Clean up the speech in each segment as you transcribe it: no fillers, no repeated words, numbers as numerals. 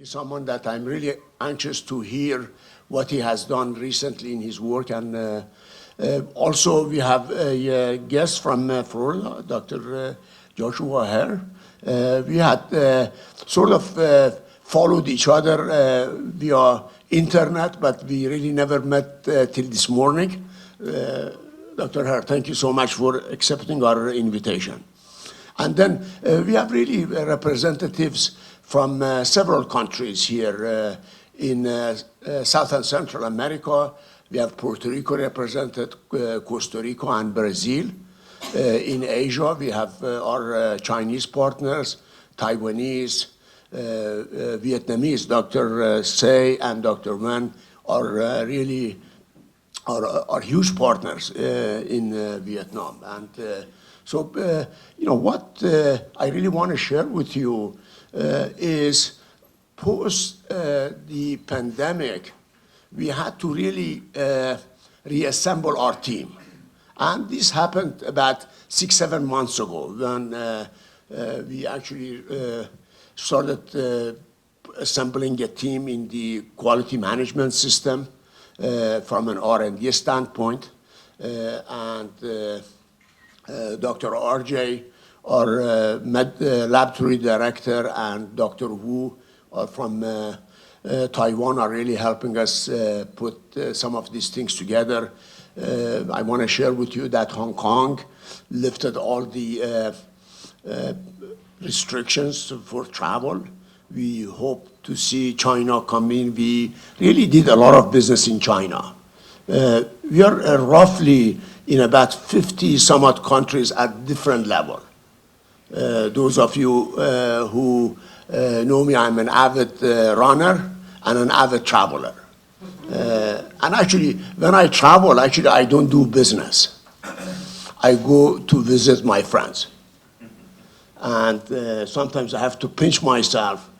someone that I'm really anxious to hear what he has done recently in his work. And also we have a guest from Florida, Dr. Joshua Hare. We had sort of followed each other via internet, but we really never met till this morning. Dr. Hare, thank you so much for accepting our invitation. And then we have really representatives from several countries here in South and Central America. We have Puerto Rico represented, Costa Rica and Brazil. In Asia, we have our Chinese partners, Taiwanese, Vietnamese. Dr. Say and Dr. Wen are really are huge partners in Vietnam. And so, you know, what I really want to share with you is post the pandemic, we had to really reassemble our team. And this happened about 6-7 months ago when we actually started assembling a team in the quality management system from an R&D standpoint. Dr. RJ, our laboratory director, and Dr. Wu from Taiwan are really helping us put some of these things together. I want to share with you that Hong Kong lifted all the restrictions for travel. We hope to see China come in. We really did a lot of business in China. We are roughly in about 50 some odd countries at different level. Those of you who know me, I'm an avid runner and an avid traveler. And actually, when I travel, actually I don't do business. I go to visit my friends. And sometimes I have to pinch myself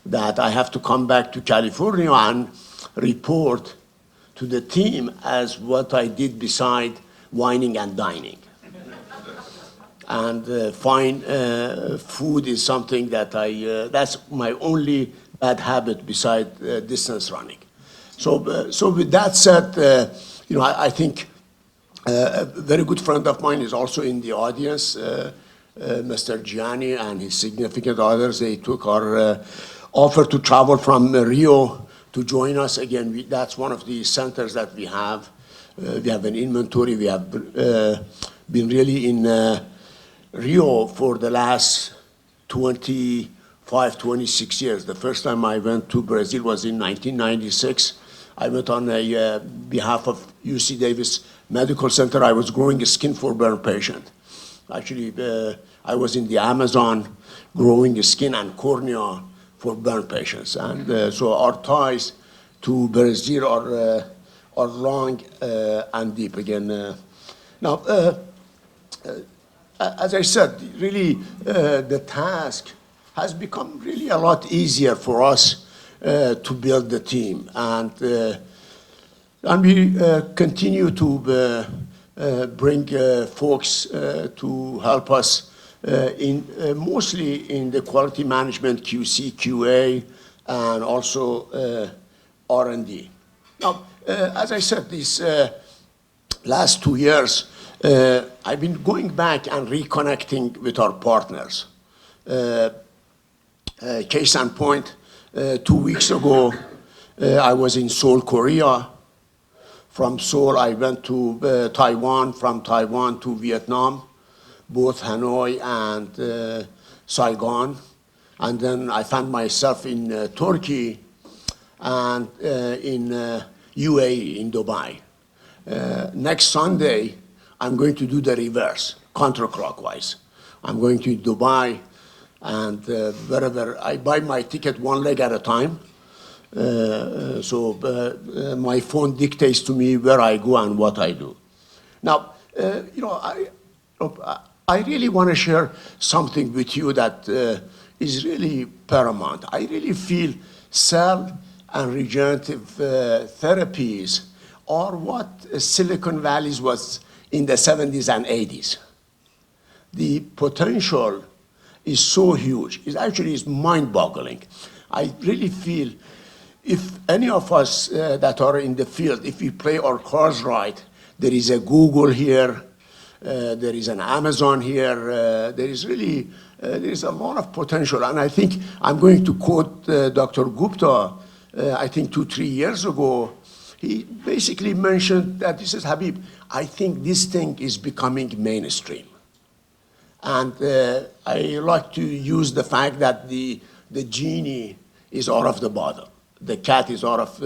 that I have to come back to California and report to the team as what I did beside wining and dining. And fine food is something that that's my only bad habit beside distance running. So with that said, you know, I think a very good friend of mine is also in the audience, Mr. Gianni and his significant others. They took our offer to travel from Rio to join us. Again, that's one of the centers that we have. We have an inventory. We have been really in Rio for the last 25, 26 years. The first time I went to Brazil was in 1996. I went on a behalf of UC Davis Medical Center. I was growing a skin for burn patient. Actually, I was in the Amazon growing a skin and cornea for burn patients. And so our ties to Brazil are long and deep again. Now, as I said, really the task has become really a lot easier for us to build the team. And we continue to bring folks to help us mostly in the quality management, QC, QA, and also R&D. Now, as I said, these last 2 years, I've been going back and reconnecting with our partners. Case in point, 2 weeks ago, I was in Seoul, Korea. From Seoul, I went to Taiwan, from Taiwan to Vietnam, both Hanoi and Saigon. And then I found myself in Turkey and in UAE, in Dubai. Next Sunday, I'm going to do the reverse, counterclockwise. I'm going to Dubai, and wherever I buy my ticket one leg at a time. So my phone dictates to me where I go and what I do. Now, you know, I really want to share something with you that is really paramount. I really feel cell and regenerative therapies are what Silicon Valley was in the 70s and 80s. The potential is so huge. It actually is mind-boggling. I really feel if any of us that are in the field, if we play our cards right, there is a Google here, there is an Amazon here, there is really, there is a lot of potential. And I think I'm going to quote Dr. Gupta, I think 2-3 years ago. He basically mentioned that, he says, Habib, I think this thing is becoming mainstream. And I like to use the fact that the genie is out of the bottle. The cat is out of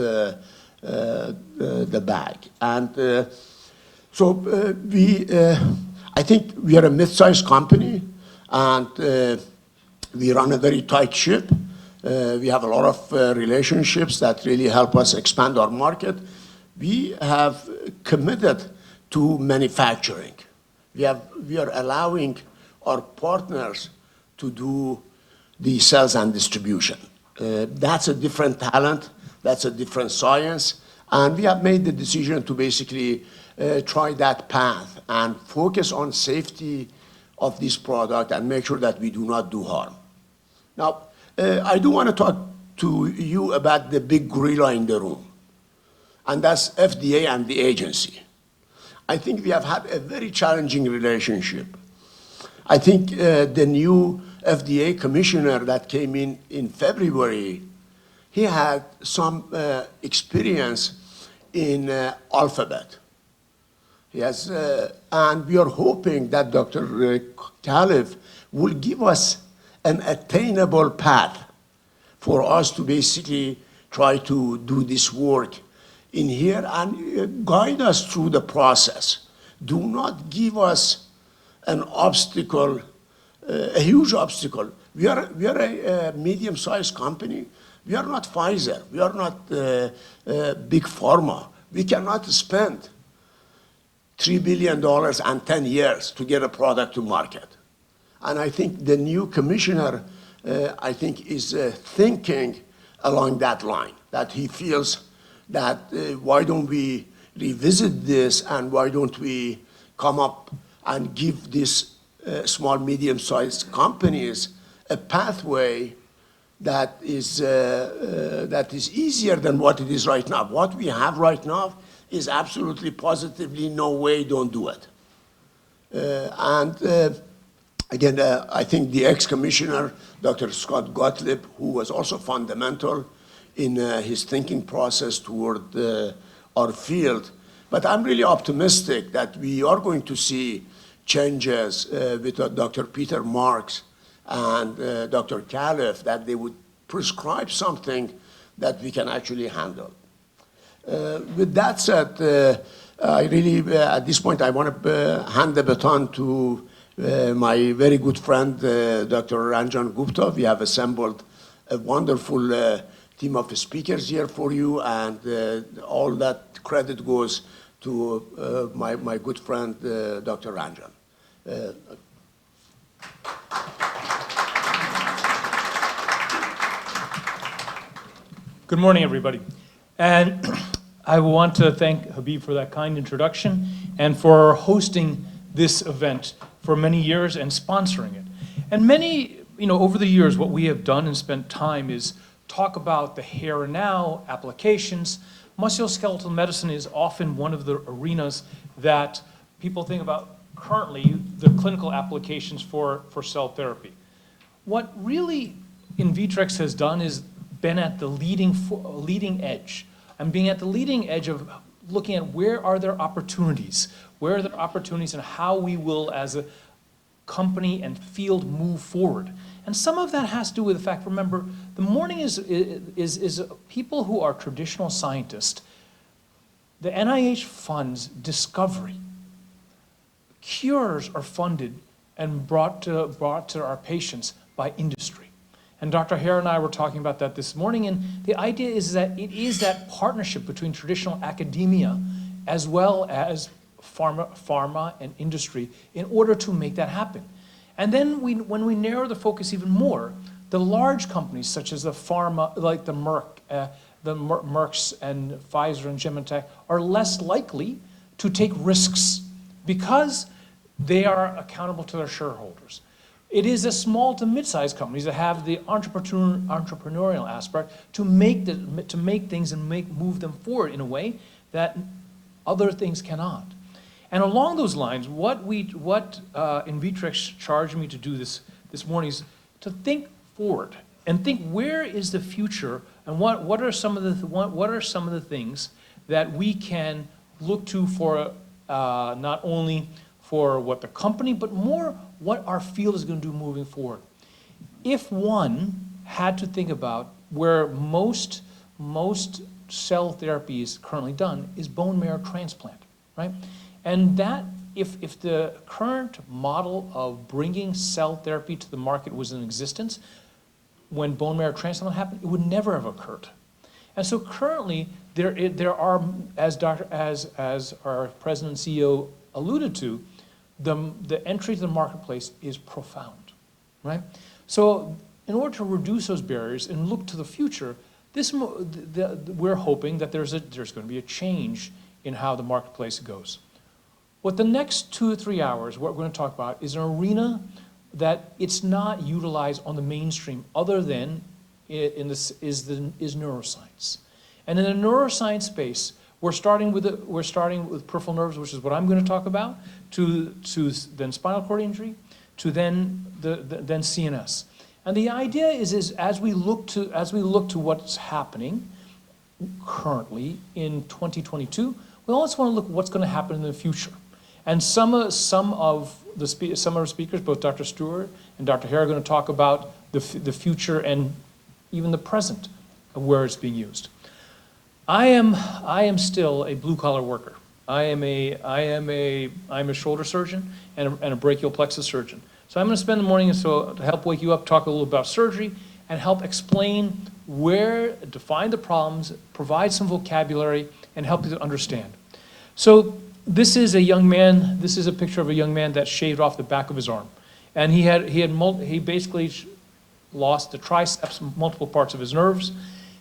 the bag. And I think we are a mid-sized company, and we run a very tight ship. We have a lot of relationships that really help us expand our market. We have committed to manufacturing. We are allowing our partners to do the sales and distribution. That's a different talent, that's a different science, and we have made the decision to basically try that path and focus on safety of this product and make sure that we do not do harm. Now, I do want to talk to you about the big gorilla in the room, and that's FDA and the agency. I think we have had a very challenging relationship. I think the new FDA commissioner that came in February, he had some experience in Alphabet. He has, and we are hoping that Dr. Khalif will give us an attainable path for us to basically try to do this work in here and guide us through the process. Do not give us an obstacle, a huge obstacle. We are a medium-sized company. We are not Pfizer. We are not big pharma. We cannot spend $3 billion and 10 years to get a product to market. And I think the new commissioner, I think, is thinking along that line, that he feels that why don't we revisit this and why don't we come up and give these small, medium-sized companies a pathway that is easier than what it is right now. What we have right now is absolutely positively no way, don't do it. Again, I think the ex-commissioner, Dr. Scott Gottlieb, who was also fundamental in his thinking process toward our field. But I'm really optimistic that we are going to see changes with Dr. Peter Marks and Dr. Khalif, that they would prescribe something that we can actually handle. With that said, I really, at this point, I want to hand the baton to my very good friend, Dr. Ranjan Gupta. We have assembled a wonderful team of speakers here for you, and all that credit goes to my good friend, Dr. Ranjan. Good morning, everybody. And I want to thank Habib for that kind introduction and for hosting this event for many years and sponsoring it. And many, over the years, what we have done and spent time is talk about the here and now applications. Musculoskeletal medicine is often one of the arenas that people think about currently, the clinical applications for cell therapy. What really INVITRX has done is been at the leading edge, and being at the leading edge of looking at where are there opportunities, and how we will as a company and field move forward. And some of that has to do with the fact, remember, the morning is people who are traditional scientists. The NIH funds discovery. Cures are funded and brought to our patients by industry. And Dr. Hare and I were talking about that this morning, and the idea is that it is that partnership between traditional academia as well as pharma and industry in order to make that happen. And then when we narrow the focus even more, the large companies such as the pharma, like the Mercks and Pfizer and Genentech, are less likely to take risks because they are accountable to their shareholders. It is the small to mid-sized companies that have the entrepreneurial aspect to make things and move them forward in a way that other things cannot. And along those lines, what INVITRX charged me to do this morning is to think forward and think, where is the future, and what are some of the things that we can look to for not only for what the company, but more what our field is going to do moving forward. If one had to think about where most cell therapy is currently done, is bone marrow transplant, right? And that, if the current model of bringing cell therapy to the market was in existence, when bone marrow transplant happened, it would never have occurred. And so currently, there are, as our president and CEO alluded to, the entry to the marketplace is profound, right? So in order to reduce those barriers and look to the future, we're hoping that there's going to be a change in how the marketplace goes. What the next 2 or 3 hours, what we're going to talk about, is an arena that it's not utilized on the mainstream, other than is neuroscience. And in the neuroscience space, we're starting with peripheral nerves, which is what I'm going to talk about, to then spinal cord injury, to then CNS. And the idea is as we look to what's happening currently in 2022, we also want to look at what's going to happen in the future. And some of our speakers, both Dr. Stewart and Dr. Hare, are going to talk about the future and even the present of where it's being used. I am still a blue collar worker. I'm a shoulder surgeon and a brachial plexus surgeon. So I'm going to spend the morning to help wake you up, talk a little about surgery, and help explain define the problems, provide some vocabulary, and help you to understand. So this is a picture of a young man that shaved off the back of his arm. And he basically lost the triceps, multiple parts of his nerves.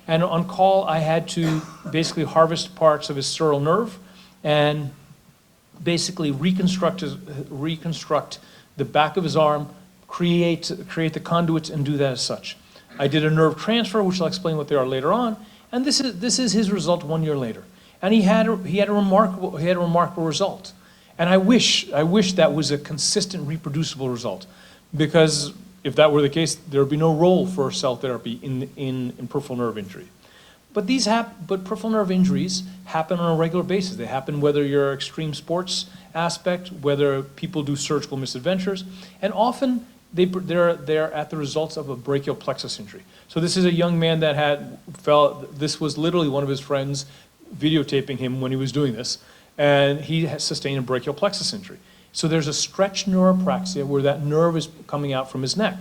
And on call, I had to basically harvest parts of his sural nerve and basically reconstruct the back of his arm, create the conduits, and do that as such. I did a nerve transfer, which I'll explain what they are later on, and this is his result 1 year later. And he had a remarkable result. And I wish that was a consistent, reproducible result, because if that were the case, there would be no role for cell therapy in peripheral nerve injury. But peripheral nerve injuries happen on a regular basis. They happen whether you're extreme sports aspect, whether people do surgical misadventures, and often they're at the results of a brachial plexus injury. So this is a young man that this was literally one of his friends videotaping him when he was doing this, and he has sustained a brachial plexus injury. So there's a stretched neuropraxia where that nerve is coming out from his neck.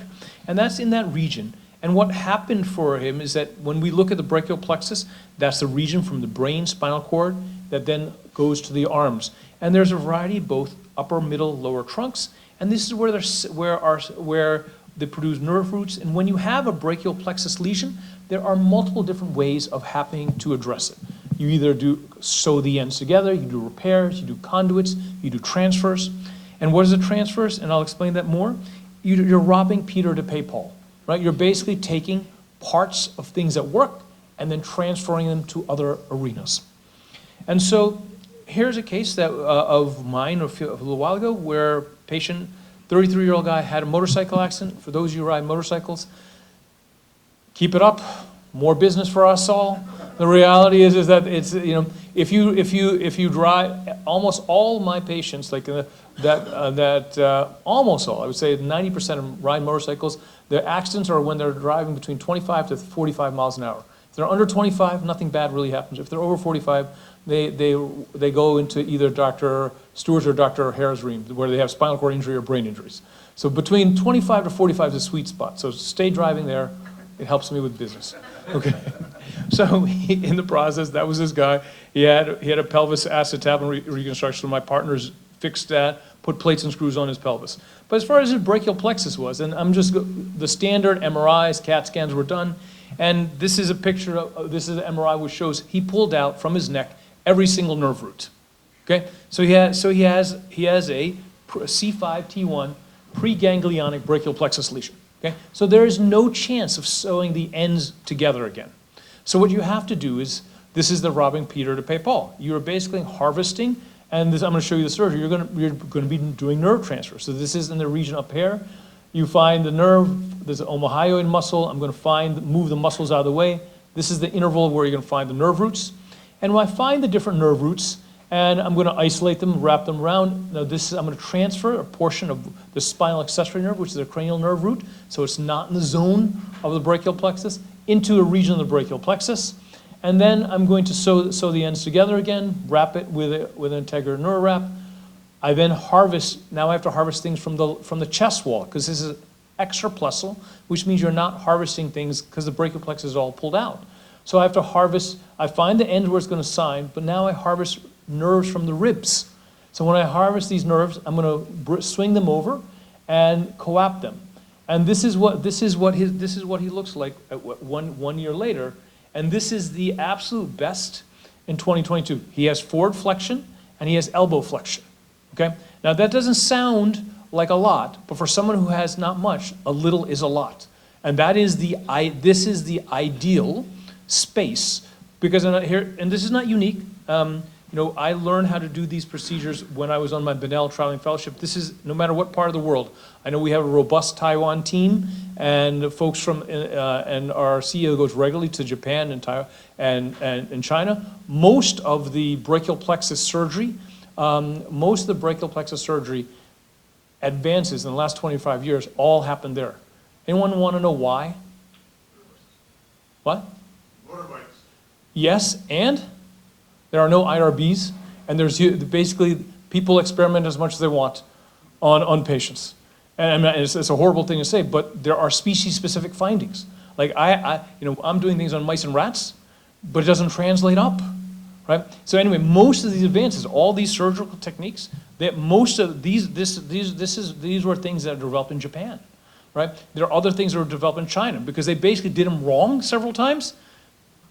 And that's in that region. And what happened for him is that when we look at the brachial plexus, that's the region from the brain, spinal cord, that then goes to the arms. And there's a variety of both upper, middle, lower trunks. And this is where they produce nerve roots. And when you have a brachial plexus lesion, there are multiple different ways of happening to address it. You either sew the ends together, you do repairs, you do conduits, you do transfers. And what is a transfers? And I'll explain that more. You're robbing Peter to pay Paul, right? You're basically taking parts of things that work and then transferring them to other arenas. And so here's a case of mine a little while ago where a patient, 33-year-old guy, had a motorcycle accident. For those of you who ride motorcycles, keep it up, more business for us all. The reality is that it's, if you drive, almost all my patients, like almost all, I would say 90% of them ride motorcycles. Their accidents are when they're driving between 25 to 45 miles an hour. If they're under 25, nothing bad really happens. If they're over 45, they go into either Dr. Stewart's or Dr. Hare's room, where they have spinal cord injury or brain injuries. So between 25 to 45 is a sweet spot. So stay driving there. It helps me with business. Okay. So in the process, that was this guy. He had a pelvis acetabulum reconstruction. So my partners fixed that, put plates and screws on his pelvis. But as far as his brachial plexus was, and the standard MRIs, CAT scans were done, and this is a picture this is an MRI which shows he pulled out from his neck every single nerve root. Okay, so he has a C5T1 preganglionic brachial plexus lesion. Okay? So there is no chance of sewing the ends together again. So what you have to do is, this is the robbing Peter to pay Paul. You're basically harvesting, and this, I'm going to show you the surgery. You're going to be doing nerve transfer. So this is in the region up here. You find the nerve, there's an omohyoid muscle. I'm going to move the muscles out of the way. This is the interval where you're going to find the nerve roots. And when I find the different nerve roots, and I'm going to isolate them, wrap them around. Now I'm going to transfer a portion of the spinal accessory nerve, which is a cranial nerve root, so it's not in the zone of the brachial plexus, into a region of the brachial plexus. And then I'm going to sew the ends together again, wrap it with an integra neural wrap. I then harvest, now I have to harvest things from the chest wall, because this is extrapleural, which means you're not harvesting things because the brachial plexus is all pulled out. So I have to harvest, I find the end where it's going to sign, but now I harvest nerves from the ribs. So when I harvest these nerves, I'm going to swing them over and coapt them. And this is what he looks like one year later. And this is the absolute best in 2022. He has forward flexion and he has elbow flexion. Okay? Now that doesn't sound like a lot, but for someone who has not much, a little is a lot. And that is this is the ideal space, because here, and this is not unique. You know, I learned how to do these procedures when I was on my Benel traveling fellowship. This is no matter what part of the world. I know we have a robust Taiwan team, and folks from and our CEO goes regularly to Japan and Taiwan and China. Most of the brachial plexus surgery, advances in the last 25 years all happened there. Anyone want to know why? What? Motorbikes. Yes, and there are no IRBs, and there's basically people experiment as much as they want on patients. And it's a horrible thing to say, but there are species-specific findings. Like I'm doing things on mice and rats, but it doesn't translate up, right? So anyway, most of these advances, all these surgical techniques, most of these were things that are developed in Japan, right? There are other things that were developed in China because they basically did them wrong several times,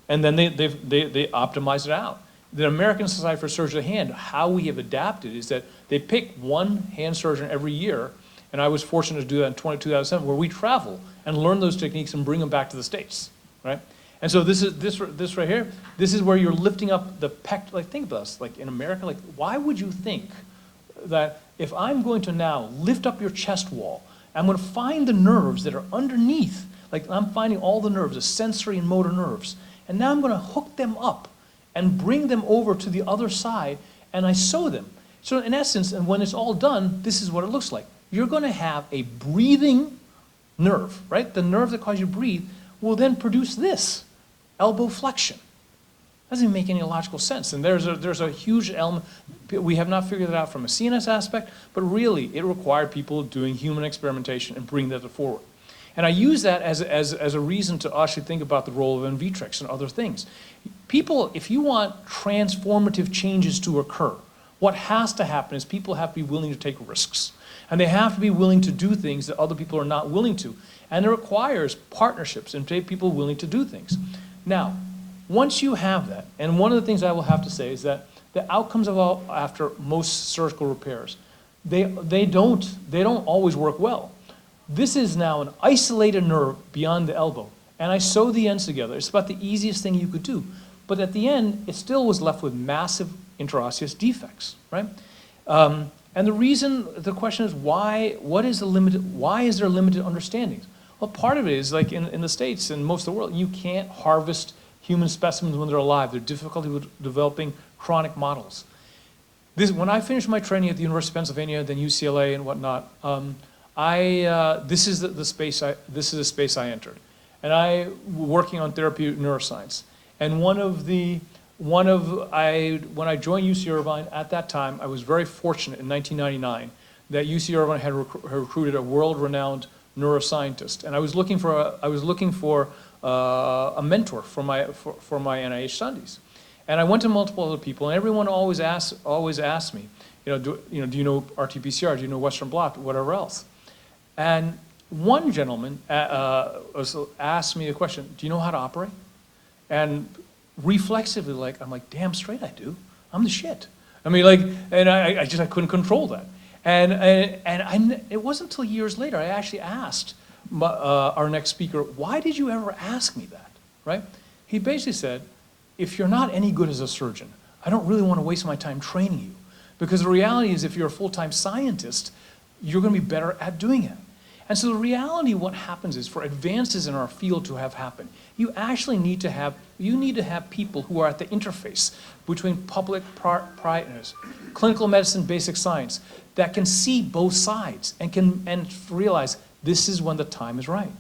and then they optimized it out. The American Society for Surgery of the Hand, how we have adapted is that they pick one hand surgeon every year, and I was fortunate to do that in 2007, where we travel and learn those techniques and bring them back to the States, right? And so this right here, this is where you're lifting up the pec. Like think about this, like in America, like why would you think that if I'm going to now lift up your chest wall, I'm going to find the nerves that are underneath, like I'm finding all the nerves, the sensory and motor nerves, and now I'm going to hook them up and bring them over to the other side, and I sew them. So in essence, and when it's all done, this is what it looks like. You're going to have a breathing nerve, right? The nerve that causes you to breathe will then produce this, elbow flexion. Doesn't even make any logical sense. And there's a huge element. We have not figured it out from a CNS aspect, but really it required people doing human experimentation and bringing that forward. And I use that as a reason to actually think about the role of INVITRX and other things. People, if you want transformative changes to occur, what has to happen is people have to be willing to take risks. And they have to be willing to do things that other people are not willing to. And it requires partnerships and people willing to do things. Now, once you have that, and one of the things I will have to say is that the outcomes after most surgical repairs, they don't always work well. This is now an isolated nerve beyond the elbow, and I sew the ends together. It's about the easiest thing you could do. But at the end, it still was left with massive interosseous defects, right? And the question is why is there limited understandings? Well, part of it is like in the States and most of the world, you can't harvest human specimens when they're alive. There's difficulty with developing chronic models. When I finished my training at the University of Pennsylvania, then UCLA and whatnot, this is the space I entered, and I working on therapeutic neuroscience. And when I joined UC Irvine at that time, I was very fortunate in 1999 that UC Irvine had recruited a world-renowned neuroscientist, and I was looking for a mentor for my NIH studies. And I went to multiple other people, and everyone always asked me, do you know RT-PCR? Do you know Western blot? Whatever else. And one gentleman asked me the question, do you know how to operate? And reflexively, I'm like, damn straight I do. I'm the shit. I mean, and I couldn't control that. It wasn't until years later I actually asked our next speaker, why did you ever ask me that, right? He basically said, if you're not any good as a surgeon, I don't really want to waste my time training you. Because the reality is if you're a full-time scientist, you're going to be better at doing it. And so the reality, what happens is for advances in our field to have happened, you actually need to have people who are at the interface between public, private, clinical medicine, basic science, that can see both sides and realize this is when the time is right.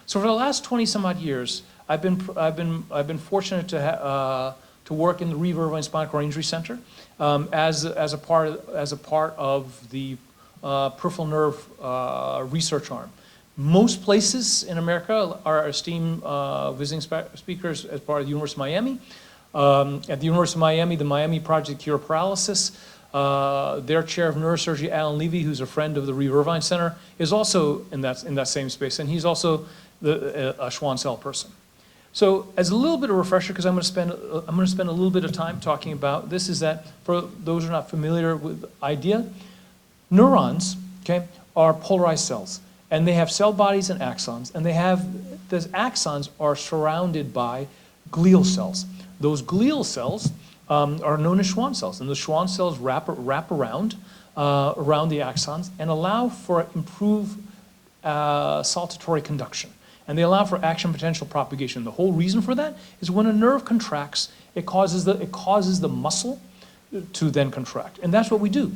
So for the last 20 some odd years, I've been fortunate to work in the Reeve Irvine Spinal Cord Injury Center as a part of the peripheral nerve research arm. Most places in America are esteemed visiting speakers as part of the University of Miami. At the University of Miami, the Miami Project Cure Paralysis, their chair of neurosurgery, Alan Levy, who's a friend of the Reeve Irvine Center, is also in that same space, and he's also a Schwann cell person. So as a little bit of refresher, because I'm going to spend a little bit of time talking about this, is that for those who are not familiar with the idea, neurons, okay, are polarized cells, and they have cell bodies and axons, and those axons are surrounded by glial cells. Those glial cells are known as Schwann cells, and the Schwann cells wrap around the axons and allow for improved saltatory conduction. And they allow for action potential propagation. The whole reason for that is when a nerve contracts, it causes the muscle to then contract. And that's what we do.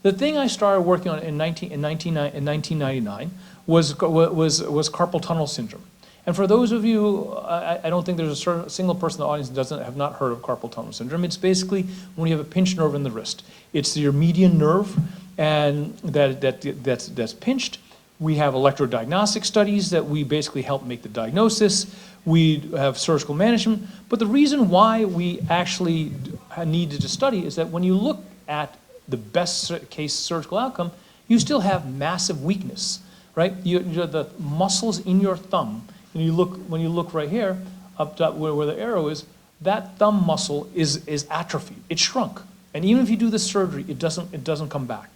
The thing I started working on in 1999 was carpal tunnel syndrome. And for those of you, I don't think there's a single person in the audience that have not heard of carpal tunnel syndrome. It's basically when you have a pinched nerve in the wrist. It's your median nerve and that's pinched. We have electrodiagnostic studies that we basically help make the diagnosis. We have surgical management. But the reason why we actually needed to study is that when you look at the best case surgical outcome, you still have massive weakness, right? The muscles in your thumb, and when you look right here, up top where the arrow is, that thumb muscle is atrophy. It's shrunk. And even if you do the surgery, it doesn't come back.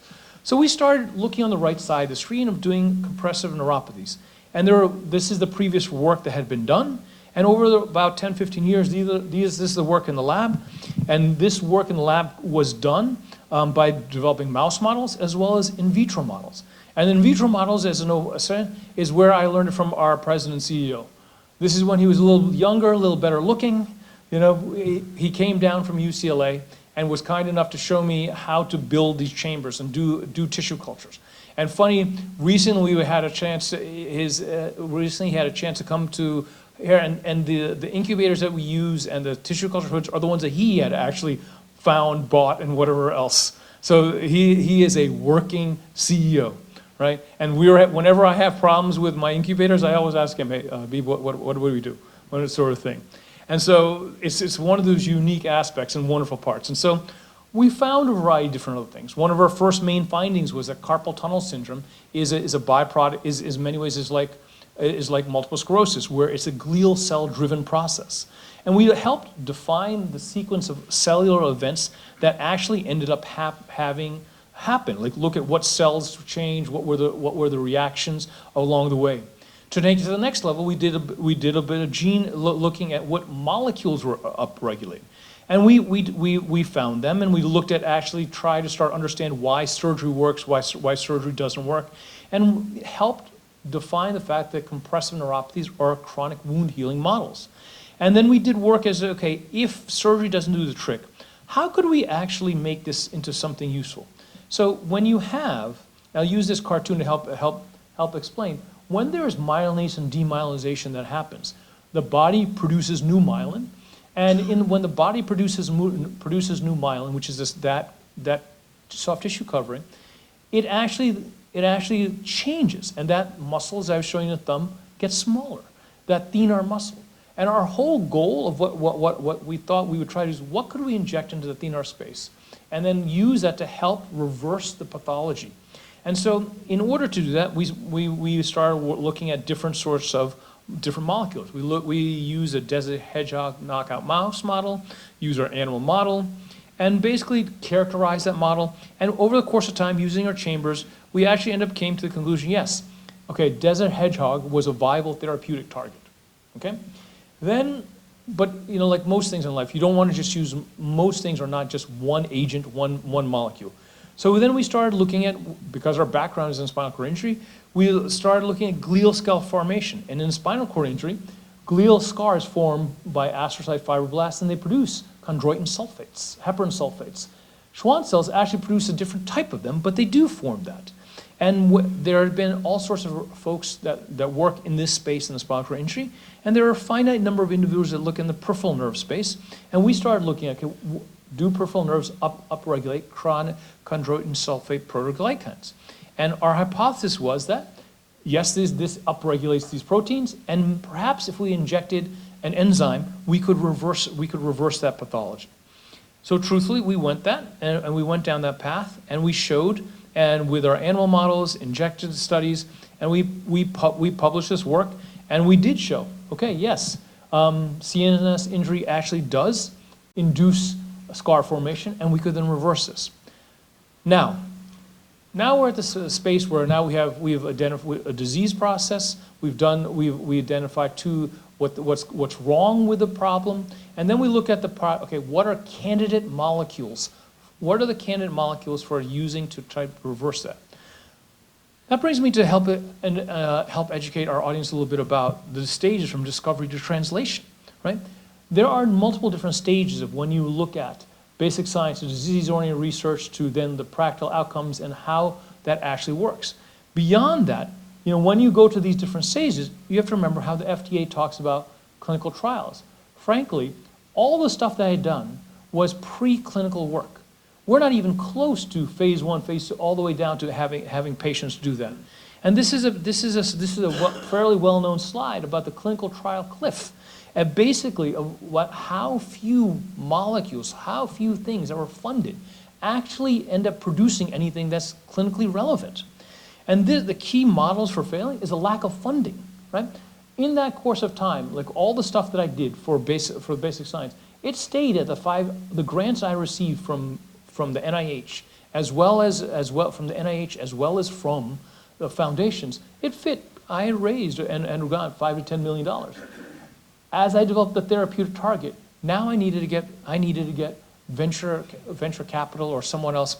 So we started looking on the right side of the screen of doing compressive neuropathies. And this is the previous work that had been done. And over about 10, 15 years, this is the work in the lab. And this work in the lab was done by developing mouse models as well as in vitro models. And in vitro models, is where I learned it from our president and CEO. This is when he was a little younger, a little better looking. You know, he came down from UCLA and was kind enough to show me how to build these chambers and do tissue cultures. And funny, recently he had a chance to come to here, and the incubators that we use and the tissue culture hoods are the ones that he had actually found, bought, and whatever else. So he is a working CEO, right? And whenever I have problems with my incubators, I always ask him, hey, Beeb, what do we do? What sort of thing? And so it's one of those unique aspects and wonderful parts. And so we found a variety of different other things. One of our first main findings was that carpal tunnel syndrome is a byproduct, is in many ways is like multiple sclerosis, where it's a glial cell-driven process. And we helped define the sequence of cellular events that actually ended up having happen. Like look at what cells changed, what were the reactions along the way. To take it to the next level, we did a bit of gene looking at what molecules were upregulated. And we found them, and we looked at actually try to start understand why surgery works, why surgery doesn't work, and helped define the fact that compressive neuropathies are chronic wound healing models. And then we did work as, okay, if surgery doesn't do the trick, how could we actually make this into something useful? So when you have, I'll use this cartoon to help explain, when there's myelination and demyelinization that happens, the body produces new myelin, and when the body produces new myelin, which is that soft tissue covering, it actually changes, and that muscle, as I was showing you the thumb, gets smaller, that thenar muscle. And our whole goal of what we thought we would try to do is what could we inject into the thenar space, and then use that to help reverse the pathology. And so in order to do that, we started looking at different sorts of different molecules. We use a desert hedgehog knockout mouse model, use our animal model, and basically characterized that model. And over the course of time, using our chambers, we actually came to the conclusion, yes, okay, desert hedgehog was a viable therapeutic target, okay? Then, but like most things in life, you don't want to just use, most things are not just one agent, one molecule. So then we started looking at, because our background is in spinal cord injury, we started looking at glial skull formation. And in spinal cord injury, glial scars form by astrocyte fibroblasts, and they produce chondroitin sulfates, heparin sulfates. Schwann cells actually produce a different type of them, but they do form that. And there have been all sorts of folks that work in this space in the spinal cord injury, and there are a finite number of individuals that look in the peripheral nerve space, and we started looking at, okay, do peripheral nerves upregulate chronic chondroitin sulfate proteoglycans? And our hypothesis was that, yes, this upregulates these proteins, and perhaps if we injected an enzyme, we could reverse that pathology. So truthfully, we went and we went down that path, and we showed, and with our animal models, injected studies, and we published this work, and we did show, okay, yes, CNS injury actually does induce scar formation, and we could then reverse this. Now we're at this space where now we've identified a disease process. We identified what's wrong with the problem, and then we look at okay, what are candidate molecules? What are the candidate molecules for using to try to reverse that? That brings me to help educate our audience a little bit about the stages from discovery to translation, right? There are multiple different stages of when you look at basic science to disease-oriented research to then the practical outcomes and how that actually works. Beyond that, when you go to these different stages, you have to remember how the FDA talks about clinical trials. Frankly, all the stuff that I had done was preclinical work. We're not even close to phase 1, phase 2, all the way down to having patients do that. And this is a fairly well-known slide about the clinical trial cliff. And basically, how few molecules, how few things that were funded actually end up producing anything that's clinically relevant. And the key models for failing is a lack of funding, right? In that course of time, like all the stuff that I did for basic science, it stayed at the grants I received from the NIH, as well from the NIH, as well as from the foundations. It fit. I had raised and got $5 to $10 million. As I developed the therapeutic target, now I needed to get venture capital or someone else,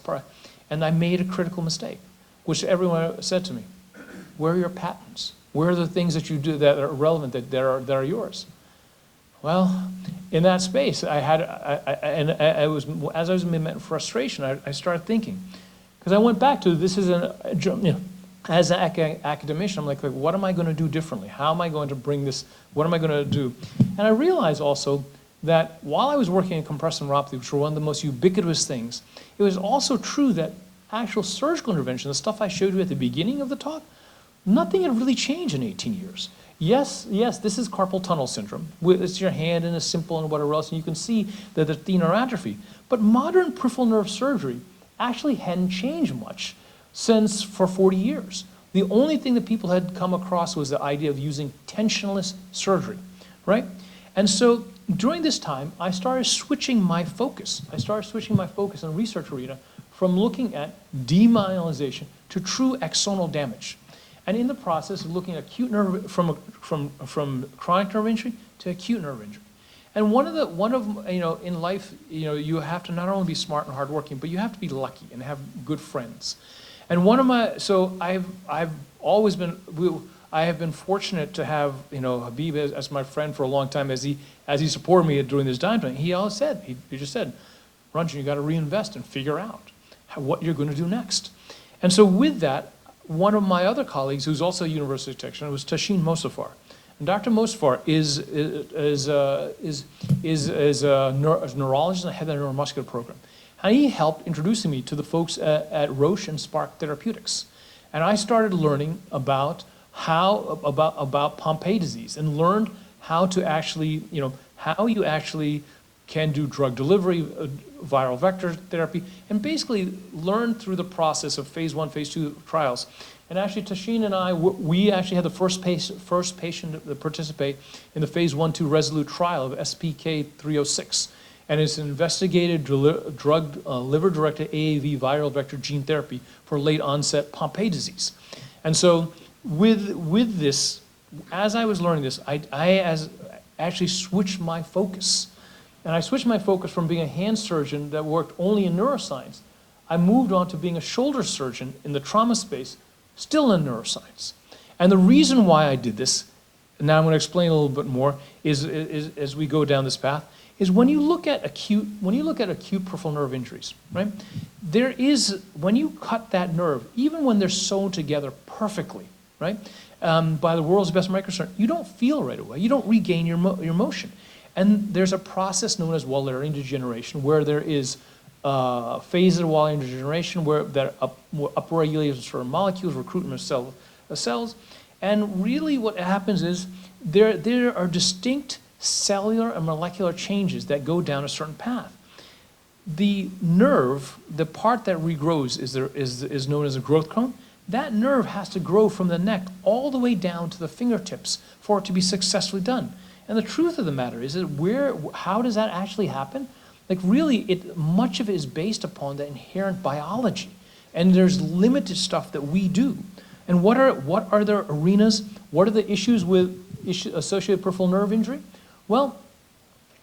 and I made a critical mistake, which everyone said to me, where are your patents? Where are the things that you do that are relevant, that are yours? Well, in that space, as I was in frustration, I started thinking, because I went back to this is as an academician, I'm like, what am I going to do differently? How am I going to bring this? What am I going to do? And I realized also that while I was working in compressive neuropathy, which were one of the most ubiquitous things, it was also true that actual surgical intervention, the stuff I showed you at the beginning of the talk, nothing had really changed in 18 years. Yes, this is carpal tunnel syndrome. It's your hand and a simple and whatever else, and you can see that there's thenar atrophy. But modern peripheral nerve surgery actually hadn't changed much for 40 years. The only thing that people had come across was the idea of using tensionless surgery, right? And so during this time, I started switching my focus. in the research arena from looking at demyelinarization to true axonal damage. And in the process of looking at acute nerve, from chronic nerve injury to acute nerve injury. And in life, you have to not only be smart and hardworking, but you have to be lucky and have good friends. And I have been fortunate to have, Habib as my friend for a long time, as he supported me during this downturn. He just said, Ranjan, you got to reinvest and figure out what you're going to do next. And so with that, one of my other colleagues, who's also a university technician, was Tashin Mosafar. And Dr. Mosafar is a neurologist and head of the neuromuscular program. And he helped introducing me to the folks at Roche and Spark Therapeutics. And I started learning about Pompe disease and learned how to actually, how you actually can do drug delivery, viral vector therapy, and basically learn through the process of phase 1, phase 2 trials. And actually, Tashin and I, we actually had the first patient to participate in the phase 1/2 Resolute trial of SPK 306. and it's an investigated drug liver-directed AAV viral vector gene therapy for late-onset Pompe disease. And so with this, as I was learning this, I actually switched my focus. And I switched my focus from being a hand surgeon that worked only in neuroscience. I moved on to being a shoulder surgeon in the trauma space, still in neuroscience. And the reason why I did this, and now I'm going to explain a little bit more, is as we go down this path, is when you look at acute peripheral nerve injuries, right? There is, when you cut that nerve, even when they're sewn together perfectly, right, by the world's best microsurgeon, you don't feel right away. You don't regain your motion. And there's a process known as Wallerian degeneration, where there is phases of Wallerian degeneration where that upregulates certain molecules, recruitment of cells. And really what happens is there are distinct cellular and molecular changes that go down a certain path. The nerve, the part that regrows is known as a growth cone. That nerve has to grow from the neck all the way down to the fingertips for it to be successfully done. And the truth of the matter is that how does that actually happen? Like really, much of it is based upon the inherent biology. And there's limited stuff that we do. And what are the arenas? What are the issues associated with peripheral nerve injury? Well,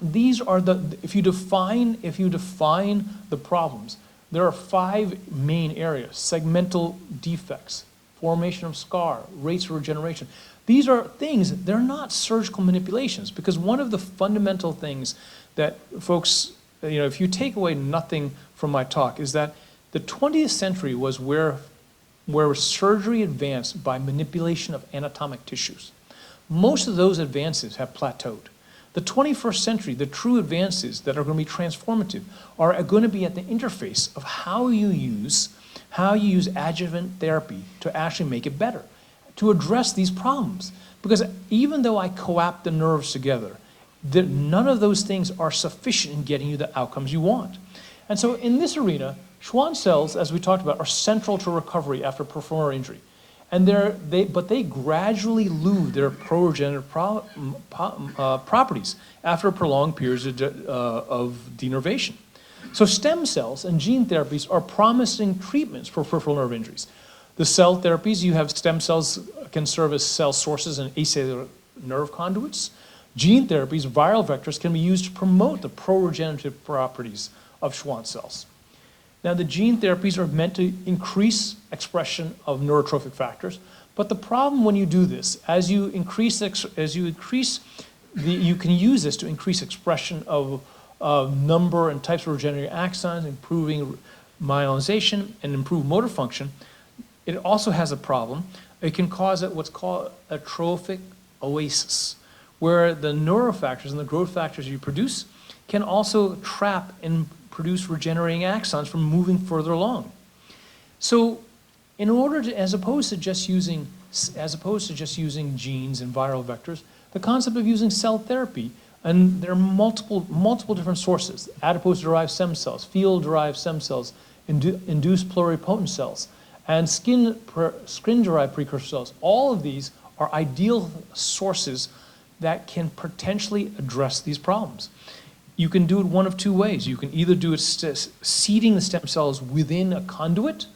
these are if you define the problems, there are 5 main areas: segmental defects, formation of scar, rates of regeneration. These are things, they're not surgical manipulations, because one of the fundamental things that folks, if you take away nothing from my talk, is that the 20th century was where surgery advanced by manipulation of anatomic tissues. Most of those advances have plateaued. The 21st century, the true advances that are going to be transformative are going to be at the interface of how you use adjuvant therapy to actually make it better, to address these problems. Because even though I coapt the nerves together, none of those things are sufficient in getting you the outcomes you want. And so in this arena, Schwann cells, as we talked about, are central to recovery after peripheral nerve injury. And but they gradually lose their pro-regenerative properties after prolonged periods of denervation. So stem cells and gene therapies are promising treatments for peripheral nerve injuries. The cell therapies, you have stem cells can serve as cell sources and acellular nerve conduits. Gene therapies, viral vectors, can be used to promote the pro-regenerative properties of Schwann cells. Now, the gene therapies are meant to increase expression of neurotrophic factors, but the problem when you do this, you can use this to increase expression of number and types of regenerating axons, improving myelization, and improve motor function. It also has a problem. It can cause what's called atrophic oasis, where the neurofactors and the growth factors you produce can also trap and produce regenerating axons from moving further along. So in order to, as opposed to just using genes and viral vectors, the concept of using cell therapy, and there are multiple different sources: adipose-derived stem cells, field-derived stem cells, induced pluripotent cells, and skin-derived precursor cells. All of these are ideal sources that can potentially address these problems. You can do it one of 2 ways. You can either do it seeding the stem cells within a conduit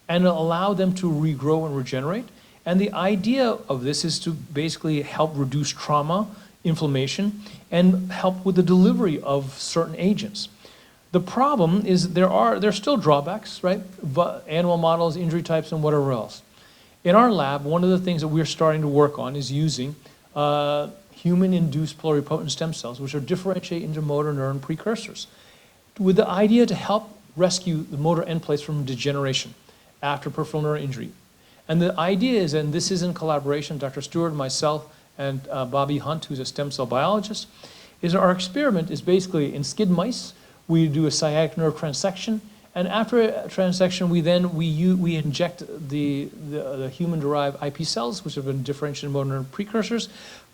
and allow them to regrow and regenerate. And the idea of this is to basically help reduce trauma, inflammation, and help with the delivery of certain agents. The problem is there's still drawbacks, right? Animal models, injury types, and whatever else. In our lab, one of the things that we're starting to work on is using human-induced pluripotent stem cells, which are differentiated into motor neuron precursors, with the idea to help rescue the motor end plates from degeneration after peripheral nerve injury. And the idea is, and this is in collaboration, Dr. Stewart, myself, and Bobby Hunt, who's a stem cell biologist, is our experiment is basically in skid mice, we do a sciatic nerve transection, and after a transection, we inject the human-derived Ips cells, which have been differentiated motor neuron precursors,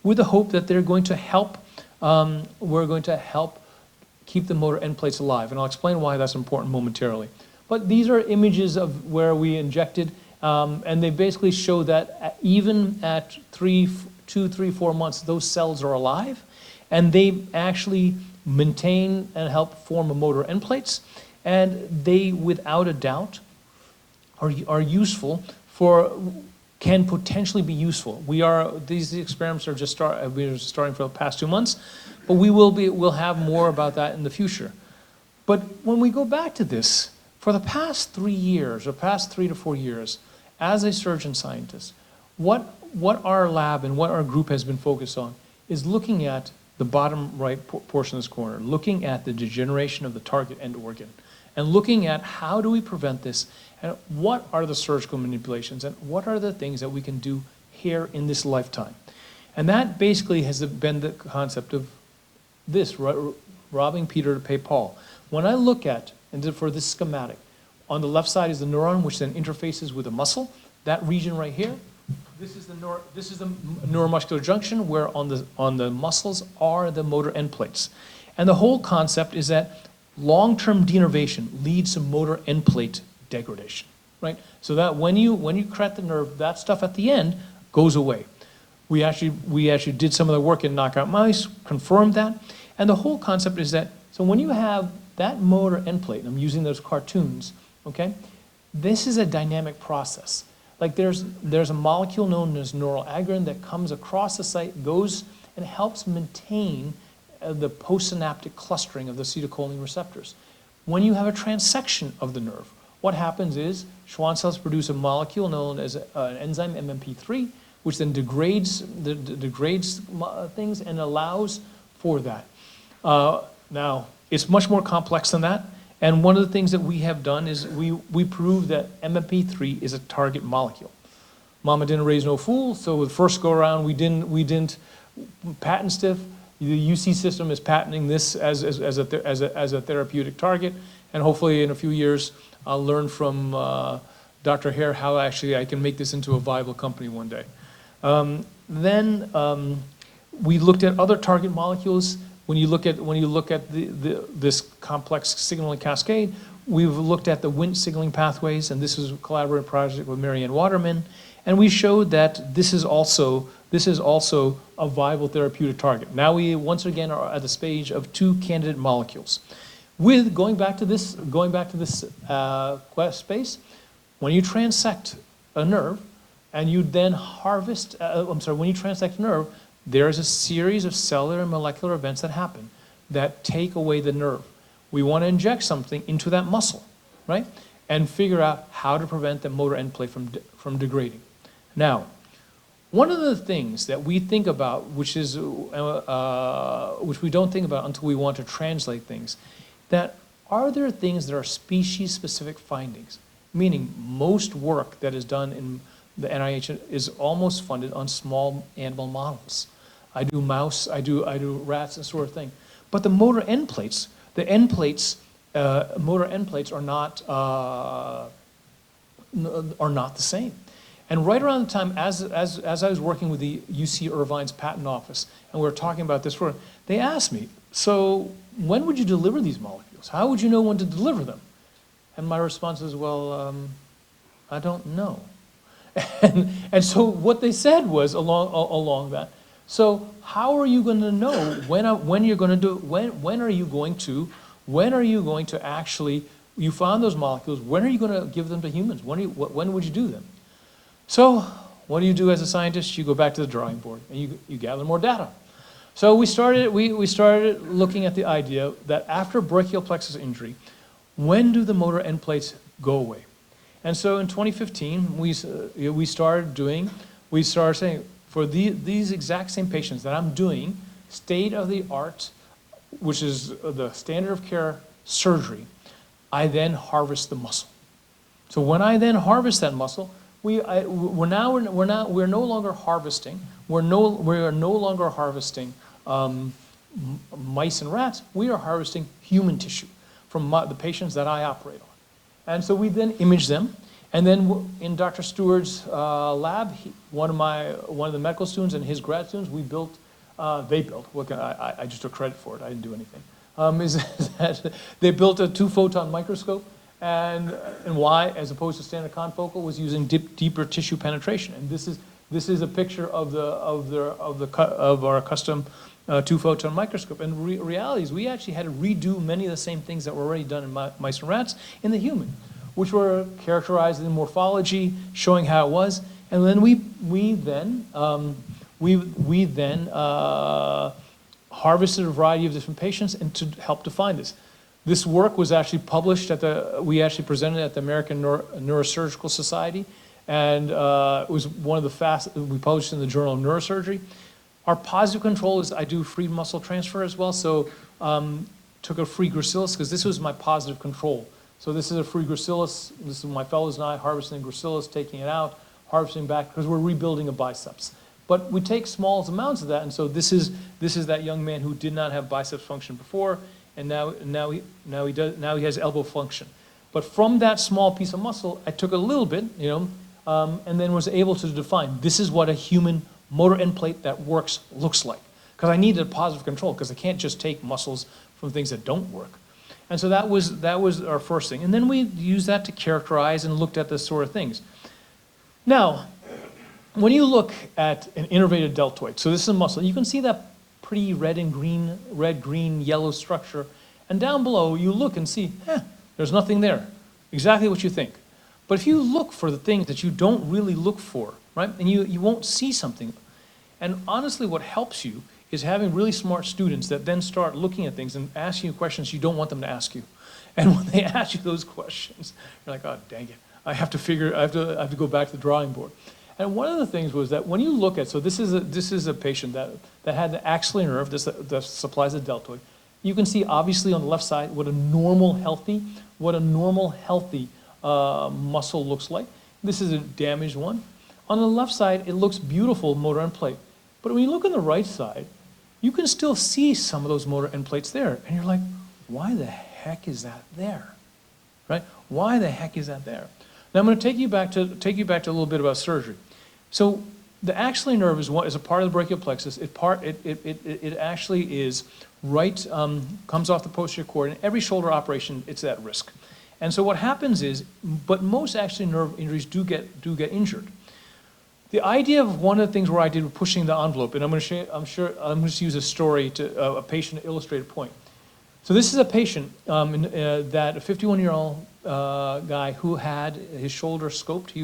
with the hope that they're going to help, we're going to help keep the motor end plates alive. And I'll explain why that's important momentarily. But these are images of where we injected, and they basically show that even at 2, 3, 4 months, those cells are alive, and they actually maintain and help form a motor end plates, and they, without a doubt, are useful can potentially be useful. These experiments are just we're starting for the past 2 months, but we'll have more about that in the future. But when we go back to this, for the past 3 years, or past 3 to 4 years, as a surgeon scientist, what our lab and what our group has been focused on is looking at the bottom right portion of this corner, looking at the degeneration of the target end organ, and looking at how do we prevent this, and what are the surgical manipulations, and what are the things that we can do here in this lifetime. And that basically has been the concept of this, robbing Peter to pay Paul. When I look at, and for this schematic, on the left side is the neuron, which then interfaces with a muscle. That region right here, this is the neuromuscular junction, where on the muscles are the motor end plates. And the whole concept is that long-term denervation leads to motor end plate degradation, right? So that when you cut the nerve, that stuff at the end goes away. We actually did some of the work in knockout mice, confirmed that, and the whole concept is that, so when you have that motor end plate, and I'm using those cartoons, okay, this is a dynamic process. Like there's a molecule known as neuroagrin that comes across the site, goes and helps maintain the postsynaptic clustering of the acetylcholine receptors. When you have a transection of the nerve, what happens is Schwann cells produce a molecule known as an enzyme MMP3, which then degrades things and allows for that. Now, it's much more complex than that. And one of the things that we have done is we proved that MMP3 is a target molecule. Mama didn't raise no fool, so the first go around we didn't patent stiff. The UC system is patenting this as a therapeutic target, and hopefully in a few years I'll learn from Dr. Hare how actually I can make this into a viable company one day. Then we looked at other target molecules. When you look at this complex signaling cascade, we've looked at the Wnt signaling pathways, and this is a collaborative project with Marianne Waterman, and we showed that this is also a viable therapeutic target. Now we once again are at the stage of 2 candidate molecules. With going back to this space, when you transect a nerve and you then harvest, when you transect a nerve, there's a series of cellular and molecular events that happen that take away the nerve. We want to inject something into that muscle, right? And figure out how to prevent the motor end plate from degrading. Now, one of the things that we think about, which we don't think about until we want to translate things, that are there things that are species-specific findings? Meaning most work that is done in the NIH is almost funded on small animal models. I do mouse, I do rats, and sort of thing. But the motor end plates, motor end plates are not the same. And right around the time, as I was working with the UC Irvine's patent office, and we were talking about this, they asked me, so when would you deliver these molecules? How would you know when to deliver them? And my response is, well, I don't know. And so what they said was along that. So how are you going to know when are you going to actually, you found those molecules, when are you going to give them to humans? When would you do them? So what do you do as a scientist? You go back to the drawing board and you gather more data. So we started looking at the idea that after brachial plexus injury, when do the motor end plates go away? And so in 2015, we started saying, for these exact same patients that I'm doing state-of-the-art, which is the standard of care surgery, I then harvest the muscle. So when I then harvest that muscle, we're no longer harvesting mice and rats. We are harvesting human tissue from the patients that I operate on. And so we then image them, and then in Dr. Stewart's lab, one of the medical students and his grad students, I just took credit for it, I didn't do anything, is that they built a 2-photon microscope, and why, as opposed to standard confocal, was using deeper tissue penetration. And this is a picture of our custom 2-photon microscope. And reality is we actually had to redo many of the same things that were already done in mice and rats in the human, which were characterized in morphology, showing how it was. And then we then harvested a variety of different patients and to help define this. This work was actually published we actually presented at the American Neurosurgical Society, and it was one of the we published in the Journal of Neurosurgery. Our positive control is I do free muscle transfer as well, so took a free gracilis, because this was my positive control. So this is a free gracilis. This is my fellows and I harvesting gracilis, taking it out, harvesting back, because we're rebuilding a biceps. But we take small amounts of that, and so this is that young man who did not have biceps function before, and now he has elbow function. But from that small piece of muscle, I took a little bit, and then was able to define this is what a human motor end plate that works looks like. Because I needed a positive control, because I can't just take muscles from things that don't work. And so that was our first thing. And then we used that to characterize and looked at this sort of things. Now, when you look at an innervated deltoid, so this is a muscle, you can see that pretty red, green, yellow structure. And down below, you look and see, there's nothing there. Exactly what you think. But if you look for the things that you don't really look for, right, and you won't see something. And honestly, what helps you is having really smart students that then start looking at things and asking you questions you don't want them to ask you. And when they ask you those questions, you're like, oh, dang it. I have to go back to the drawing board. And one of the things was that when you look at, so this is a patient that had the axillary nerve that supplies the deltoid. You can see obviously on the left side what a normal healthy muscle looks like. This is a damaged one. On the left side, it looks beautiful motor end plate. But when you look on the right side, you can still see some of those motor end plates there. And you're like, why the heck is that there? Right? Why the heck is that there? Now I'm going to take you back to a little bit about surgery. So the axillary nerve is a part of the brachial plexus. It actually is comes off the posterior cord. And every shoulder operation, it's at risk. And so what happens is, but most axillary nerve injuries do get injured. The idea of one of the things where I did pushing the envelope, and I'm going to use a story a patient to illustrate a point. So this is a patient that a 51-year-old guy who had his shoulder scoped.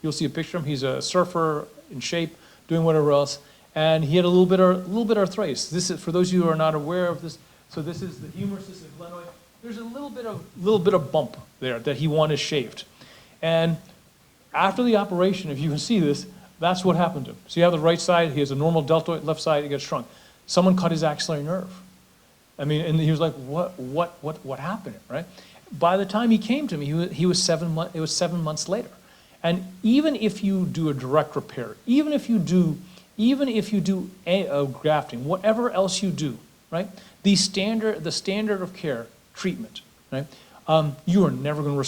You'll see a picture of him. He's a surfer in shape, doing whatever else, and he had a little bit of arthritis. This is for those of you who are not aware of this. So this is the humerus, this is the glenoid. There's a little bit of bump there that he wanted shaved, and after the operation, if you can see this, that's what happened to him. So you have the right side, he has a normal deltoid, left side, it gets shrunk. Someone cut his axillary nerve. I mean, and he was like, what happened, right? By the time he came to me, it was 7 months later. And even if you do a direct repair, even if you do grafting, whatever else you do, right? The standard of care treatment, right? You are never going to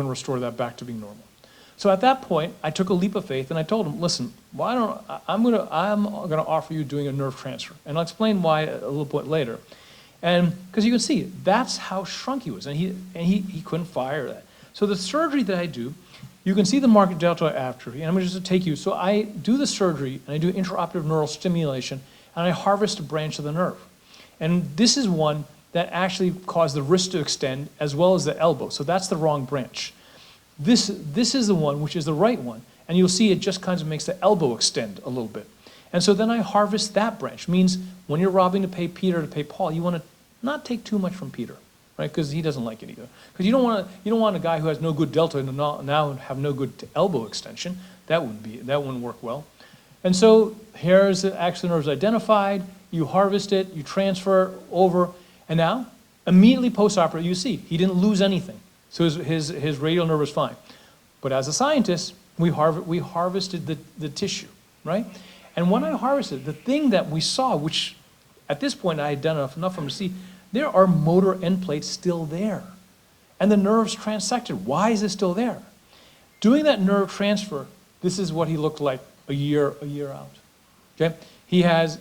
restore that back to being normal. So at that point, I took a leap of faith and I told him, listen, I'm going to offer you doing a nerve transfer. And I'll explain why a little bit later. And because you can see, that's how shrunk he was. And he couldn't fire that. So the surgery that I do, you can see the marked deltoid atrophy. And I'm going to just take you. So I do the surgery and I do intraoperative neural stimulation and I harvest a branch of the nerve. And this is one that actually caused the wrist to extend as well as the elbow. So that's the wrong branch. This is the one, which is the right one, and you'll see it just kind of makes the elbow extend a little bit. And so then I harvest that branch. Means when you're robbing to pay Peter to pay Paul, you want to not take too much from Peter, right? Because he doesn't like it either. Because you don't want a guy who has no good deltoid and now have no good elbow extension. That wouldn't work well. And so here's the axillary nerves identified. You harvest it, you transfer over, and now immediately post-operative, you see he didn't lose anything. So his radial nerve is fine. But as a scientist, we harvested the tissue, right? And when I harvested, the thing that we saw, which at this point I had done enough of them to see, there are motor end plates still there. And the nerve's transected. Why is it still there? Doing that nerve transfer, this is what he looked like a year out. Okay? He has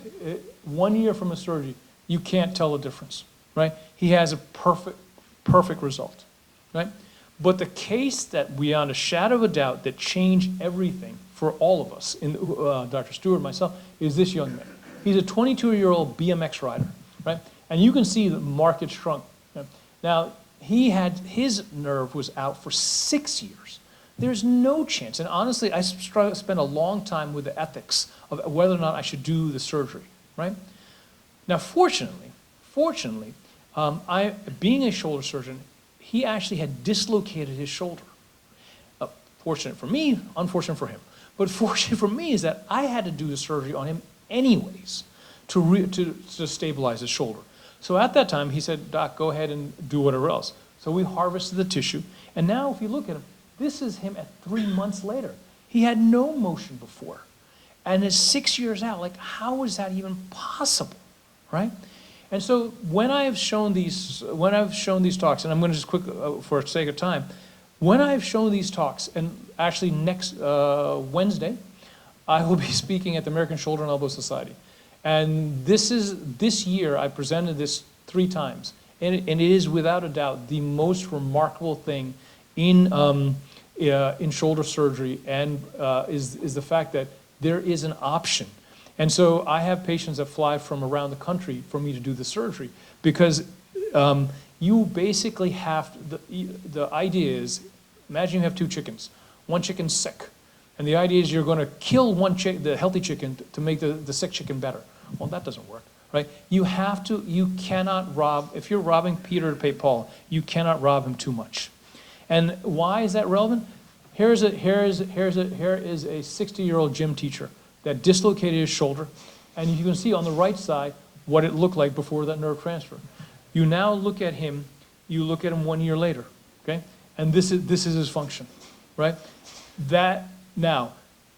1 year from a surgery, you can't tell the difference, right? He has a perfect result. Right? But the case that beyond a shadow of a doubt that changed everything for all of us, Dr. Stewart and myself, is this young man. He's a 22-year-old BMX rider, right? And you can see the market shrunk. Now, his nerve was out for 6 years. There's no chance. And honestly, I spent a long time with the ethics of whether or not I should do the surgery, right? Now, fortunately, being a shoulder surgeon, he actually had dislocated his shoulder. Fortunate for me, unfortunate for him. But fortunate for me is that I had to do the surgery on him anyways to stabilize his shoulder. So at that time, he said, Doc, go ahead and do whatever else. So we harvested the tissue. And now if you look at him, this is him at 3 months later. He had no motion before. And it's 6 years out. Like, how is that even possible, right? And so when I've shown these talks, and I'm going to just quick, for sake of time, when I've shown these talks, and actually next Wednesday, I will be speaking at the American Shoulder and Elbow Society. And this year, I presented this 3 times. And it is without a doubt the most remarkable thing in shoulder surgery, and is the fact that there is an option. And so I have patients that fly from around the country for me to do the surgery, because you basically have, the idea is, imagine you have 2 chickens. One chicken's sick. And the idea is you're going to kill the healthy chicken to make the sick chicken better. Well, that doesn't work, right? You cannot rob, if you're robbing Peter to pay Paul, you cannot rob him too much. And why is that relevant? Here is a 60-year-old gym teacher that dislocated his shoulder, and you can see on the right side what it looked like before that nerve transfer. You now look at him, 1 year later, okay? And this is his function, right? Now,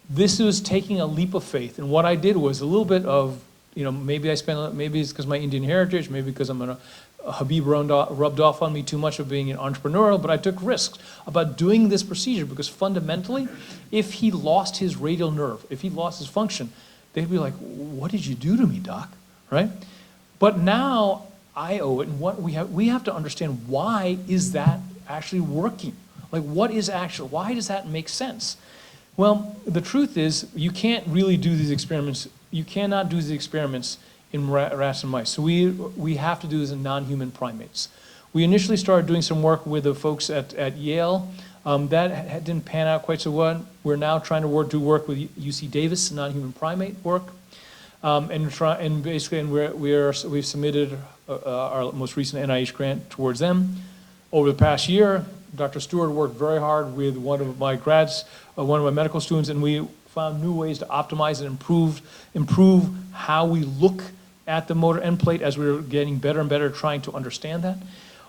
this was taking a leap of faith, and what I did was a little bit of, maybe it's because my Indian heritage, maybe because Habib rubbed off on me too much of being an entrepreneurial, but I took risks about doing this procedure, because fundamentally, if he lost his radial nerve, if he lost his function, they'd be like, what did you do to me, doc, right? But now I owe it, and what we have to understand, why is that actually working? Like, why does that make sense? Well, the truth is, you can't really do these experiments. You cannot do these experiments in rats and mice. So we have to do this in non-human primates. We initially started doing some work with the folks at Yale. That didn't pan out quite so well. We're now trying to do work with UC Davis, non-human primate work. We've submitted our most recent NIH grant towards them. Over the past year, Dr. Stewart worked very hard with one of my medical students, and we found new ways to optimize and improve how we look at the motor end plate as we're getting better and better trying to understand that.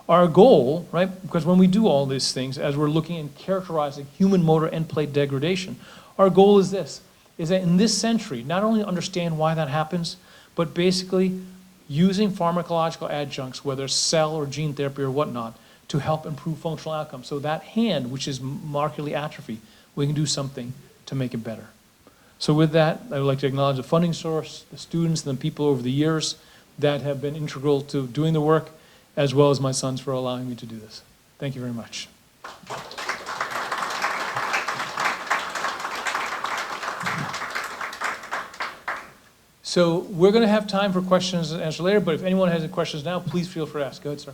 Our goal, right, because when we do all these things, as we're looking and characterizing human motor end plate degradation, our goal is this, is that in this century, not only understand why that happens, but basically using pharmacological adjuncts, whether cell or gene therapy or whatnot, to help improve functional outcomes. So that hand, which is markedly atrophy, we can do something to make it better. So with that, I would like to acknowledge the funding source, the students, and the people over the years that have been integral to doing the work, as well as my sons for allowing me to do this. Thank you very much. So we're going to have time for questions and answer later, but if anyone has any questions now, please feel free to ask. Go ahead, sir.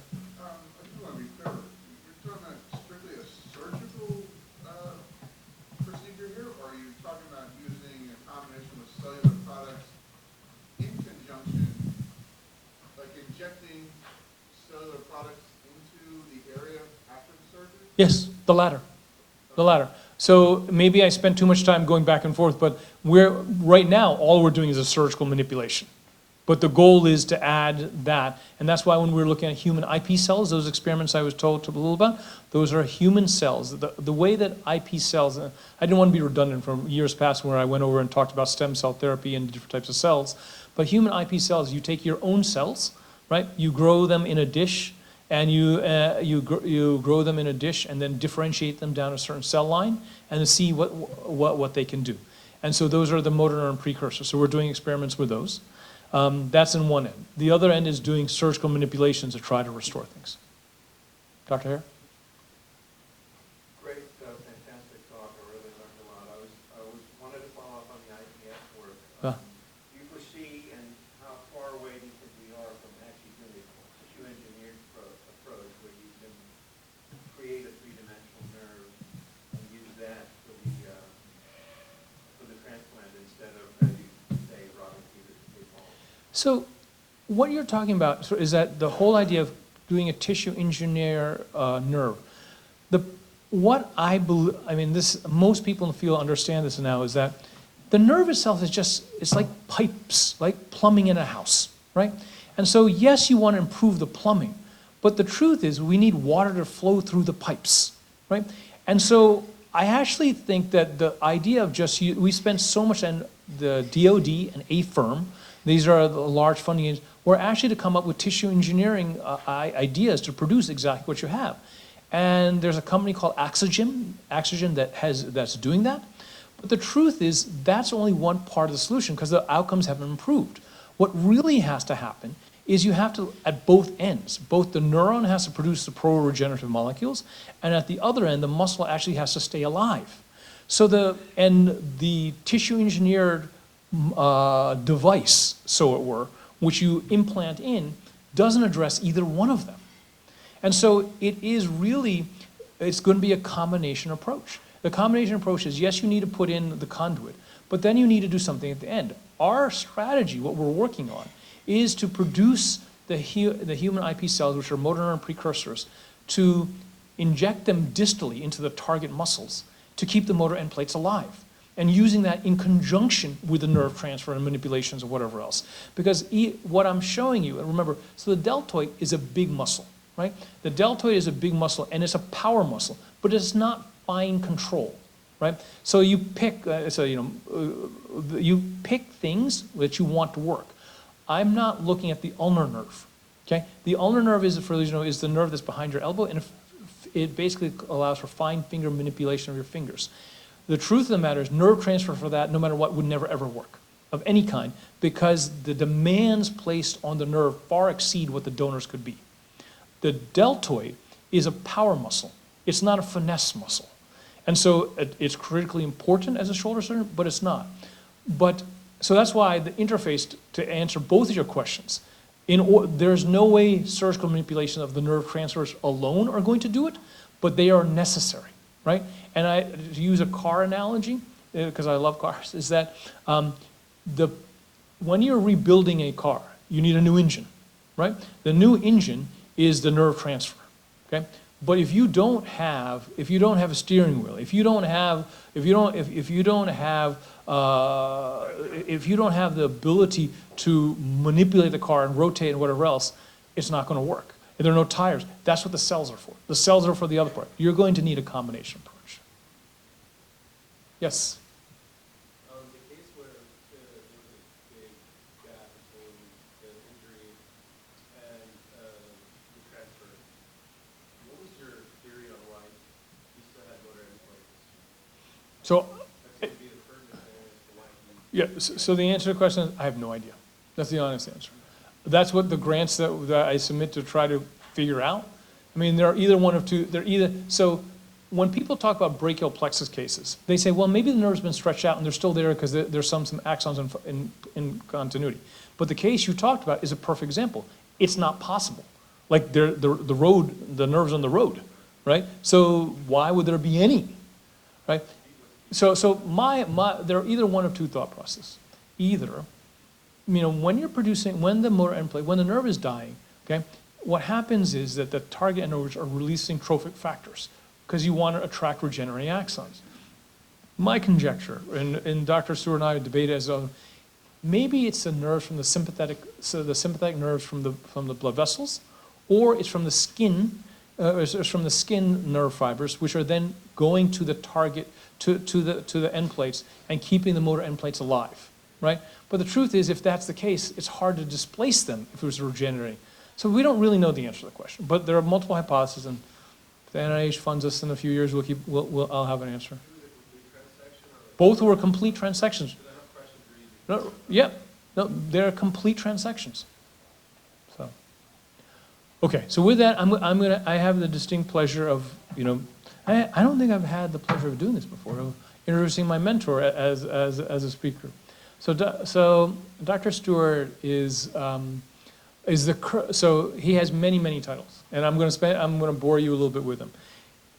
Yes, the latter. So maybe I spent too much time going back and forth, but right now, all we're doing is a surgical manipulation. But the goal is to add that, and that's why when we're looking at human IP cells, those experiments I was told a little about, those are human cells. The way that IP cells, I didn't want to be redundant from years past where I went over and talked about stem cell therapy and different types of cells, but human IP cells, you take your own cells, right? You grow them in a dish, and you grow them in a dish and then differentiate them down a certain cell line and see what they can do. And so those are the motor neuron precursors. So we're doing experiments with those. That's in one end. The other end is doing surgical manipulations to try to restore things. Dr. Hare? Great, fantastic talk. I really learned a lot. I wanted to follow up on the IPS work. You foresee, and So what you're talking about is that the whole idea of doing a tissue engineer nerve. What I believe, I mean, most people in the field understand this now, is that the nerve itself is it's like pipes, like plumbing in a house, right? And so yes, you want to improve the plumbing, but the truth is we need water to flow through the pipes, right? And so I actually think that the idea of we spend so much on the DoD and AFIRM, these are the large funding agencies, were actually to come up with tissue engineering ideas to produce exactly what you have. And there's a company called Axogen that's doing that. But the truth is that's only one part of the solution because the outcomes haven't improved. What really has to happen is you have to, at both ends, both the neuron has to produce the pro-regenerative molecules, and at the other end, the muscle actually has to stay alive. So the tissue engineered device, so it were, which you implant in, doesn't address either one of them. And so it's going to be a combination approach. The combination approach is, yes, you need to put in the conduit, but then you need to do something at the end. Our strategy, what we're working on, is to produce the human Ips cells, which are motor neuron precursors, to inject them distally into the target muscles to keep the motor end plates alive, and using that in conjunction with the nerve transfer and manipulations or whatever else. Because what I'm showing you, and remember, so the deltoid is a big muscle, right? The deltoid is a big muscle, and it's a power muscle, but it's not fine control, right? So you pick, you pick things that you want to work. I'm not looking at the ulnar nerve, okay? The ulnar nerve is, for those you know, is the nerve that's behind your elbow, and it basically allows for fine finger manipulation of your fingers. The truth of the matter is nerve transfer for that, no matter what, would never ever work, of any kind, because the demands placed on the nerve far exceed what the donors could be. The deltoid is a power muscle. It's not a finesse muscle. And so it's critically important as a shoulder surgeon, but it's not. So that's why the interface, to answer both of your questions, there's no way surgical manipulation of the nerve transfers alone are going to do it, but they are necessary, right? And to use a car analogy, because I love cars, is that when you're rebuilding a car, you need a new engine, right? The new engine is the nerve transfer, okay? But if you don't have a steering wheel, if you don't have the ability to manipulate the car and rotate and whatever else, it's not going to work. If there are no tires, that's what the cells are for. The cells are for the other part. You're going to need a combination approach. Yes? The case where there was a big gap between the injury and the transfer, what was your theory on why he still had motor endpoints? So, That would be the first thing as to why he... yeah, so the answer to the question is, I have no idea. That's the honest answer. That's what the grants that I submit to try to figure out. I mean, there are either one of two, so when people talk about brachial plexus cases, they say, well, maybe the nerve's been stretched out and they're still there because there's some axons in continuity. But the case you talked about is a perfect example. It's not possible. Like the nerve's on the road, right? So why would there be any, right? So there are either one of two thought processes. Either, when the motor end plate, when the nerve is dying, okay, what happens is that the target end nerves are releasing trophic factors because you want to attract regenerating axons. My conjecture, and Dr. Stewart and I debated as well, maybe it's the nerves from the sympathetic nerves from the blood vessels, or it's from the skin, nerve fibers, which are then going to the target, to the end plates and keeping the motor end plates alive, right? But the truth is, if that's the case, it's hard to displace them if it was regenerating. So we don't really know the answer to the question, but there are multiple hypotheses, and if the NIH funds us in a few years, I'll have an answer. Both were complete transections. No, yeah, no, they're complete transections. So, okay, so with that, I have the distinct pleasure of, I don't think I've had the pleasure of doing this before, of introducing my mentor as a speaker. So Dr. Stewart so he has many titles, and I'm going to bore you a little bit with them.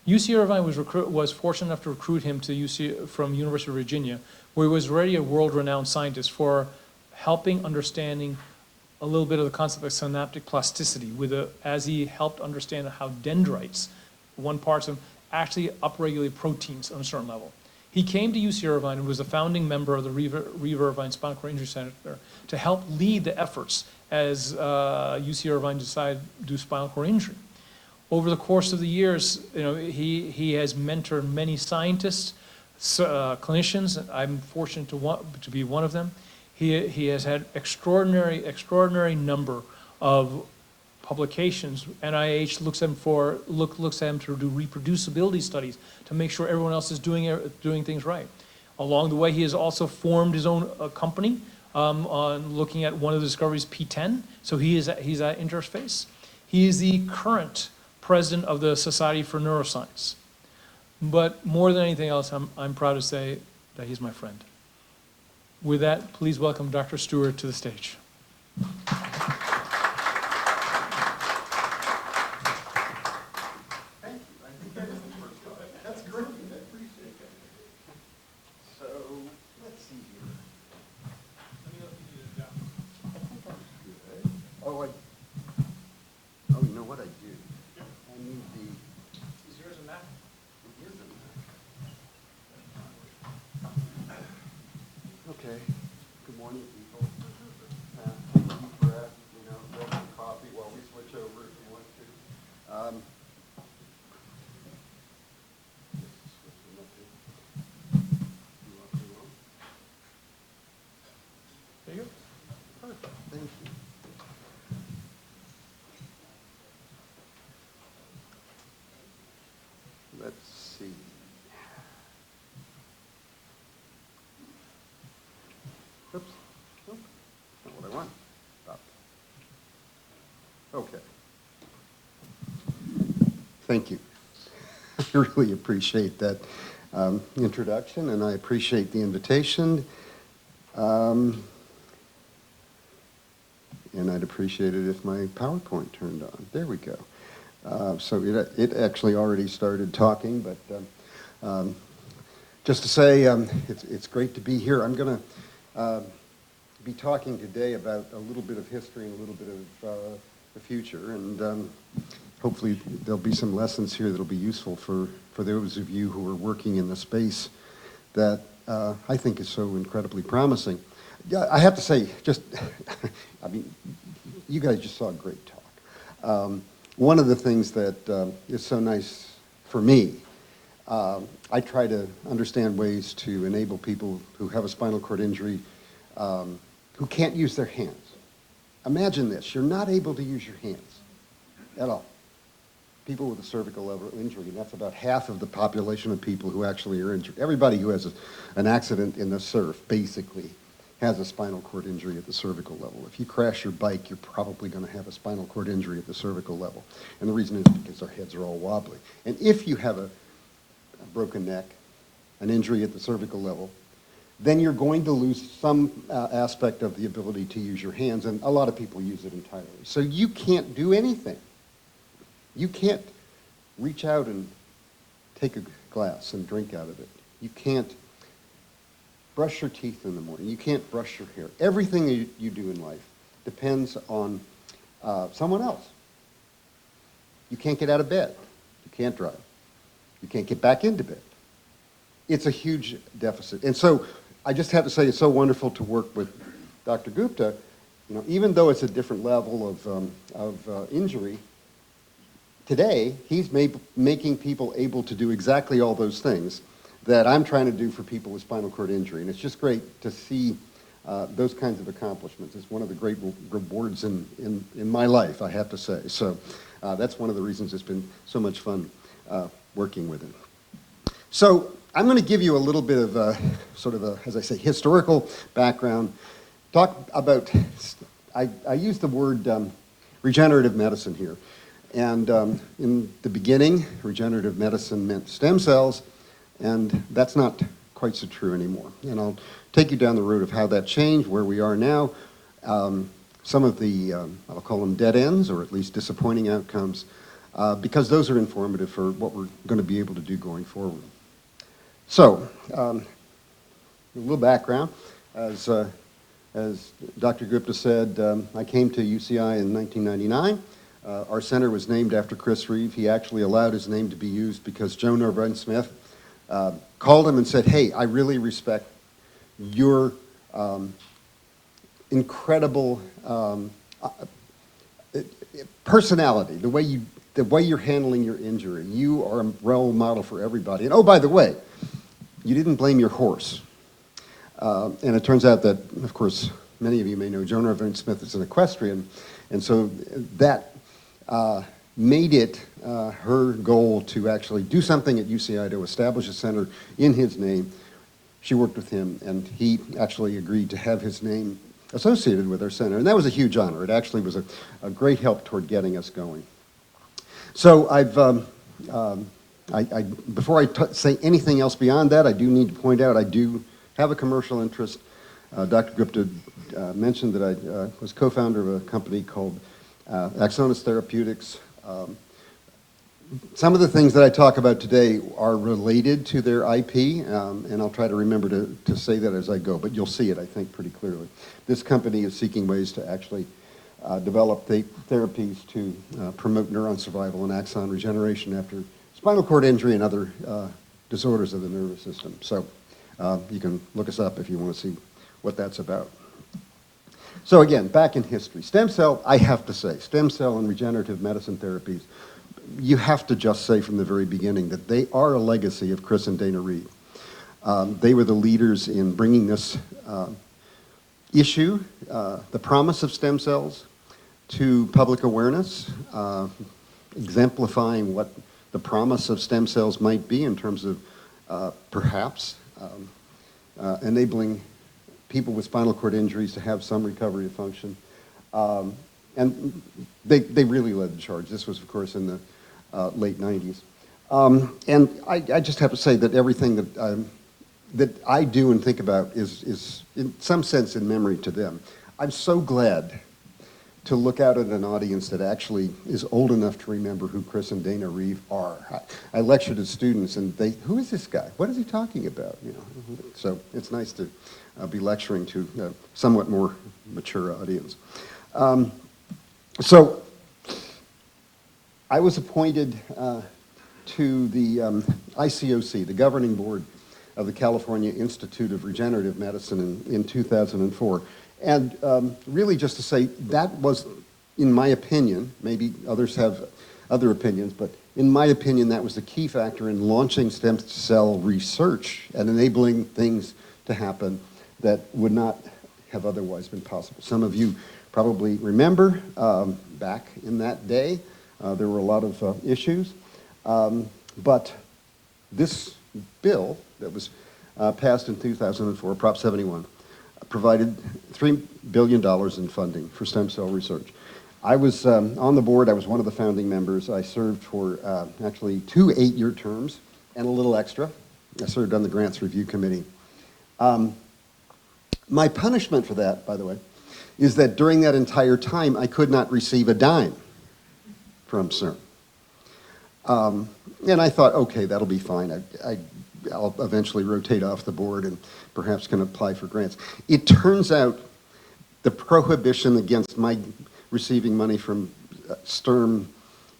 UC Irvine was fortunate enough to recruit him to from University of Virginia, where he was already a world-renowned scientist for helping understanding a little bit of the concept of synaptic plasticity as he helped understand how dendrites, one parts of them, actually upregulate proteins on a certain level. He came to UC Irvine and was a founding member of the Reeve Irvine Spinal Cord Injury Center to help lead the efforts as UC Irvine decided to do spinal cord injury. Over the course of the years, he has mentored many scientists, clinicians. I'm fortunate to be one of them. He has had extraordinary number of publications. NIH looks at him to do reproducibility studies to make sure everyone else is doing things right. Along the way, he has also formed his own company on looking at one of the discoveries, P10. So he's at interface. He is the current president of the Society for Neuroscience. But more than anything else, I'm proud to say that he's my friend. With that, please welcome Dr. Stewart to the stage. Thank you. I think that is the first time. That's great. I appreciate it. So, let's see here. I think I'm good. Oh, you know what I do? I need the... Is yours a Mac? It is a Mac. Okay. Good morning, people. Thank you for grabbing coffee while we switch over if you want to. There you go. Perfect. Thank you. Let's see. Oops. Oh, not what I want. Stop. Okay. Thank you. I really appreciate that introduction, and I appreciate the invitation. And I'd appreciate it if my PowerPoint turned on. There we go. So it actually already started talking, but just to say it's great to be here. I'm going to be talking today about a little bit of history and a little bit of the future, and hopefully there'll be some lessons here that'll be useful for those of you who are working in the space that I think is so incredibly promising. Yeah, I have to say, just, I mean, you guys just saw a great talk. One of the things that is so nice for me, I try to understand ways to enable people who have a spinal cord injury who can't use their hands. Imagine this, you're not able to use your hands at all. People with a cervical level injury, and that's about half of the population of people who actually are injured. Everybody who has an accident in the surf, basically, has a spinal cord injury at the cervical level. If you crash your bike, you're probably going to have a spinal cord injury at the cervical level. And the reason is because our heads are all wobbly. And if you have a broken neck, an injury at the cervical level, then you're going to lose some aspect of the ability to use your hands, and a lot of people use it entirely. So you can't do anything. You can't reach out and take a glass and drink out of it. You can't brush your teeth in the morning. You can't brush your hair. Everything you do in life depends on someone else. You can't get out of bed. You can't drive. You can't get back into bed. It's a huge deficit. And so I just have to say it's so wonderful to work with Dr. Gupta. You know, even though it's a different level of injury, today he's making people able to do exactly all those things that I'm trying to do for people with spinal cord injury. And it's just great to see those kinds of accomplishments. It's one of the great rewards in my life, I have to say. So that's one of the reasons it's been so much fun working with him. So I'm going to give you a little bit of sort of a, as I say, historical background. Talk about, I use the word regenerative medicine here. And in the beginning, regenerative medicine meant stem cells, and that's not quite so true anymore. And I'll take you down the road of how that changed, where we are now, some of the, I'll call them dead ends, or at least disappointing outcomes, because those are informative for what we're going to be able to do going forward. So, a little background. As As Dr. Gupta said, I came to UCI in 1999. Our center was named after Chris Reeve. He actually allowed his name to be used because Joe Norbrun-Smith called him and said, hey, I really respect your incredible personality, the way you're handling your injury. You are a role model for everybody. And oh, by the way, you didn't blame your horse. And it turns out that, of course, many of you may know Joan Norbrun-Smith is an equestrian, and so that made it her goal to actually do something at UCI to establish a center in his name. She worked with him, and he actually agreed to have his name associated with our center, and that was a huge honor. It actually was a great help toward getting us going. So before I say anything else beyond that, I do need to point out I do have a commercial interest. Dr. Gupta mentioned that I was co-founder of a company called Axonous Therapeutics. Some of the things that I talk about today are related to their IP, and I'll try to remember to say that as I go, but you'll see it, I think, pretty clearly. This company is seeking ways to actually develop therapies to promote neuron survival and axon regeneration after spinal cord injury and other disorders of the nervous system. So you can look us up if you want to see what that's about. So again, back in history, stem cell, I have to say, stem cell and regenerative medicine therapies, you have to just say from the very beginning that they are a legacy of Chris and Dana Reeve. They were the leaders in bringing this issue, the promise of stem cells, to public awareness, exemplifying what the promise of stem cells might be in terms of perhaps enabling people with spinal cord injuries to have some recovery of function. And they really led the charge. This was, of course, in the late 90s. And I just have to say that everything that I do and think about is in some sense in memory to them. I'm so glad to look out at an audience that actually is old enough to remember who Chris and Dana Reeve are. I lectured to students and who is this guy? What is he talking about? You know, so it's nice to be lecturing to a somewhat more mature audience. So I was appointed to the ICOC, the governing board of the California Institute of Regenerative Medicine in 2004. And really just to say, that was, in my opinion, maybe others have other opinions, but in my opinion, that was the key factor in launching stem cell research and enabling things to happen that would not have otherwise been possible. Some of you probably remember back in that day, there were a lot of issues, but this bill that was passed in 2004, Prop 71, provided $3 billion in funding for stem cell research. I was on the board. I was one of the founding members. I served for actually 2 8-year terms and a little extra. I served on the Grants Review Committee. My punishment for that, by the way, is that during that entire time, I could not receive a dime from CERN. And I thought, okay, that'll be fine. I'll eventually rotate off the board and perhaps can apply for grants. It turns out the prohibition against my receiving money from STERM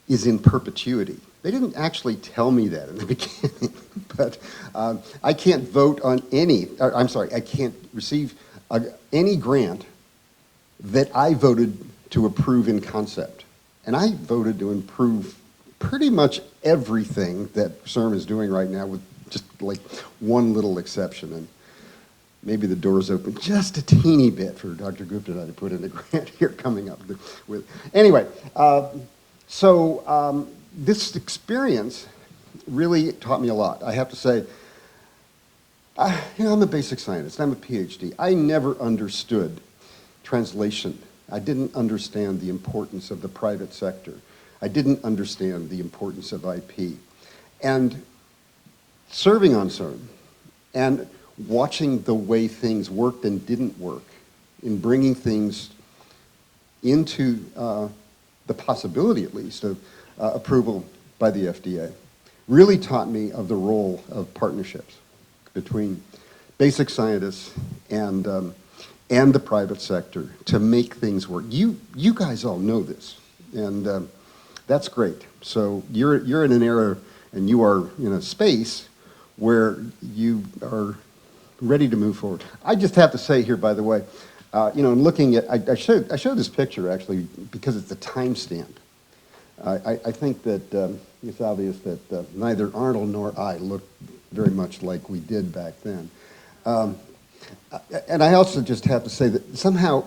is in perpetuity. They didn't actually tell me that in the beginning, but I can't vote on I can't receive any grant that I voted to approve in concept. And I voted to improve pretty much everything that CERM is doing right now with just like one little exception. And maybe the door's open just a teeny bit for Dr. Gupta and I to put in a grant here coming up with. Anyway, so this experience really taught me a lot. I have to say, I'm a basic scientist. I'm a PhD. I never understood translation. I didn't understand the importance of the private sector. I didn't understand the importance of IP. And serving on CERN and watching the way things worked and didn't work in bringing things into the possibility, at least, of approval by the FDA really taught me of the role of partnerships between basic scientists and and the private sector to make things work. You guys all know this, and that's great. So you're in an era, and you are in a space where you are ready to move forward. I just have to say here, by the way, in looking at, I showed this picture actually because it's a timestamp. I think that it's obvious that neither Arnold nor I look very much like we did back then. And I also just have to say that somehow,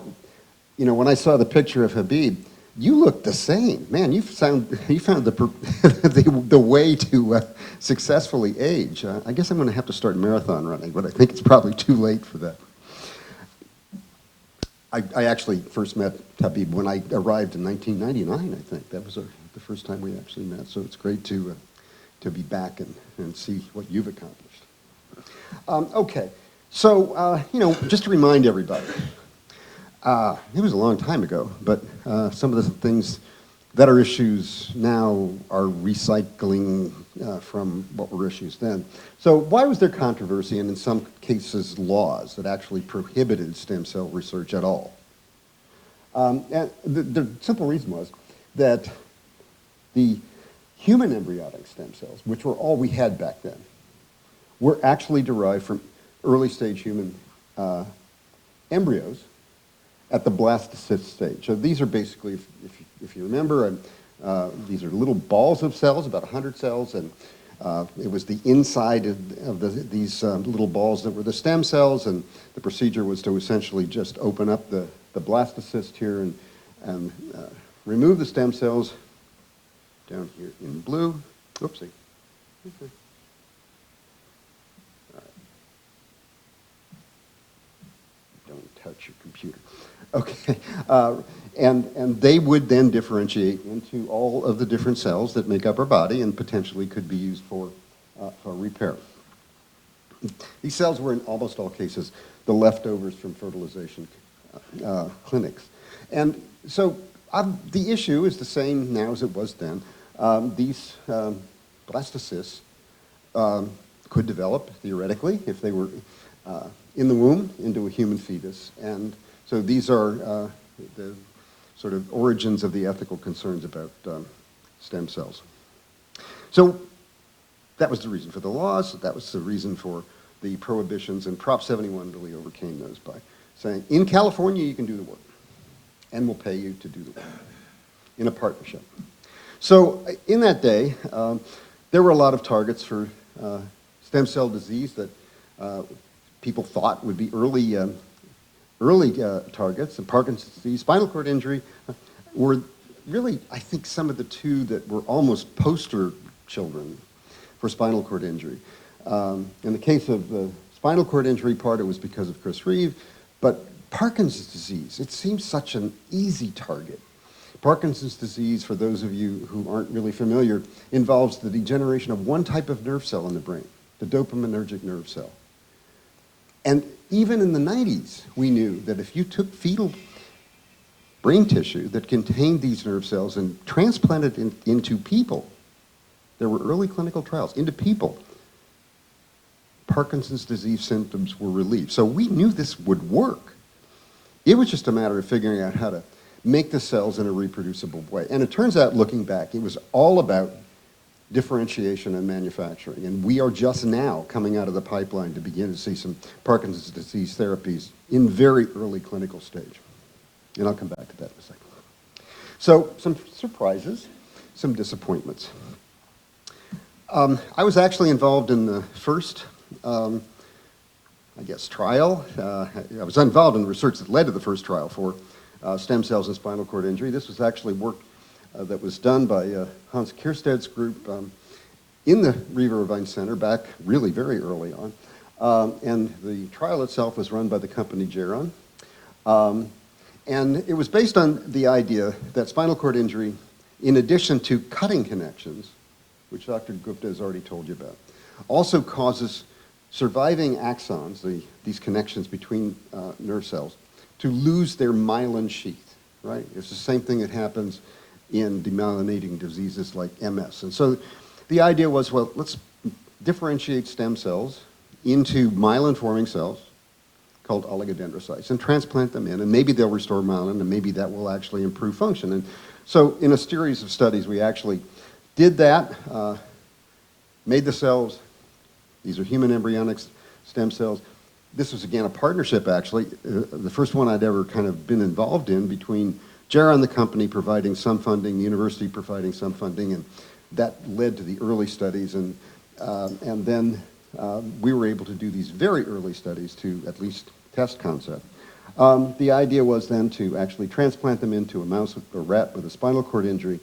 when I saw the picture of Habib, you look the same. Man, you found the way to successfully age. I guess I'm going to have to start marathon running, but I think it's probably too late for that. I actually first met Habib when I arrived in 1999, I think. That was the first time we actually met, so it's great to be back and see what you've accomplished. Okay, so, just to remind everybody, it was a long time ago, but some of the things that are issues now are recycling from what were issues then. So why was there controversy and in some cases laws that actually prohibited stem cell research at all? And the simple reason was that the human embryonic stem cells, which were all we had back then, were actually derived from early stage human embryos at the blastocyst stage. So these are basically, if you remember, these are little balls of cells, about 100 cells, and it was the inside of these little balls that were the stem cells, and the procedure was to essentially just open up the blastocyst here and remove the stem cells down here in blue. Oopsie. Okay. Don't touch your computer. Okay, and they would then differentiate into all of the different cells that make up our body and potentially could be used for repair. These cells were in almost all cases the leftovers from fertilization clinics. And so the issue is the same now as it was then. These blastocysts could develop, theoretically, if they were in the womb, into a human fetus. And so these are the sort of origins of the ethical concerns about stem cells. So that was the reason for the laws. That was the reason for the prohibitions. And Prop 71 really overcame those by saying, in California, you can do the work. And we'll pay you to do the work in a partnership. So in that day, there were a lot of targets for stem cell disease that people thought would be early targets, and Parkinson's disease, spinal cord injury, were really, I think, some of the two that were almost poster children for spinal cord injury. In the case of the spinal cord injury part, it was because of Chris Reeve, but Parkinson's disease, it seems such an easy target. Parkinson's disease, for those of you who aren't really familiar, involves the degeneration of one type of nerve cell in the brain, the dopaminergic nerve cell. And even in the 90s, we knew that if you took fetal brain tissue that contained these nerve cells and transplanted into people, there were early clinical trials, into people, Parkinson's disease symptoms were relieved. So we knew this would work. It was just a matter of figuring out how to make the cells in a reproducible way. And it turns out, looking back, it was all about differentiation and manufacturing. And we are just now coming out of the pipeline to begin to see some Parkinson's disease therapies in very early clinical stage. And I'll come back to that in a second. So some surprises, some disappointments. I was actually involved in the first, trial. I was involved in the research that led to the first trial for stem cells and spinal cord injury. This was actually work that was done by Hans Kiersted's group in the Reeve Irvine Center back really very early on. And the trial itself was run by the company Geron. And it was based on the idea that spinal cord injury, in addition to cutting connections, which Dr. Gupta has already told you about, also causes surviving axons, these connections between nerve cells, to lose their myelin sheath, right? It's the same thing that happens in demyelinating diseases like MS. And so the idea was, well, let's differentiate stem cells into myelin-forming cells called oligodendrocytes and transplant them in, and maybe they'll restore myelin, and maybe that will actually improve function. And so in a series of studies, we actually did that, made the cells. These are human embryonic stem cells. This was, again, a partnership, actually, the first one I'd ever kind of been involved in between Geron, the company, providing some funding, the university providing some funding, and that led to the early studies. And then we were able to do these very early studies to at least test concept. The idea was then to actually transplant them into a mouse or rat with a spinal cord injury.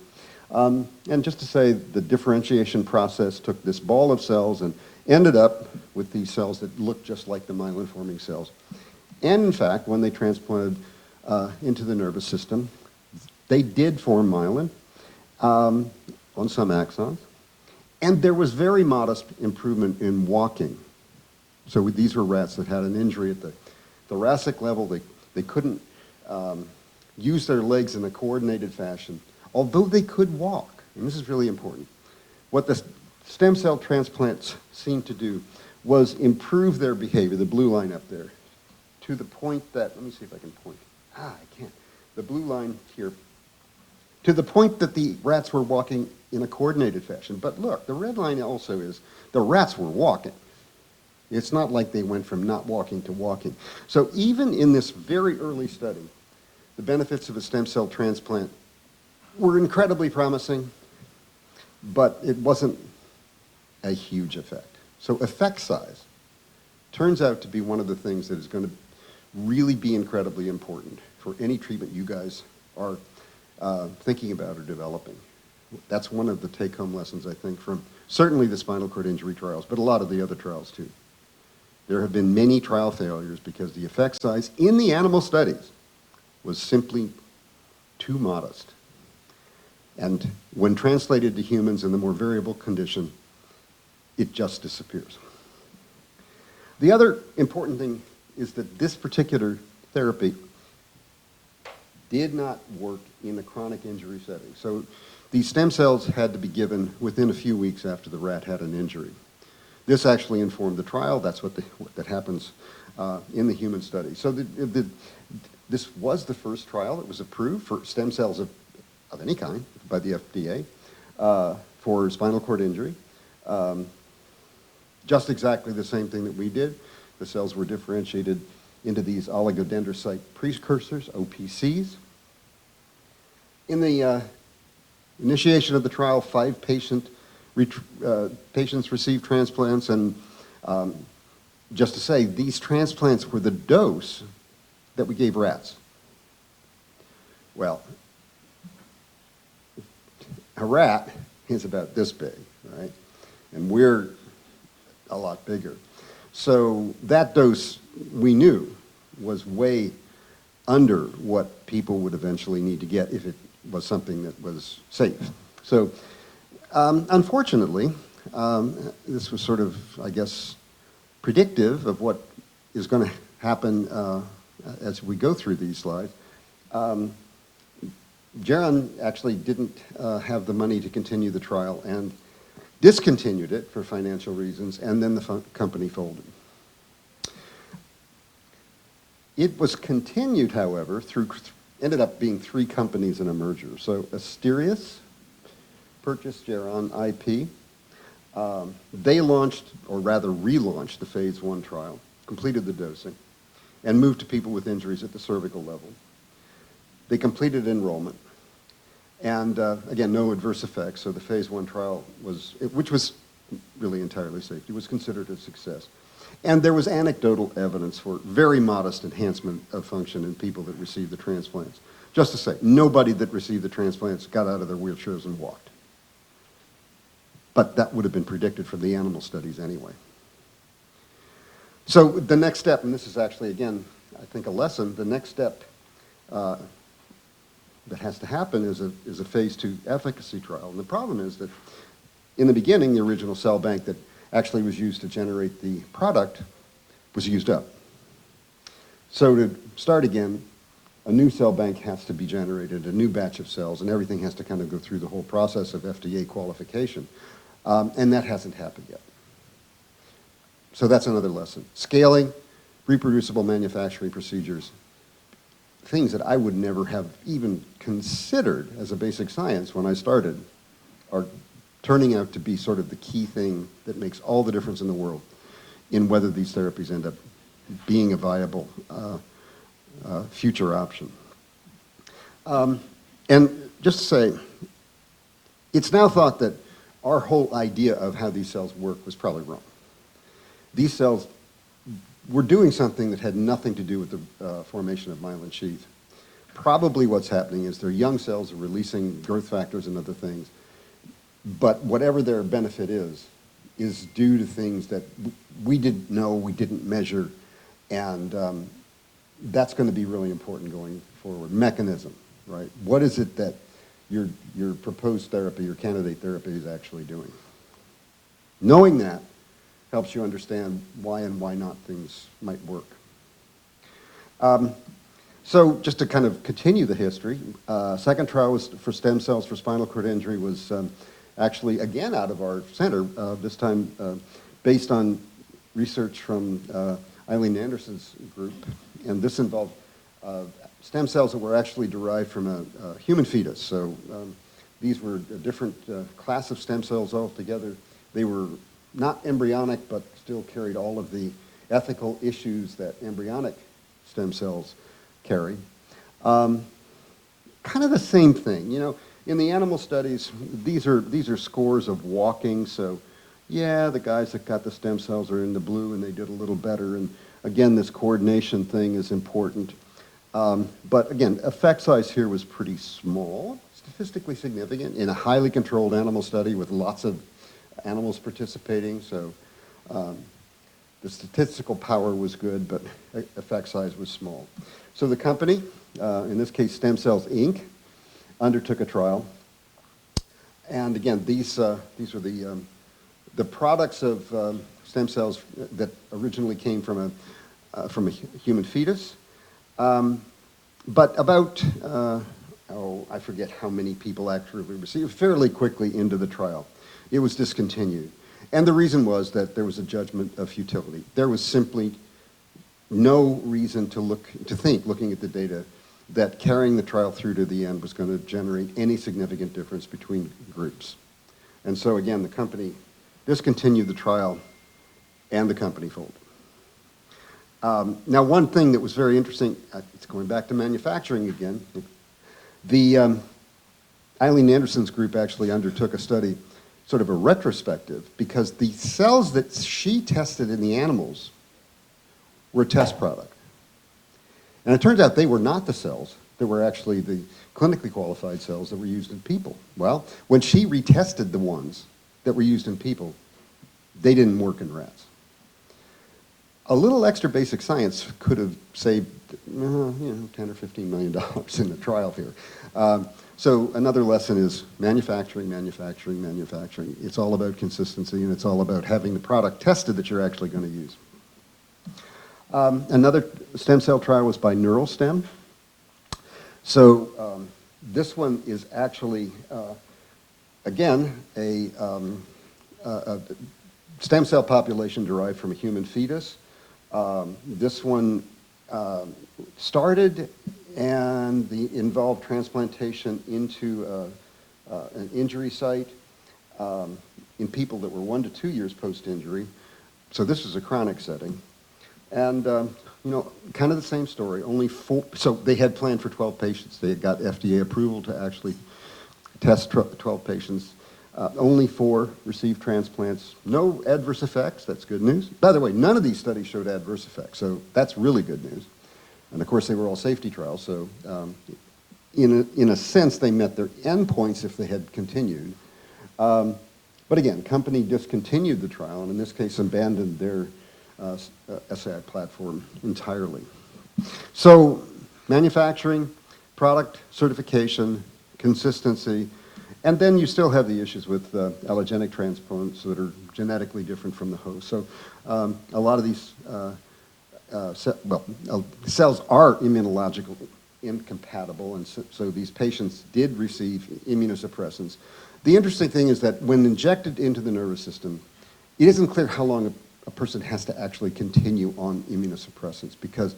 And just to say, the differentiation process took this ball of cells and ended up with these cells that looked just like the myelin-forming cells. And in fact, when they transplanted into the nervous system, they did form myelin on some axons. And there was very modest improvement in walking. So these were rats that had an injury at the thoracic level. They couldn't use their legs in a coordinated fashion, although they could walk. And this is really important. What the stem cell transplants seemed to do was improve their behavior, the blue line up there, to the point that, let me see if I can point. I can't. The blue line here, to the point that the rats were walking in a coordinated fashion. But look, the red line also is the rats were walking. It's not like they went from not walking to walking. So even in this very early study, the benefits of a stem cell transplant were incredibly promising, but it wasn't a huge effect. So effect size turns out to be one of the things that is going to really be incredibly important for any treatment you guys are thinking about or developing. That's one of the take-home lessons, I think, from certainly the spinal cord injury trials, but a lot of the other trials too. There have been many trial failures because the effect size in the animal studies was simply too modest. And when translated to humans in the more variable condition, it just disappears. The other important thing is that this particular therapy did not work in a chronic injury setting. So these stem cells had to be given within a few weeks after the rat had an injury. This actually informed the trial. That's what that happens in the human study. So this was the first trial that was approved for stem cells of any kind by the FDA for spinal cord injury. Just exactly the same thing that we did. The cells were differentiated into these oligodendrocyte precursors, OPCs. In the initiation of the trial, 5 patients received transplants, and just to say, these transplants were the dose that we gave rats. Well, a rat is about this big, right? And we're a lot bigger. So that dose, we knew, was way under what people would eventually need to get if it was something that was safe. So unfortunately, this was sort of, I guess, predictive of what is going to happen as we go through these slides. Geron actually didn't have the money to continue the trial and discontinued it for financial reasons, and then the company folded. It was continued, however, ended up being 3 companies in a merger. So Asterius purchased Geron IP. They launched, or rather relaunched, the phase 1 trial, completed the dosing, and moved to people with injuries at the cervical level. They completed enrollment. And again, no adverse effects, so the phase 1 trial which was really entirely safe, it was considered a success. And there was anecdotal evidence for very modest enhancement of function in people that received the transplants. Just to say, nobody that received the transplants got out of their wheelchairs and walked. But that would have been predicted from the animal studies anyway. So the next step, and this is actually, again, I think a lesson, the next step that has to happen is a phase 2 efficacy trial. And the problem is that in the beginning, the original cell bank that actually was used to generate the product was used up. So to start again, a new cell bank has to be generated, a new batch of cells, and everything has to kind of go through the whole process of FDA qualification. And that hasn't happened yet. So that's another lesson. Scaling reproducible manufacturing procedures, things that I would never have even considered as a basic science when I started, are turning out to be sort of the key thing that makes all the difference in the world in whether these therapies end up being a viable future option. And just to say, it's now thought that our whole idea of how these cells work was probably wrong. These cells were doing something that had nothing to do with the formation of myelin sheath. Probably what's happening is their young cells are releasing growth factors and other things, but whatever their benefit is due to things that we didn't know, we didn't measure, and that's going to be really important going forward. Mechanism, right? What is it that your proposed therapy, your candidate therapy is actually doing? Knowing that helps you understand why and why not things might work. So just to kind of continue the history, second trial was for stem cells for spinal cord injury was actually, again, out of our center, this time based on research from Eileen Anderson's group, and this involved stem cells that were actually derived from a human fetus. So these were a different class of stem cells altogether. They were not embryonic, but still carried all of the ethical issues that embryonic stem cells carry. Kind of the same thing, you know. In the animal studies, these are scores of walking. So, yeah, the guys that got the stem cells are in the blue, and they did a little better. And again, this coordination thing is important. But again, effect size here was pretty small, statistically significant in a highly controlled animal study with lots of animals participating. So the statistical power was good, but effect size was small. So the company, in this case Stem Cells Inc., undertook a trial. And again, these are the products of stem cells that originally came from a human fetus. But about, I forget how many people actually received fairly quickly into the trial. It was discontinued. And the reason was that there was a judgment of futility. There was simply no reason to think, looking at the data, that carrying the trial through to the end was going to generate any significant difference between groups. And so again, the company discontinued the trial and the company folded. Now, one thing that was very interesting, it's going back to manufacturing again. The Eileen Anderson's group actually undertook a study, sort of a retrospective, because the cells that she tested in the animals were a test product. And it turns out they were not the cells that were actually the clinically qualified cells that were used in people. Well, when she retested the ones that were used in people, they didn't work in rats. A little extra basic science could have saved, $10 or $15 million in the trial here. So another lesson is manufacturing, manufacturing, manufacturing. It's all about consistency, and it's all about having the product tested that you're actually going to use. Another stem cell trial was by Neuralstem. So this one is actually, again, a stem cell population derived from a human fetus. This one started and involved transplantation into an injury site in people that were 1 to 2 years post-injury. So this was a chronic setting. And, kind of the same story, only 4, so they had planned for 12 patients. They had got FDA approval to actually test 12 patients. Only 4 received transplants. No adverse effects, that's good news. By the way, none of these studies showed adverse effects, so that's really good news. And of course, they were all safety trials, so in a sense, they met their endpoints if they had continued. But again, company discontinued the trial, and in this case, abandoned their SAI platform entirely. So manufacturing, product certification, consistency, and then you still have the issues with allogenic transplants that are genetically different from the host. So a lot of these cells are immunologically incompatible, and so these patients did receive immunosuppressants. The interesting thing is that when injected into the nervous system, it isn't clear how long a person has to actually continue on immunosuppressants because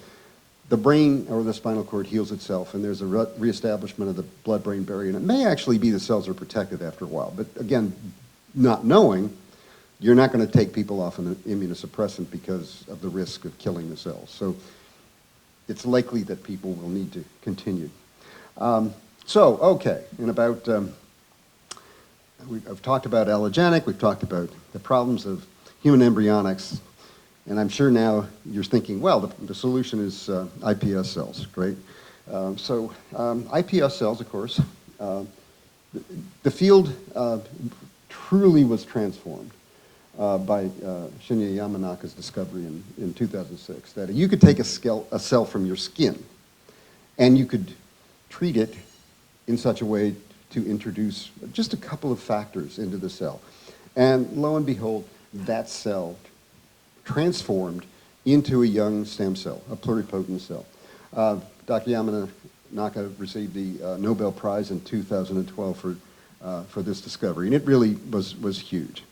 the brain or the spinal cord heals itself and there's a reestablishment of the blood-brain barrier. And it may actually be the cells are protected after a while. But again, not knowing, you're not going to take people off an immunosuppressant because of the risk of killing the cells. So it's likely that people will need to continue. Okay, and about, I've talked about allogenic, we've talked about the problems of human embryonics, and I'm sure now you're thinking, well, the solution is iPS cells, great. iPS cells, of course, the field truly was transformed by Shinya Yamanaka's discovery in 2006, that you could take a cell from your skin and you could treat it in such a way to introduce just a couple of factors into the cell. And lo and behold, that cell transformed into a young stem cell, a pluripotent cell. Dr. Yamanaka received the Nobel Prize in 2012 for this discovery, and it really was huge.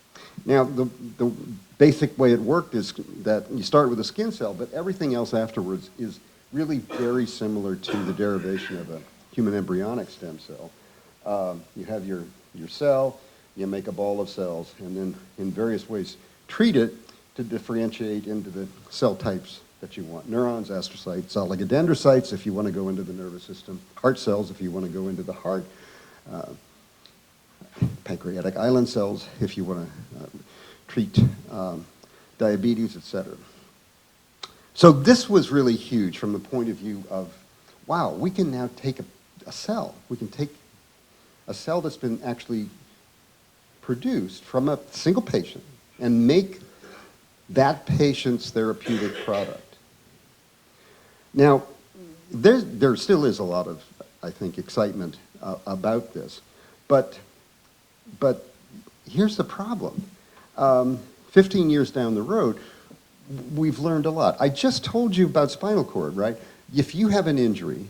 Now, the basic way it worked is that you start with a skin cell, but everything else afterwards is really very similar to the derivation of a human embryonic stem cell. You have your cell, you make a ball of cells, and then in various ways treat it to differentiate into the cell types that you want. Neurons, astrocytes, oligodendrocytes if you want to go into the nervous system, heart cells if you want to go into the heart, pancreatic island cells if you want to treat diabetes, etc. So this was really huge from the point of view of, wow, we can now take a cell. We can take a cell that's been actually produced from a single patient and make that patient's therapeutic product. Now, there still is a lot of, I think, excitement about this, but here's the problem. 15 years down the road, we've learned a lot. I just told you about spinal cord, right? If you have an injury,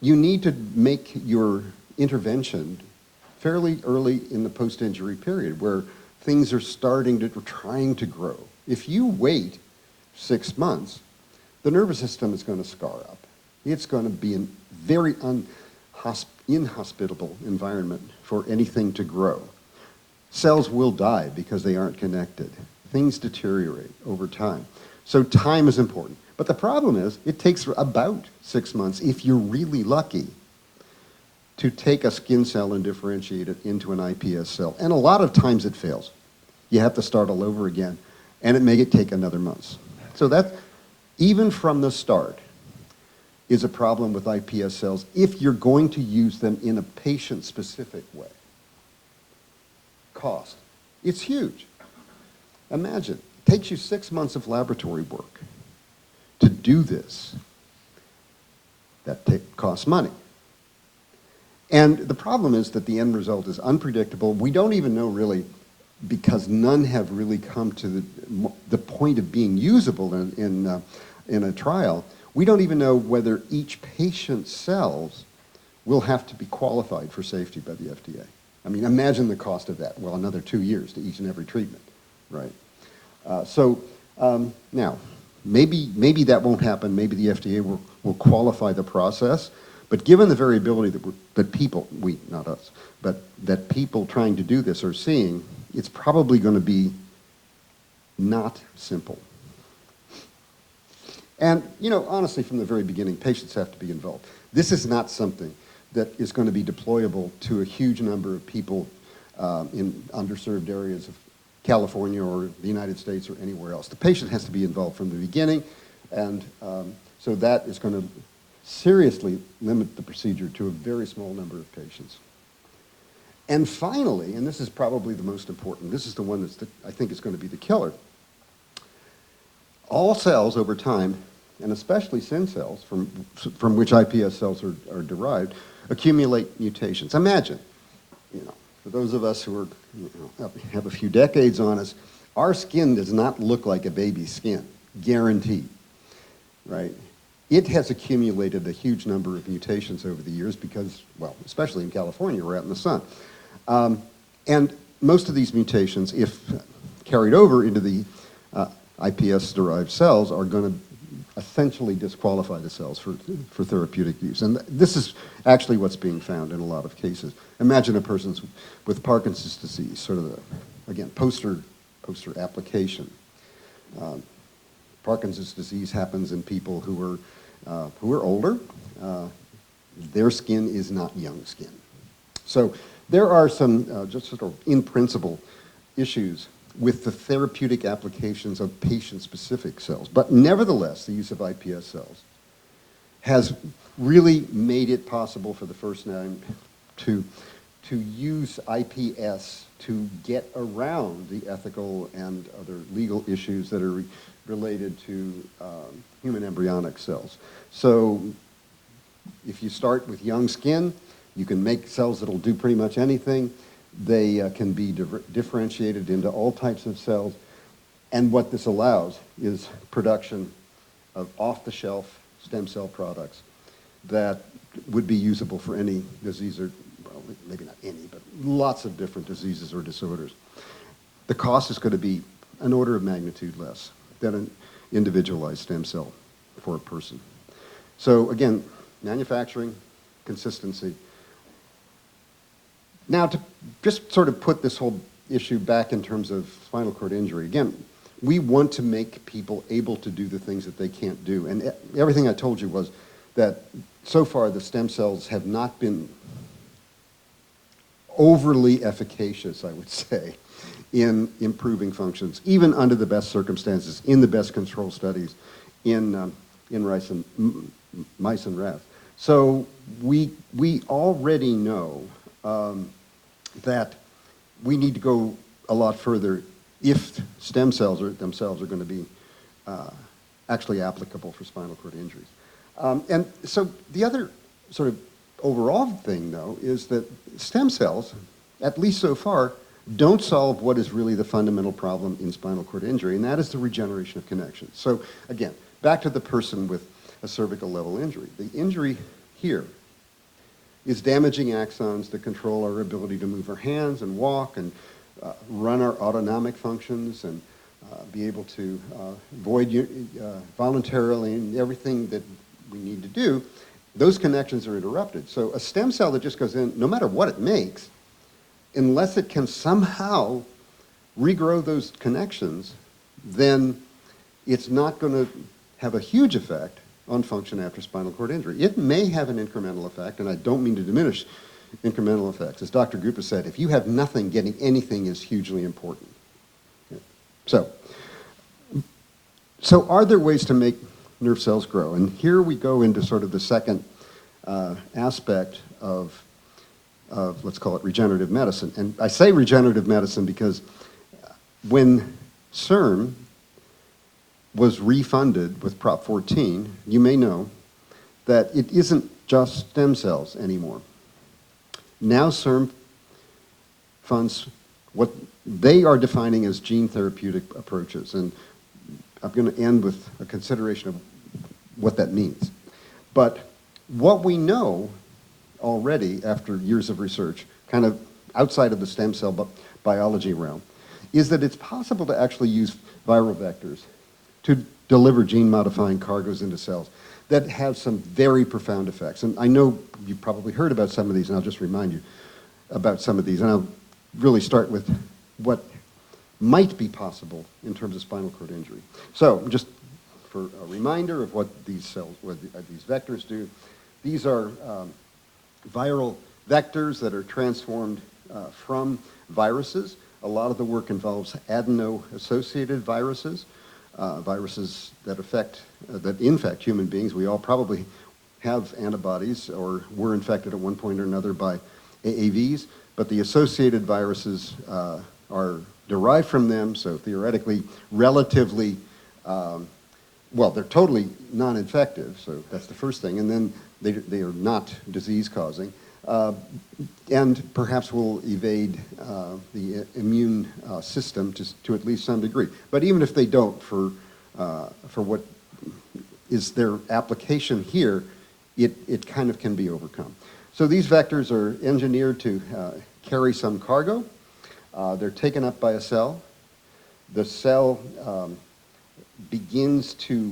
you need to make your intervention fairly early in the post-injury period where things are trying to grow. If you wait 6 months, the nervous system is going to scar up. It's going to be a very inhospitable environment for anything to grow. Cells will die because they aren't connected. Things deteriorate over time. So time is important. But the problem is, it takes about 6 months, if you're really lucky, to take a skin cell and differentiate it into an iPS cell. And a lot of times it fails. You have to start all over again, and it may take another month. So that, even from the start, is a problem with iPS cells if you're going to use them in a patient-specific way. Cost. It's huge. Imagine, it takes you 6 months of laboratory work to do this. That costs money. And the problem is that the end result is unpredictable. We don't even know really, because none have really come to the point of being usable in a trial, we don't even know whether each patient's cells will have to be qualified for safety by the FDA. I mean, imagine the cost of that. Well, another 2 years to each and every treatment, right? Now, maybe that won't happen. Maybe the FDA will qualify the process. But given the variability that people, we, not us, but that people trying to do this are seeing, it's probably going to be not simple. And, you know, honestly, from the very beginning, patients have to be involved. This is not something that is going to be deployable to a huge number of people in underserved areas of California or the United States or anywhere else. The patient has to be involved from the beginning, and so that is going to seriously limit the procedure to a very small number of patients. And finally, and this is probably the most important, this is the one that I think is going to be the killer. All cells over time, and especially stem cells from which iPS cells are derived, accumulate mutations. Imagine, you know, for those of us who are, you know, have a few decades on us, our skin does not look like a baby's skin, guaranteed, right? It has accumulated a huge number of mutations over the years because, well, especially in California, we're out in the sun. And most of these mutations, if carried over into the iPS-derived cells are going to essentially disqualify the cells for therapeutic use. And this is actually what's being found in a lot of cases. Imagine a person with Parkinson's disease, sort of, again, poster application. Parkinson's disease happens in people who are older. Their skin is not young skin. So there are some just sort of in principle issues with the therapeutic applications of patient-specific cells. But nevertheless, the use of iPS cells has really made it possible for the first time to use iPS to get around the ethical and other legal issues that are related to human embryonic cells. So if you start with young skin, you can make cells that'll do pretty much anything. They can be differentiated into all types of cells. And what this allows is production of off-the-shelf stem cell products that would be usable for any disease, or well, maybe not any, but lots of different diseases or disorders. The cost is going to be an order of magnitude less than an individualized stem cell for a person. So again, manufacturing, consistency. Now, to just sort of put this whole issue back in terms of spinal cord injury, again, we want to make people able to do the things that they can't do. And everything I told you was that so far the stem cells have not been overly efficacious, I would say, in improving functions, even under the best circumstances, in the best control studies, in mice and rats. So we already know that we need to go a lot further if stem cells themselves are going to be actually applicable for spinal cord injuries. And so the other sort of overall thing, though, is that stem cells, at least so far, don't solve what is really the fundamental problem in spinal cord injury, and that is the regeneration of connections. So again, back to the person with a cervical level injury. The injury here is damaging axons that control our ability to move our hands and walk and run our autonomic functions and be able to void voluntarily and everything that we need to do. Those connections are interrupted. So a stem cell that just goes in, no matter what it makes, unless it can somehow regrow those connections, then it's not going to have a huge effect on function after spinal cord injury. It may have an incremental effect, and I don't mean to diminish incremental effects. As Dr. Gupta said, if you have nothing, getting anything is hugely important. So are there ways to make nerve cells grow? And here we go into sort of the second aspect of, let's call it regenerative medicine. And I say regenerative medicine because when CIRM was refunded with Prop 14, you may know that it isn't just stem cells anymore. Now CIRM funds what they are defining as gene therapeutic approaches. And I'm going to end with a consideration of what that means. But what we know already after years of research, kind of outside of the stem cell biology realm, is that it's possible to actually use viral vectors to deliver gene-modifying cargoes into cells that have some very profound effects. And I know you've probably heard about some of these, and I'll just remind you about some of these. And I'll really start with what might be possible in terms of spinal cord injury. So just for a reminder of what these cells, what these vectors do, these are viral vectors that are transformed from viruses. A lot of the work involves adeno-associated viruses, viruses that infect human beings. We all probably have antibodies or were infected at one point or another by AAVs, but the associated viruses are derived from them, so theoretically, relatively, well, they're totally non-infective, so that's the first thing, and then they are not disease-causing, and perhaps will evade the immune system to at least some degree. But even if they don't, for what is their application here, it kind of can be overcome. So these vectors are engineered to carry some cargo. They're taken up by a cell. the cell begins to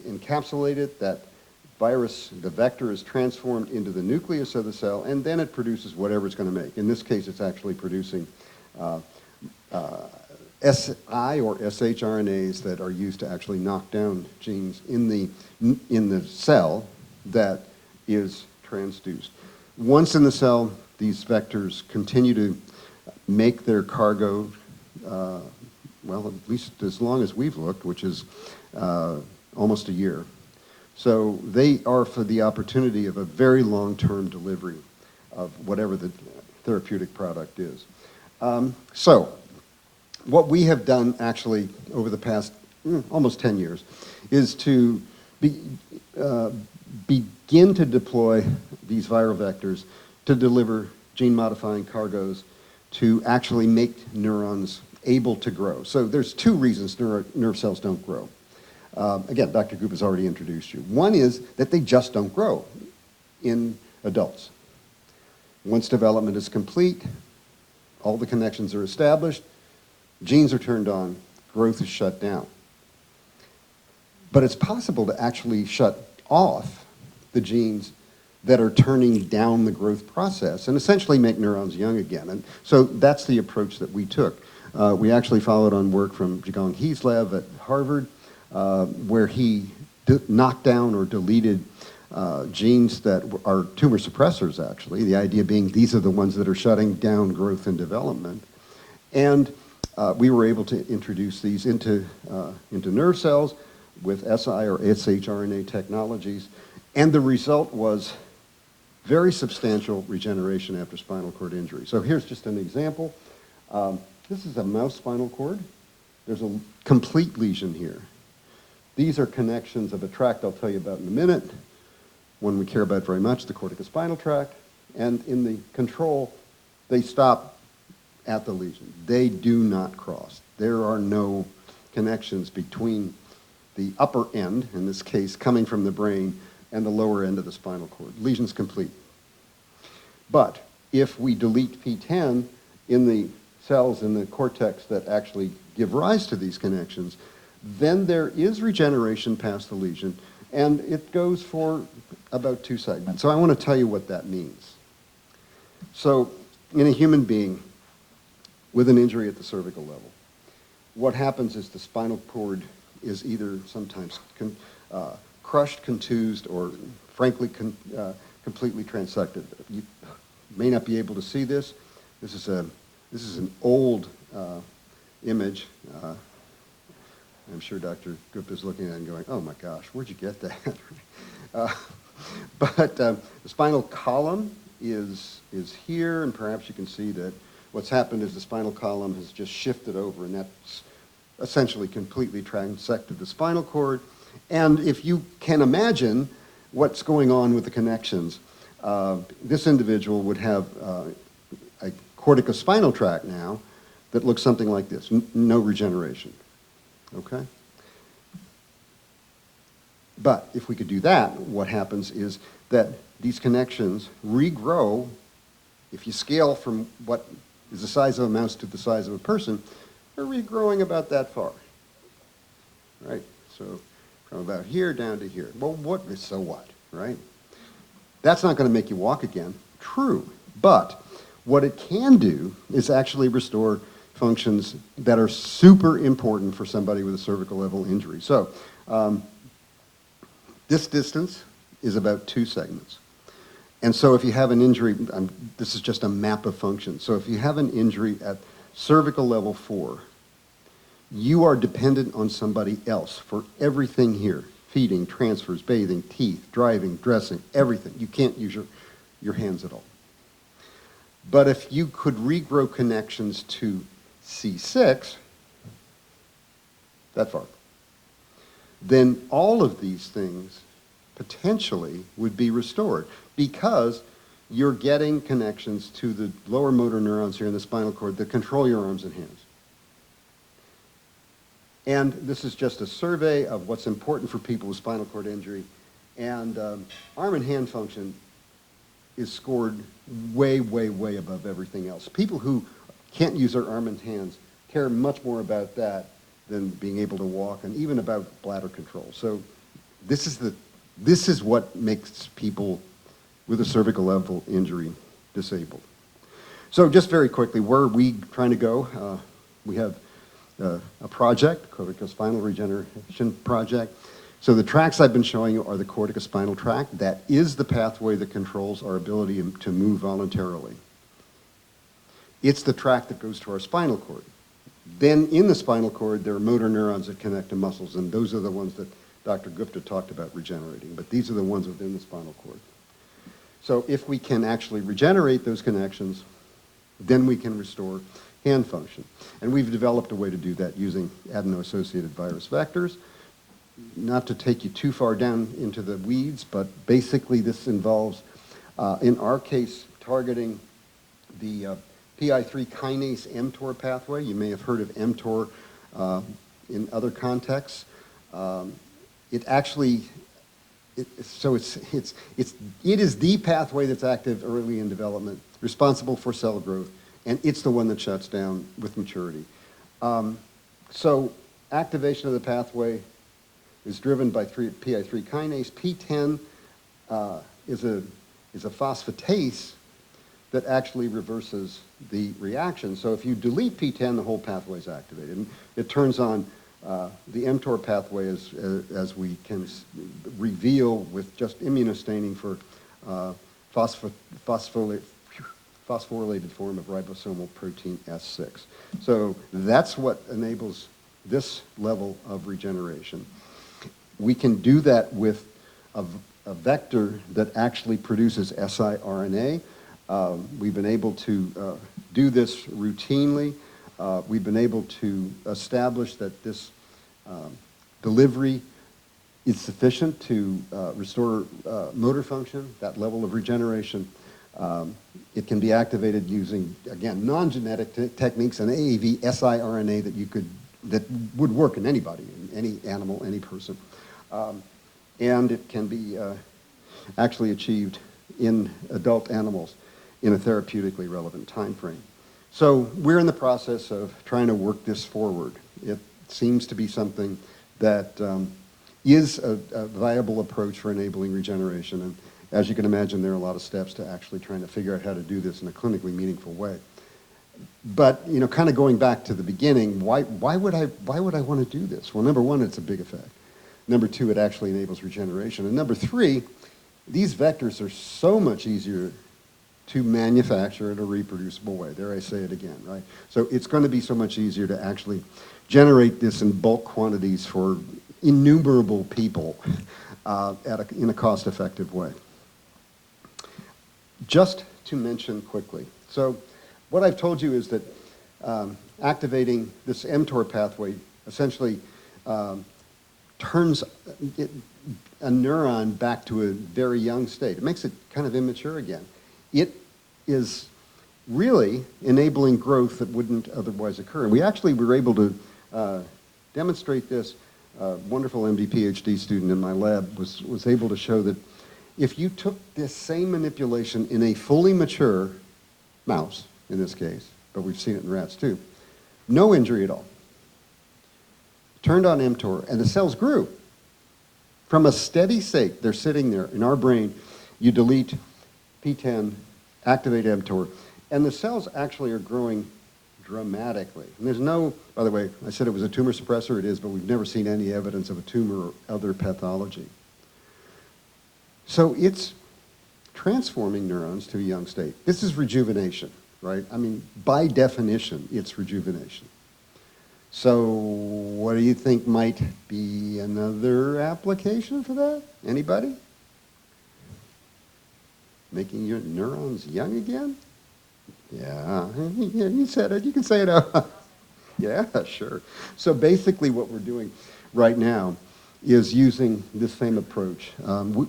encapsulate it, that virus, the vector is transformed into the nucleus of the cell, and then it produces whatever it's going to make. In this case, it's actually producing SI or shRNAs that are used to actually knock down genes in the cell that is transduced. Once in the cell, these vectors continue to make their cargo, well, at least as long as we've looked, which is almost a year. So they are for the opportunity of a very long-term delivery of whatever the therapeutic product is. So what we have done actually over the past almost 10 years is to begin to deploy these viral vectors to deliver gene-modifying cargoes to actually make neurons able to grow. So there's two reasons nerve cells don't grow. Again, Dr. Gupta has already introduced you. One is that they just don't grow in adults. Once development is complete, all the connections are established, genes are turned on, growth is shut down. But it's possible to actually shut off the genes that are turning down the growth process and essentially make neurons young again. And so that's the approach that we took. We actually followed on work from Zhigong He's lab at Harvard, where he knocked down or deleted genes that are tumor suppressors, actually. The idea being these are the ones that are shutting down growth and development. And we were able to introduce these into nerve cells with SI or shRNA technologies. And the result was very substantial regeneration after spinal cord injury. So here's just an example. This is a mouse spinal cord. There's a complete lesion here. These are connections of a tract I'll tell you about in a minute. One we care about very much, the corticospinal tract. And in the control, they stop at the lesion. They do not cross. There are no connections between the upper end, in this case coming from the brain, and the lower end of the spinal cord. Lesion's complete. But if we delete P10 in the cells in the cortex that actually give rise to these connections, then there is regeneration past the lesion, and it goes for about 2 segments. So I want to tell you what that means. So in a human being with an injury at the cervical level, what happens is the spinal cord is either sometimes crushed, contused, or frankly completely transected. You may not be able to see this. This is an old image. I'm sure Dr. Gupta is looking at it and going, oh my gosh, where'd you get that? But the spinal column is here, and perhaps you can see that what's happened is the spinal column has just shifted over, and that's essentially completely transected the spinal cord. And if you can imagine what's going on with the connections, this individual would have a corticospinal tract now that looks something like this, no regeneration, okay? But if we could do that, what happens is that these connections regrow. If you scale from what is the size of a mouse to the size of a person, they're regrowing about that far, right? So from about here down to here. Well, so what, right? That's not going to make you walk again. True. But what it can do is actually restore functions that are super important for somebody with a cervical level injury. So this distance is about 2 segments. And so if you have an injury, this is just a map of functions. So if you have an injury at cervical level 4, you are dependent on somebody else for everything here. Feeding, transfers, bathing, teeth, driving, dressing, everything. You can't use your hands at all. But if you could regrow connections to C6, that far, then all of these things potentially would be restored because you're getting connections to the lower motor neurons here in the spinal cord that control your arms and hands. And this is just a survey of what's important for people with spinal cord injury. And arm and hand function is scored way, way, way above everything else. People who can't use their arm and hands care much more about that than being able to walk, and even about bladder control. So this is what makes people with a cervical level injury disabled. So just very quickly, where are we trying to go? We have a project, corticospinal regeneration project. So the tracks I've been showing you are the corticospinal tract. That is the pathway that controls our ability to move voluntarily. It's the tract that goes to our spinal cord. Then in the spinal cord, there are motor neurons that connect to muscles, and those are the ones that Dr. Gupta talked about regenerating, but these are the ones within the spinal cord. So if we can actually regenerate those connections, then we can restore hand function. And we've developed a way to do that using adeno-associated virus vectors. Not to take you too far down into the weeds, but basically this involves, in our case, targeting the PI3 kinase mTOR pathway. You may have heard of mTOR in other contexts. It is the pathway that's active early in development, responsible for cell growth, and it's the one that shuts down with maturity. So activation of the pathway is driven by PI3 kinase. P10 is a phosphatase that actually reverses the reaction. So if you delete P10, the whole pathway is activated. And it turns on the mTOR pathway, as we can reveal with just immunostaining for phosphorylated form of ribosomal protein S6. So that's what enables this level of regeneration. We can do that with a vector that actually produces siRNA. We've been able to do this routinely. We've been able to establish that this delivery is sufficient to restore motor function, that level of regeneration. It can be activated using, again, non-genetic techniques, an AAV siRNA that would work in anybody, in any animal, any person. And it can be actually achieved in adult animals in a therapeutically relevant time frame. So we're in the process of trying to work this forward. It seems to be something that is a viable approach for enabling regeneration. And as you can imagine, there are a lot of steps to actually trying to figure out how to do this in a clinically meaningful way. But, you know, kind of going back to the beginning, why would I want to do this? Well, number one, it's a big effect. Number two, it actually enables regeneration. And number three, these vectors are so much easier to manufacture in a reproducible way. There I say it again, right? So it's going to be so much easier to actually generate this in bulk quantities for innumerable people in a cost-effective way. Just to mention quickly, so what I've told you is that activating this mTOR pathway essentially turns a neuron back to a very young state. It makes it kind of immature again. It is really enabling growth that wouldn't otherwise occur. And we actually were able to demonstrate this. A wonderful MD PhD student in my lab was able to show that if you took this same manipulation in a fully mature mouse, in this case, but we've seen it in rats too, no injury at all. Turned on mTOR, and the cells grew. From a steady state, they're sitting there in our brain, you delete P10, activate mTOR, and the cells actually are growing dramatically. And there's no, by the way, I said it was a tumor suppressor, it is, but we've never seen any evidence of a tumor or other pathology. So it's transforming neurons to a young state. This is rejuvenation, right? I mean, by definition, it's rejuvenation. So what do you think might be another application for that? Anybody? Making your neurons young again? Yeah, you said it. You can say it out. Yeah, sure. So basically what we're doing right now is using this same approach.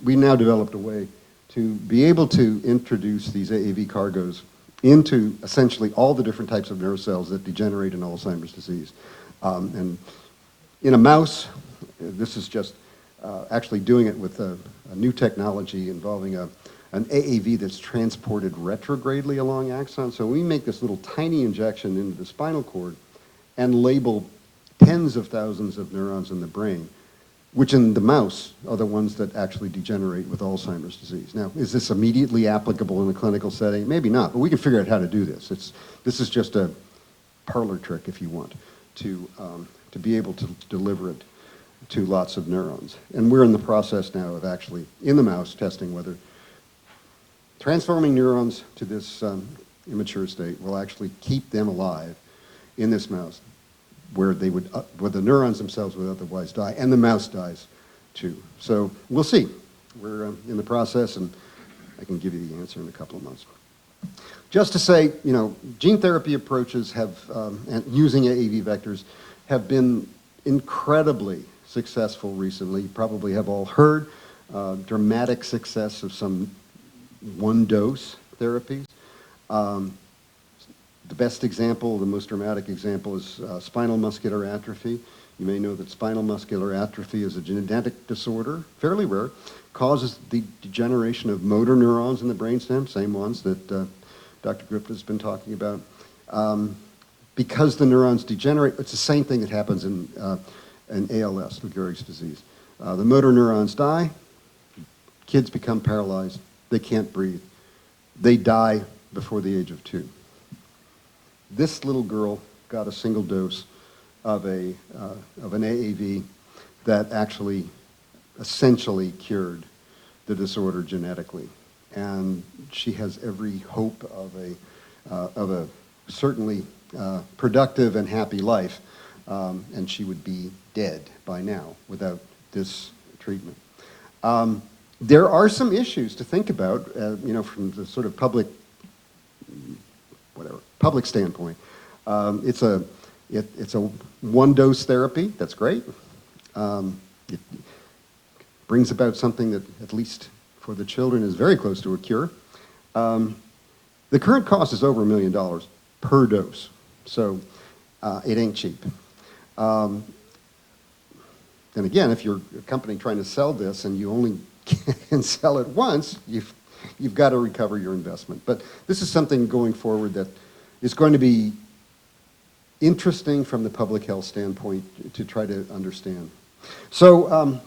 We now developed a way to be able to introduce these AAV cargoes into essentially all the different types of nerve cells that degenerate in Alzheimer's disease. And in a mouse, this is just actually doing it with a new technology involving an AAV that's transported retrogradely along axons. So we make this little tiny injection into the spinal cord, and label tens of thousands of neurons in the brain, which in the mouse are the ones that actually degenerate with Alzheimer's disease. Now, is this immediately applicable in a clinical setting? Maybe not, but we can figure out how to do this. This is just a parlor trick, if you want, to be able to deliver it to lots of neurons. And we're in the process now of actually, in the mouse, testing whether transforming neurons to this immature state will actually keep them alive in this mouse, where where the neurons themselves would otherwise die, and the mouse dies too. So we'll see. We're in the process, and I can give you the answer in a couple of months. Just to say, you know, gene therapy approaches have, and using AAV vectors, have been incredibly successful recently. You probably have all heard dramatic success of some one-dose therapies. The best example, the most dramatic example, is spinal muscular atrophy. You may know that spinal muscular atrophy is a genetic disorder, fairly rare, causes the degeneration of motor neurons in the brainstem, same ones that Dr. Gupta has been talking about. Because the neurons degenerate, it's the same thing that happens in ALS, Lou Gehrig's disease. The motor neurons die, kids become paralyzed, they can't breathe. They die before the age of 2. This little girl got a single dose of an AAV that actually essentially cured the disorder genetically. And she has every hope of a certainly productive and happy life, and she would be dead by now without this treatment. There are some issues to think about, you know, from the sort of public standpoint. It's a one-dose therapy. That's great. It brings about something that, at least for the children, is very close to a cure. The current cost is over $1 million per dose, so it ain't cheap. Then again, if you're a company trying to sell this and you only can sell it once, you've got to recover your investment. But this is something going forward that is going to be interesting from the public health standpoint to try to understand. So I'm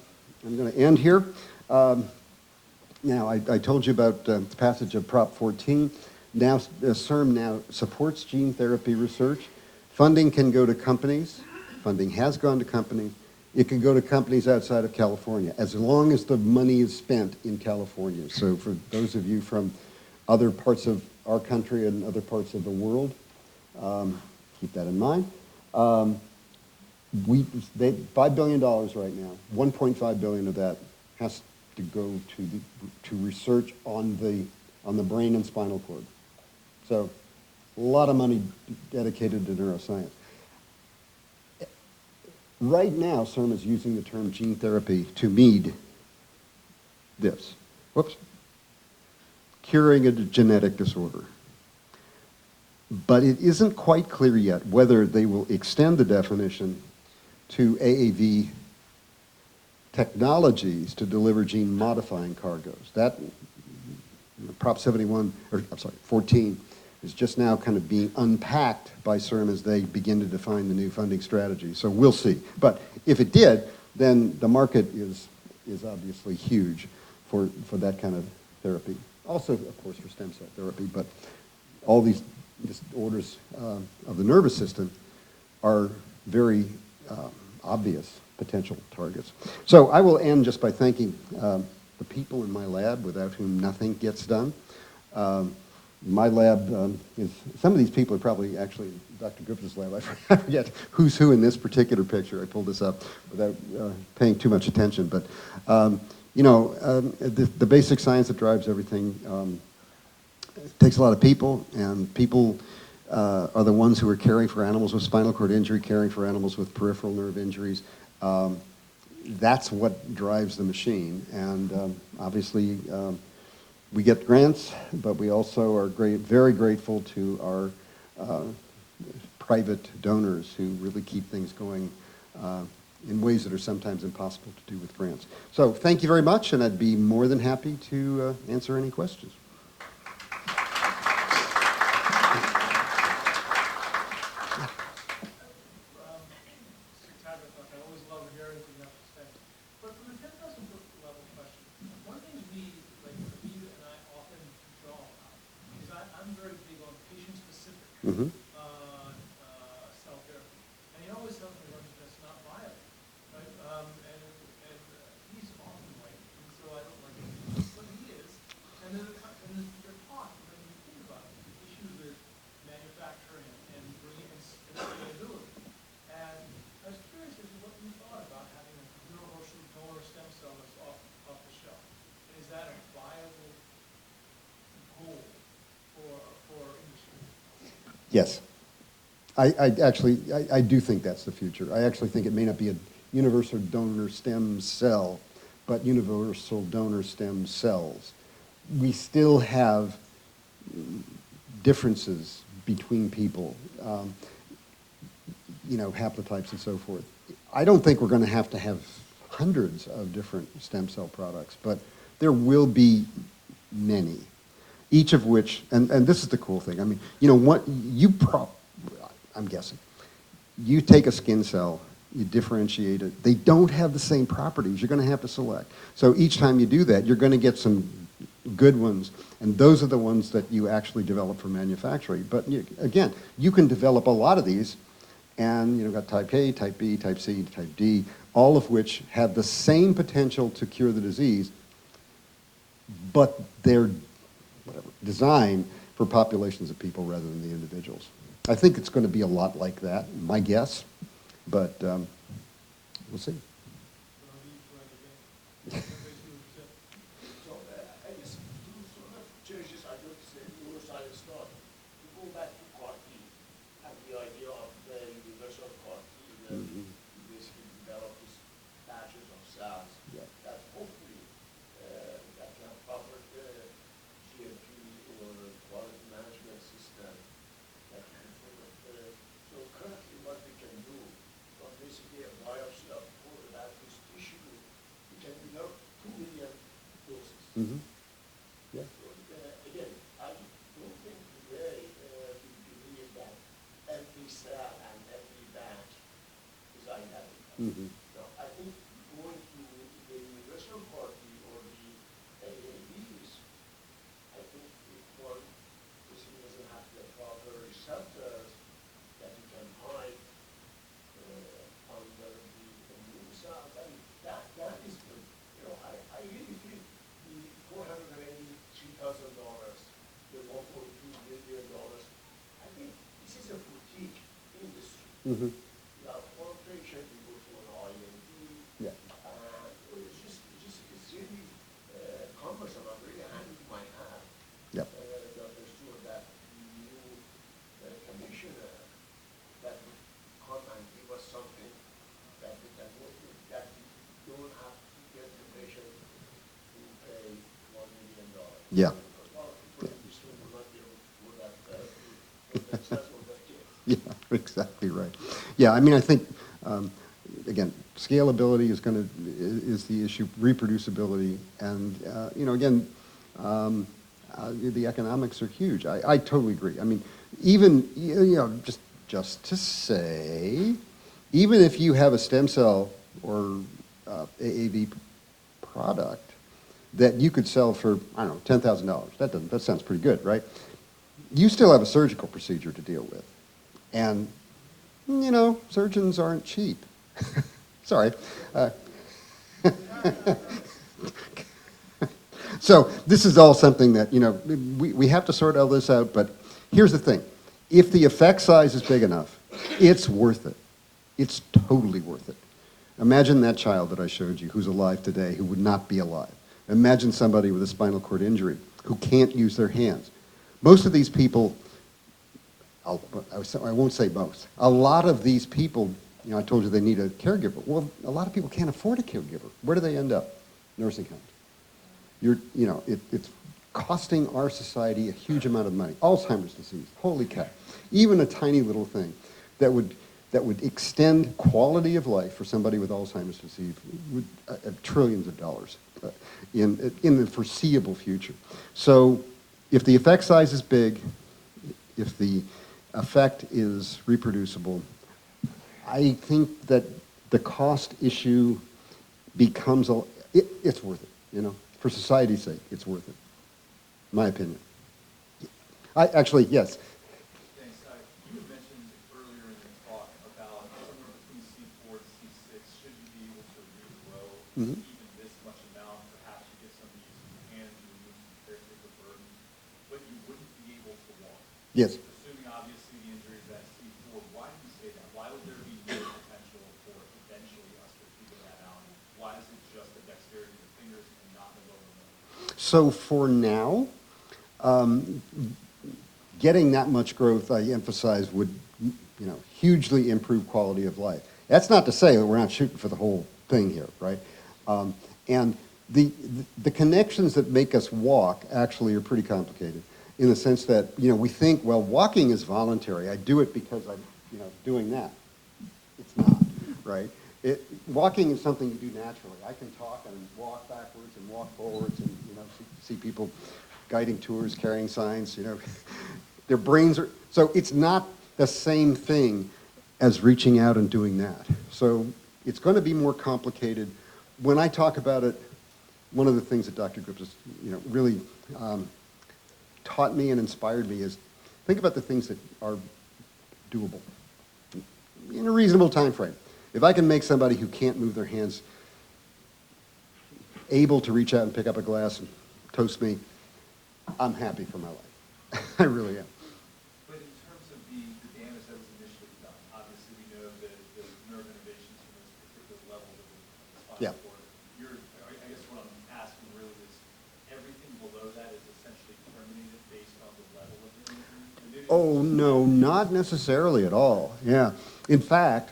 going to end here. Now, I told you about the passage of Prop 14. Now, CIRM now supports gene therapy research. Funding can go to companies. Funding has gone to companies. It can go to companies outside of California, as long as the money is spent in California. So for those of you from other parts of our country and other parts of the world, keep that in mind. $5 billion right now. 1.5 billion of that has to go to research on the brain and spinal cord. So a lot of money dedicated to neuroscience. Right now, CIRM is using the term gene therapy to mean this. Whoops. Curing a genetic disorder. But it isn't quite clear yet whether they will extend the definition to AAV technologies to deliver gene-modifying cargoes. That, Prop 14, is just now kind of being unpacked by CIRM as they begin to define the new funding strategy. So we'll see. But if it did, then the market is obviously huge for that kind of therapy. Also, of course, for stem cell therapy, but all these disorders of the nervous system are very obvious potential targets. So I will end just by thanking the people in my lab, without whom nothing gets done. My lab is, some of these people are probably actually Dr. Gupta's lab. I forget who's who in this particular picture. I pulled this up without paying too much attention. But, you know, the basic science that drives everything takes a lot of people, and people are the ones who are caring for animals with spinal cord injury, caring for animals with peripheral nerve injuries. That's what drives the machine. And obviously, we get grants, but we also are very grateful to our private donors who really keep things going in ways that are sometimes impossible to do with grants. So thank you very much, and I'd be more than happy to answer any questions. something that's not viable, right? And he's often right, and so I don't like it, but he is. And then your talk, when you think about issues with manufacturing and bringing in scalability. And I was curious as to what you thought about having a universal donor stem cell that's off the shelf. And is that a viable goal for industry? Yes. I do think that's the future. I actually think it may not be a universal donor stem cell, but universal donor stem cells. We still have differences between people, haplotypes and so forth. I don't think we're going to have hundreds of different stem cell products, but there will be many, each of which, and this is the cool thing. I mean, I'm guessing, you take a skin cell, you differentiate it. They don't have the same properties. You're going to have to select. So each time you do that, you're going to get some good ones, and those are the ones that you actually develop for manufacturing. But again, you can develop a lot of these, and got type A, type B, type C, type D, all of which have the same potential to cure the disease, but they're designed for populations of people rather than the individuals. I think it's going to be a lot like that, my guess, but we'll see. So I guess two sort of changes I noticed in neuroscience thought. To go back to CAR-T and the idea of the universal CAR-T, that you basically develop these batches of cells that hopefully that can cover the GMP or quality management system. So currently what we can do from basically a biopsy of that tissue, we can develop 2 million doses. Mm-hmm. Yeah. So, again, I don't think today we believe that every cell and every batch is identical. Mm-hmm. Now, I think going to the universal CAR-T or the AAVs, I think if one basically doesn't have the proper receptors that you can hide under the immune cells, I mean, that is the, I really feel the $483,000, the $1.2 billion, I think this is a boutique industry. Mm-hmm. You have one patient, you go to an IND, Yeah. it's really cumbersome. I'm really happy to my hand. Yep. The understood that the new commissioner that would come and give us something that we can work with, that we don't have to get the patient to pay $1 million. Yeah. Because a lot of people in this room will not be able to do that for themselves or their kids. Yeah, exactly right. Yeah, I mean, I think, again, scalability is the issue, reproducibility, and, again, the economics are huge. I totally agree. I mean, even, just to say, even if you have a stem cell or AAV product that you could sell for, I don't know, $10,000, that sounds pretty good, right? You still have a surgical procedure to deal with. And, surgeons aren't cheap. Sorry. So this is all something that, we have to sort all this out, but here's the thing. If the effect size is big enough, it's worth it. It's totally worth it. Imagine that child that I showed you who's alive today who would not be alive. Imagine somebody with a spinal cord injury who can't use their hands. Most of these people, I won't say most, a lot of these people, I told you they need a caregiver. Well, a lot of people can't afford a caregiver. Where do they end up? Nursing homes. It's costing our society a huge amount of money. Alzheimer's disease, holy cow. Even a tiny little thing that would extend quality of life for somebody with Alzheimer's disease would trillions of dollars in the foreseeable future. So if the effect size is big, if the effect is reproducible, I think that the cost issue becomes it's worth it, for society's sake, it's worth it, my opinion. Yes. Thanks. You had mentioned earlier in the talk about somewhere between even this much amount, perhaps you get somebody using your hands, you remove some caretaker burden, but you wouldn't be able to walk. Yes. Assuming obviously the injury is at C4, why do you say that? Why would there be no potential for eventually us to figure that out? Why is it just the dexterity of the fingers and not the lower limb? So for now, getting that much growth, I emphasize, would hugely improve quality of life. That's not to say that we're not shooting for the whole thing here, right? And the connections that make us walk actually are pretty complicated in the sense that, we think, well, walking is voluntary. I do it because I'm, doing that. It's not, right? Walking is something you do naturally. I can talk and walk backwards and walk forwards and, see people guiding tours, carrying signs, their brains are, so it's not the same thing as reaching out and doing that. So it's going to be more complicated. When I talk about it, one of the things that Dr. Gupta, really taught me and inspired me is think about the things that are doable in a reasonable time frame. If I can make somebody who can't move their hands able to reach out and pick up a glass and toast me, I'm happy for my life. I really am. But in terms of the damage that was initially done, obviously we know the nerve innervations from those particular levels of the spinal Yeah. cord. I guess what I'm asking really is, everything below that is essentially terminated based on the level of the injury? Oh, no, not necessarily at all. Yeah. In fact,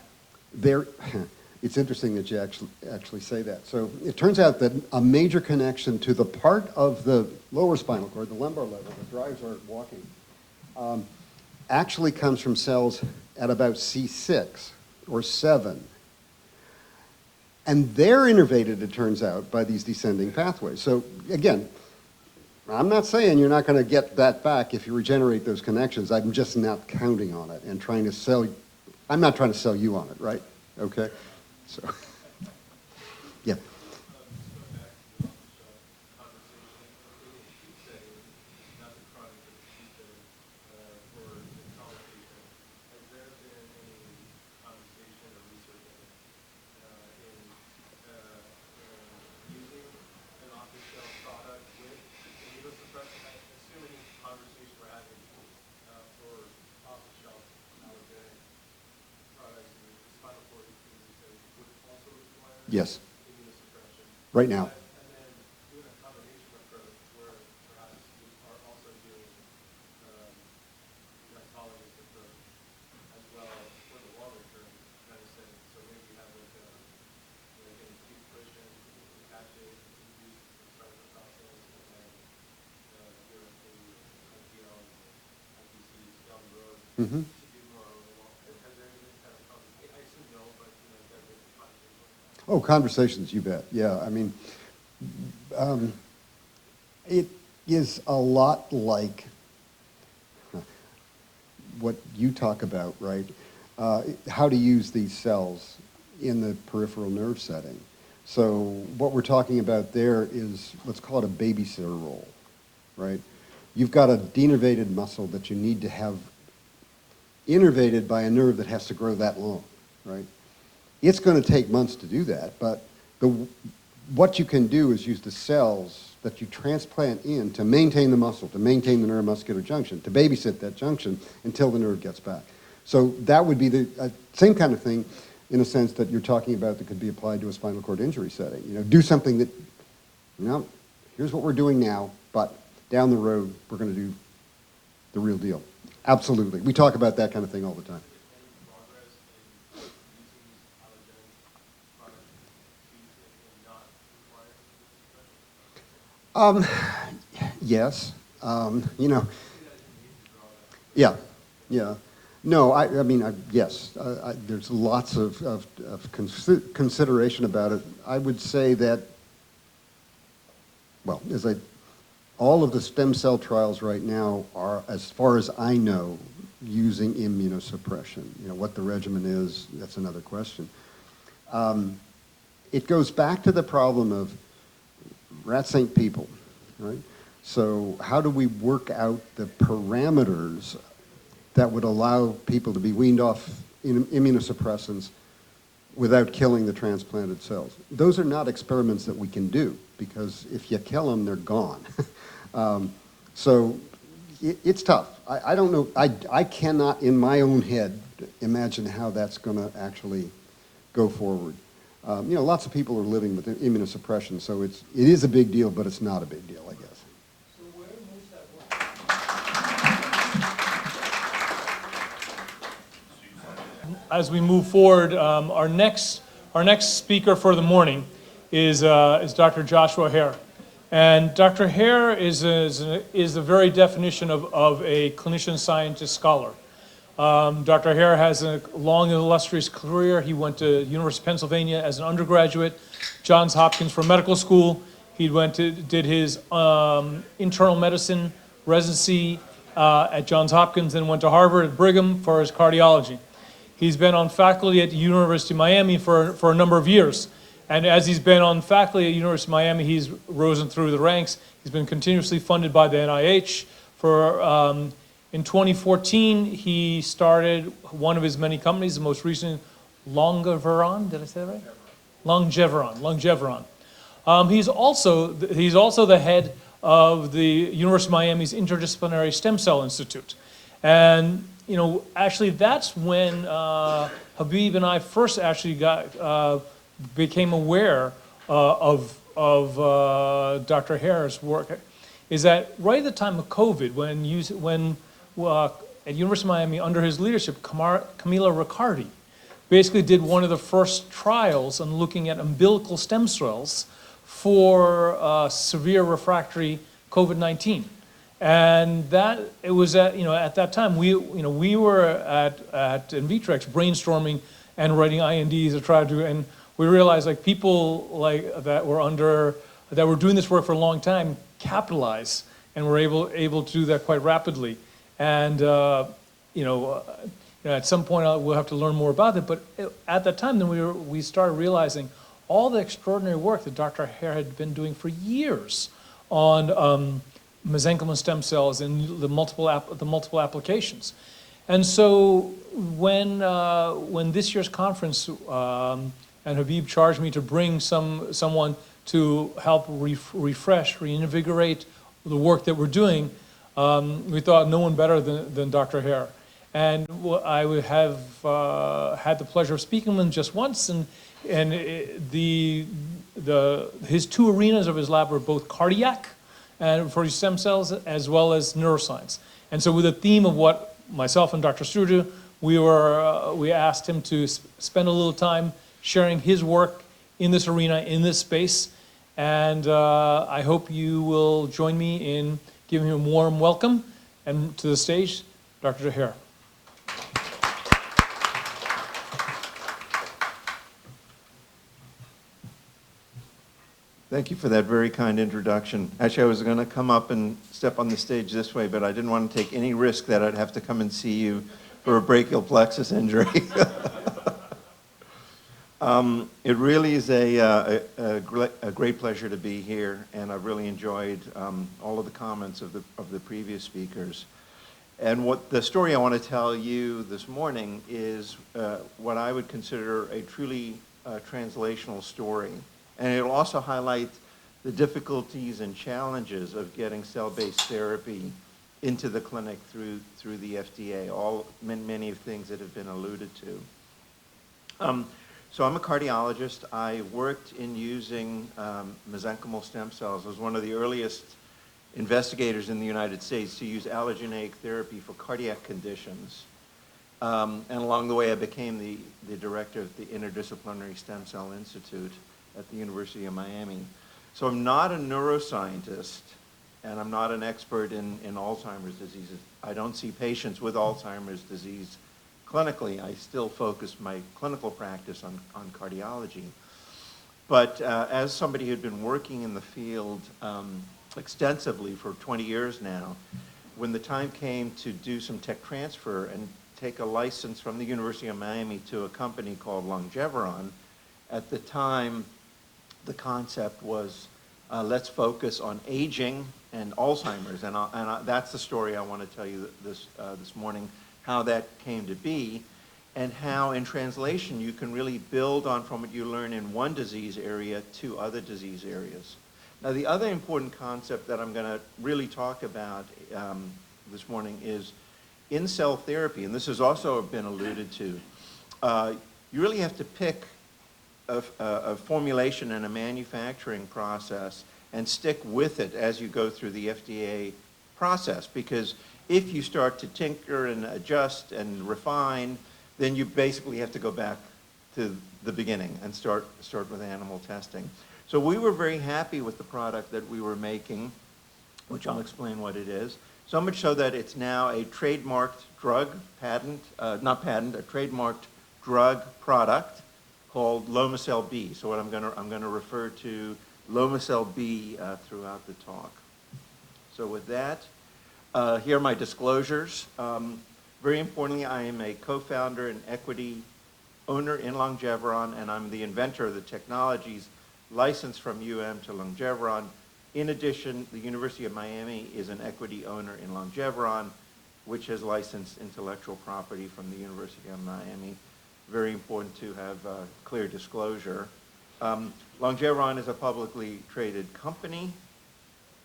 it's interesting that you actually say that. So it turns out that a major connection to the part of the lower spinal cord, the lumbar level, that drives our walking, actually comes from cells at about C6 or 7. And they're innervated, it turns out, by these descending pathways. So again, I'm not saying you're not going to get that back if you regenerate those connections. I'm just not counting on it and trying to sell. I'm not trying to sell you on it, right? Okay? So, yeah. Yes. Right now. And then doing a combination approach where perhaps we are also doing the autologous approach as well for the longer term kind of setting. So maybe you have like an acute cushion, attach it, use start the process, and then do it the IPL, IPCs down the road to do more over the long term. Has there been kind of I assume no, but has there been conversation like that? Oh, conversations, you bet. Yeah, I mean, it is a lot like what you talk about, right? How to use these cells in the peripheral nerve setting. So what we're talking about there is, let's call it a babysitter role, right? You've got a denervated muscle that you need to have innervated by a nerve that has to grow that long, right? It's going to take months to do that, but what you can do is use the cells that you transplant in to maintain the muscle, to maintain the neuromuscular junction, to babysit that junction until the nerve gets back. So that would be the same kind of thing in a sense that you're talking about that could be applied to a spinal cord injury setting. Do something that, here's what we're doing now, but down the road, we're going to do the real deal. Absolutely. We talk about that kind of thing all the time. Yes. Yeah. No, I mean, yes. There's lots of consideration about it. I would say that, well, all of the stem cell trials right now are, as far as I know, using immunosuppression. What the regimen is, that's another question. It goes back to the problem of rats ain't people, right? So how do we work out the parameters that would allow people to be weaned off immunosuppressants without killing the transplanted cells. Those are not experiments that we can do, because if you kill them, they're gone. So it's tough. I don't know, I cannot in my own head imagine how that's going to actually go forward. You know, lots of people are living with immunosuppression, so it is a big deal, but it's not a big deal, I guess. So where moves that work? As we move forward, our next speaker for the morning is Dr. Joshua Hare. And Dr. Hare is the very definition of a clinician scientist scholar. Dr. Hare has a long and illustrious career. He went to University of Pennsylvania as an undergraduate, Johns Hopkins for medical school. He did his internal medicine residency at Johns Hopkins, then went to Harvard at Brigham for his cardiology. He's been on faculty at the University of Miami for a number of years. And as he's been on faculty at University of Miami, he's risen through the ranks. He's been continuously funded by the NIH. In 2014, he started one of his many companies, the most recent, Longeveron, did I say that right? Longeveron. He's also the head of the University of Miami's Interdisciplinary Stem Cell Institute. And, you know, actually that's when Habib and I first actually became aware of Dr. Hare's work, is that right at the time of COVID, when at University of Miami, under his leadership, Camilla Riccardi basically did one of the first trials on looking at umbilical stem cells for severe refractory COVID-19. And it was at that time, we were at INVITRX brainstorming and writing INDs to try to, and we realized like people like that were doing this work for a long time capitalize and were able to do that quite rapidly. And at some point we'll have to learn more about it. But at that time, then we started realizing all the extraordinary work that Dr. Hare had been doing for years on mesenchymal stem cells and the multiple applications. And so when this year's conference and Habib charged me to bring someone to help reinvigorate the work that we're doing, we thought no one better than Dr. Hare. And I have had the pleasure of speaking with him just once, and his two arenas of his lab were both cardiac and for stem cells as well as neuroscience. And so with the theme of what myself and Dr. Struder, we asked him to spend a little time sharing his work in this arena, in this space. And I hope you will join me in giving him a warm welcome and to the stage, Dr. Hare. Thank you for that very kind introduction. Actually, I was going to come up and step on the stage this way, but I didn't want to take any risk that I'd have to come and see you for a brachial plexus injury. It really is a great pleasure to be here, and I've really enjoyed all of the comments of the previous speakers. And what the story I want to tell you this morning is what I would consider a truly translational story. And it'll also highlight the difficulties and challenges of getting cell-based therapy into the clinic through the FDA, many of things that have been alluded to. So I'm a cardiologist. I worked in using mesenchymal stem cells. I was one of the earliest investigators in the United States to use allogeneic therapy for cardiac conditions. And along the way, I became the director of the Interdisciplinary Stem Cell Institute at the University of Miami. So I'm not a neuroscientist, and I'm not an expert in Alzheimer's disease. I don't see patients with Alzheimer's disease clinically. I still focus my clinical practice on cardiology. But as somebody who had been working in the field extensively for 20 years now, when the time came to do some tech transfer and take a license from the University of Miami to a company called Longeveron, at the time, the concept was let's focus on aging and Alzheimer's, and that's the story I want to tell you this morning, how that came to be. and how in translation you can really build on from what you learn in one disease area to other disease areas. Now, the other important concept that I'm going to really talk about this morning is in cell therapy, and this has also been alluded to. You really have to pick a formulation and a manufacturing process and stick with it as you go through the FDA process, because if you start to tinker and adjust and refine, then you basically have to go back to the beginning and start with animal testing. So we were very happy with the product that we were making, which I'll explain what it is. So much so that it's now a trademarked drug a trademarked drug product called Lomacel B. So what I'm going to refer to Lomacel B throughout the talk. So with that, here are my disclosures. Very importantly, I am a co-founder and equity owner in Longeveron, and I'm the inventor of the technologies licensed from to Longeveron. In addition, the University of Miami is an equity owner in Longeveron, which has licensed intellectual property from the University of Miami. Very important to have clear disclosure. Longeveron is a publicly traded company,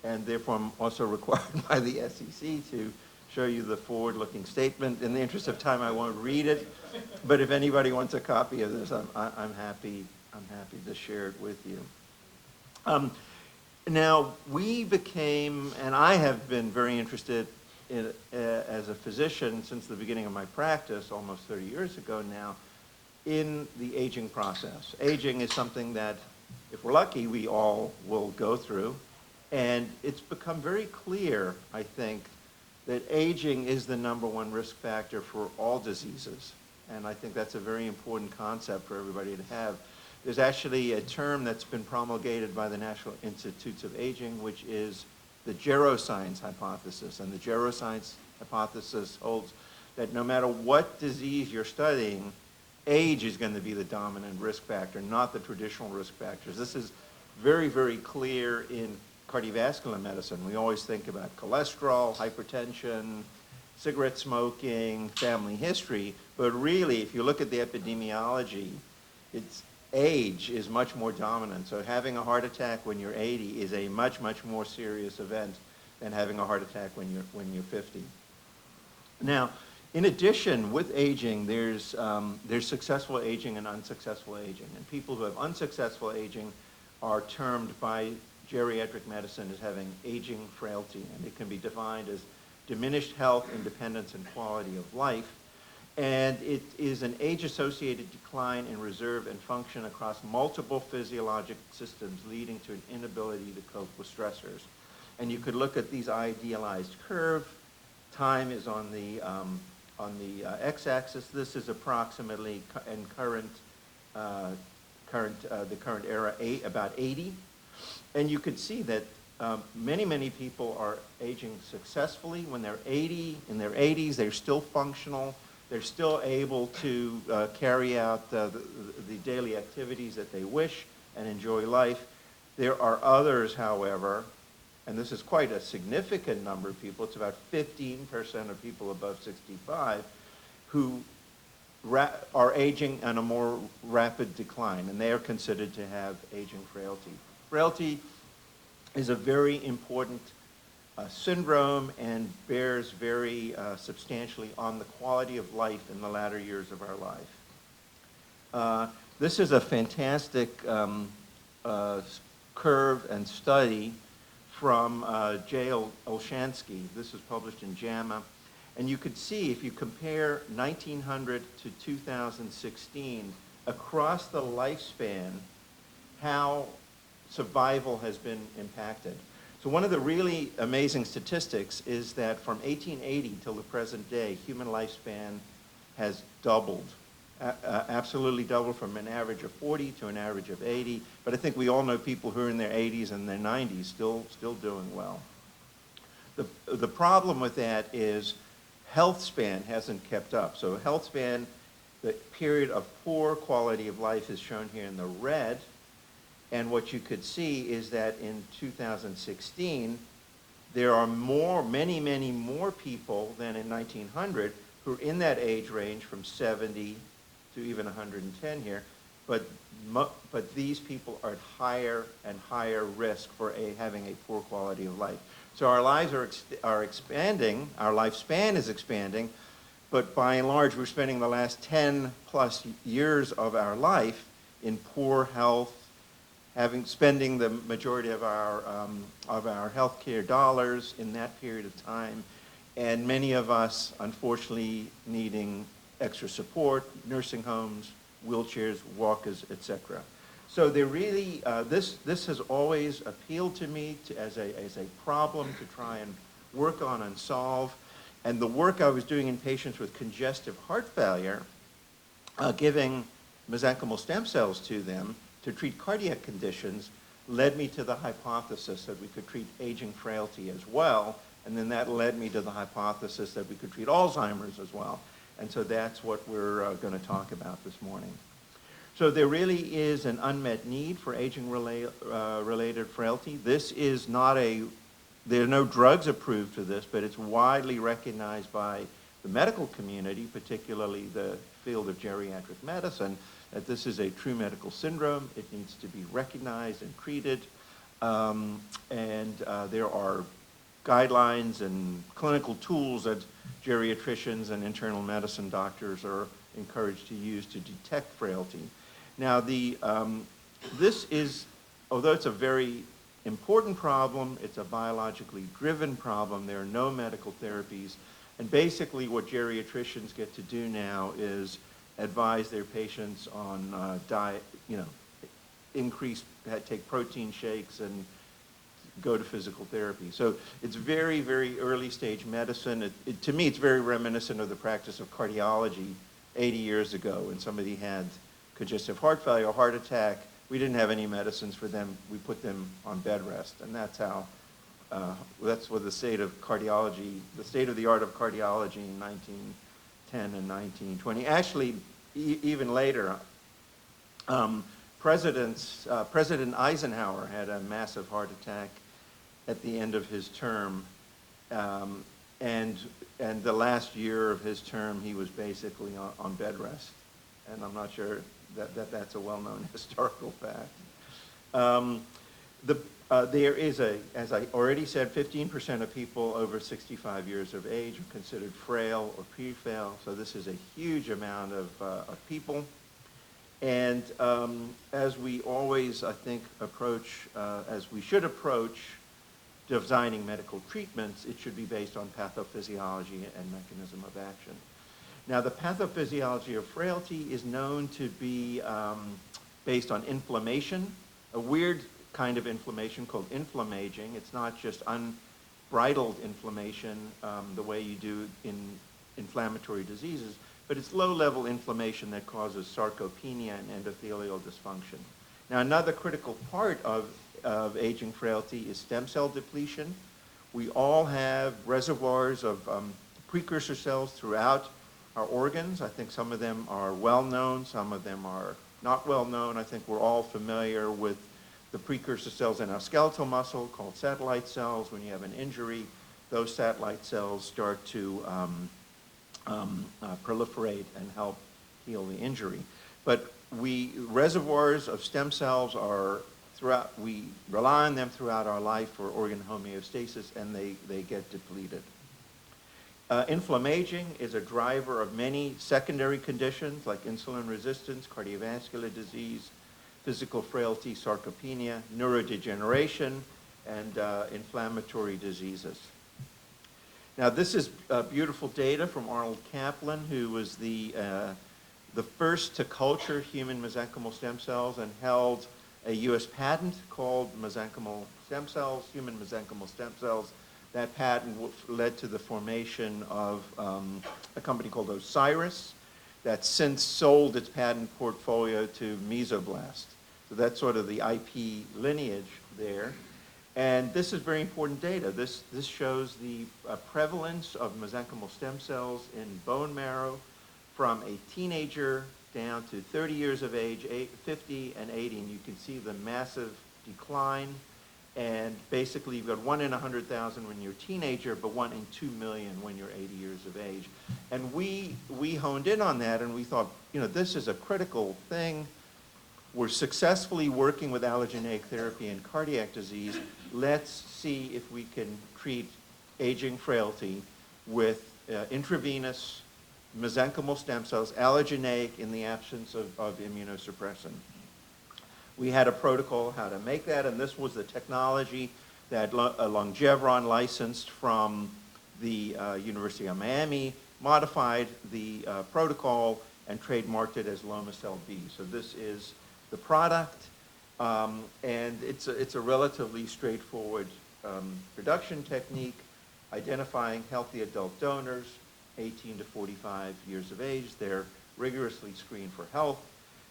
and therefore I'm also required by the SEC to show you the forward-looking statement. In the interest of time, I won't read it, but if anybody wants a copy of this, I'm happy to share it with you. Now, we became, and I have been very interested in, as a physician since the beginning of my practice, almost 30 years ago now, in the aging process. Aging is something that, if we're lucky, we all will go through. And it's become very clear, I think, that aging is the #1 risk factor for all diseases. And I think that's a very important concept for everybody to have. There's actually a term that's been promulgated by the National Institutes of Aging, which is the geroscience hypothesis. And the geroscience hypothesis holds that no matter what disease you're studying, age is going to be the dominant risk factor, not the traditional risk factors. This is very, very clear in cardiovascular medicine. We always think about cholesterol, hypertension, cigarette smoking, family history, but really, if you look at the epidemiology, it's age is much more dominant. So having a heart attack when you're 80 is a much, much more serious event than having a heart attack when you're 50. Now, in addition, with aging, there's successful aging and unsuccessful aging. And people who have unsuccessful aging are termed by geriatric medicine as having aging frailty, and it can be defined as diminished health, independence, and quality of life. And it is an age-associated decline in reserve and function across multiple physiologic systems, leading to an inability to cope with stressors. And you could look at these idealized curve. Time is on the x-axis. This is approximately in the current era, about 80. And you could see that many, many people are aging successfully. When they're 80, in their 80s, they're still functional. They're still able to carry out the daily activities that they wish and enjoy life. There are others, however, and this is quite a significant number of people, it's about 15% of people above 65, who are aging on a more rapid decline, and they are considered to have aging frailty. Frailty is a very important syndrome and bears very substantially on the quality of life in the latter years of our life. This is a fantastic curve and study from J. Olshansky. This was published in JAMA. And you could see, if you compare 1900 to 2016, across the lifespan, how survival has been impacted. So one of the really amazing statistics is that from 1880 till the present day, human lifespan has doubled, absolutely doubled, from an average of 40 to an average of 80. But I think we all know people who are in their 80s and their 90s still doing well. The problem with that is health span hasn't kept up. So health span, the period of poor quality of life is shown here in the red. And what you could see is that in 2016, there are many, many more people than in 1900 who are in that age range from 70 to even 110 here, but these people are at higher and higher risk for having a poor quality of life. So our lives are expanding, our lifespan is expanding, but by and large, we're spending the last 10 plus years of our life in poor health, spending the majority of our healthcare dollars in that period of time, and many of us, unfortunately, needing extra support, nursing homes, wheelchairs, walkers, etc. So they really, this has always appealed to me as a problem to try and work on and solve. And the work I was doing in patients with congestive heart failure, giving mesenchymal stem cells to them to treat cardiac conditions, led me to the hypothesis that we could treat aging frailty as well. And then that led me to the hypothesis that we could treat Alzheimer's as well. And so that's what we're going to talk about this morning. So there really is an unmet need for aging-related frailty. This is not there are no drugs approved for this, but it's widely recognized by the medical community, particularly the field of geriatric medicine, that this is a true medical syndrome. It needs to be recognized and treated. There are guidelines and clinical tools that geriatricians and internal medicine doctors are encouraged to use to detect frailty. Now, this is, although it's a very important problem, it's a biologically driven problem. There are no medical therapies. And basically what geriatricians get to do now is advise their patients on diet, take protein shakes and go to physical therapy. So it's very, very early stage medicine. To me, it's very reminiscent of the practice of cardiology 80 years ago when somebody had congestive heart failure or heart attack. We didn't have any medicines for them. We put them on bed rest. And that's what the state of cardiology, the state of the art of cardiology in 1910 and 1920. Actually, even later, President Eisenhower had a massive heart attack at the end of his term, and the last year of his term, he was basically on bed rest. And I'm not sure that's a well-known historical fact. There is as I already said, 15% of people over 65 years of age are considered frail or pre-frail. So this is a huge amount of people. And as we always, I think, as we should approach designing medical treatments, it should be based on pathophysiology and mechanism of action. Now, the pathophysiology of frailty is known to be based on inflammation, a weird kind of inflammation called inflammaging. It's not just unbridled inflammation the way you do in inflammatory diseases, but it's low-level inflammation that causes sarcopenia and endothelial dysfunction. Now, another critical part of aging frailty is stem cell depletion. We all have reservoirs of precursor cells throughout our organs. I think some of them are well known, some of them are not well known. I think we're all familiar with the precursor cells in our skeletal muscle called satellite cells. When you have an injury, those satellite cells start to proliferate and help heal the injury. But reservoirs of stem cells are throughout, we rely on them throughout our life for organ homeostasis, and they get depleted. Inflammaging is a driver of many secondary conditions like insulin resistance, cardiovascular disease, physical frailty, sarcopenia, neurodegeneration, and inflammatory diseases. Now, this is beautiful data from Arnold Kaplan, who was the first to culture human mesenchymal stem cells and held a U.S. patent called mesenchymal stem cells, human mesenchymal stem cells. That patent led to the formation of a company called Osiris that since sold its patent portfolio to Mesoblast. So that's sort of the IP lineage there. And this is very important data. This shows the prevalence of mesenchymal stem cells in bone marrow from a teenager down to 30 years of age, 50 and 80. And you can see the massive decline. And basically, you've got 1 in 100,000 when you're a teenager, but 1 in 2 million when you're 80 years of age. And we honed in on that, and we thought, you know, this is a critical thing. We're successfully working with allogeneic therapy in cardiac disease. Let's see if we can treat aging frailty with intravenous mesenchymal stem cells, allogeneic in the absence of immunosuppression. We had a protocol how to make that, and this was the technology that Longeveron licensed from the University of Miami, modified the protocol, and trademarked it as Lomacel-B. So this is the product, and it's a relatively straightforward production technique, identifying healthy adult donors, 18 to 45 years of age. They're rigorously screened for health.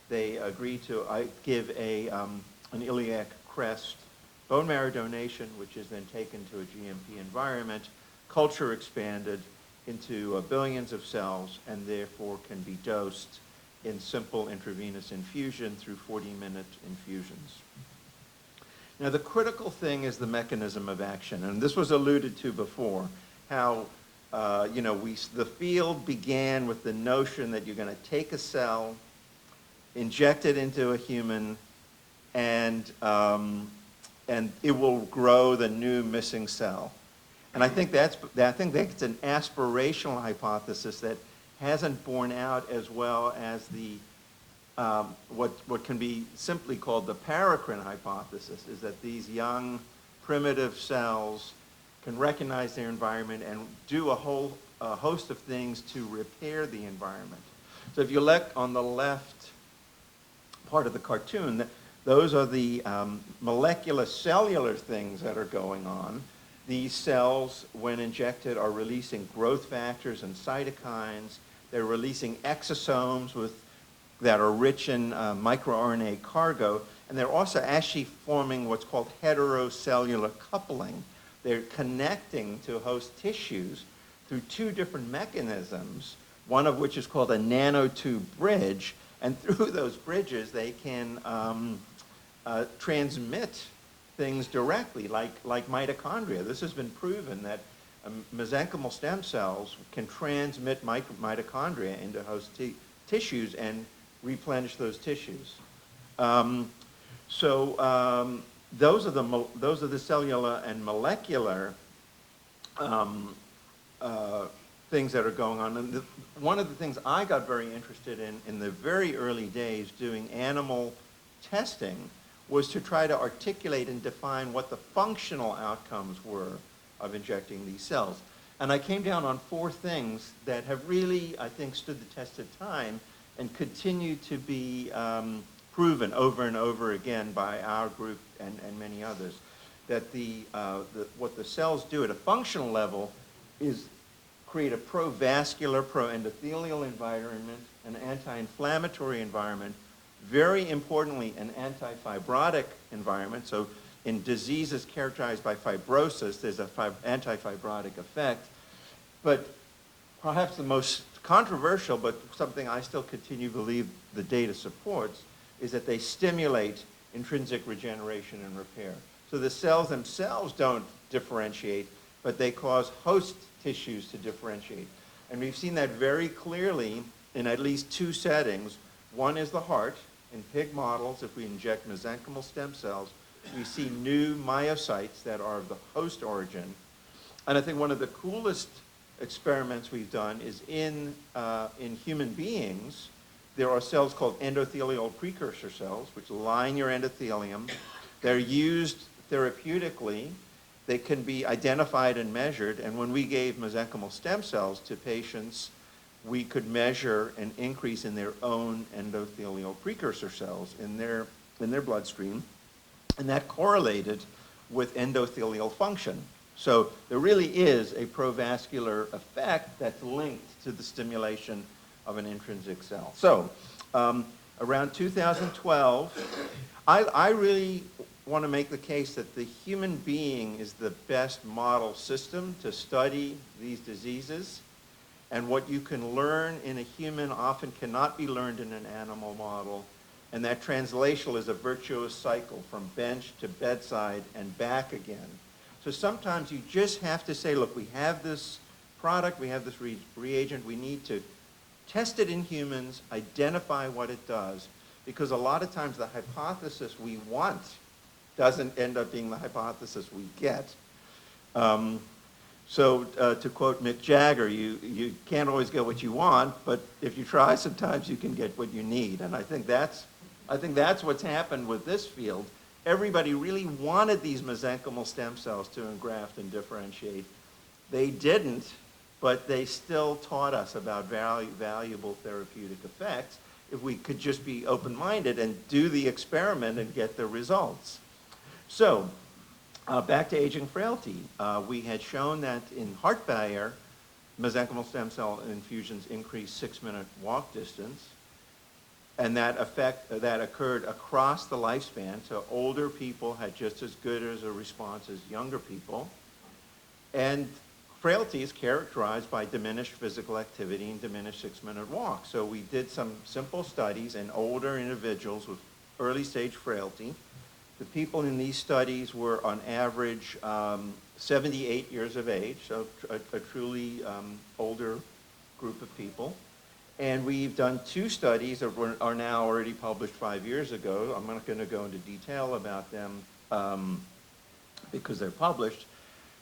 They agree to give an iliac crest bone marrow donation, which is then taken to a GMP environment, culture expanded into billions of cells, and therefore can be dosed in simple intravenous infusion through 40-minute infusions. Now, the critical thing is the mechanism of action, and this was alluded to before, how the field began with the notion that you're going to take a cell, inject it into a human, and it will grow the new missing cell. And I think that's an aspirational hypothesis that hasn't borne out as well as the what can be simply called the paracrine hypothesis, is that these young primitive cells can recognize their environment and do a whole host of things to repair the environment. So if you look on the left part of the cartoon, those are the molecular cellular things that are going on. These cells, when injected, are releasing growth factors and cytokines. They're releasing exosomes that are rich in microRNA cargo, and they're also actually forming what's called heterocellular coupling. They're connecting to host tissues through 2 different mechanisms, one of which is called a nanotube bridge, and through those bridges they can transmit things directly, like mitochondria. This has been proven that mesenchymal stem cells can transmit mitochondria into host tissues and replenish those tissues. Those are the cellular and molecular things that are going on. And one of the things I got very interested in the very early days doing animal testing was to try to articulate and define what the functional outcomes were of injecting these cells. And I came down on 4 things that have really, I think, stood the test of time and continue to be proven over and over again by our group and many others. That what the cells do at a functional level is create a pro-vascular, pro-endothelial environment, an anti-inflammatory environment, very importantly, an anti-fibrotic environment. So in diseases characterized by fibrosis, there's an anti-fibrotic effect. But perhaps the most controversial, but something I still continue to believe the data supports, is that they stimulate intrinsic regeneration and repair. So the cells themselves don't differentiate, but they cause host tissues to differentiate. And we've seen that very clearly in at least 2 settings. One is the heart. In pig models, if we inject mesenchymal stem cells, we see new myocytes that are of the host origin. And I think one of the coolest experiments we've done is in human beings. There are cells called endothelial precursor cells, which line your endothelium. They're used therapeutically. They can be identified and measured. And when we gave mesenchymal stem cells to patients, we could measure an increase in their own endothelial precursor cells in their bloodstream. And that correlated with endothelial function. So there really is a provascular effect that's linked to the stimulation of an intrinsic cell. So around 2012, I really want to make the case that the human being is the best model system to study these diseases. And what you can learn in a human often cannot be learned in an animal model. And that translational is a virtuous cycle from bench to bedside and back again. So sometimes you just have to say, look, we have this product, we have this reagent, we need to test it in humans, identify what it does, because a lot of times the hypothesis we want doesn't end up being the hypothesis we get. So to quote Mick Jagger, you can't always get what you want, but if you try, sometimes you can get what you need. And I think that's what's happened with this field. Everybody really wanted these mesenchymal stem cells to engraft and differentiate. They didn't, but they still taught us about valuable therapeutic effects if we could just be open-minded and do the experiment and get the results. So, back to aging frailty. We had shown that in heart failure, mesenchymal stem cell infusions increased 6-minute walk distance, and that occurred across the lifespan. So older people had just as good as a response as younger people. And frailty is characterized by diminished physical activity and diminished 6-minute walk. So we did some simple studies in older individuals with early stage frailty. The people in these studies were on average 78 years of age, so a truly older group of people. And we've done 2 studies that are now already published 5 years ago. I'm not going to go into detail about them because they're published.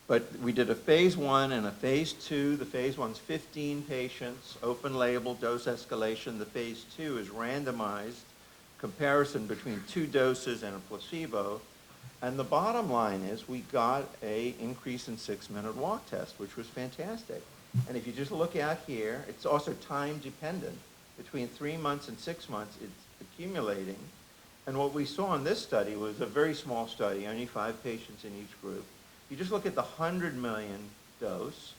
But we did a phase 1 and a phase 2. The phase 1's 15 patients, open label dose escalation. The phase 2 is randomized comparison between 2 doses and a placebo. And the bottom line is we got an increase in 6-minute walk test, which was fantastic. And if you just look out here, it's also time dependent. Between 3 months and 6 months, it's accumulating. And what we saw in this study was a very small study, only 5 patients in each group. You just look at the 100 million dose,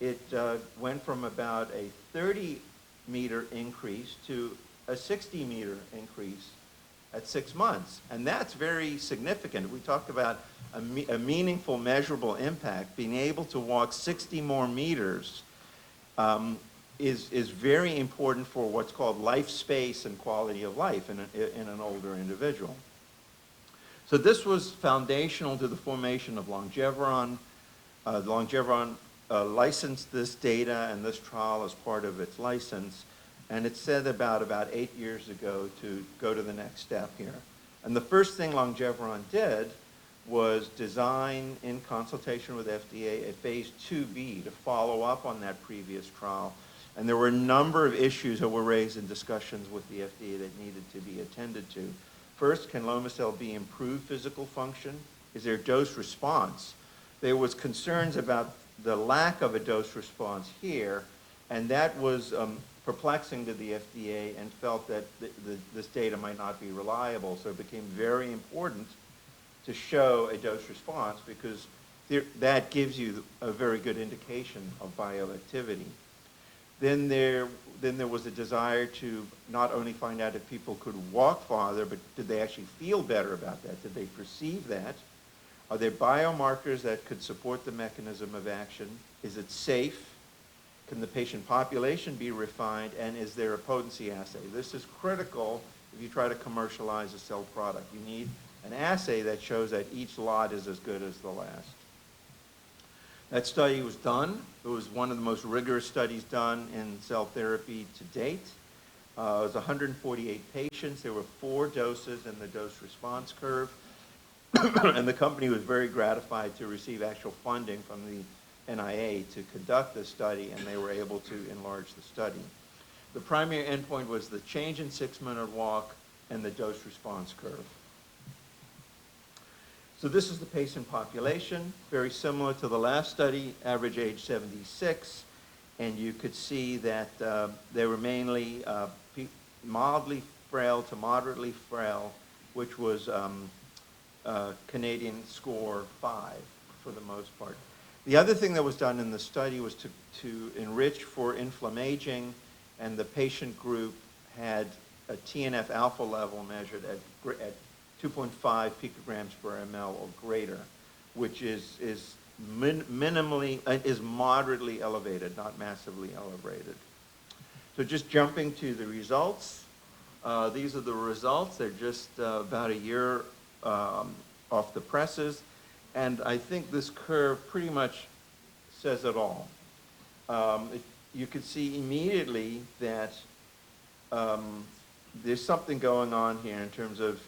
it went from about a 30-meter increase to a 60-meter increase at 6 months. And that's very significant. We talked about a meaningful, measurable impact. Being able to walk 60 more meters is very important for what's called life space and quality of life in an older individual. So this was foundational to the formation of Longeveron. Longeveron licensed this data and this trial as part of its license. And it said about 8 years ago to go to the next step here. And the first thing Longeveron did was design, in consultation with FDA, a phase 2B to follow up on that previous trial. And there were a number of issues that were raised in discussions with the FDA that needed to be attended to. First, can Lomecel-B improve physical function? Is there dose response? There was concerns about the lack of a dose response here, and that was perplexing to the FDA and felt that this data might not be reliable. So it became very important to show a dose response because that gives you a very good indication of bioactivity. Then there was a desire to not only find out if people could walk farther, but did they actually feel better about that? Did they perceive that? Are there biomarkers that could support the mechanism of action? Is it safe? Can the patient population be refined? And is there a potency assay? This is critical if you try to commercialize a cell product. You need an assay that shows that each lot is as good as the last. That study was done. It was one of the most rigorous studies done in cell therapy to date. It was 148 patients. There were 4 doses in the dose response curve. And the company was very gratified to receive actual funding from the NIA to conduct this study, and they were able to enlarge the study. The primary endpoint was the change in 6-minute walk and the dose response curve. So this is the patient population, very similar to the last study, average age 76, and you could see that they were mainly mildly frail to moderately frail, which was Canadian score 5 for the most part. The other thing that was done in the study was to enrich for inflammaging, and the patient group had a TNF alpha level measured at 2.5 picograms per ml or greater, which is moderately elevated, not massively elevated. So just jumping to the results, These are the results. They're just about a year off the presses. And I think this curve pretty much says it all. You could see immediately that there's something going on here in terms of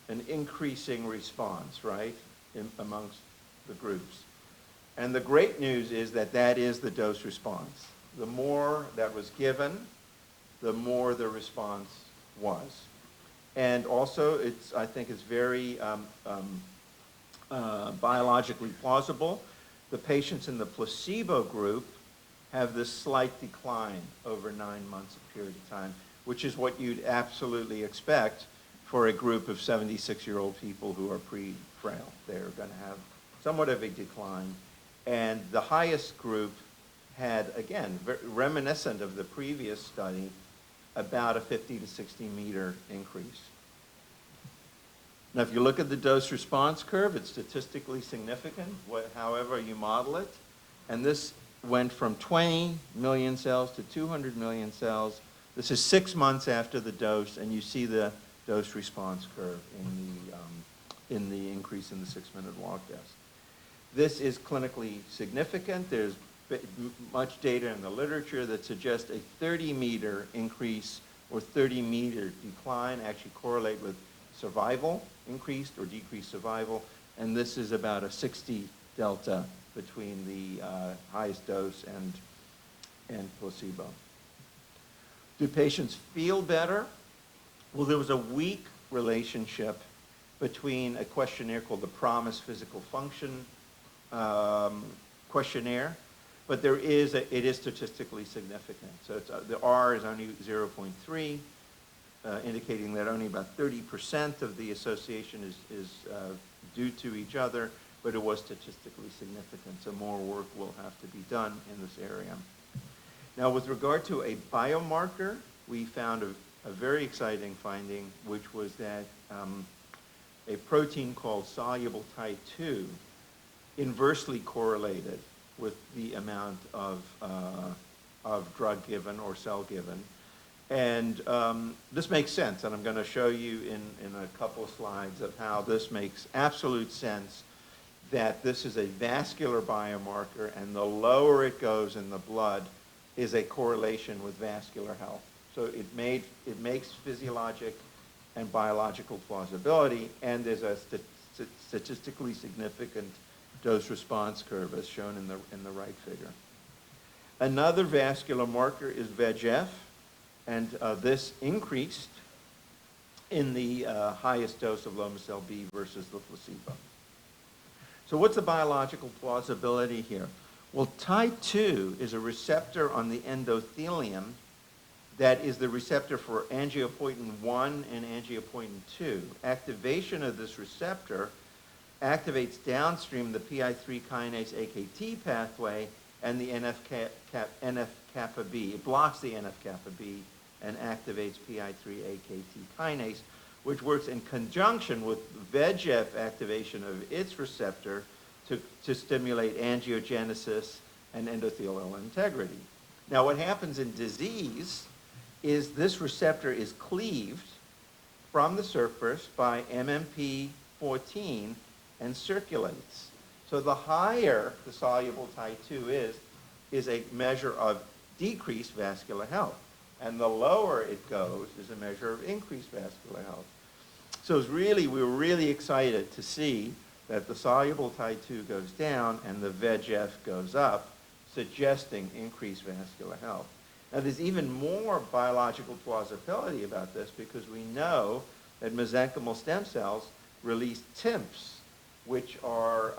an increasing response, right, amongst the groups. And the great news is that that is the dose response. The more that was given, the more the response was. And also, I think it's very biologically plausible. The patients in the placebo group have this slight decline over 9 months of period of time, which is what you'd absolutely expect for a group of 76-year-old people who are pre-frail. They're going to have somewhat of a decline. And the highest group had, again, reminiscent of the previous study, about a 50 to 60 meter increase. Now, if you look at the dose response curve, it's statistically significant, however you model it. And this went from 20 million cells to 200 million cells. This is 6 months after the dose, and you see the dose response curve in the increase in the 6-minute walk test. This is clinically significant. There's much data in the literature that suggests a 30-meter increase or 30-meter decline actually correlate with survival, increased or decreased survival, and this is about a 60 delta between the highest dose and placebo. Do patients feel better? Well, there was a weak relationship between a questionnaire called the PROMIS Physical Function questionnaire, but it is statistically significant. So the R is only 0.3, indicating that only about 30% of the association is due to each other, but it was statistically significant. So more work will have to be done in this area. Now, with regard to a biomarker, we found a very exciting finding, which was that a protein called soluble Tie2 inversely correlated with the amount of drug given or cell given. And this makes sense, and I'm going to show you in a couple of slides of how this makes absolute sense, that this is a vascular biomarker, and the lower it goes in the blood is a correlation with vascular health. So it makes physiologic and biological plausibility, and there's a statistically significant dose response curve as shown in the right figure. Another vascular marker is VEGF, and this increased in the highest dose of Lomecel-B versus the placebo. So what's the biological plausibility here? Well, Tie2 is a receptor on the endothelium that is the receptor for angiopoietin-1 and angiopoietin-2. Activation of this receptor activates downstream the PI3 kinase AKT pathway and the NF-kappa B. It blocks the NF-kappa B and activates PI3 AKT kinase, which works in conjunction with VEGF activation of its receptor to stimulate angiogenesis and endothelial integrity. Now, what happens in disease is this receptor is cleaved from the surface by MMP-14 and circulates. So the higher the soluble Tie2 is a measure of decreased vascular health. And the lower it goes is a measure of increased vascular health. So we were really excited to see that the soluble Tie2 goes down and the VEGF goes up, suggesting increased vascular health. Now, there's even more biological plausibility about this because we know that mesenchymal stem cells release TIMPs, which are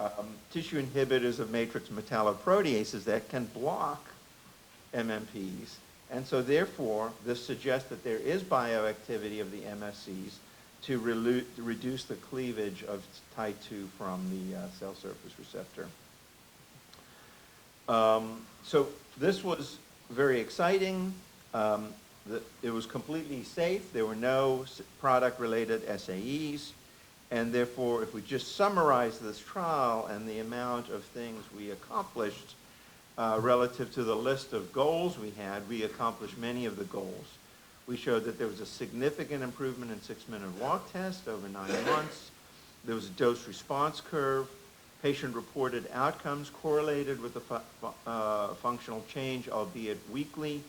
tissue inhibitors of matrix metalloproteases that can block MMPs. And so therefore, this suggests that there is bioactivity of the MSCs to reduce the cleavage of Tie2 from the cell surface receptor. So this was very exciting. It was completely safe. There were no product-related SAEs. And therefore, if we just summarize this trial and the amount of things we accomplished relative to the list of goals we had, we accomplished many of the goals. We showed that there was a significant improvement in 6-minute walk test over 9 months. There was a dose response curve. Patient-reported outcomes correlated with the functional change, albeit weakly.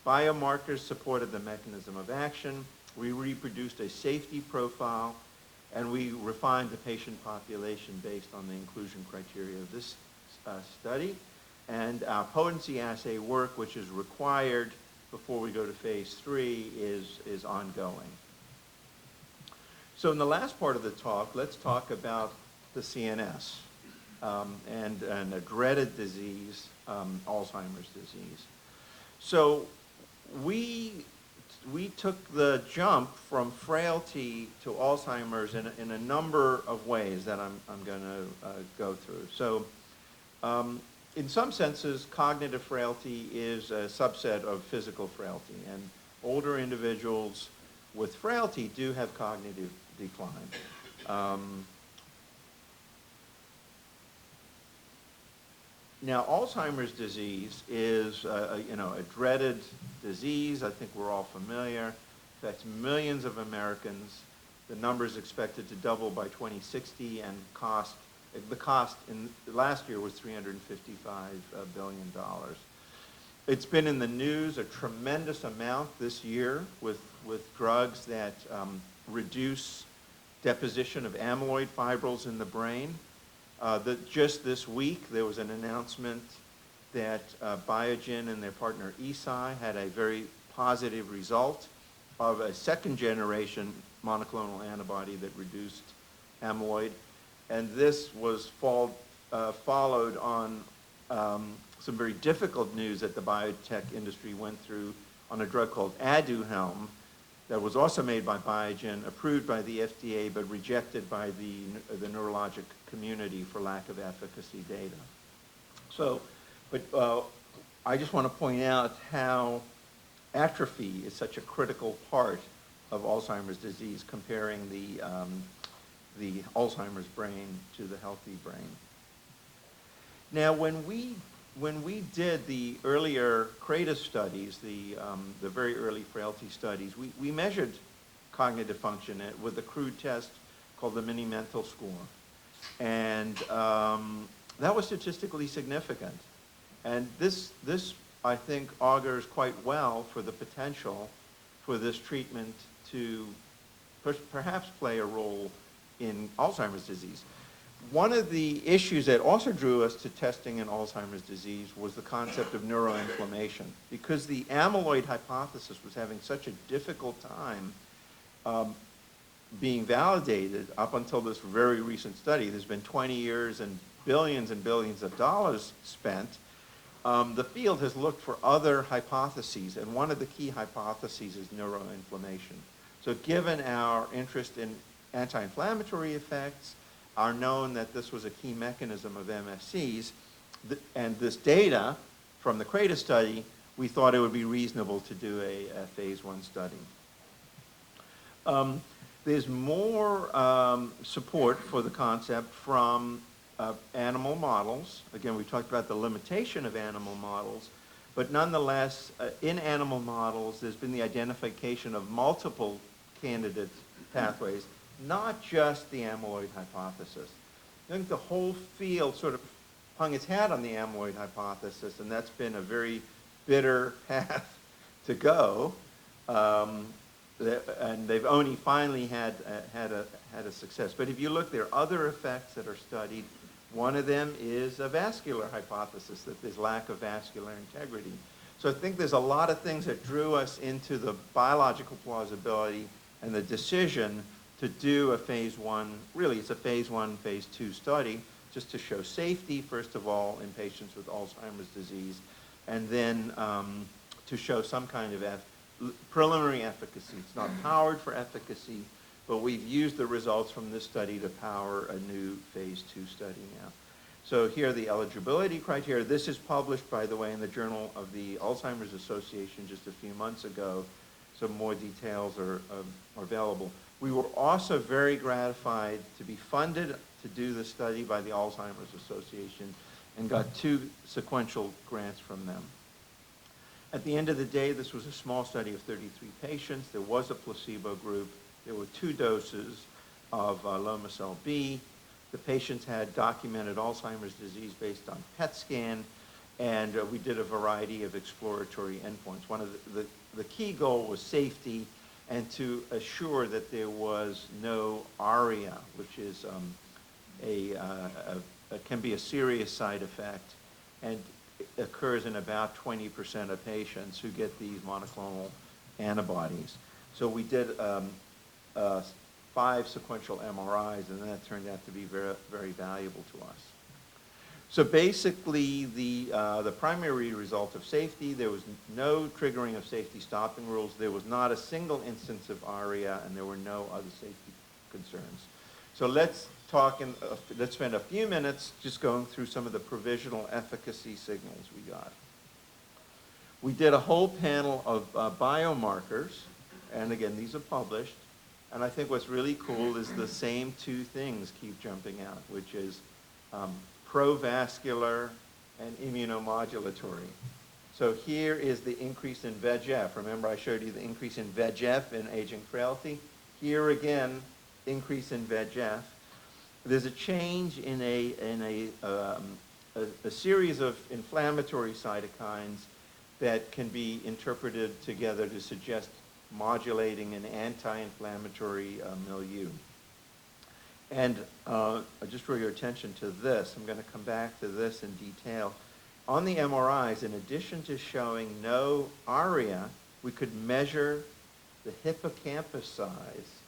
Biomarkers supported the mechanism of action. We reproduced a safety profile, and we refined the patient population based on the inclusion criteria of this study. And our potency assay work, which is required before we go to phase 3, is ongoing. So in the last part of the talk, let's talk about the CNS and a dreaded disease, Alzheimer's disease. So we took the jump from frailty to Alzheimer's in a number of ways that I'm going to go through. So in some senses, cognitive frailty is a subset of physical frailty, and older individuals with frailty do have cognitive decline. Now, Alzheimer's disease is a dreaded disease. I think we're all familiar. It affects millions of Americans. The number is expected to double by 2060, and the cost in last year was $355 billion. It's been in the news a tremendous amount this year with drugs that reduce deposition of amyloid fibrils in the brain. Just this week, there was an announcement that Biogen and their partner Eisai had a very positive result of a second-generation monoclonal antibody that reduced amyloid. And this was followed on some very difficult news that the biotech industry went through on a drug called Aduhelm that was also made by Biogen, approved by the FDA, but rejected by the neurologic community for lack of efficacy data. So, I just want to point out how atrophy is such a critical part of Alzheimer's disease, comparing the Alzheimer's brain to the healthy brain. Now, when we did the earlier CRADA studies, the very early frailty studies, we measured cognitive function with a crude test called the Mini-Mental score. And that was statistically significant. And this, I think, augurs quite well for the potential for this treatment to perhaps play a role in Alzheimer's disease. One of the issues that also drew us to testing in Alzheimer's disease was the concept of neuroinflammation, because the amyloid hypothesis was having such a difficult time being validated up until this very recent study. There's been 20 years and billions of dollars spent. The field has looked for other hypotheses, and one of the key hypotheses is neuroinflammation. So given our interest in anti-inflammatory effects, are known that this was a key mechanism of MSCs, and this data from the CRADA study, we thought it would be reasonable to do a phase 1 study. There's more support for the concept from animal models. Again, we talked about the limitation of animal models, but nonetheless, in animal models, there's been the identification of multiple candidate pathways, not just the amyloid hypothesis. I think the whole field sort of hung its hat on the amyloid hypothesis, and that's been a very bitter path to go. And they've only finally had a success. But if you look, there are other effects that are studied. One of them is a vascular hypothesis, that there's lack of vascular integrity. So I think there's a lot of things that drew us into the biological plausibility and the decision to do a phase 1, really it's a phase 1, phase 2 study, just to show safety, first of all, in patients with Alzheimer's disease, and then to show some kind of preliminary efficacy. It's not powered for efficacy, but we've used the results from this study to power a new phase 2 study now. So here are the eligibility criteria. This is published, by the way, in the Journal of the Alzheimer's Association just a few months ago. Some more details are available. We were also very gratified to be funded to do the study by the Alzheimer's Association and got 2 sequential grants from them. At the end of the day, this was a small study of 33 patients. There was a placebo group. There were 2 doses of Lomecel B. The patients had documented Alzheimer's disease based on PET scan, and we did a variety of exploratory endpoints. One of the key goal was safety and to assure that there was no ARIA, which is can be a serious side effect and occurs in about 20% of patients who get these monoclonal antibodies. So we did 5 sequential MRIs, and that turned out to be very, very valuable to us. So basically, the primary result of safety, there was no triggering of safety stopping rules. There was not a single instance of ARIA, and there were no other safety concerns. So let's spend a few minutes just going through some of the provisional efficacy signals we got. We did a whole panel of biomarkers, and again, these are published. And I think what's really cool is the same 2 things keep jumping out, which is provascular and immunomodulatory. So here is the increase in VEGF. Remember I showed you the increase in VEGF in aging frailty? Here again, increase in VEGF. There's a change in a series of inflammatory cytokines that can be interpreted together to suggest modulating an anti-inflammatory milieu. And I'll just draw your attention to this. I'm going to come back to this in detail. On the MRIs, in addition to showing no ARIA, we could measure the hippocampus size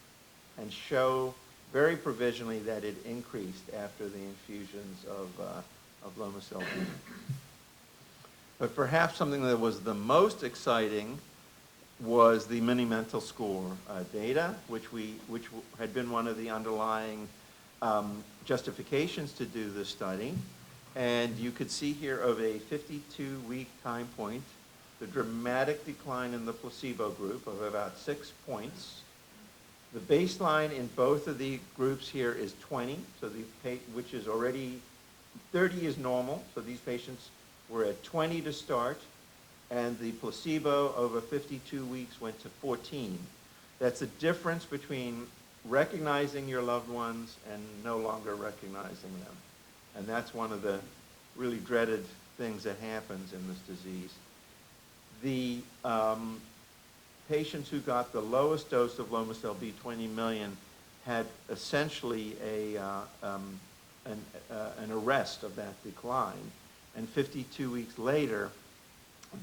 and show very provisionally that it increased after the infusions of Lomecel B. But perhaps something that was the most exciting was the mini-mental score data, which had been one of the underlying justifications to do this study. And you could see here of a 52-week time point, the dramatic decline in the placebo group of about 6 points. The baseline in both of the groups here is 20, so which is already 30 is normal, so these patients were at 20 to start, and the placebo over 52 weeks went to 14. That's a difference between recognizing your loved ones and no longer recognizing them. And that's one of the really dreaded things that happens in this disease. The patients who got the lowest dose of Lomecel B, 20 million, had essentially an arrest of that decline. And 52 weeks later,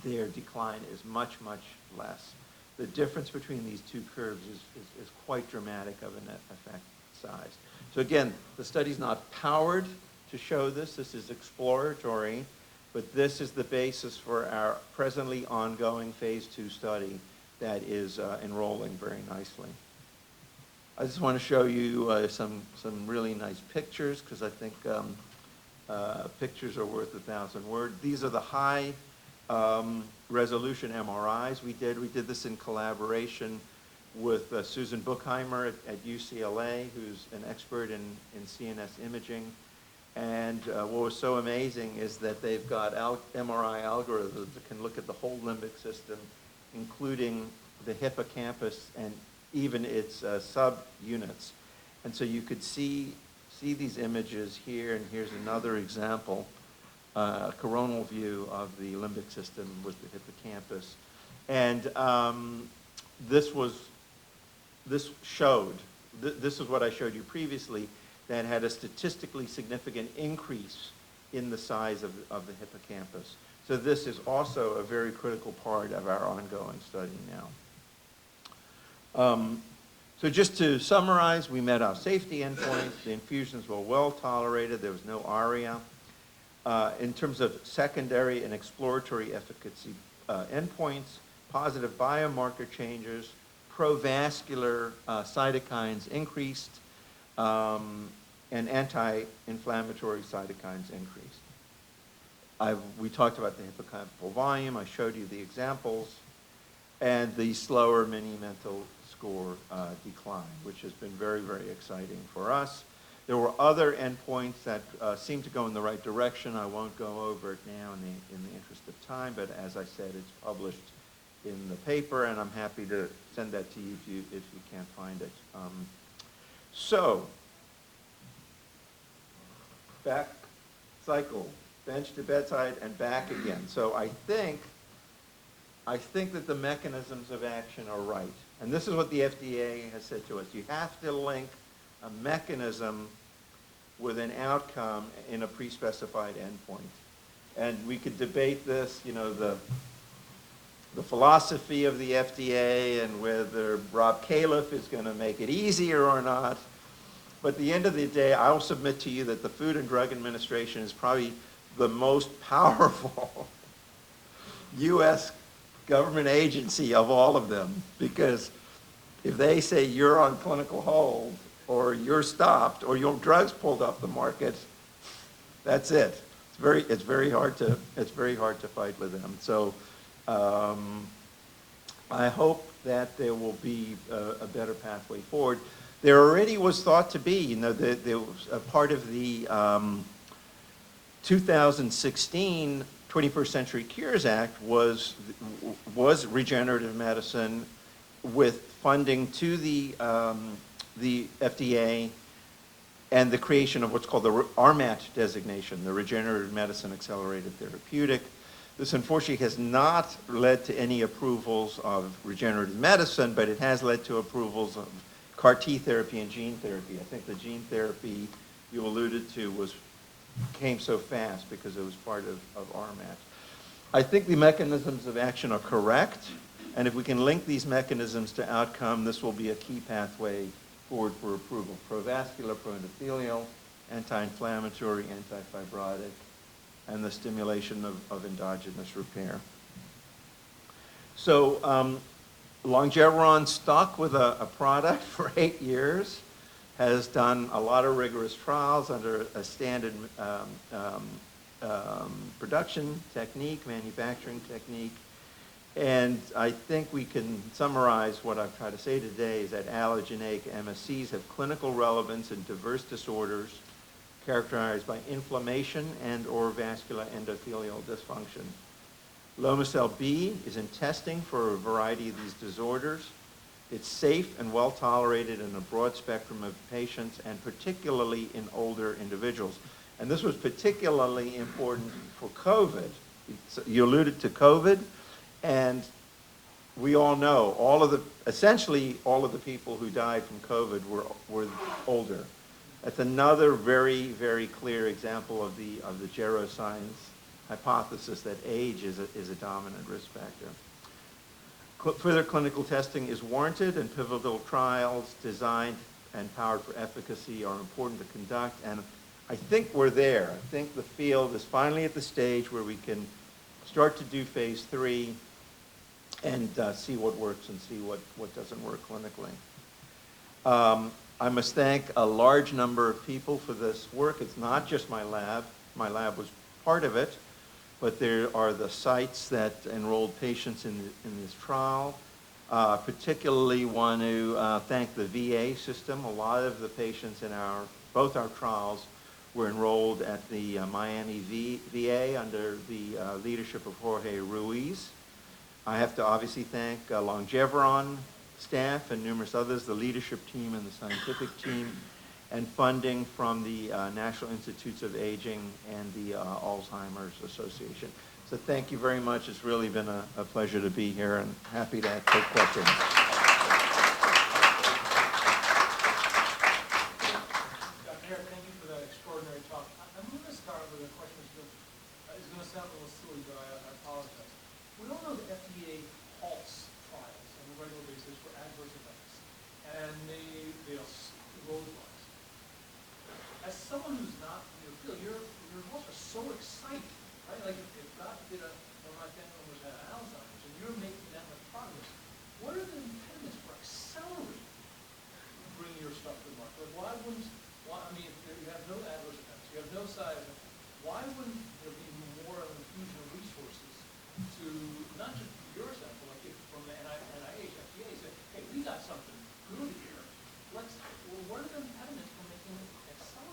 their decline is much, much less. The difference between these 2 curves is quite dramatic of an effect size. So again, the study's not powered to show this. This is exploratory, but this is the basis for our presently ongoing phase 2 study that is enrolling very nicely. I just want to show you some really nice pictures, because I think pictures are worth 1,000 words. These are the high resolution MRIs we did. We did this in collaboration with Susan Buchheimer at UCLA, who's an expert in CNS imaging. And what was so amazing is that they've got MRI algorithms that can look at the whole limbic system, including the hippocampus and even its subunits. And so you could see these images here, and here's another example, a coronal view of the limbic system with the hippocampus. And this is what I showed you previously, that had a statistically significant increase in the size of the hippocampus. So this is also a very critical part of our ongoing study now. So just to summarize, we met our safety endpoints. The infusions were well tolerated. There was no ARIA. In terms of secondary and exploratory efficacy endpoints, positive biomarker changes, provascular cytokines increased, and anti-inflammatory cytokines increased. We talked about the hippocampal volume. I showed you the examples, and the slower mini-mental score decline, which has been very, very exciting for us. There were other endpoints that seemed to go in the right direction. I won't go over it now in the interest of time, but as I said, it's published in the paper, and I'm happy to send that to you if you can't find it. So, back cycle, bench to bedside, and back again. So I think that the mechanisms of action are right. And this is what the FDA has said to us. You have to link a mechanism with an outcome in a pre-specified endpoint. And we could debate this, you know, the philosophy of the FDA and whether Rob Califf is going to make it easier or not. But at the end of the day, I will submit to you that the Food and Drug Administration is probably the most powerful U.S. government agency of all of them, because if they say you're on clinical hold, or you're stopped, or your drug's pulled off the market, that's it. It's very hard to fight with them. So I hope that there will be a better pathway forward. There already was thought to be, you know, there was a part of the 2016 21st Century Cures Act was regenerative medicine with funding to the FDA and the creation of what's called the RMAT designation, the Regenerative Medicine Accelerated Therapeutic. This unfortunately has not led to any approvals of regenerative medicine, but it has led to approvals of CAR T therapy and gene therapy. I think the gene therapy you alluded to came so fast because it was part of RMAT. I think the mechanisms of action are correct, and if we can link these mechanisms to outcome, this will be a key pathway forward for approval. Provascular, pro-endothelial, anti-inflammatory, anti-fibrotic, and the stimulation of endogenous repair. So Longeveron stuck with a product for 8 years, has done a lot of rigorous trials under a standard production technique, manufacturing technique. And I think we can summarize what I've tried to say today is that allogeneic MSCs have clinical relevance in diverse disorders characterized by inflammation and or vascular endothelial dysfunction. Lomecel B is in testing for a variety of these disorders. It's safe and well tolerated in a broad spectrum of patients, and particularly in older individuals. And this was particularly important for COVID. You alluded to COVID, and we all know essentially all of the people who died from COVID were older. That's another very, very clear example of the geroscience hypothesis that age is a dominant risk factor. Further clinical testing is warranted, and pivotal trials designed and powered for efficacy are important to conduct. And I think we're there. I think the field is finally at the stage where we can start to do phase 3 and see what works and see what doesn't work clinically. I must thank a large number of people for this work. It's not just my lab. My lab was part of it, but there are the sites that enrolled patients in this trial. Particularly want to thank the VA system. A lot of the patients in both our trials were enrolled at the Miami VA under the leadership of Jorge Ruiz. I have to obviously thank Longeveron staff and numerous others, the leadership team and the scientific team, and funding from the National Institutes of Aging and the Alzheimer's Association. So thank you very much. It's really been a pleasure to be here, and happy to take questions. Dr. Eric, thank you for that extraordinary talk. I'm going to start with a question that's going to sound a little silly, but I apologize. We all know the FDA halts trials on a regular basis for adverse events, and they roadblocks. As someone who's not in your field, your results are so exciting, right? Like if God did one of my family members had Alzheimer's, and you're making that much progress, what are the impediments for accelerating bringing your stuff to the market? Like I mean, if you have no adverse events, you have no side effects, why wouldn't there be more of an infusion of resources to not just your sample, like if from the NIH, FDA, say, hey, we got something good here. What are the impediments for making it accelerate?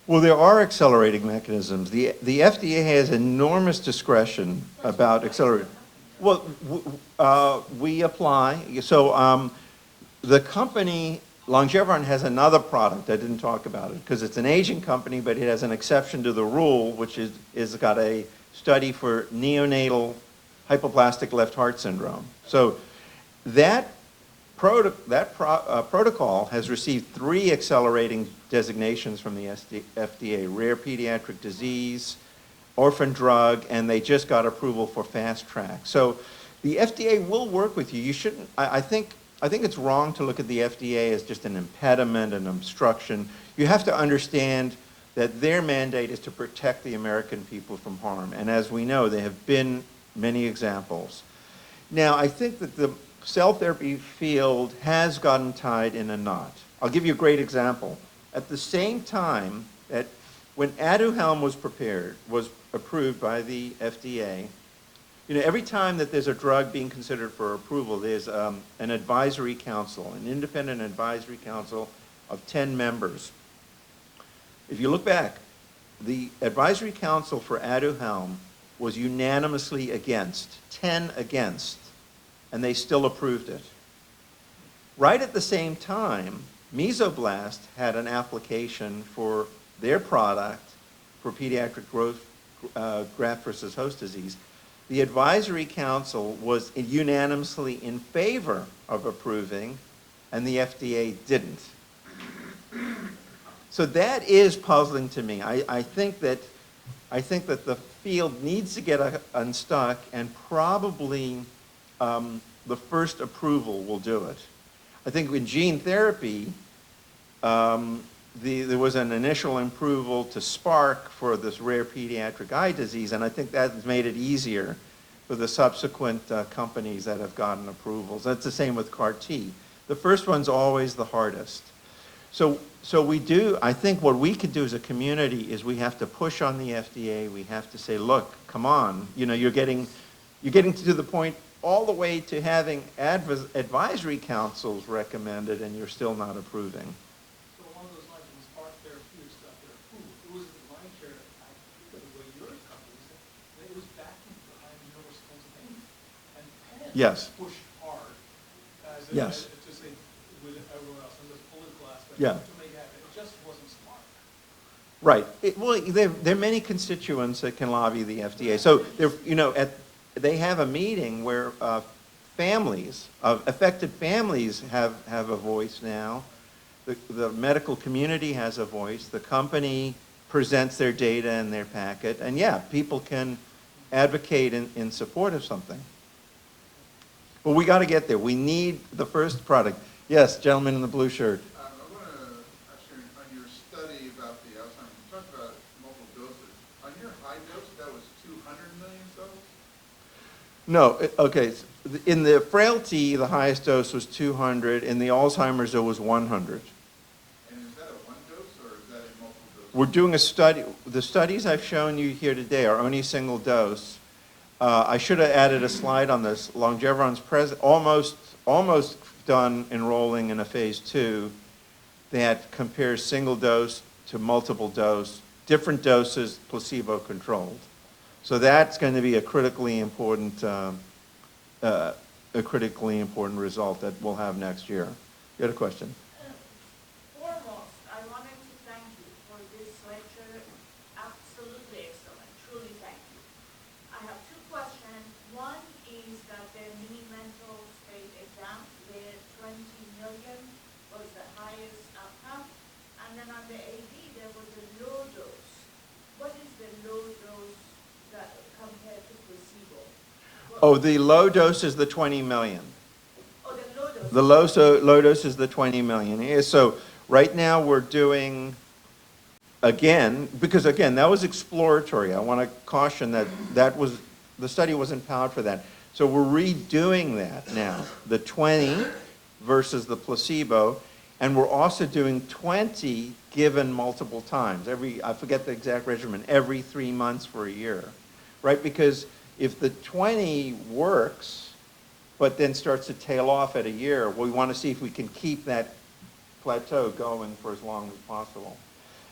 Well, there are accelerating mechanisms. The FDA has enormous discretion about accelerating. Well, we apply. So the company, Longeveron, has another product. I didn't talk about it because it's an Asian company, but it has an exception to the rule, which is got a study for neonatal hypoplastic left heart syndrome. So that protocol has received 3 accelerating designations from the FDA: rare pediatric disease, orphan drug, and they just got approval for fast track. So the FDA will work with you. You shouldn't. I think it's wrong to look at the FDA as just an impediment, an obstruction. You have to understand that their mandate is to protect the American people from harm. And as we know, there have been many examples. Now, I think that the cell therapy field has gotten tied in a knot. I'll give you a great example. At the same time that when Aduhelm was approved by the FDA, every time that there's a drug being considered for approval, there's an advisory council, an independent advisory council of 10 members. If you look back, the advisory council for Aduhelm was unanimously against, 10 against, and they still approved it. Right at the same time, Mesoblast had an application for their product for pediatric graft versus host disease. The advisory council was unanimously in favor of approving, and the FDA didn't. So that is puzzling to me. I think that the field needs to get unstuck, and probably the first approval will do it. I think in gene therapy, there was an initial approval to Spark for this rare pediatric eye disease, and I think that has made it easier for the subsequent companies that have gotten approvals. That's the same with CAR T. The first one's always the hardest. So I think what we could do as a community is we have to push on the FDA. We have to say, look, come on, you're getting to the point all the way to having advisory councils recommended, and you're still not approving. So along those lines, when Spark Therapeutics got their approval, it was the line share, I think, the way your company said, that it was backing behind the University of Pennsylvania. And Penn Yes. pushed hard as Yes. to say with everyone else, and this political aspect, Yeah. to make it happen. It just wasn't smart. Right. Well, there are many constituents that can lobby the FDA. So they have a meeting where affected families have a voice now. The medical community has a voice. The company presents their data and their packet. And yeah, people can advocate in support of something. But we got to get there. We need the first product. Yes, gentleman in the blue shirt. I want to actually, on your study about the Alzheimer's, you talked about multiple doses. On your high dose, that was 200 million cells? No, okay. In the frailty, the highest dose was 200. In the Alzheimer's, it was 100. And is that a one dose or is that a multiple dose? We're doing a study. The studies I've shown you here today are only single dose. I should have added a slide on this. Longeveron's almost done enrolling in a phase 2 that compares single dose to multiple dose, different doses, placebo controlled. So that's going to be a critically important result that we'll have next year. You had a question? Foremost, I wanted to thank you for this lecture. Absolutely excellent. Truly thank you. I have 2 questions. One is that the mini mental state exam, the 20 million was the highest outcome. And then on the AD, there was a low dose. What is the low dose compared to placebo? Oh, the low dose is the 20 million. Oh, the low dose. The low dose is the 20 million. Yeah, so right now we're doing, because that was exploratory. I want to caution that the study wasn't powered for that. So we're redoing that now, the 20 versus the placebo, and we're also doing 20 given multiple times. I forget the exact regimen, every 3 months for a year, right? Because if the 20 works, but then starts to tail off at a year, we want to see if we can keep that plateau going for as long as possible.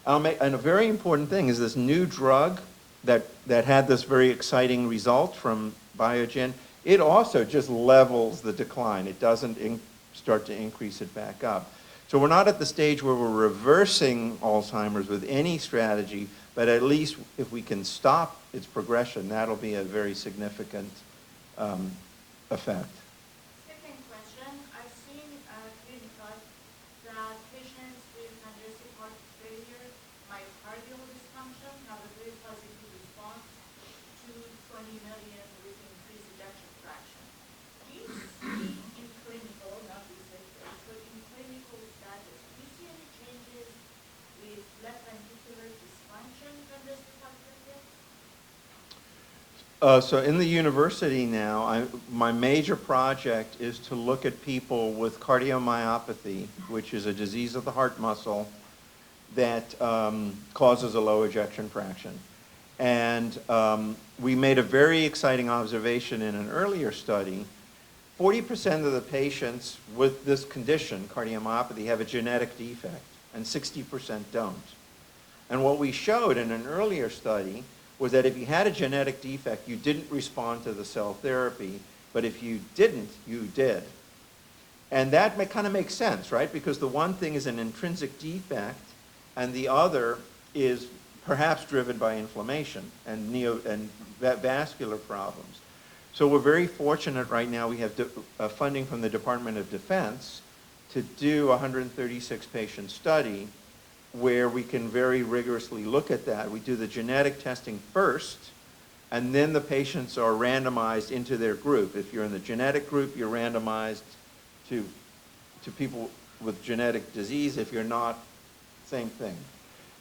And a very important thing is this new drug that had this very exciting result from Biogen, it also just levels the decline. It doesn't start to increase it back up. So we're not at the stage where we're reversing Alzheimer's with any strategy, but at least if we can stop its progression, that'll be a very significant effect. Second question, I've seen clinical that patients with congestive heart failure, myocardial dysfunction, have a very positive response to 20 million with increased ejection fraction. Do you see in clinical, not research, but in clinical status, do you see any changes with left ventricular dysfunction congestive heart failure? So in the university now, my major project is to look at people with cardiomyopathy, which is a disease of the heart muscle that causes a low ejection fraction. And we made a very exciting observation in an earlier study. 40% of the patients with this condition, cardiomyopathy, have a genetic defect, and 60% don't. And what we showed in an earlier study was that if you had a genetic defect, you didn't respond to the cell therapy, but if you didn't, you did. And that kind of makes sense, right? Because the one thing is an intrinsic defect, and the other is perhaps driven by inflammation and vascular problems. So we're very fortunate right now. We have funding from the Department of Defense to do a 136-patient study where we can very rigorously look at that. We do the genetic testing first, and then the patients are randomized into their group. If you're in the genetic group, you're randomized to people with genetic disease. If you're not, same thing.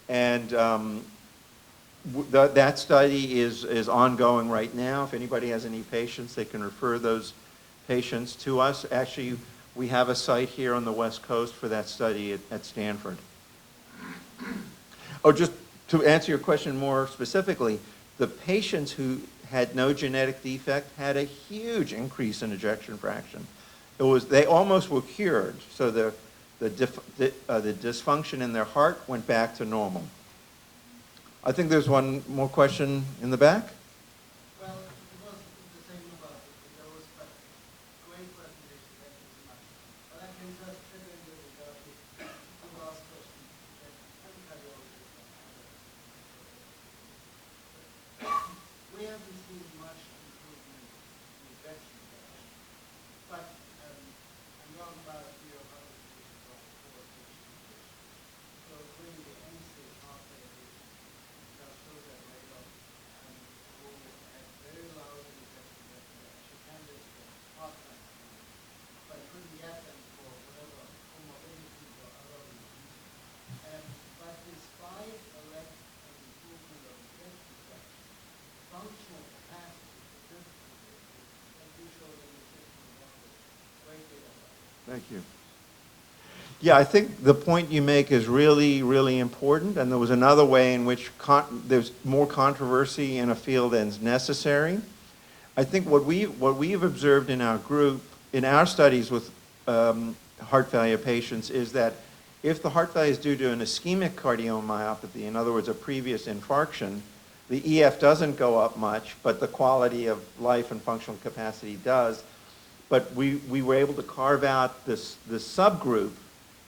And that study is ongoing right now. If anybody has any patients, they can refer those patients to us. Actually, we have a site here on the West Coast for that study at Stanford. Oh, just to answer your question more specifically, the patients who had no genetic defect had a huge increase in ejection fraction. They almost were cured, so the dysfunction in their heart went back to normal. I think there's one more question in the back. Well, it wasn't the same about it. There was a great presentation. Thank you so much. But I can just chip in with regard to the last question. I'm a cardiologist. We haven't seen much improvement in ejection fraction. But I'm going about a year of other patients on four patients. So clearly the end-stage heart failure just shows that right up. And who had very loud ejection fraction, she can just get heart transplant, but couldn't get them for whatever comorbidities or other reasons. But despite a lack of improvement of ejection fraction, functional capacity statistically, as you showed in the 6 numbers, great data. Thank you. Yeah, I think the point you make is really, really important, and there was another way in which there's more controversy in a field than is necessary. I think what we've observed in our group, in our studies with heart failure patients, is that if the heart failure is due to an ischemic cardiomyopathy, in other words, a previous infarction, the EF doesn't go up much, but the quality of life and functional capacity does. But we were able to carve out this subgroup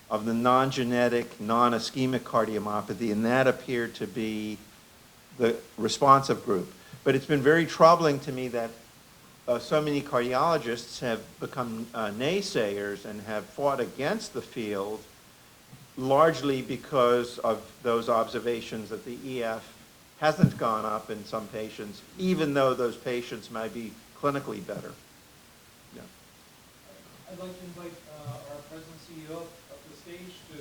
of the non-genetic, non-ischemic cardiomyopathy, and that appeared to be the responsive group. But it's been very troubling to me that so many cardiologists have become naysayers and have fought against the field, largely because of those observations that the EF hasn't gone up in some patients, even though those patients might be clinically better. Yeah. I'd like to invite our President CEO up to the stage to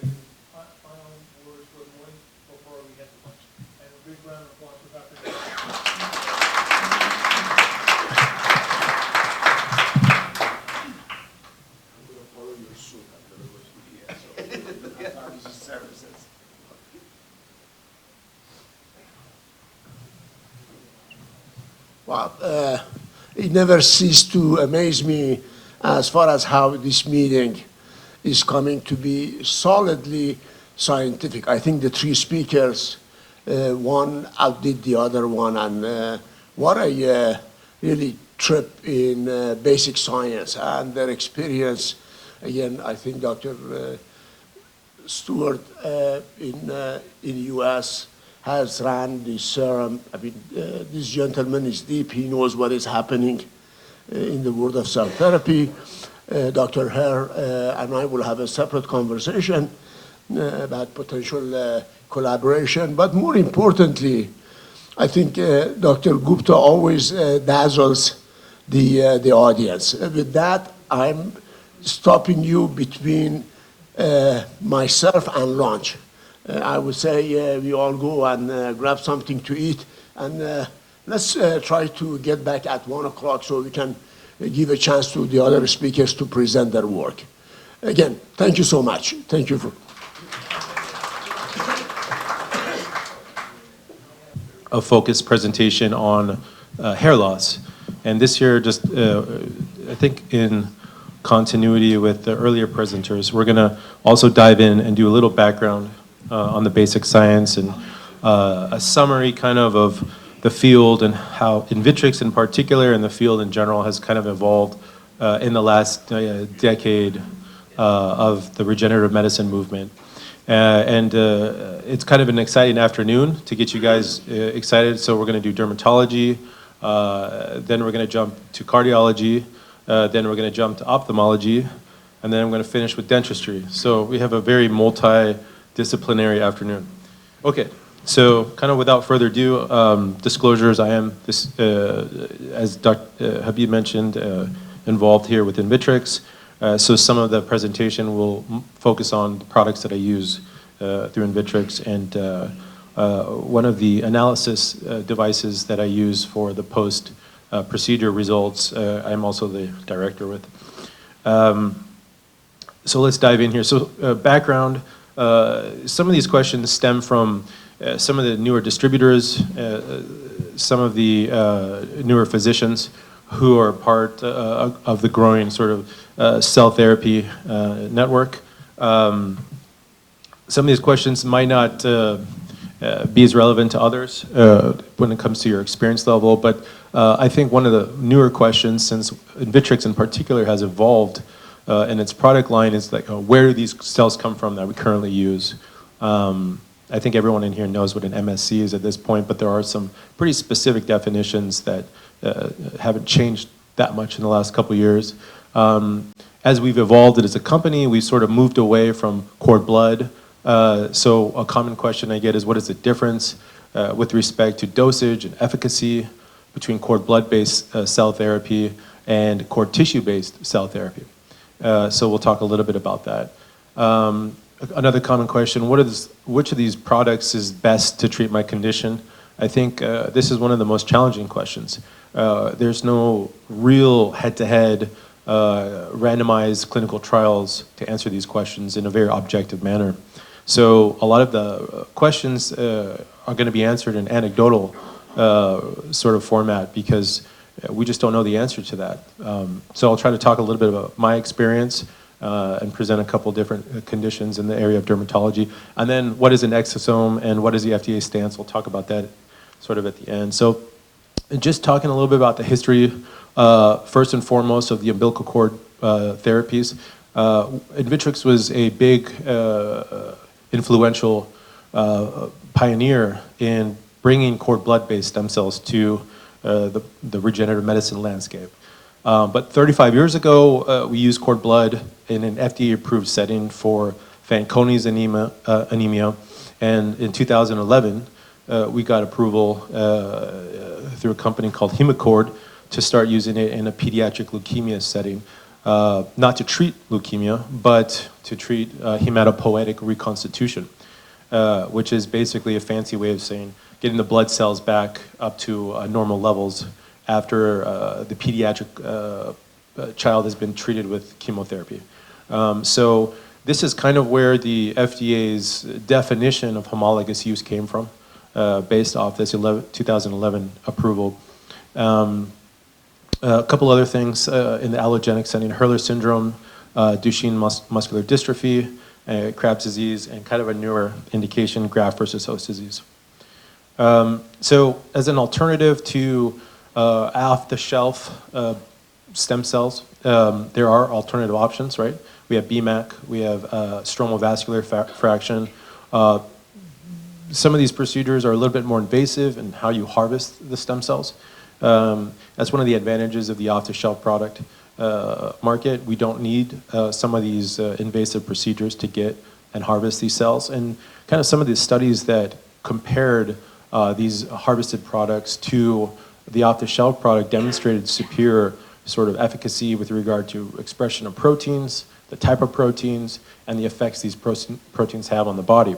final words for the morning before we head to lunch. And a big round of applause for Dr. I'm going to follow your suit. I'm going to go to the pharmacy services. Well, it never ceased to amaze me as far as how this meeting is coming to be solidly scientific. I think the three speakers, one outdid the other one, and what a really trip in basic science and their experience. Again, I think Dr. Stewart in U.S. has ran the serum. I mean, this gentleman is deep. He knows what is happening in the world of cell therapy. Dr. Herr and I will have a separate conversation about potential collaboration. But more importantly, I think Dr. Gupta always dazzles the audience. With that, I'm stopping you between myself and lunch. I would say we all go and grab something to eat, and let's try to get back at 1 o'clock so we can give a chance to the other speakers to present their work. Again, thank you so much. Thank you for. A focused presentation on hair loss. And this year, just I think in continuity with the earlier presenters, we're going to also dive in and do a little background on the basic science and a summary kind of the field and how INVITRX in particular and the field in general has kind of evolved in the last decade of the regenerative medicine movement. It's kind of an exciting afternoon to get you guys excited. So we're going to do dermatology, then we're going to jump to cardiology, then we're going to jump to ophthalmology, and then I'm going to finish with dentistry. So we have a very multidisciplinary afternoon. Okay, so kind of without further ado, disclosures, I am, as Dr. Habib mentioned, involved here with INVITRX. So some of the presentation will focus on the products that I use through INVITRX and one of the analysis devices that I use for the post-procedure results, I'm also the director with. So let's dive in here. So background, some of these questions stem from some of the newer distributors, some of the newer physicians who are part of the growing sort of cell therapy network. Some of these questions might not be as relevant to others when it comes to your experience level, but I think one of the newer questions, since INVITRX in particular has evolved in its product line, is like, where do these cells come from that we currently use? I think everyone in here knows what an MSC is at this point, but there are some pretty specific definitions that haven't changed that much in the last couple of years. As we've evolved as a company, we've sort of moved away from cord blood. So a common question I get is, what is the difference with respect to dosage and efficacy between cord blood-based cell therapy and cord tissue-based cell therapy? So we'll talk a little bit about that. Another common question, which of these products is best to treat my condition? I think this is one of the most challenging questions. There's no real head-to-head randomized clinical trials to answer these questions in a very objective manner. So a lot of the questions are going to be answered in anecdotal sort of format because we just don't know the answer to that. So I'll try to talk a little bit about my experience and present a couple different conditions in the area of dermatology. And then what is an exosome and what is the FDA stance? We'll talk about that sort of at the end. So just talking a little bit about the history, first and foremost, of the umbilical cord therapies. INVITRX was a big influential pioneer in bringing cord blood-based stem cells to the regenerative medicine landscape. But 35 years ago, we used cord blood in an FDA-approved setting for Fanconi's anemia. And in 2011, we got approval through a company called Hemacord to start using it in a pediatric leukemia setting. Not to treat leukemia, but to treat hematopoietic reconstitution, which is basically a fancy way of saying getting the blood cells back up to normal levels after the pediatric child has been treated with chemotherapy. So this is kind of where the FDA's definition of homologous use came from, based off this 2011 approval. A couple other things in the allogenic setting: Hurler syndrome, Duchenne muscular dystrophy, Krabs disease, and kind of a newer indication, graft versus host disease. So as an alternative to off-the-shelf stem cells, there are alternative options, right? We have BMAC, we have stromal vascular fraction. Some of these procedures are a little bit more invasive in how you harvest the stem cells. That's one of the advantages of the off-the-shelf product market. We don't need some of these invasive procedures to get and harvest these cells. And kind of some of the studies that compared these harvested products to the off-the-shelf product demonstrated superior sort of efficacy with regard to expression of proteins, the type of proteins, and the effects these proteins have on the body.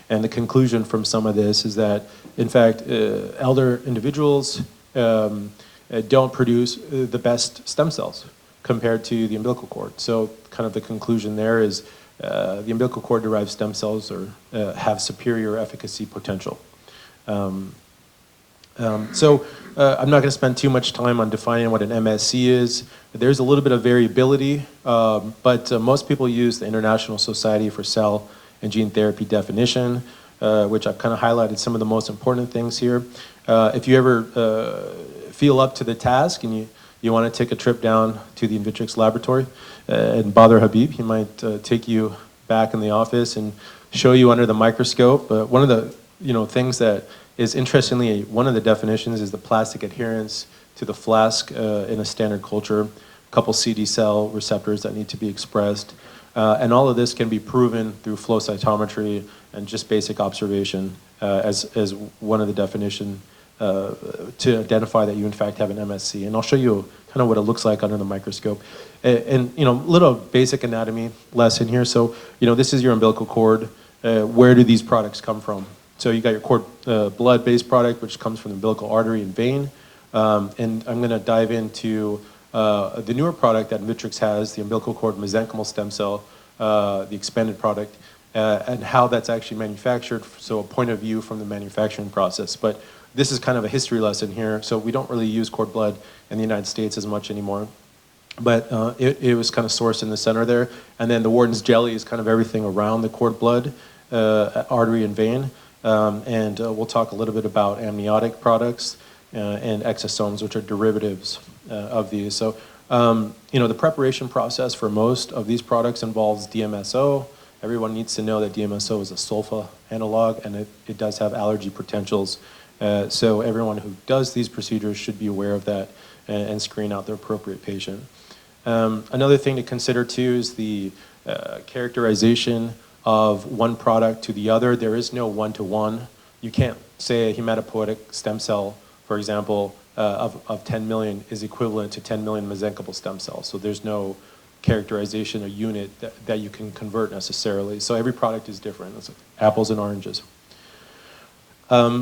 And the conclusion from some of this is that, in fact, elder individuals don't produce the best stem cells compared to the umbilical cord. So kind of the conclusion there is the umbilical cord derived stem cells have superior efficacy potential. So I'm not going to spend too much time on defining what an MSC is. There's a little bit of variability, but most people use the International Society for Cell and Gene Therapy definition, which I've kind of highlighted some of the most important things here. If you ever feel up to the task and you want to take a trip down to the INVITRX laboratory and bother Habib, he might take you back in the office and show you under the microscope. One of the things that is interestingly, one of the definitions is the plastic adherence to the flask in a standard culture, a couple CD cell receptors that need to be expressed. And all of this can be proven through flow cytometry and just basic observation as one of the definition to identify that you in fact have an MSC. And I'll show you kind of what it looks like under the microscope. And little basic anatomy lesson here. So, this is your umbilical cord. Where do these products come from? So you got your cord blood-based product, which comes from the umbilical artery and vein. And I'm going to dive into the newer product that INVITRX has, the umbilical cord mesenchymal stem cell, the expanded product, and how that's actually manufactured. So a point of view from the manufacturing process. But this is kind of a history lesson here. So we don't really use cord blood in the United States as much anymore. But it was kind of sourced in the center there. And then the Warden's jelly is kind of everything around the cord blood, artery and vein. And we'll talk a little bit about amniotic products and exosomes, which are derivatives of these. So, the preparation process for most of these products involves DMSO. Everyone needs to know that DMSO is a sulfa analog, and it does have allergy potentials. So everyone who does these procedures should be aware of that and screen out the appropriate patient. Another thing to consider too is the characterization of one product to the other. There is no one-to-one. You can't say a hematopoietic stem cell, for example, of 10 million is equivalent to 10 million mesenchymal stem cells. So there's no characterization or unit that you can convert necessarily. So every product is different. It's like apples and oranges.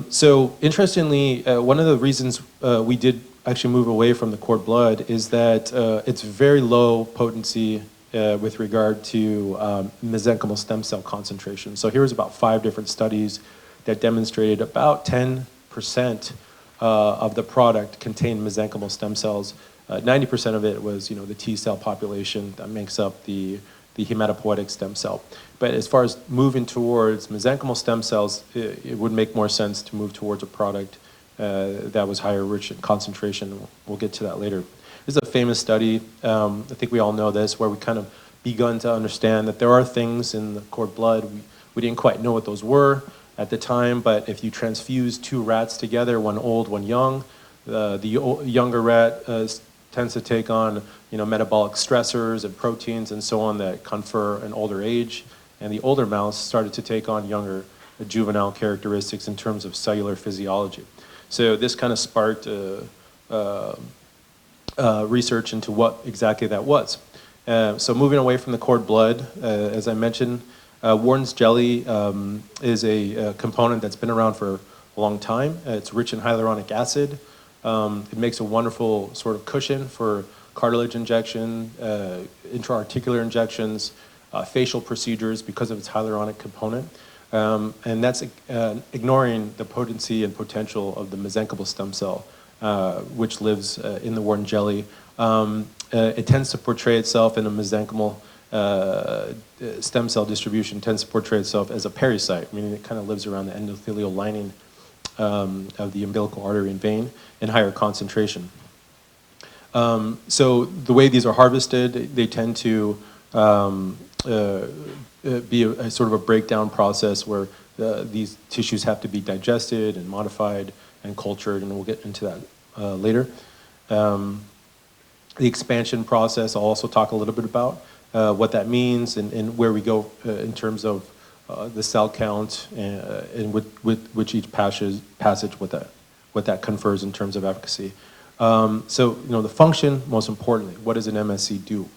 So interestingly, one of the reasons we did actually move away from the cord blood is that it's very low potency with regard to mesenchymal stem cell concentration. So here's about 5 different studies that demonstrated about 10% of the product contained mesenchymal stem cells. 90% of it was, the T cell population that makes up the hematopoietic stem cell. But as far as moving towards mesenchymal stem cells, it would make more sense to move towards a product that was higher rich in concentration. We'll get to that later. This is a famous study, I think we all know this, where we kind of begun to understand that there are things in the cord blood, we didn't quite know what those were at the time, but if you transfuse 2 rats together, one old, one young, the younger rat tends to take on metabolic stressors and proteins and so on that confer an older age, and the older mouse started to take on younger juvenile characteristics in terms of cellular physiology. So this kind of sparked research into what exactly that was. So moving away from the cord blood, as I mentioned, Warden's jelly is a component that's been around for a long time. It's rich in hyaluronic acid. It makes a wonderful sort of cushion for cartilage injection, intra-articular injections, facial procedures because of its hyaluronic component. And that's ignoring the potency and potential of the mesenchymal stem cell, which lives in the Warden jelly. It tends to portray itself in a mesenchymal stem cell distribution tends to portray itself as a pericyte, meaning it kind of lives around the endothelial lining of the umbilical artery and vein in higher concentration. So the way these are harvested, they tend to be a sort of a breakdown process where these tissues have to be digested and modified and cultured, and we'll get into that later. The expansion process, I'll also talk a little bit about what that means and where we go in terms of the cell count and with which each passage what that confers in terms of efficacy. So, the function, most importantly, what does an MSC do?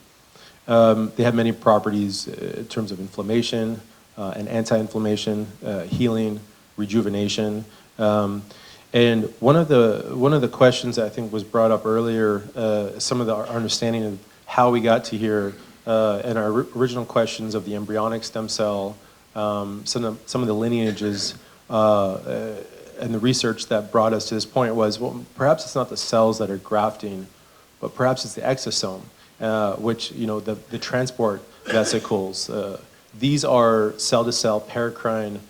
They have many properties in terms of inflammation and anti-inflammation, healing, rejuvenation. And one of the questions that I think was brought up earlier, some of our understanding of how we got to here, and our original questions of the embryonic stem cell, some of the lineages and the research that brought us to this point was, well, perhaps it's not the cells that are grafting, but perhaps it's the exosome, which, the transport vesicles. These are cell-to-cell paracrine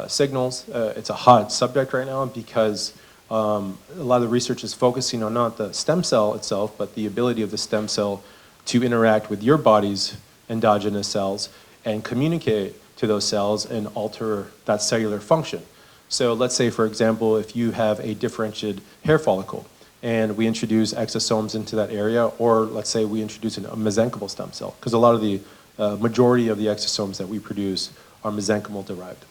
signals. It's a hot subject right now because a lot of the research is focusing on not the stem cell itself, but the ability of the stem cell to interact with your body's endogenous cells and communicate to those cells and alter that cellular function. So let's say, for example, if you have a differentiated hair follicle and we introduce exosomes into that area, or let's say we introduce a mesenchymal stem cell, because a lot of the majority of the exosomes that we produce are mesenchymal derived.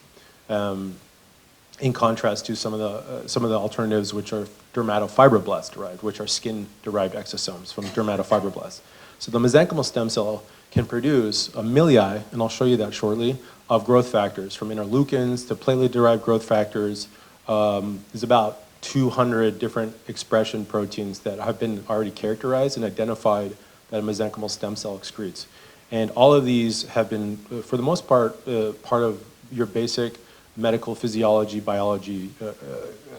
In contrast to some of the alternatives, which are dermatofibroblast derived, which are skin-derived exosomes from dermatofibroblasts. So the mesenchymal stem cell can produce a milli, and I'll show you that shortly, of growth factors, from interleukins to platelet-derived growth factors. There's about 200 different expression proteins that have been already characterized and identified that a mesenchymal stem cell excretes. And all of these have been, for the most part, part of your basic medical physiology, biology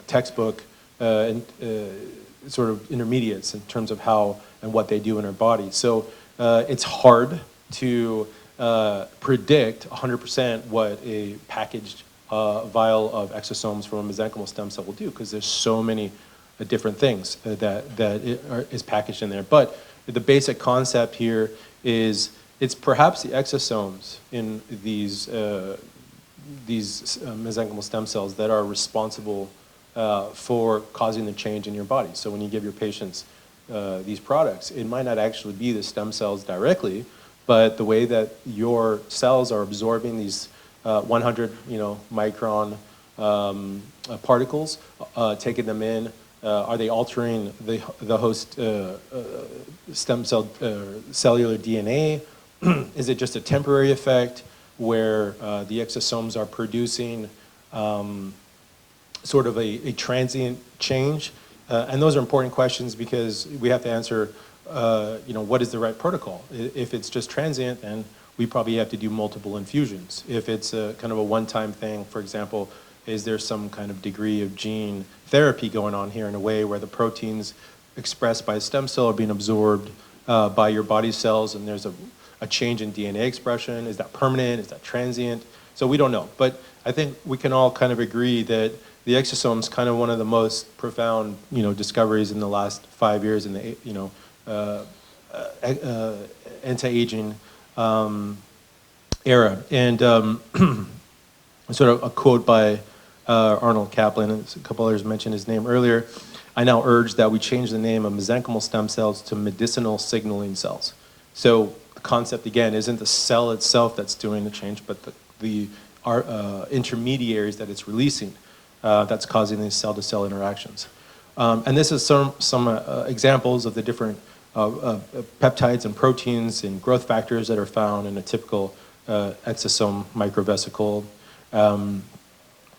textbook, and sort of intermediates in terms of how and what they do in our body. So it's hard to predict 100% what a packaged vial of exosomes from a mesenchymal stem cell will do, because there's so many different things that is packaged in there. But the basic concept here is it's perhaps the exosomes in these mesenchymal stem cells that are responsible for causing the change in your body. So when you give your patients these products, it might not actually be the stem cells directly, but the way that your cells are absorbing these 100 micron particles, taking them in, are they altering the host stem cell cellular DNA? Is it just a temporary effect where the exosomes are producing sort of a transient change? And those are important questions because we have to answer, what is the right protocol? If it's just transient, then we probably have to do multiple infusions. If it's a kind of a one-time thing, for example, is there some kind of degree of gene therapy going on here in a way where the proteins expressed by a stem cell are being absorbed by your body cells, and there's a change in DNA expression? Is that permanent? Is that transient? So we don't know. But I think we can all kind of agree that the exosome is kind of one of the most profound, discoveries in the last 5 years in the, anti-aging era. And sort of a quote by Arnold Kaplan, and a couple others mentioned his name earlier. I now urge that we change the name of mesenchymal stem cells to medicinal signaling cells. So the concept, again, isn't the cell itself that's doing the change, but the intermediaries that it's releasing that's causing these cell-to-cell interactions. And this is some examples of the different peptides and proteins and growth factors that are found in a typical exosome microvesicle.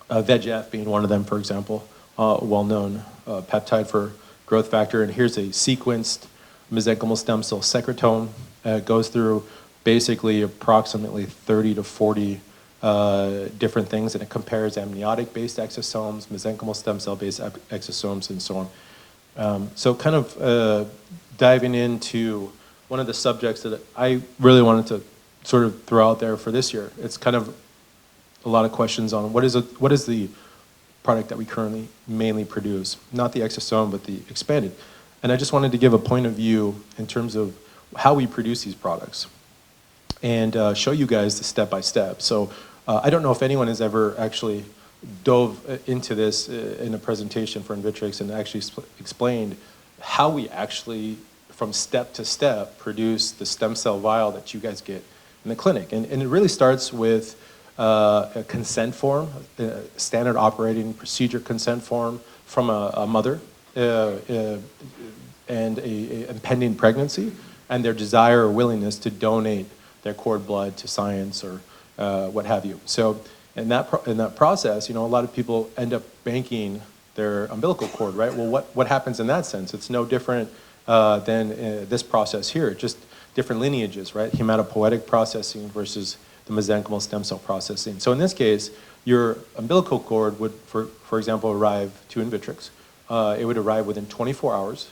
VEGF being one of them, for example, well-known peptide for growth factor. And here's a sequenced mesenchymal stem cell secretome. Goes through basically approximately 30 to 40 different things, and it compares amniotic-based exosomes, mesenchymal stem cell-based exosomes, and so on. So kind of diving into one of the subjects that I really wanted to sort of throw out there for this year. It's kind of a lot of questions on what is the product that we currently mainly produce, not the exosome, but the expanded. And I just wanted to give a point of view in terms of how we produce these products and show you guys the step-by-step. So I don't know if anyone has ever actually dove into this in a presentation for INVITRX and actually explained how we actually, from step to step, produce the stem cell vial that you guys get in the clinic. And it really starts with a consent form, a standard operating procedure consent form from a mother and a impending pregnancy, and their desire or willingness to donate their cord blood to science or what have you. So in that process, a lot of people end up banking their umbilical cord, right? Well, what happens in that sense? It's no different than this process here, just different lineages, right? Hematopoietic processing versus the mesenchymal stem cell processing. So in this case, your umbilical cord would, for example, arrive to INVITRX. It would arrive within 24 hours.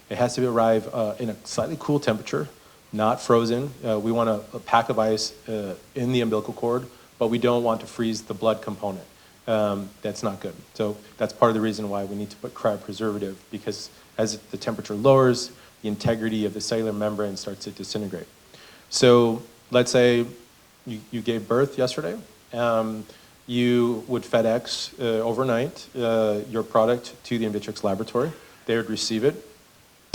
It has to arrive in a slightly cool temperature, not frozen. We want a pack of ice in the umbilical cord, but we don't want to freeze the blood component. That's not good. So that's part of the reason why we need to put cryopreservative, because as the temperature lowers, the integrity of the cellular membrane starts to disintegrate. So let's say you gave birth yesterday. You would FedEx overnight your product to the INVITRX laboratory. They would receive it,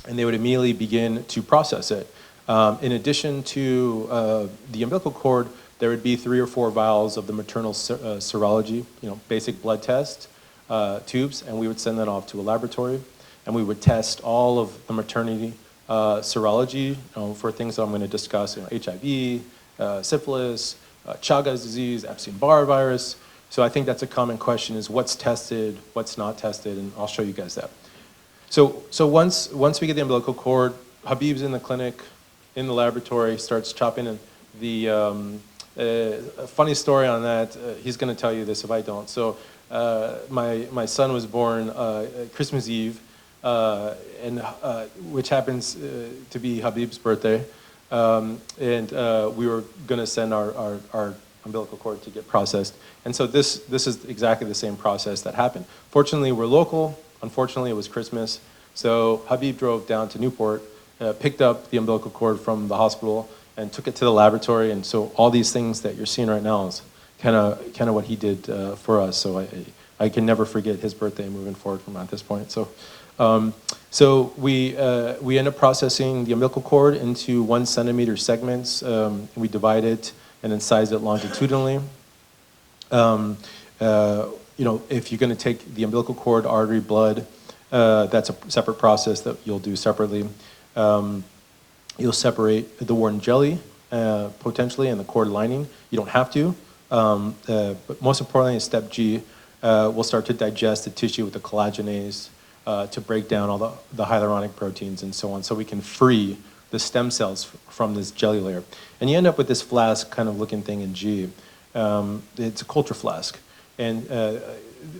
and they would immediately begin to process it. In addition to the umbilical cord, there would be 3 or 4 vials of the maternal serology, basic blood test tubes, and we would send that off to a laboratory, and we would test all of the maternity serology for things that I'm going to discuss, HIV, syphilis, Chagas disease, Epstein-Barr virus. So I think that's a common question: is what's tested, what's not tested, and I'll show you guys that. So once we get the umbilical cord, Habib's in the clinic, in the laboratory, starts chopping in the. A funny story on that. He's going to tell you this if I don't. So my son was born Christmas Eve, which happens to be Habib's birthday, and we were going to send our umbilical cord to get processed. And so this is exactly the same process that happened. Fortunately, we're local. Unfortunately, it was Christmas. So Habib drove down to Newport, picked up the umbilical cord from the hospital, and took it to the laboratory. And so all these things that you're seeing right now is kind of what he did for us. So I can never forget his birthday moving forward from at this point. So we end up processing the umbilical cord into 1 centimeter segments. We divide it and then size it longitudinally. If you're going to take the umbilical cord, artery, blood, that's a separate process that you'll do separately. You'll separate the wart and jelly, potentially, and the cord lining. You don't have to, but most importantly, in step G, we'll start to digest the tissue with the collagenase to break down all the hyaluronic proteins and so on, so we can free the stem cells from this jelly layer. And you end up with this flask kind of looking thing in G. It's a culture flask. And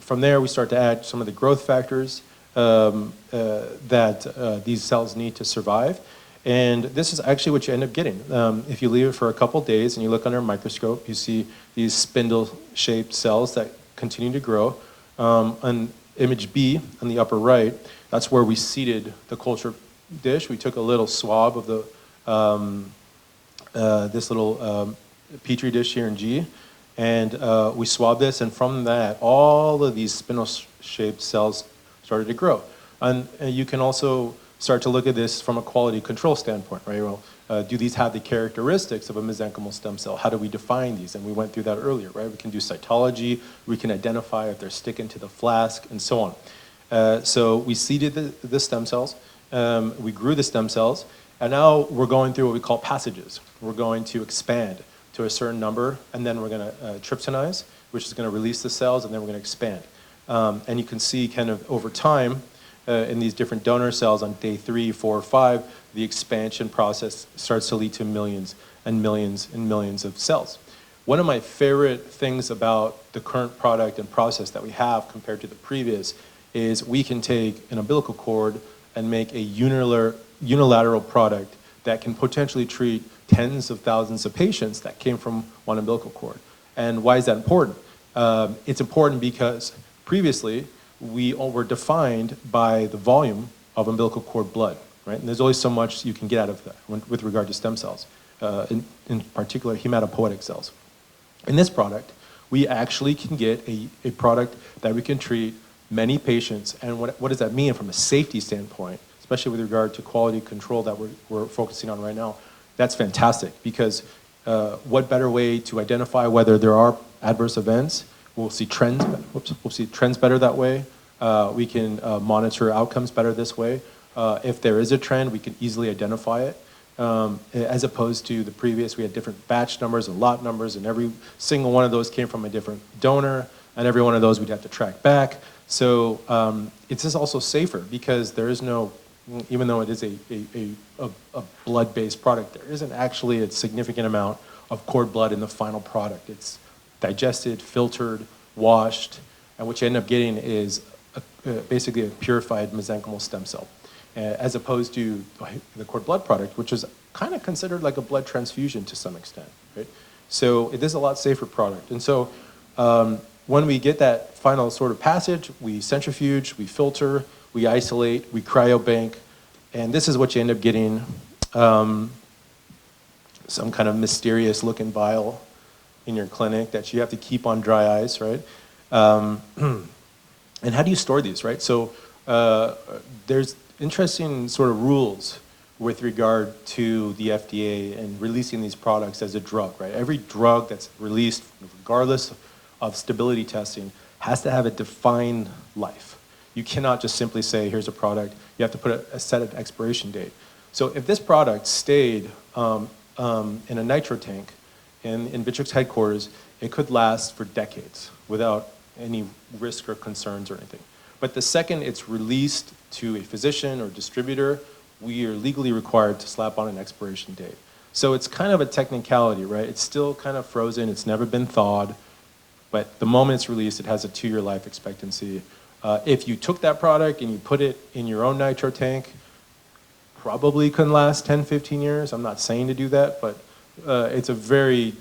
from there, we start to add some of the growth factors that these cells need to survive. And this is actually what you end up getting. If you leave it for a couple days and you look under a microscope, you see these spindle-shaped cells that continue to grow. On image B on the upper right, that's where we seeded the culture dish. We took a little swab of the this little petri dish here in G, and we swabbed this, and from that, all of these spindle-shaped cells started to grow. And you can also start to look at this from a quality control standpoint, right? Well, do these have the characteristics of a mesenchymal stem cell? How do we define these? And we went through that earlier, right? We can do cytology, we can identify if they're sticking to the flask, and so on. So we seeded the stem cells, we grew the stem cells, and now we're going through what we call passages. We're going to expand to a certain number, and then we're going to trypsinize, which is going to release the cells, and then we're going to expand. And you can see kind of over time, in these different donor cells on day 3, 4, 5, the expansion process starts to lead to millions and millions and millions of cells. One of my favorite things about the current product and process that we have compared to the previous is we can take an umbilical cord and make a unilateral product that can potentially treat tens of thousands of patients that came from one umbilical cord. And why is that important? It's important because previously we all were defined by the volume of umbilical cord blood, right? And there's only so much you can get out of that with regard to stem cells, in particular hematopoietic cells. In this product, we actually can get a product that we can treat many patients. And what does that mean from a safety standpoint, especially with regard to quality control that we're focusing on right now? That's fantastic, because what better way to identify whether there are adverse events? We'll see trends. We'll see trends better that way. We can monitor outcomes better this way. If there is a trend, we can easily identify it. As opposed to the previous, we had different batch numbers and lot numbers, and every single one of those came from a different donor, and every one of those we'd have to track back. So it's just also safer, because there is no, even though it is a blood-based product, there isn't actually a significant amount of cord blood in the final product. It's digested, filtered, washed, and what you end up getting is basically a purified mesenchymal stem cell, as opposed to the cord blood product, which is kind of considered like a blood transfusion to some extent, right? So it is a lot safer product. And so when we get that final sort of passage, we centrifuge, we filter, we isolate, we cryobank, and this is what you end up getting, some kind of mysterious looking vial in your clinic that you have to keep on dry ice, right? And how do you store these, right? So there's interesting sort of rules with regard to the FDA and releasing these products as a drug, right? Every drug that's released, regardless of stability testing, has to have a defined life. You cannot just simply say, here's a product. You have to put a set of expiration date. So if this product stayed in a nitro tank in INVITRX headquarters, it could last for decades without any risk or concerns or anything. But the second it's released to a physician or distributor, we are legally required to slap on an expiration date. So it's kind of a technicality, right? It's still kind of frozen, it's never been thawed, but the moment it's released, it has a 2-year life expectancy. If you took that product and you put it in your own nitro tank, probably couldn't last 10, 15 years. I'm not saying to do that, but it's a very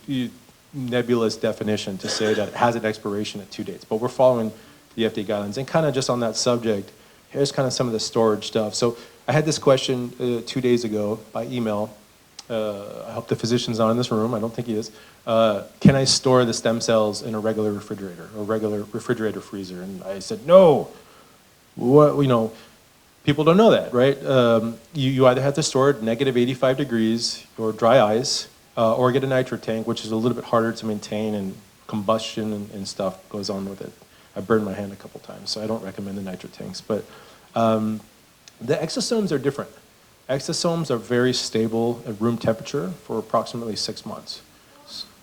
nebulous definition to say that it has an expiration at 2 dates. But we're following the FDA guidelines. And kind of just on that subject, here's kind of some of the storage stuff. So I had this question 2 days ago by email. I hope the physician's not in this room. I don't think he is. Can I store the stem cells in a regular refrigerator or regular refrigerator freezer? And I said, no. What, people don't know that, right? You either have to store it -85 degrees or dry ice, or get a nitro tank, which is a little bit harder to maintain, and combustion and stuff goes on with it. I burned my hand a couple times, so I don't recommend the nitro tanks. But the exosomes are different. Exosomes are very stable at room temperature for approximately 6 months.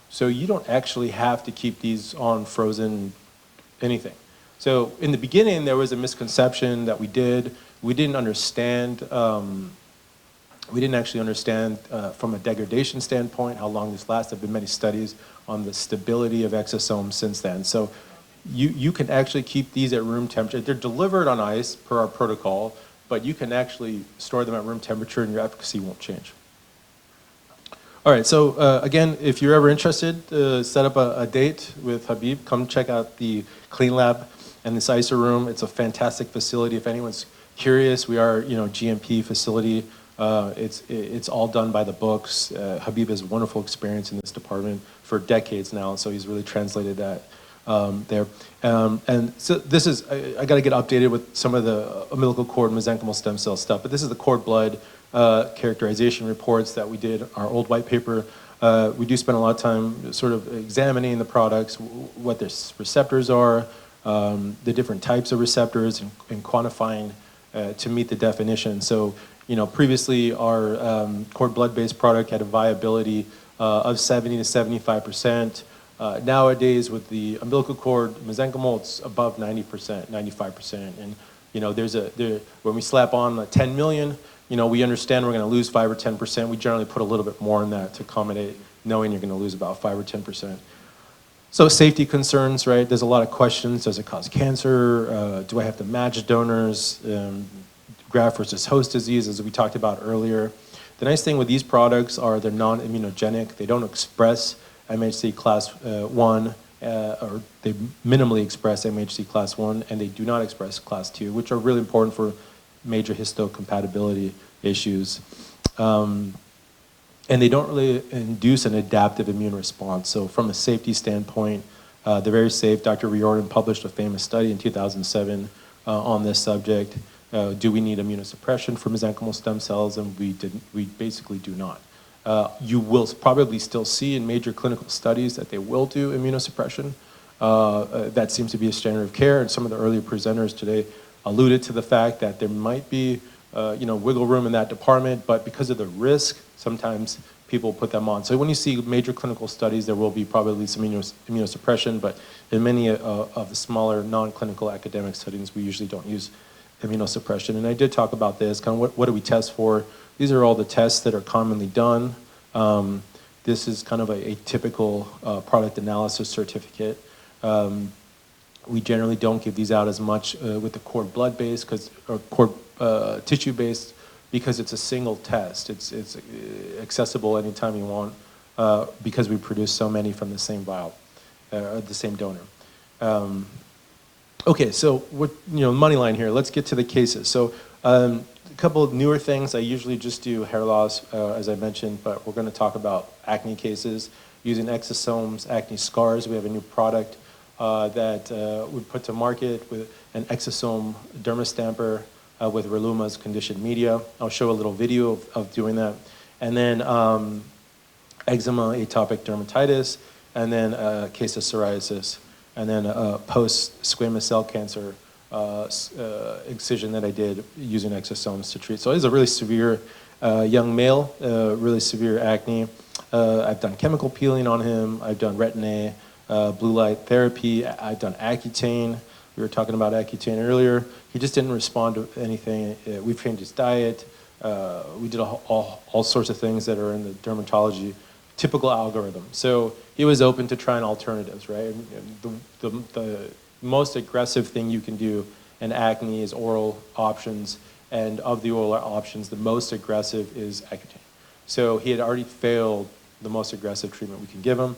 So you don't actually have to keep these on frozen anything. So in the beginning, there was a misconception that we didn't understand, we didn't actually understand from a degradation standpoint how long this lasts. There have been many studies on the stability of exosomes since then. So you can actually keep these at room temperature. They're delivered on ice per our protocol, but you can actually store them at room temperature and your efficacy won't change. All right, so again, if you're ever interested, set up a date with Habib. Come check out the Clean Lab and this ISO room. It's a fantastic facility. If anyone's curious, we are, GMP facility. It's all done by the books. Habib has wonderful experience in this department for decades now, so he's really translated that there. And so this is, I got to get updated with some of the umbilical cord mesenchymal stem cell stuff, but this is the cord blood characterization reports that we did, our old white paper. We do spend a lot of time sort of examining the products, what their receptors are, the different types of receptors, and quantifying to meet the definition. So, previously our cord blood-based product had a viability of 70 to 75%. Nowadays, with the umbilical cord mesenchymal, it's above 90%, 95%. And when we slap on 10 million, we understand we're going to lose 5 or 10%. We generally put a little bit more in that to accommodate knowing you're going to lose about 5 or 10%. So safety concerns, right? There's a lot of questions. Does it cause cancer? Do I have to match donors? Graft versus host disease, as we talked about earlier. the nice thing with these products are they're non-immunogenic. They don't express MHC class 1, or they minimally express MHC class 1, and they do not express class 2, which are really important for major histocompatibility issues. And they don't really induce an adaptive immune response. So from a safety standpoint, they're very safe. Dr. Riordan published a famous study in 2007 on this subject. Do we need immunosuppression for mesenchymal stem cells? And we basically do not. You will probably still see in major clinical studies that they will do immunosuppression. That seems to be a standard of care, and some of the earlier presenters today alluded to the fact that there might be wiggle room in that department, but because of the risk, sometimes people put them on. So when you see major clinical studies, there will be probably some immunosuppression, but in many of the smaller non-clinical academic studies, we usually don't use immunosuppression. And I did talk about this, kind of what do we test for? These are all the tests that are commonly done. This is kind of a typical product analysis certificate. We generally don't give these out as much with the cord blood-based or cord tissue-based, because it's a single test. It's accessible anytime you want because we produce so many from the same vial, or the same donor. Okay, so money line here. Let's get to the cases. So a couple of newer things. I usually just do hair loss, as I mentioned, but we're going to talk about acne cases using exosomes, acne scars. We have a new product that we put to market with an exosome dermastamper with Reluma's conditioned media. I'll show a little video of doing that. And then eczema, atopic dermatitis, and then a case of psoriasis, and then a post-squamous cell cancer excision that I did using exosomes to treat. So it's a really severe young male, really severe acne. I've done chemical peeling on him. I've done Retin-A, blue light therapy. I've done Accutane. We were talking about Accutane earlier. He just didn't respond to anything. We've changed his diet. We did all sorts of things that are in the dermatology typical algorithm. So he was open to trying alternatives, right? The most aggressive thing you can do in acne is oral options, and of the oral options, the most aggressive is Accutane. So he had already failed the most aggressive treatment we can give him.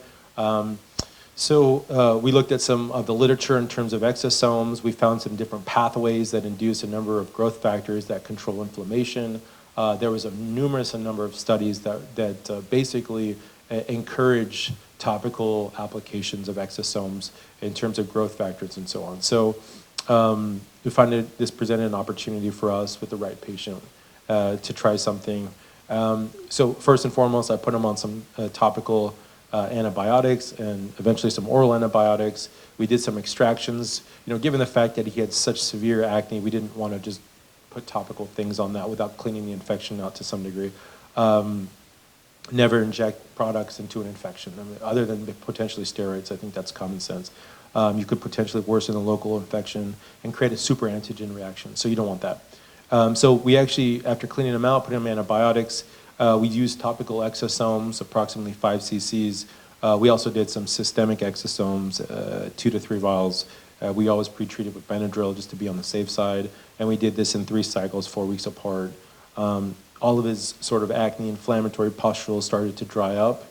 So we looked at some of the literature in terms of exosomes. We found some different pathways that induce a number of growth factors that control inflammation. There was a number of studies that basically encourage topical applications of exosomes in terms of growth factors and so on. So we find that this presented an opportunity for us with the right patient to try something. So first and foremost, I put him on some topical antibiotics and eventually some oral antibiotics. We did some extractions. Given the fact that he had such severe acne, we didn't want to just put topical things on that without cleaning the infection out to some degree. Never inject products into an infection. I mean, other than potentially steroids, I think that's common sense. You could potentially worsen the local infection and create a super antigen reaction, so you don't want that. So we actually, after cleaning them out, put him on antibiotics. We used topical exosomes, approximately 5 cc's. We also did some systemic exosomes, 2 to 3 vials. We always pre-treated with Benadryl just to be on the safe side. And we did this in 3 cycles, 4 weeks apart. All of his sort of acne, inflammatory pustules started to dry up.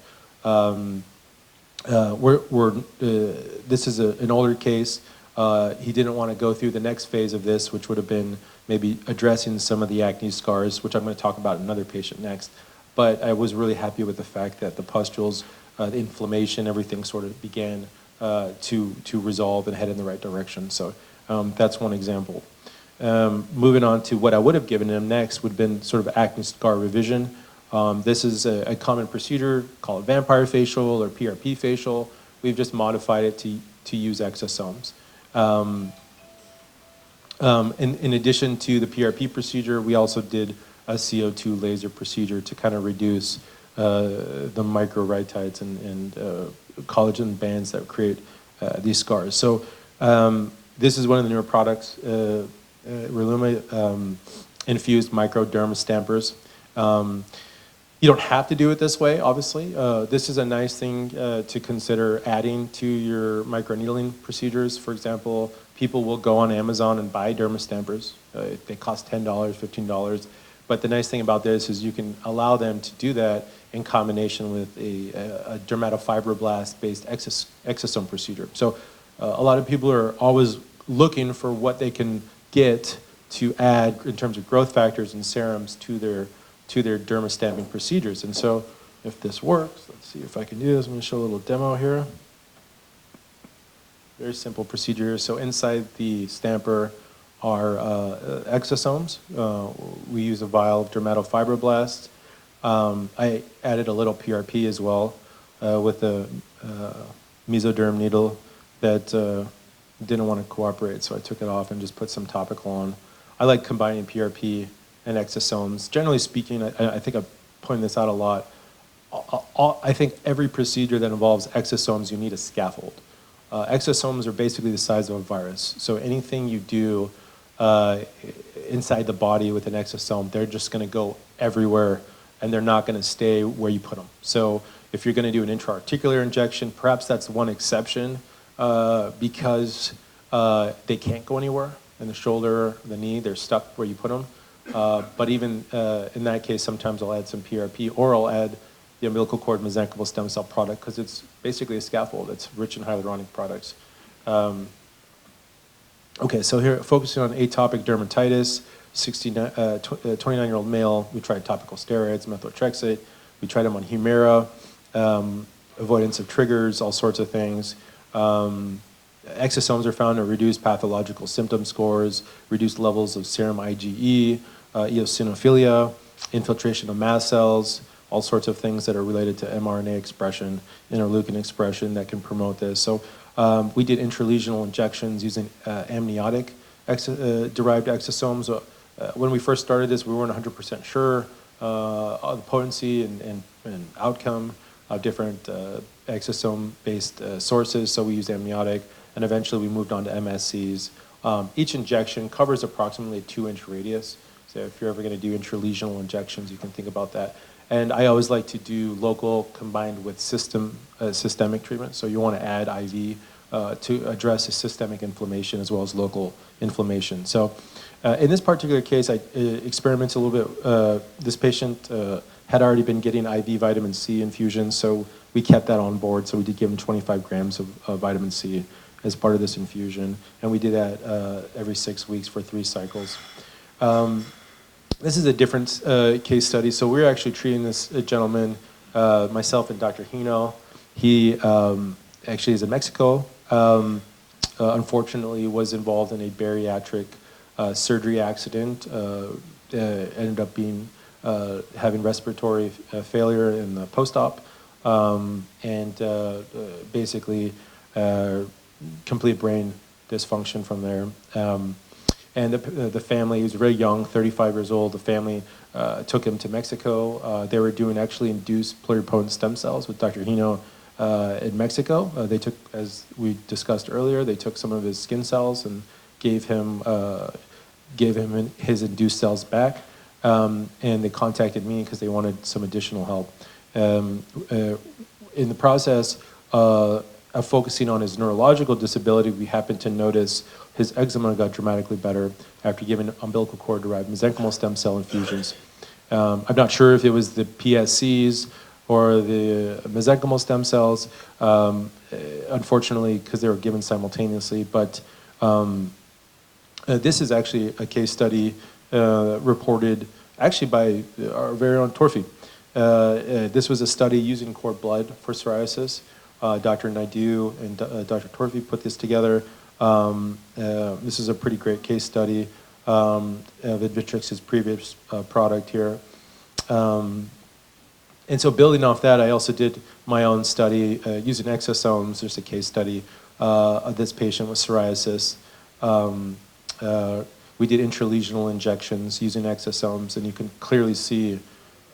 This is an older case. He didn't want to go through the next phase of this, which would have been maybe addressing some of the acne scars, which I'm going to talk about in another patient next. But I was really happy with the fact that the pustules, the inflammation, everything sort of began to resolve and head in the right direction. So that's one example. Moving on to what I would have given him next would have been sort of acne scar revision. This is a common procedure called vampire facial or PRP facial. We've just modified it to use exosomes. In addition to the PRP procedure, we also did a CO2 laser procedure to kind of reduce the microrhytides and collagen bands that create these scars. So this is one of the newer products, Reluma infused microderm stampers. You don't have to do it this way, obviously. This is a nice thing to consider adding to your microneedling procedures. For example, people will go on Amazon and buy dermastampers. They cost $10, $15. But the nice thing about this is you can allow them to do that in combination with a dermatofibroblast-based exosome procedure. So a lot of people are always looking for what they can get to add in terms of growth factors and serums to their dermastamping procedures. And so if this works, let's see if I can do this. I'm going to show a little demo here. Very simple procedure. So inside the stamper are exosomes. We use a vial of dermatofibroblasts. I added a little PRP as well with a mesoderm needle that didn't want to cooperate, so I took it off and just put some topical on. I like combining PRP and exosomes. Generally speaking, I think I've pointed this out a lot. I think every procedure that involves exosomes, you need a scaffold. Exosomes are basically the size of a virus. So anything you do inside the body with an exosome, they're just going to go everywhere, and they're not going to stay where you put them. So if you're going to do an intra-articular injection, perhaps that's one exception because they can't go anywhere in the shoulder, the knee, they're stuck where you put them. But even in that case, sometimes I'll add some PRP, or I'll add the umbilical cord mesenchymal stem cell product because it's basically a scaffold. It's rich in hyaluronic products. Okay, so here, focusing on atopic dermatitis, 29-year-old male. We tried topical steroids, methotrexate. We tried them on Humira, avoidance of triggers, all sorts of things. Exosomes are found to reduce pathological symptom scores, reduce levels of serum IgE, eosinophilia, infiltration of mast cells, all sorts of things that are related to mRNA expression, interleukin expression that can promote this. So we did intralesional injections using amniotic derived exosomes. When we first started this, we weren't 100% sure of the potency and outcome of different exosome-based sources, so we used amniotic, and eventually we moved on to MSCs. Each injection covers approximately a 2-inch radius, so if you're ever going to do intralesional injections, you can think about that. And I always like to do local combined with systemic treatment, so you want to add IV to address the systemic inflammation as well as local inflammation. So in this particular case, I experimented a little bit. This patient had already been getting IV vitamin C infusions, so we kept that on board. So we did give him 25 grams of vitamin C as part of this infusion, and we did that every 6 weeks for 3 cycles. This is a different case study. So we're actually treating this gentleman, myself and Dr. Hino. He actually is in Mexico. Unfortunately, was involved in a bariatric surgery accident. Ended up being having respiratory failure in the post-op, and basically complete brain dysfunction from there. And the family, he was very young, 35 years old. The family took him to Mexico. They were doing actually induced pluripotent stem cells with Dr. Hino in Mexico. They took, as we discussed earlier, they took some of his skin cells and gave him his induced cells back. And they contacted me because they wanted some additional help. In the process of focusing on his neurological disability, we happened to notice his eczema got dramatically better after giving umbilical cord-derived mesenchymal stem cell infusions. I'm not sure if it was the PSCs or the mesenchymal stem cells, unfortunately, because they were given simultaneously. But this is actually a case study reported actually by our very own Torfi. This was a study using cord blood for psoriasis. Dr. Naidu and Dr. Torfi put this together. This is a pretty great case study of INVITRX's previous product here. And so building off that, I also did my own study using exosomes. There's a case study of this patient with psoriasis. We did intralesional injections using exosomes, and you can clearly see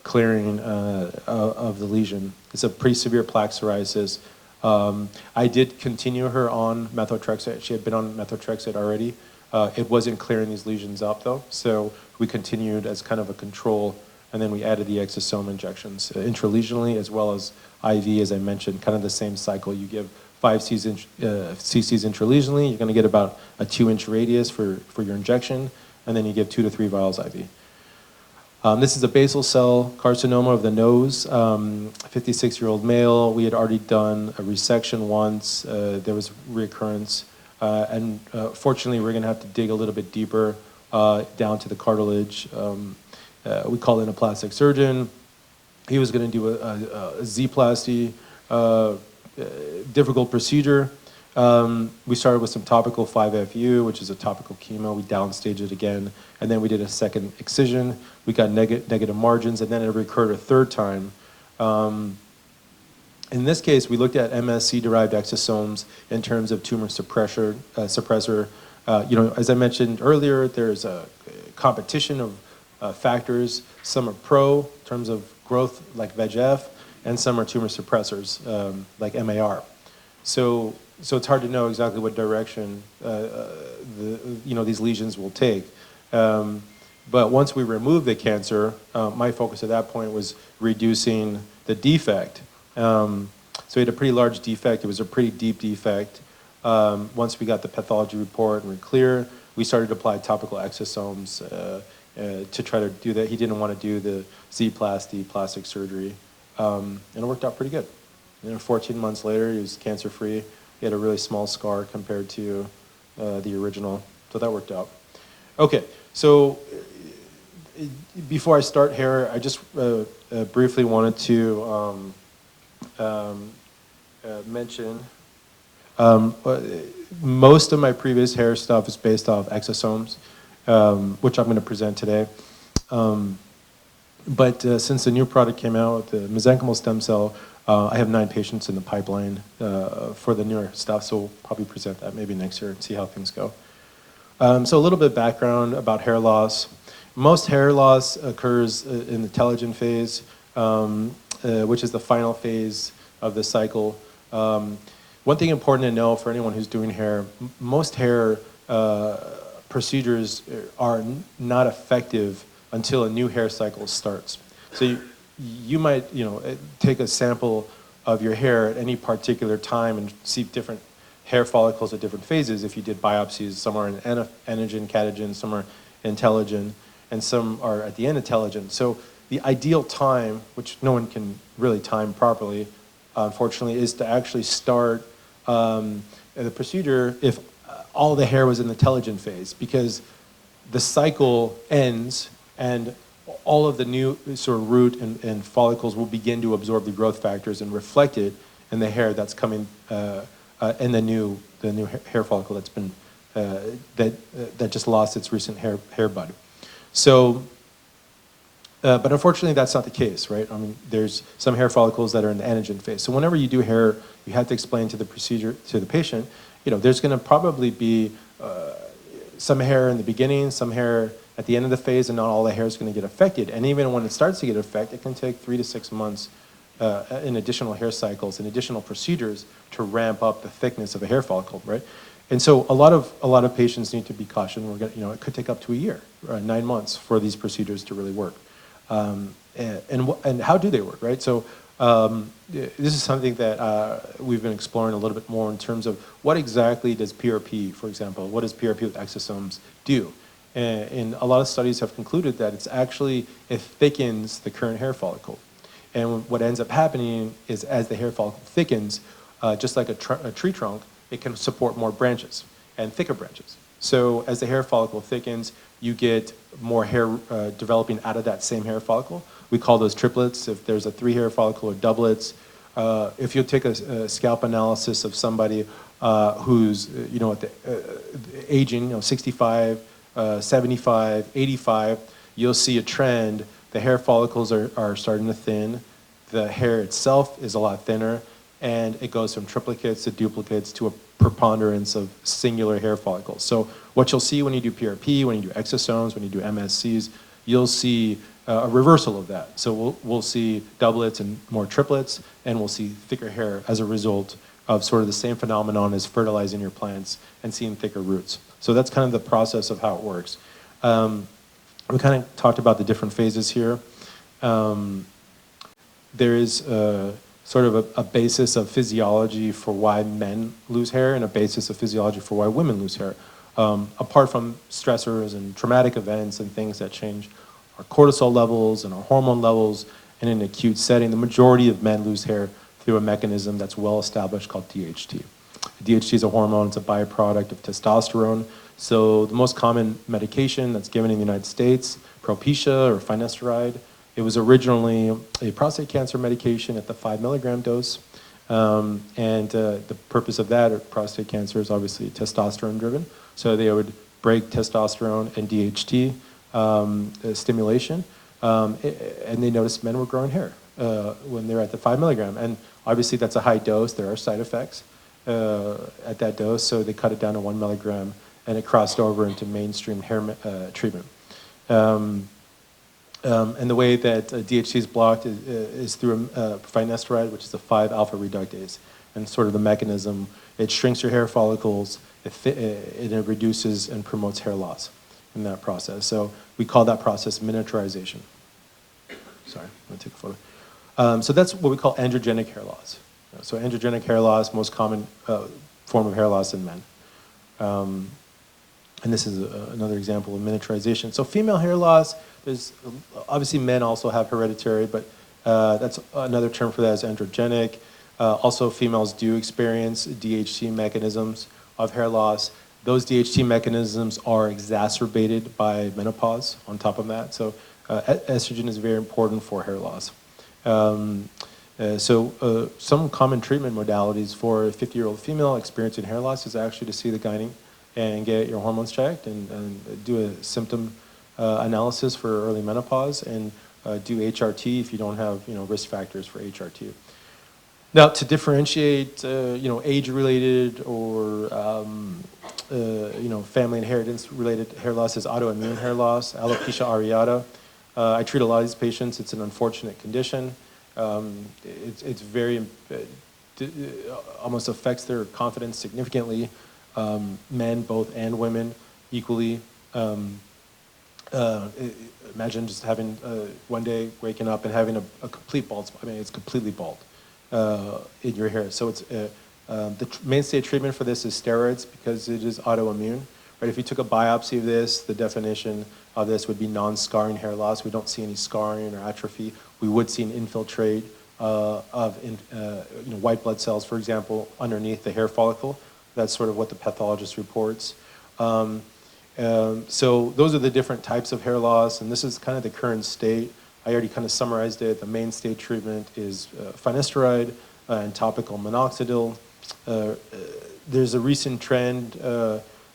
clearing of the lesion. It's a pretty severe plaque psoriasis. I did continue her on methotrexate. She had been on methotrexate already. It wasn't clearing these lesions up though, so we continued as kind of a control, and then we added the exosome injections intralesionally as well as IV, as I mentioned, kind of the same cycle. You give 5 cc's intralesionally, you're going to get about a 2-inch radius for your injection, and then you give 2 to 3 vials IV. This is a basal cell carcinoma of the nose, 56-year-old male. We had already done a resection once. There was reoccurrence. And fortunately, we're going to have to dig a little bit deeper down to the cartilage. We called in a plastic surgeon. He was going to do a Z-plasty, difficult procedure. We started with some topical 5-FU, which is a topical chemo. We downstaged it again, and then we did a second excision. We got negative margins, and then it recurred a third time. In this case, we looked at MSC-derived exosomes in terms of tumor suppressor. As I mentioned earlier, there's a competition of factors. Some are pro in terms of growth, like VEGF, and some are tumor suppressors, like MAR. So it's hard to know exactly what direction these lesions will take. But once we removed the cancer, my focus at that point was reducing the defect. So we had a pretty large defect. It was a pretty deep defect. Once we got the pathology report and we're clear, we started to apply topical exosomes to try to do that. He didn't want to do the Z-plasty, plastic surgery. And it worked out pretty good. 14 months later, he was cancer-free. He had a really small scar compared to the original, so that worked out. Okay, so before I start here, I just briefly wanted to mention most of my previous hair stuff is based off exosomes, which I'm going to present today. But since the new product came out, the mesenchymal stem cell, I have 9 patients in the pipeline for the newer stuff, so we'll probably present that maybe next year and see how things go. So a little bit of background about hair loss. Most hair loss occurs in the telogen phase, which is the final phase of the cycle. One thing important to know for anyone who's doing hair, most hair procedures are not effective until a new hair cycle starts. So you might, take a sample of your hair at any particular time and see different hair follicles at different phases. If you did biopsies, some are in anagen, catagen, some are in telogen, and some are at the end of telogen. So the ideal time, which no one can really time properly, unfortunately, is to actually start the procedure if all the hair was in the telogen phase, because the cycle ends and all of the new sort of root and follicles will begin to absorb the growth factors and reflect it in the hair that's coming in the new hair follicle that's been that just lost its recent hair bud. So, but unfortunately, that's not the case, right? I mean, there's some hair follicles that are in the anagen phase. So whenever you do hair, you have to explain to the patient, there's going to probably be some hair in the beginning, some hair at the end of the phase, and not all the hair is going to get affected. And even when it starts to get affected, it can take 3 to 6 months in additional hair cycles and additional procedures to ramp up the thickness of a hair follicle, right? And so a lot of patients need to be cautioned. It could take up to a year, 9 months for these procedures to really work. And how do they work, right? So this is something that we've been exploring a little bit more in terms of what exactly does PRP, for example, what does PRP with exosomes do? And a lot of studies have concluded that it thickens the current hair follicle. And what ends up happening is as the hair follicle thickens, just like a tree trunk, it can support more branches and thicker branches. So as the hair follicle thickens, you get more hair developing out of that same hair follicle. We call those triplets. If there's a 3-hair follicle, or doublets. If you take a scalp analysis of somebody who's at the aging, 65, 75, 85, you'll see a trend. The hair follicles are starting to thin. The hair itself is a lot thinner, and it goes from triplicates to duplicates to a preponderance of singular hair follicles. So what you'll see when you do PRP, when you do exosomes, when you do MSCs, you'll see a reversal of that. So we'll see doublets and more triplets, and we'll see thicker hair as a result of sort of the same phenomenon as fertilizing your plants and seeing thicker roots. So that's kind of the process of how it works. We kind of talked about the different phases here. There is sort of a basis of physiology for why men lose hair and a basis of physiology for why women lose hair. Apart from stressors and traumatic events and things that change our cortisol levels and our hormone levels in an acute setting. The majority of men lose hair through a mechanism that's well established called DHT. DHT is a hormone, it's a byproduct of testosterone. So the most common medication that's given in the United States, Propecia or finasteride, it was originally a prostate cancer medication at the 5 milligram dose. The purpose of that, prostate cancer, is obviously testosterone driven. So they would break testosterone and DHT stimulation, and they noticed men were growing hair when they're at the 5 milligram. And obviously that's a high dose. There are side effects at that dose, so they cut it down to 1 milligram, and it crossed over into mainstream hair treatment. And the way that DHT is blocked is through finasteride, which is a 5-alpha reductase. And sort of the mechanism, it shrinks your hair follicles, it reduces and promotes hair loss in that process. So we call that process miniaturization. Sorry, I'm gonna take a photo. So that's what we call androgenic hair loss. So androgenic hair loss, most common form of hair loss in men. And this is another example of miniaturization. So female hair loss, there's obviously men also have hereditary, but that's another term for that is androgenic. Also females do experience DHT mechanisms of hair loss. Those DHT mechanisms are exacerbated by menopause on top of that. So estrogen is very important for hair loss. Some common treatment modalities for a 50-year-old female experiencing hair loss is actually to see the gynae and get your hormones checked and do a symptom analysis for early menopause and do HRT if you don't have risk factors for HRT. Now, to differentiate age-related or family inheritance-related hair loss is autoimmune hair loss, alopecia areata. I treat a lot of these patients. It's an unfortunate condition. It's very almost affects their confidence significantly. Men, both and women, equally. Imagine just having one day waking up and having a complete bald spot. I mean, it's completely bald in your hair. So it's the mainstay treatment for this is steroids because it is autoimmune. Right? If you took a biopsy of this, the definition of this would be non-scarring hair loss. We don't see any scarring or atrophy. We would see an infiltrate of white blood cells, for example, underneath the hair follicle. That's sort of what the pathologist reports. So those are the different types of hair loss, and this is kind of the current state. I already kind of summarized it. The mainstay treatment is finasteride and topical minoxidil. There's a recent trend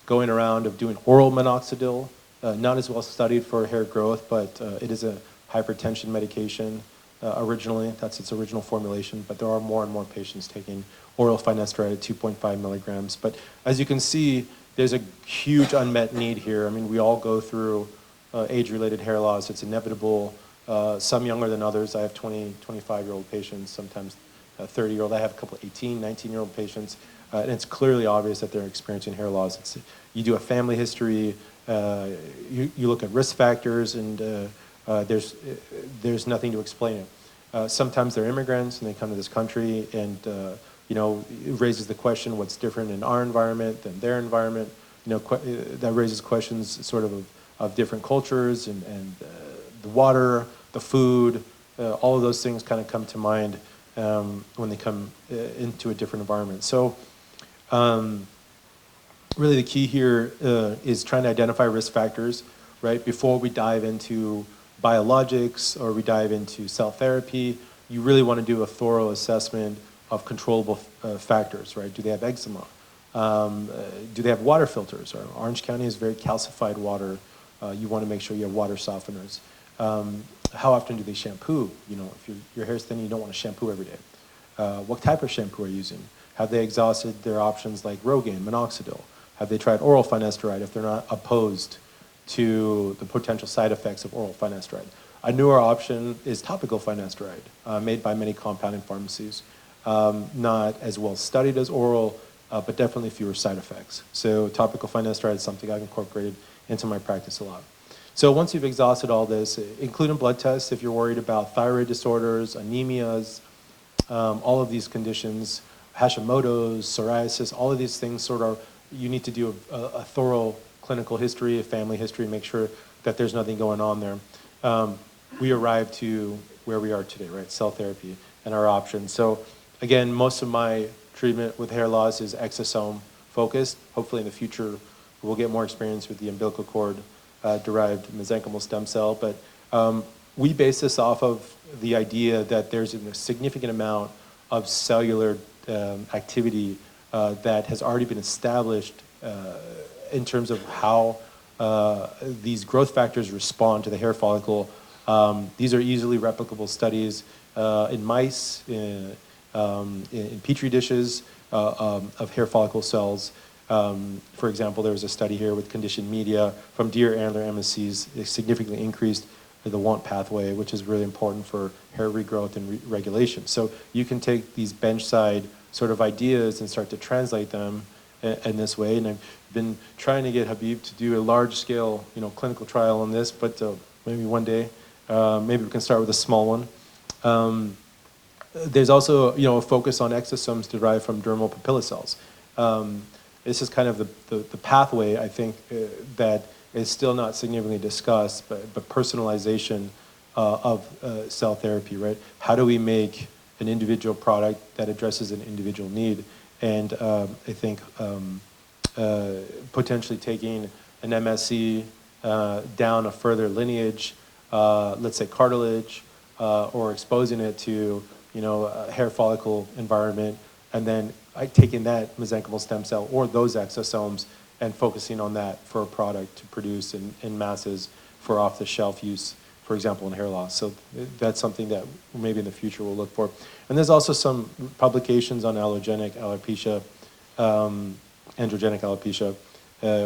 going around of doing oral minoxidil, not as well studied for hair growth, but it is a hypertension medication originally. That's its original formulation, but there are more and more patients taking oral finasteride at 2.5 milligrams. But as you can see, there's a huge unmet need here. I mean, we all go through age-related hair loss. It's inevitable. Some younger than others. I have 20, 25-year-old patients, sometimes 30-year-old. I have a couple 18, 19-year-old patients. And it's clearly obvious that they're experiencing hair loss. You do a family history, you look at risk factors, and there's nothing to explain it. Sometimes they're immigrants and they come to this country, and it raises the question: what's different in our environment than their environment? That raises questions sort of different cultures and the water, the food, all of those things kind of come to mind when they come into a different environment. So. Really the key here is trying to identify risk factors, right? Before we dive into biologics or we dive into cell therapy, you really want to do a thorough assessment of controllable factors, right? Do they have eczema? Do they have water filters? Orange County is very calcified water. You want to make sure you have water softeners. How often do they shampoo? If your hair's thin, you don't want to shampoo every day. What type of shampoo are you using? Have they exhausted their options like Rogaine, minoxidil? Have they tried oral finasteride if they're not opposed to the potential side effects of oral finasteride? A newer option is topical finasteride, made by many compounding pharmacies. Not as well studied as oral, but definitely fewer side effects. So topical finasteride is something I've incorporated into my practice a lot. So once you've exhausted all this, including blood tests if you're worried about thyroid disorders, anemias, all of these conditions, Hashimoto's, psoriasis, all of these things you need to do a thorough clinical history, a family history, make sure that there's nothing going on there. we arrived to where we are today, right? Cell therapy and our options. So again, most of my treatment with hair loss is exosome focused. Hopefully in the future, we'll get more experience with the umbilical cord derived mesenchymal stem cell. But we base this off of the idea that there's a significant amount of cellular activity that has already been established in terms of how these growth factors respond to the hair follicle. These are easily replicable studies in mice, in petri dishes of hair follicle cells. For example, there was a study here with conditioned media from deer antler MSCs. It significantly increased the WANT pathway, which is really important for hair regrowth and regulation. So you can take these bench side sort of ideas and start to translate them in this way. And I've been trying to get Habib to do a large scale, clinical trial on this, but maybe one day, maybe we can start with a small one. There's also, a focus on exosomes derived from dermal papilla cells. This is kind of the pathway, I think, that is still not significantly discussed, but personalization of cell therapy, right? How do we make an individual product that addresses an individual need? And I think potentially taking an MSC down a further lineage, let's say cartilage, or exposing it to, a hair follicle environment, and then taking that mesenchymal stem cell or those exosomes and focusing on that for a product to produce in masses for off-the-shelf use, for example, in hair loss. So that's something that maybe in the future we'll look for. And there's also some publications on allogenic alopecia, androgenic alopecia,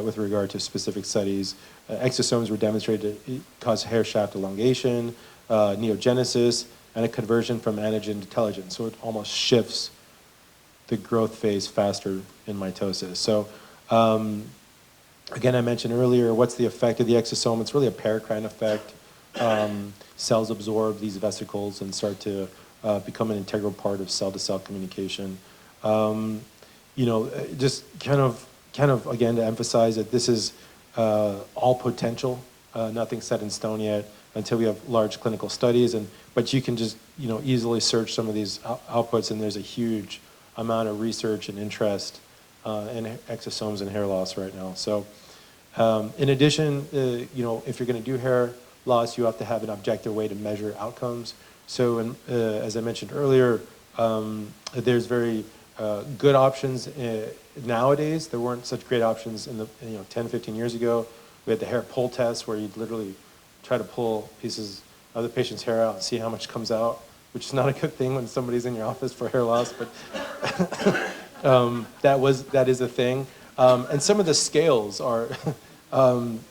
with regard to specific studies. Exosomes were demonstrated to cause hair shaft elongation, neogenesis, and a conversion from anagen to telogen. So it almost shifts the growth phase faster in mitosis. So again, I mentioned earlier, what's the effect of the exosome? It's really a paracrine effect. Cells absorb these vesicles and start to become an integral part of cell-to-cell communication. Just kind of again to emphasize that this is all potential, nothing set in stone yet until we have large clinical studies. But you can just easily search some of these outputs, and there's a huge amount of research and interest in exosomes and hair loss right now. So in addition, if you're going to do hair loss, you have to have an objective way to measure outcomes. So as I mentioned earlier, there's very good options nowadays. There weren't such great options in the 10, 15 years ago. We had the hair pull test where you'd literally try to pull pieces of the patient's hair out and see how much comes out, which is not a good thing when somebody's in your office for hair loss, but that is a thing. And some of the scales are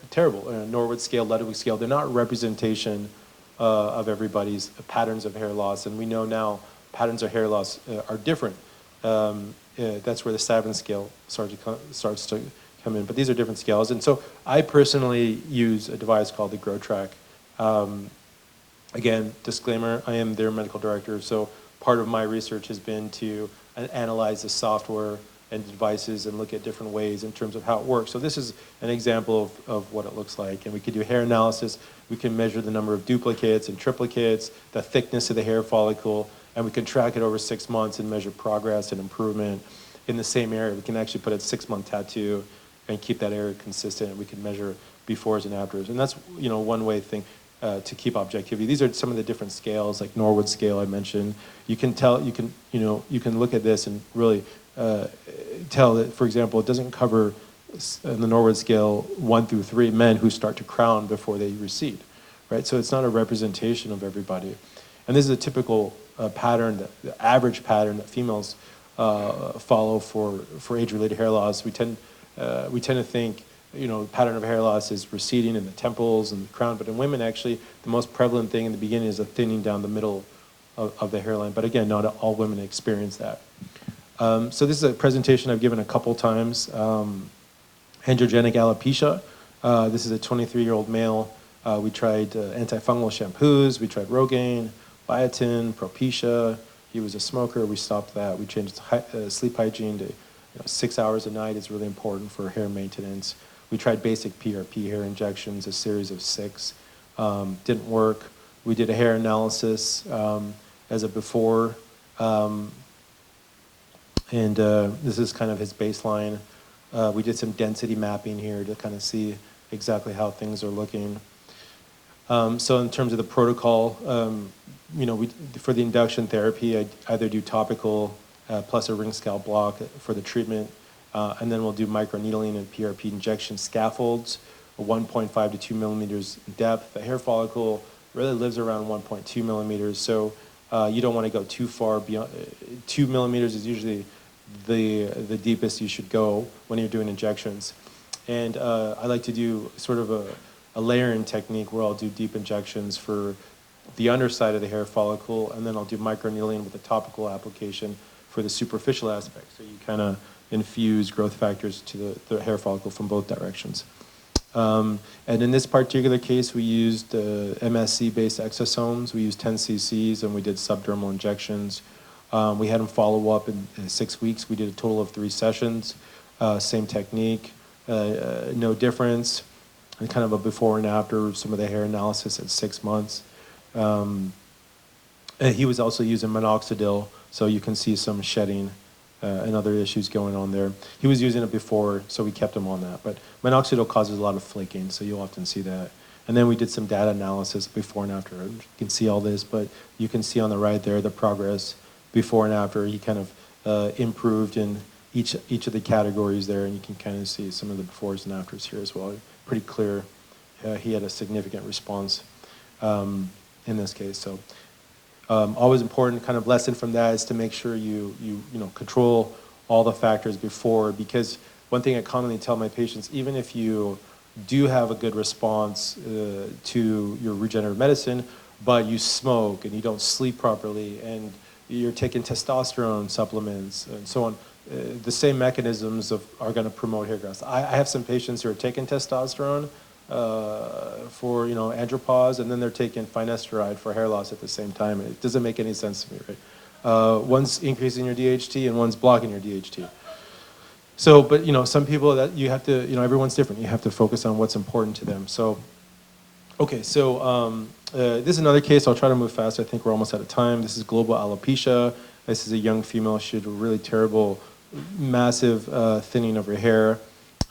terrible. Norwood scale, Ludwig scale, they're not representation of everybody's patterns of hair loss. And we know now patterns of hair loss are different. That's where the Savin scale starts to come in. But these are different scales. And so I personally use a device called the GrowTrack. Again, disclaimer, I am their medical director, so part of my research has been to analyze the software and devices and look at different ways in terms of how it works. So this is an example of what it looks like. And we could do hair analysis. We can measure the number of duplicates and triplicates, the thickness of the hair follicle, and we can track it over 6 months and measure progress and improvement in the same area. We can actually put a 6-month tattoo and keep that area consistent. We can measure befores and afters. And that's one way to keep objectivity. These are some of the different scales, like Norwood scale I mentioned. You can look at this and really tell that, for example, it doesn't cover in the Norwood scale 1 through 3 men who start to crown before they recede, right? So it's not a representation of everybody. And this is a typical pattern, the average pattern that females follow for age-related hair loss. We tend to think pattern of hair loss is receding in the temples and the crown, but in women, actually, the most prevalent thing in the beginning is a thinning down the middle of the hairline. But again, not all women experience that. So this is a presentation I've given a couple times. Androgenic alopecia. This is a 23-year-old male. We tried antifungal shampoos. We tried Rogaine, biotin, Propecia. He was a smoker. We stopped that. We changed sleep hygiene to 6 hours a night is really important for hair maintenance. We tried basic PRP hair injections, a series of 6. didn't work. We did a hair analysis as a before, and this is kind of his baseline. We did some density mapping here to kind of see exactly how things are looking. So in terms of the protocol, for the induction therapy, I either do topical plus a ring scalp block for the treatment, and then we'll do microneedling and PRP injection scaffolds, 1.5 to 2 millimeters in depth. The hair follicle really lives around 1.2 millimeters, so you don't want to go too far beyond. 2 millimeters is usually the deepest you should go when you're doing injections. And I like to do sort of a layering technique where I'll do deep injections for the underside of the hair follicle, and then I'll do microneedling with a topical application for the superficial aspect. So you kind of infuse growth factors to the hair follicle from both directions. And in this particular case, we used MSC-based exosomes. We used 10 cc's, and we did subdermal injections. We had them follow up in 6 weeks. We did a total of 3 sessions, same technique, no difference, and kind of a before and after some of the hair analysis at 6 months. And he was also using minoxidil, so you can see some shedding and other issues going on there. He was using it before, so we kept him on that. But minoxidil causes a lot of flaking, so you'll often see that. And then we did some data analysis before and after. You can see all this, but you can see on the right there the progress before and after. He kind of improved in each of the categories there, and you can kind of see some of the befores and afters here as well. Pretty clear. He had a significant response in this case. So always important kind of lesson from that is to make sure you control all the factors before, because one thing I commonly tell my patients, even if you do have a good response to your regenerative medicine, but you smoke and you don't sleep properly and you're taking testosterone supplements and so on, the same mechanisms are going to promote hair growth. I have some patients who are taking testosterone for andropause, and then they're taking finasteride for hair loss at the same time. It doesn't make any sense to me, right? One's increasing your DHT and one's blocking your DHT. So, but some people that you have to, everyone's different. You have to focus on what's important to them. So, okay, so this is another case. I'll try to move fast. I think we're almost out of time. This is global alopecia. This is a young female. She had a really terrible, massive thinning of her hair.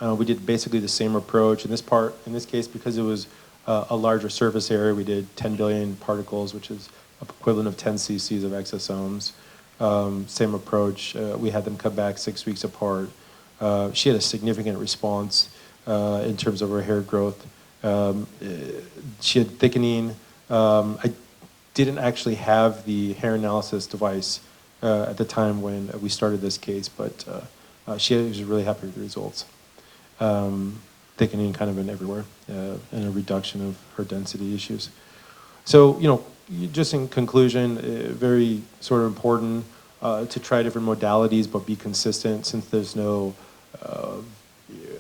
We did basically the same approach. In this case, because it was a larger surface area, we did 10 billion particles, which is equivalent of 10 cc's of exosomes. Same approach. We had them come back 6 weeks apart. She had a significant response in terms of her hair growth. She had thickening. I didn't actually have the hair analysis device at the time when we started this case, but she was really happy with the results. Thickening kind of in everywhere, and a reduction of her density issues. So, just in conclusion, very sort of important to try different modalities, but be consistent, since there's no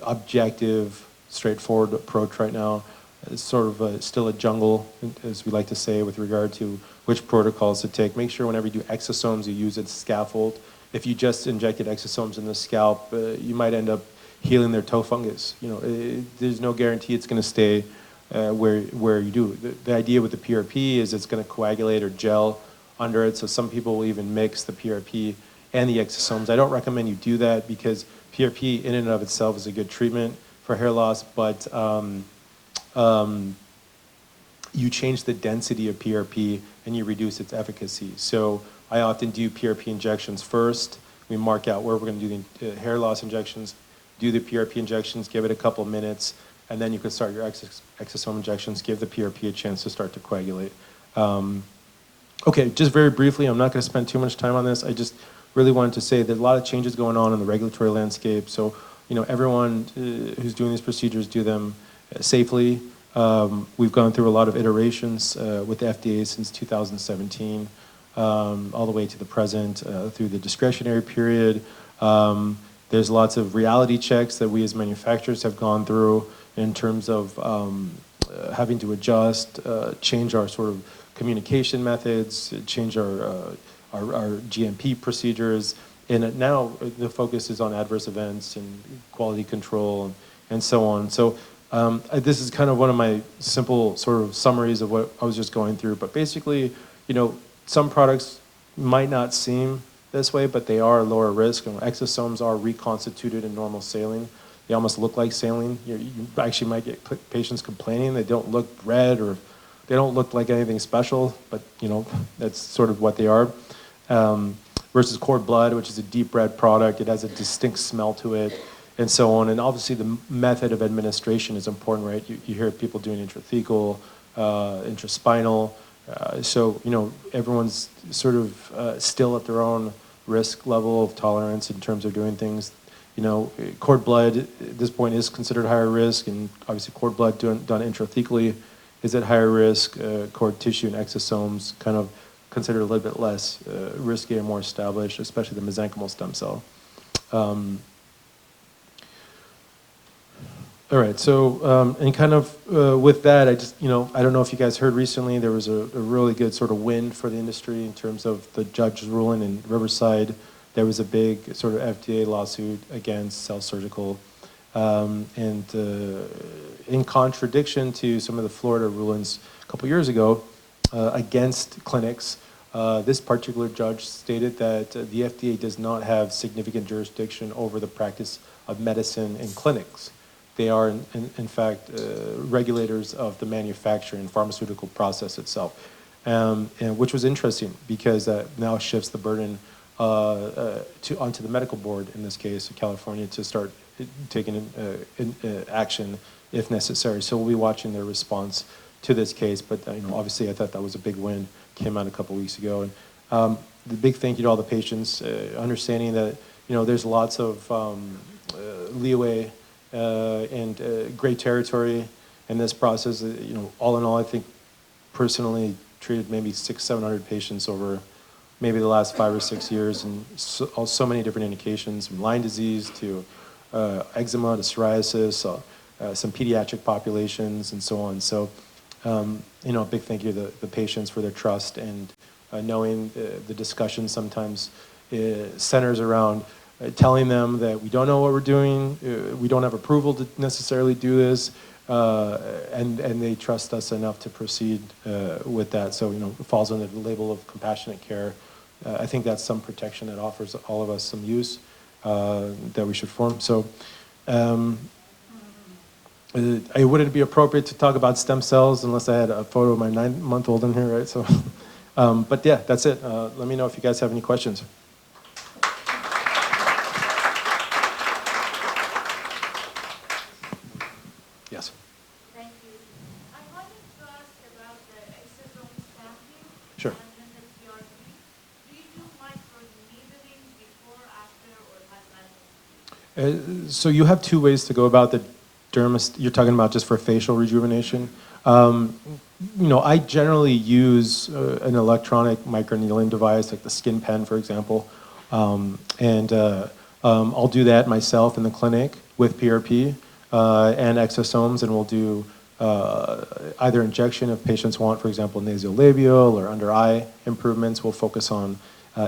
objective, straightforward approach right now. It's sort of still a jungle, as we like to say, with regard to which protocols to take. Make sure whenever you do exosomes, you use a scaffold. If you just injected exosomes in the scalp, you might end up healing their toe fungus. There's no guarantee it's going to stay where you do. The idea with the PRP is it's going to coagulate or gel under it, so some people will even mix the PRP and the exosomes. I don't recommend you do that, because PRP in and of itself is a good treatment for hair loss, but you change the density of PRP and you reduce its efficacy. So I often do PRP injections first. We mark out where we're going to do the hair loss injections, do the PRP injections, give it a couple of minutes, and then you can start your exosome injections, give the PRP a chance to start to coagulate. Okay, just very briefly, I'm not going to spend too much time on this. I just really wanted to say there's a lot of changes going on in the regulatory landscape. So, everyone who's doing these procedures do them safely. We've gone through a lot of iterations with the FDA since 2017, all the way to the present, through the discretionary period. There's lots of reality checks that we as manufacturers have gone through in terms of having to adjust, change our sort of communication methods, change our GMP procedures. And now the focus is on adverse events and quality control and so on. So This is kind of one of my simple sort of summaries of what I was just going through. But basically, some products might not seem this way, but they are lower risk. Exosomes are reconstituted in normal saline. They almost look like saline. You actually might get patients complaining they don't look red or they don't look like anything special, but that's sort of what they are. Versus cord blood, which is a deep red product. It has a distinct smell to it, and so on. And obviously the method of administration is important, right? You hear people doing intrathecal, intraspinal. So everyone's sort of still at their own risk level of tolerance in terms of doing things. Cord blood at this point is considered higher risk, and obviously cord blood done intrathecally is at higher risk. Cord tissue and exosomes kind of considered a little bit less risky and more established, especially the mesenchymal stem cell. All right, so, and kind of with that, I just, I don't know if you guys heard recently, there was a really good sort of win for the industry in terms of the judge's ruling in Riverside. There was a big sort of FDA lawsuit against Cell Surgical. And in contradiction to some of the Florida rulings a couple years ago against clinics, this particular judge stated that the FDA does not have significant jurisdiction over the practice of medicine in clinics. They are, in fact, regulators of the manufacturing and pharmaceutical process itself, and which was interesting because that now shifts the burden onto the medical board, in this case, of California, to start taking action if necessary. So we'll be watching their response to this case, but obviously I thought that was a big win, came out a couple weeks ago. And the big thank you to all the patients, understanding that there's lots of leeway and great territory in this process. All in all, I think personally treated maybe 600-700 patients over maybe the last 5 or 6 years, and so many different indications, from Lyme disease to eczema to psoriasis, some pediatric populations, and so on. So, a big thank you to the patients for their trust, and knowing the discussion sometimes centers around telling them that we don't know what we're doing, we don't have approval to necessarily do this, and they trust us enough to proceed with that. So, it falls under the label of compassionate care. I think that's some protection that offers all of us some use that we should form. So, it wouldn't be appropriate to talk about stem cells unless I had a photo of my 9-month-old in here, right? So, but yeah, that's it. Let me know if you guys have any questions. Yes. Thank you. I wanted to ask about the exosome stamping. Sure. And then the PRP. Do you do microneedling before, after, or mathematical? So you have two ways to go about the you're talking about just for facial rejuvenation. I generally use an electronic microneedling device, like the skin pen, for example. And I'll do that myself in the clinic with PRP and exosomes, and we'll do either injection if patients want, for example, nasolabial or under eye improvements. We'll focus on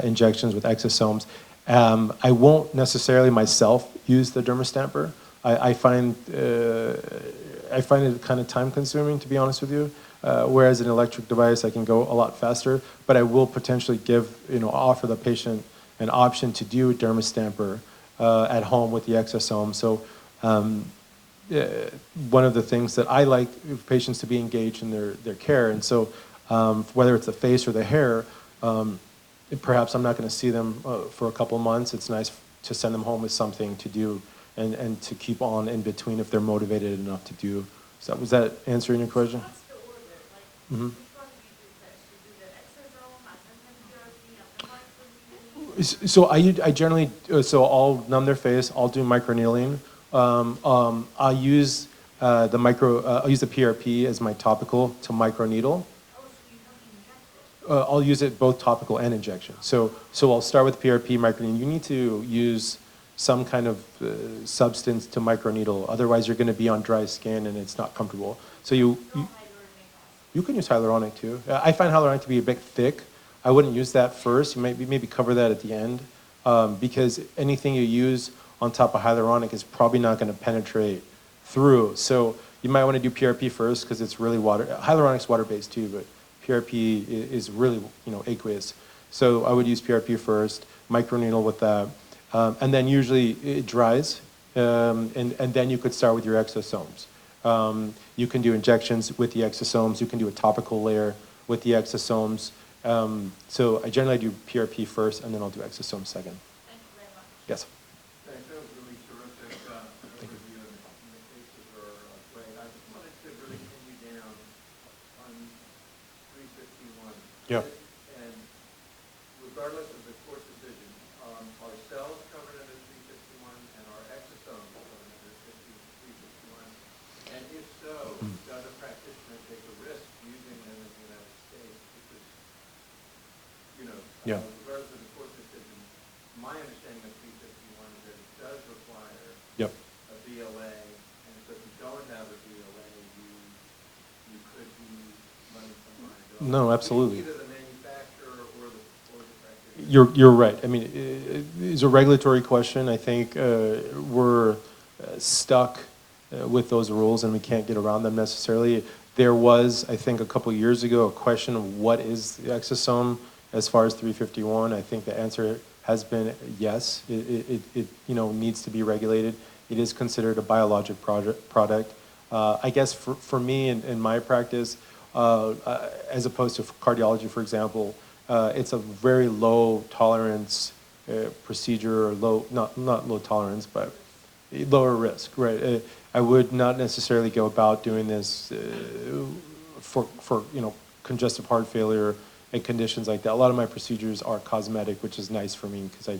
injections with exosomes. I won't necessarily myself use the dermastamper. I find it kind of time consuming, to be honest with you. Whereas an electric device, I can go a lot faster, but I will potentially offer the patient an option to do a dermastamper at home with the exosome. So one of the things that I like patients to be engaged in their care, and so whether it's the face or the hair, perhaps I'm not going to see them for a couple months. It's nice to send them home with something to do and to keep on in between if they're motivated enough to do. So was that answering your question? What's the order? Like, Mm-hmm. which one do you do first? You do the exosome, and then the PRP, and the microneedling? So I generally, so I'll numb their face, I'll do microneedling. I'll use I'll use the PRP as my topical to microneedle. Oh, so you don't inject it? I'll use it both topical and injection. So I'll start with PRP microneedling. You need to use some kind of substance to microneedle. Otherwise, you're going to be on dry skin and it's not comfortable. So you can use hyaluronic too. I find hyaluronic to be a bit thick. I wouldn't use that first. You maybe cover that at the end because anything you use on top of hyaluronic is probably not going to penetrate through. So you might want to do PRP first because it's really hyaluronic's water-based too, but PRP is really, aqueous. So I would use PRP first, microneedle with that, and then usually it dries, and then you could start with your exosomes. You can do injections with the exosomes. You can do a topical layer with the exosomes. So I generally do PRP first, and then I'll do exosomes second. Thank you very much. Yes. Thanks, that was really terrific overview, and the cases are great. I just wanted to really pin you down on 351. Yeah. And regardless of the court decision, are cells covered under 351 and are exosomes covered under 351? And if so, does a practitioner take a risk using them in the United States? Because, Yeah. regardless of the court decision, my understanding of 351 is that it does require Yep. a BLA, and so if you don't have a BLA, you could be running some liability. No, absolutely. Either the manufacturer or the practitioner. You're right. I mean, it's a regulatory question. I think we're stuck with those rules, and we can't get around them necessarily. There was, I think, a couple years ago, a question of what is the exosome as far as 351. I think the answer has been yes. It needs to be regulated. It is considered a biologic product. I guess for me in my practice, as opposed to cardiology, for example, it's a very low tolerance procedure, or not low tolerance, but lower risk, right? I would not necessarily go about doing this for congestive heart failure and conditions like that. A lot of my procedures are cosmetic, which is nice for me because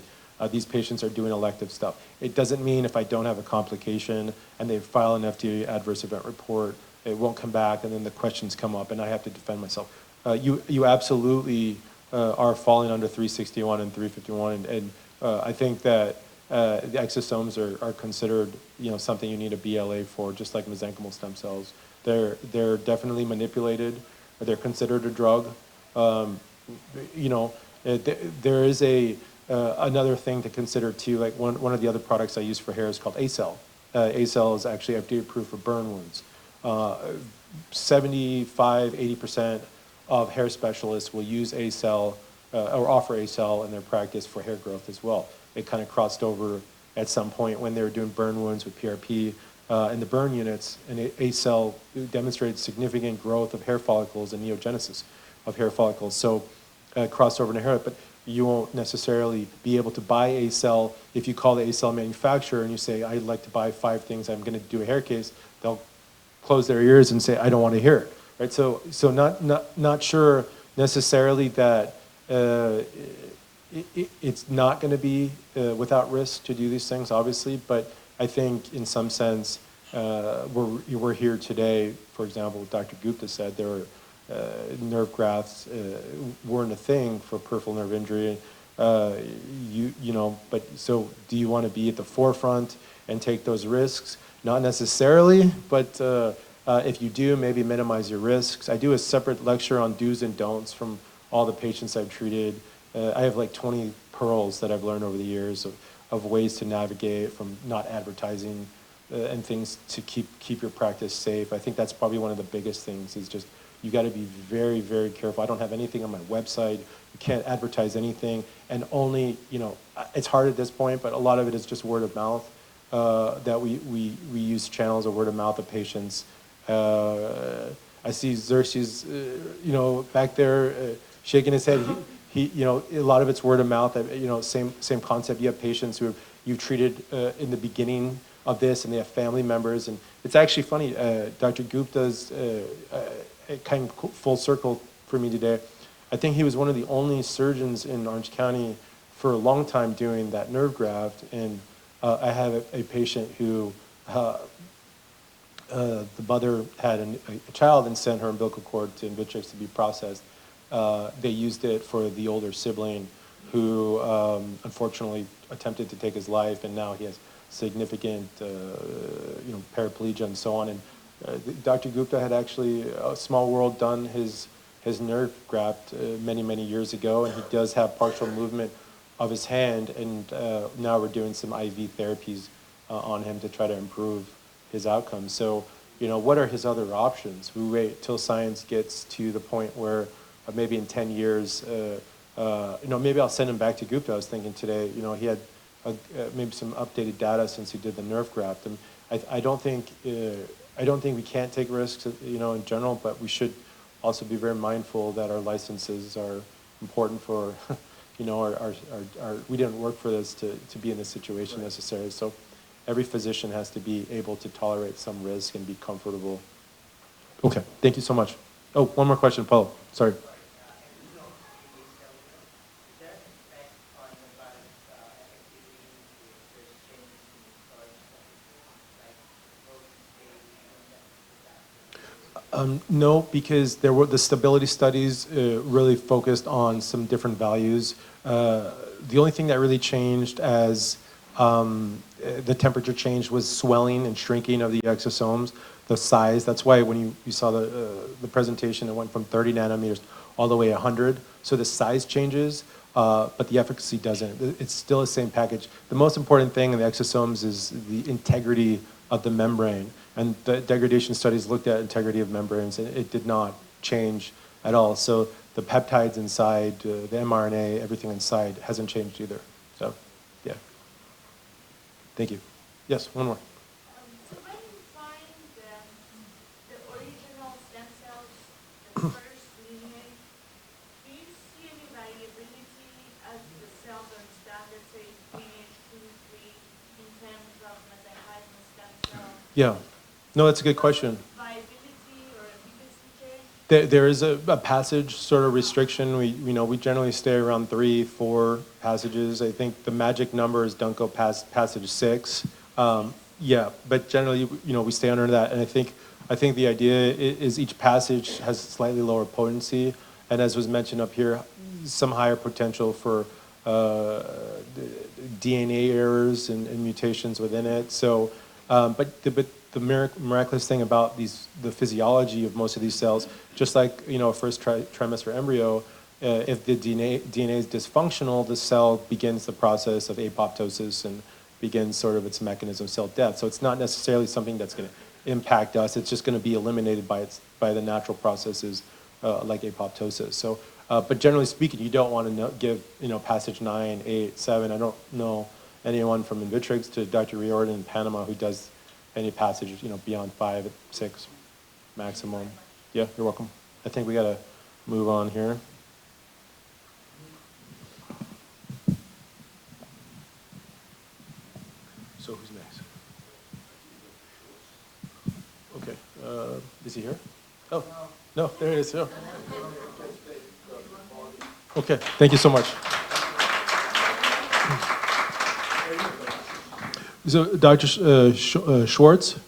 these patients are doing elective stuff. It doesn't mean if I don't have a complication and they file an FDA adverse event report, it won't come back, and then the questions come up, and I have to defend myself. You absolutely are falling under 361 and 351, and I think that the exosomes are considered, something you need a BLA for, just like mesenchymal stem cells. They're definitely manipulated. They're considered a drug. There is another thing to consider too. Like one of the other products I use for hair is called A-Cell. A-Cell is actually FDA approved for burn wounds. 75-80% of hair specialists will use A-Cell or offer A-Cell in their practice for hair growth as well. It kind of crossed over at some point when they were doing burn wounds with PRP in the burn units, and A-Cell demonstrated significant growth of hair follicles and neogenesis of hair follicles. So crossed over into hair, but you won't necessarily be able to buy A-Cell if you call the A-Cell manufacturer and you say, I'd like to buy 5 things, I'm going to do a hair case. They'll close their ears and say, I don't want to hear it, right? So not sure necessarily that it's not going to be without risk to do these things, obviously, but I think in some sense, we're here today, for example, Dr. Gupta said there were nerve grafts weren't a thing for peripheral nerve injury. But so do you want to be at the forefront and take those risks? Not necessarily, but if you do, maybe minimize your risks. I do a separate lecture on do's and don'ts from all the patients I've treated. I have like 20 pearls that I've learned over the years of ways to navigate from not advertising and things to keep your practice safe. I think that's probably one of the biggest things is just you got to be very, very careful. I don't have anything on my website. You can't advertise anything. And only, it's hard at this point, but a lot of it is just word of mouth that we use channels of word of mouth of patients. I see Xerxes, back there shaking his head. He, a lot of it's word of mouth. Same concept. You have patients who you've treated in the beginning of this, and they have family members. And it's actually funny. Dr. Gupta's it came full circle for me today. I think he was one of the only surgeons in Orange County for a long time doing that nerve graft. And I have a patient who the mother had a child and sent her umbilical cord to INVITRX to be processed. They used it for the older sibling who unfortunately attempted to take his life, and now he has significant paraplegia and so on. And Dr. Gupta had actually, Small World, done his nerve graft many years ago, and he does have partial movement of his hand, and now we're doing some IV therapies on him to try to improve his outcomes. So what are his other options? We wait till science gets to the point where maybe in 10 years, maybe I'll send him back to Gupta. I was thinking today, he had maybe some updated data since he did the nerve graft. And I don't think we can't take risks, in general, but we should also be very mindful that our licenses are important for, we didn't work for this to be in this situation necessarily. So every physician has to be able to tolerate some risk and be comfortable. Okay, thank you so much. Oh, one more question, Paul. Sorry. No, because the stability studies really focused on some different values. The only thing that really changed as the temperature changed was swelling and shrinking of the exosomes, the size. That's why when you saw the presentation, it went from 30 nanometers all the way 100. So the size changes, but the efficacy doesn't. It's still the same package. The most important thing in the exosomes is the integrity of the membrane. And the degradation studies looked at integrity of membranes, and it did not change at all. So the peptides inside, the mRNA, everything inside hasn't changed either. So, yeah. Thank you. Yes, one more. So when you find the original stem cells, the first lineage, do you see any variability as the cells are started, say lineage 2, 3, in terms of mesenchymal stem cells? Yeah. No, that's a good question. Viability or efficacy change? There is a passage sort of restriction. We generally stay around 3, 4 passages. I think the magic number is don't go past passage 6. Yeah, but generally, we stay under that. And I think the idea is each passage has slightly lower potency, and as was mentioned up here, some higher potential for DNA errors and mutations within it. So, but the miraculous thing about the physiology of most of these cells, just like a first trimester embryo, if the DNA is dysfunctional, the cell begins the process of apoptosis and begins sort of its mechanism of cell death. So it's not necessarily something that's going to impact us. It's just going to be eliminated by the natural processes like apoptosis. So, but generally speaking, you don't want to give passage 9, 8, 7. I don't know anyone from INVITRX to Dr. Riordan in Panama who does any passage, beyond 5, 6 maximum. Yeah, you're welcome. I think we got to move on here. So who's next? Okay, is he here? Oh, no, there he is. Oh. Okay, thank you so much. So Dr. Schwartz,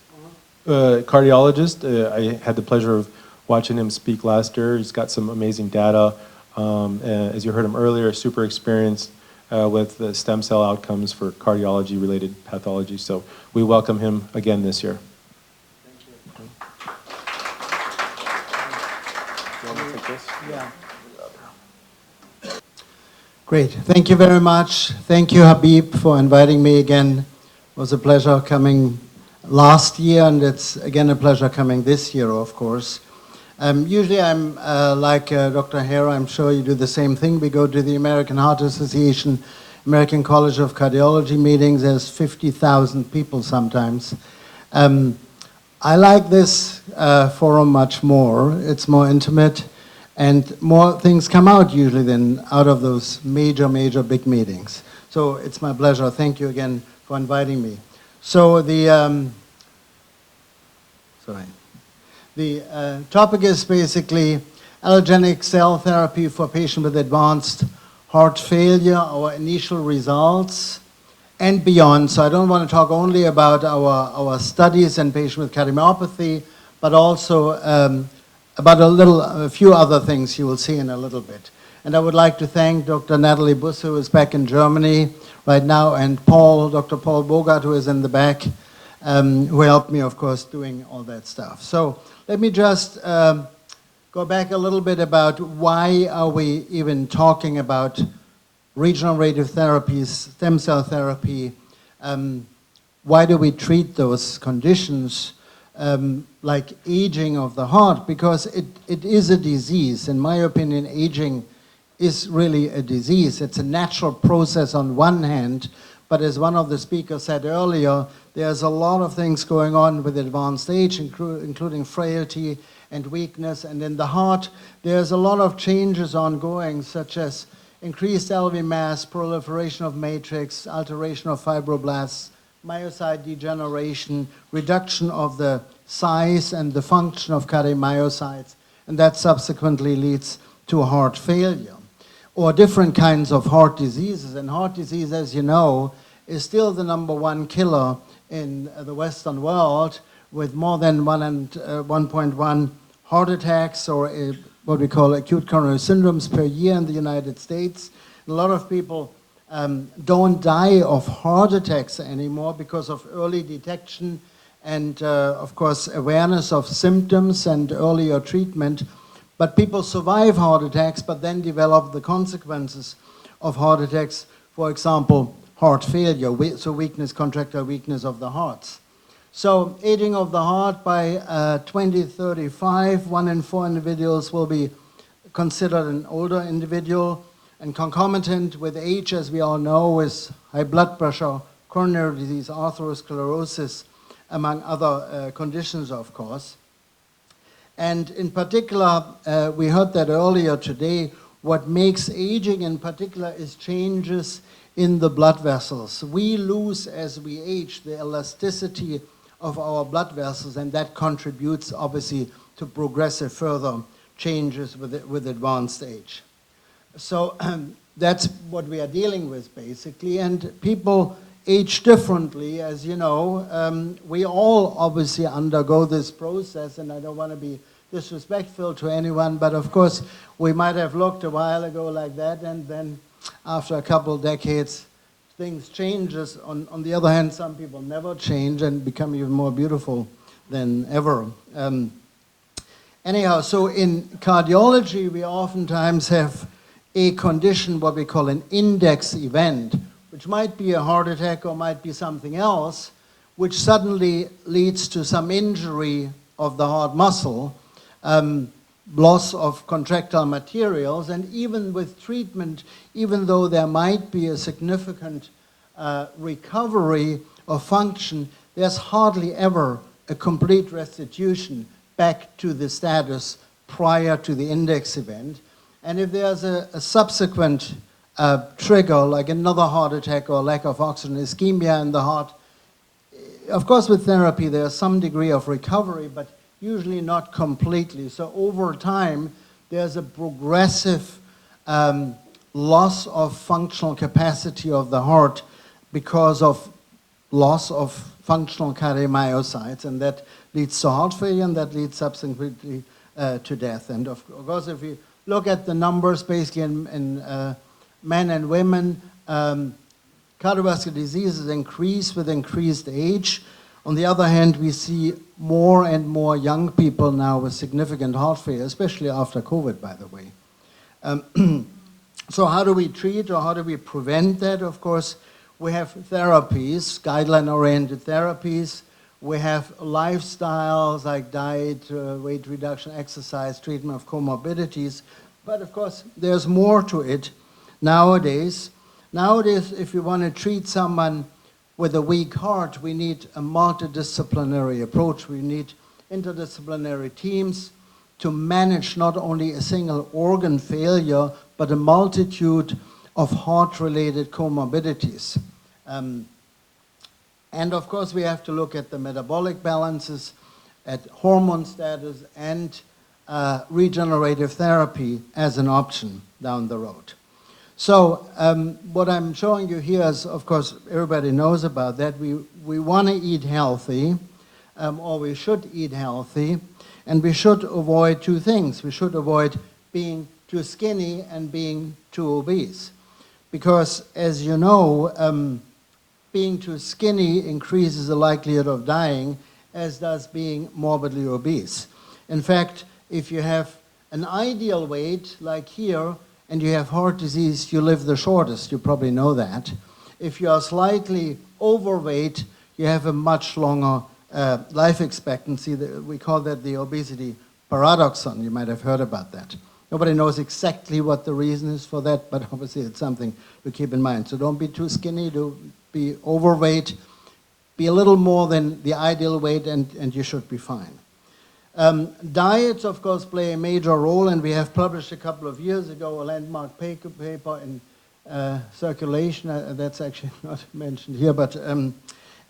cardiologist, I had the pleasure of watching him speak last year. He's got some amazing data. As you heard him earlier, super experienced with the stem cell outcomes for cardiology-related pathology. So we welcome him again this year. Thank you. You want to take this? Yeah. Great. Thank you very much. Thank you, Habib, for inviting me again. It was a pleasure coming last year, and it's again a pleasure coming this year, of course. Usually I'm like Dr. Hare, I'm sure you do the same thing. We go to the American Heart Association, American College of Cardiology meetings. There's 50,000 people sometimes. I like this forum much more. It's more intimate, and more things come out usually than out of those major big meetings. So it's my pleasure. Thank you again for inviting me. So the topic is basically allogeneic cell therapy for patients with advanced heart failure, our initial results, and beyond. So I don't want to talk only about our studies in patients with cardiomyopathy, but also about a few other things you will see in a little bit. And I would like to thank Dr. Natalie Busse, who is back in Germany right now, and Dr. Paul Bogart, who is in the back, who helped me, of course, doing all that stuff. So let me just go back a little bit about why are we even talking about regenerative therapies, stem cell therapy. Why do we treat those conditions? like aging of the heart, because it is a disease. In my opinion, aging is really a disease. It's a natural process on one hand, but as one of the speakers said earlier, there's a lot of things going on with advanced age, including frailty and weakness. And in the heart, there's a lot of changes ongoing, such as increased LV mass, proliferation of matrix, alteration of fibroblasts, myocyte degeneration, reduction of the size and the function of cardiomyocytes, and that subsequently leads to heart failure. Or different kinds of heart diseases. And heart disease, as you know, is still the #1 killer in the Western world, with more than 1.1 heart attacks, or what we call acute coronary syndromes, per year in the United States. A lot of people don't die of heart attacks anymore because of early detection and, of course, awareness of symptoms and earlier treatment. But people survive heart attacks, but then develop the consequences of heart attacks, for example, heart failure, so weakness, contractile weakness of the hearts. So aging of the heart by 2035, 1 in 4 individuals will be considered an older individual. And concomitant with age, as we all know, is high blood pressure, coronary disease, atherosclerosis, among other conditions, of course. And in particular, we heard that earlier today, what makes aging in particular is changes in the blood vessels. We lose, as we age, the elasticity of our blood vessels, and that contributes, obviously, to progressive further changes with advanced age. So that's what we are dealing with, basically. And people age differently, as you know. We all obviously undergo this process, and I don't want to be disrespectful to anyone, but of course, we might have looked a while ago like that, and then after a couple of decades, things changes. On the other hand, some people never change and become even more beautiful than ever. Anyhow, so in cardiology, we oftentimes have a condition, what we call an index event, which might be a heart attack or might be something else, which suddenly leads to some injury of the heart muscle, loss of contractile materials, and even with treatment, even though there might be a significant recovery of function, there's hardly ever a complete restitution back to the status prior to the index event. And if there's a subsequent trigger, like another heart attack or lack of oxygen, ischemia in the heart, of course with therapy there's some degree of recovery, but usually not completely. So over time, there's a progressive loss of functional capacity of the heart because of loss of functional cardiomyocytes, and that leads to heart failure, and that leads subsequently to death. And of course, if you look at the numbers basically in men and women, cardiovascular diseases increase with increased age. On the other hand, we see more and more young people now with significant heart failure, especially after COVID, by the way. So how do we treat or how do we prevent that? Of course, we have therapies, guideline-oriented therapies. We have lifestyles like diet, weight reduction, exercise, treatment of comorbidities. But of course, there's more to it nowadays. Nowadays, if you want to treat someone with a weak heart, we need a multidisciplinary approach. We need interdisciplinary teams to manage not only a single organ failure, but a multitude of heart-related comorbidities. And of course, we have to look at the metabolic balances, at hormone status, and regenerative therapy as an option down the road. So what I'm showing you here is, of course, everybody knows about that. We want to eat healthy, or we should eat healthy, and we should avoid two things. We should avoid being too skinny and being too obese. Because, as you know, being too skinny increases the likelihood of dying, as does being morbidly obese. In fact, if you have an ideal weight, like here, and you have heart disease, you live the shortest. You probably know that. If you are slightly overweight, you have a much longer life expectancy. We call that the obesity paradoxon. You might have heard about that. Nobody knows exactly what the reason is for that, but obviously it's something to keep in mind. So don't be too skinny, don't be overweight, be a little more than the ideal weight, and you should be fine. Diets, of course, play a major role, and we have published a couple of years ago a landmark paper in Circulation. That's actually not mentioned here, but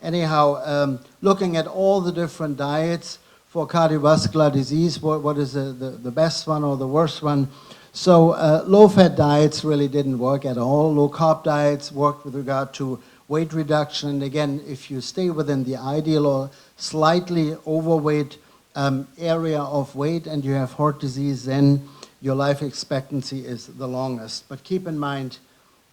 anyhow, looking at all the different diets for cardiovascular disease, what is the best one or the worst one. So low-fat diets really didn't work at all. Low-carb diets worked with regard to weight reduction. And again, if you stay within the ideal or slightly overweight area of weight and you have heart disease, then your life expectancy is the longest. But keep in mind,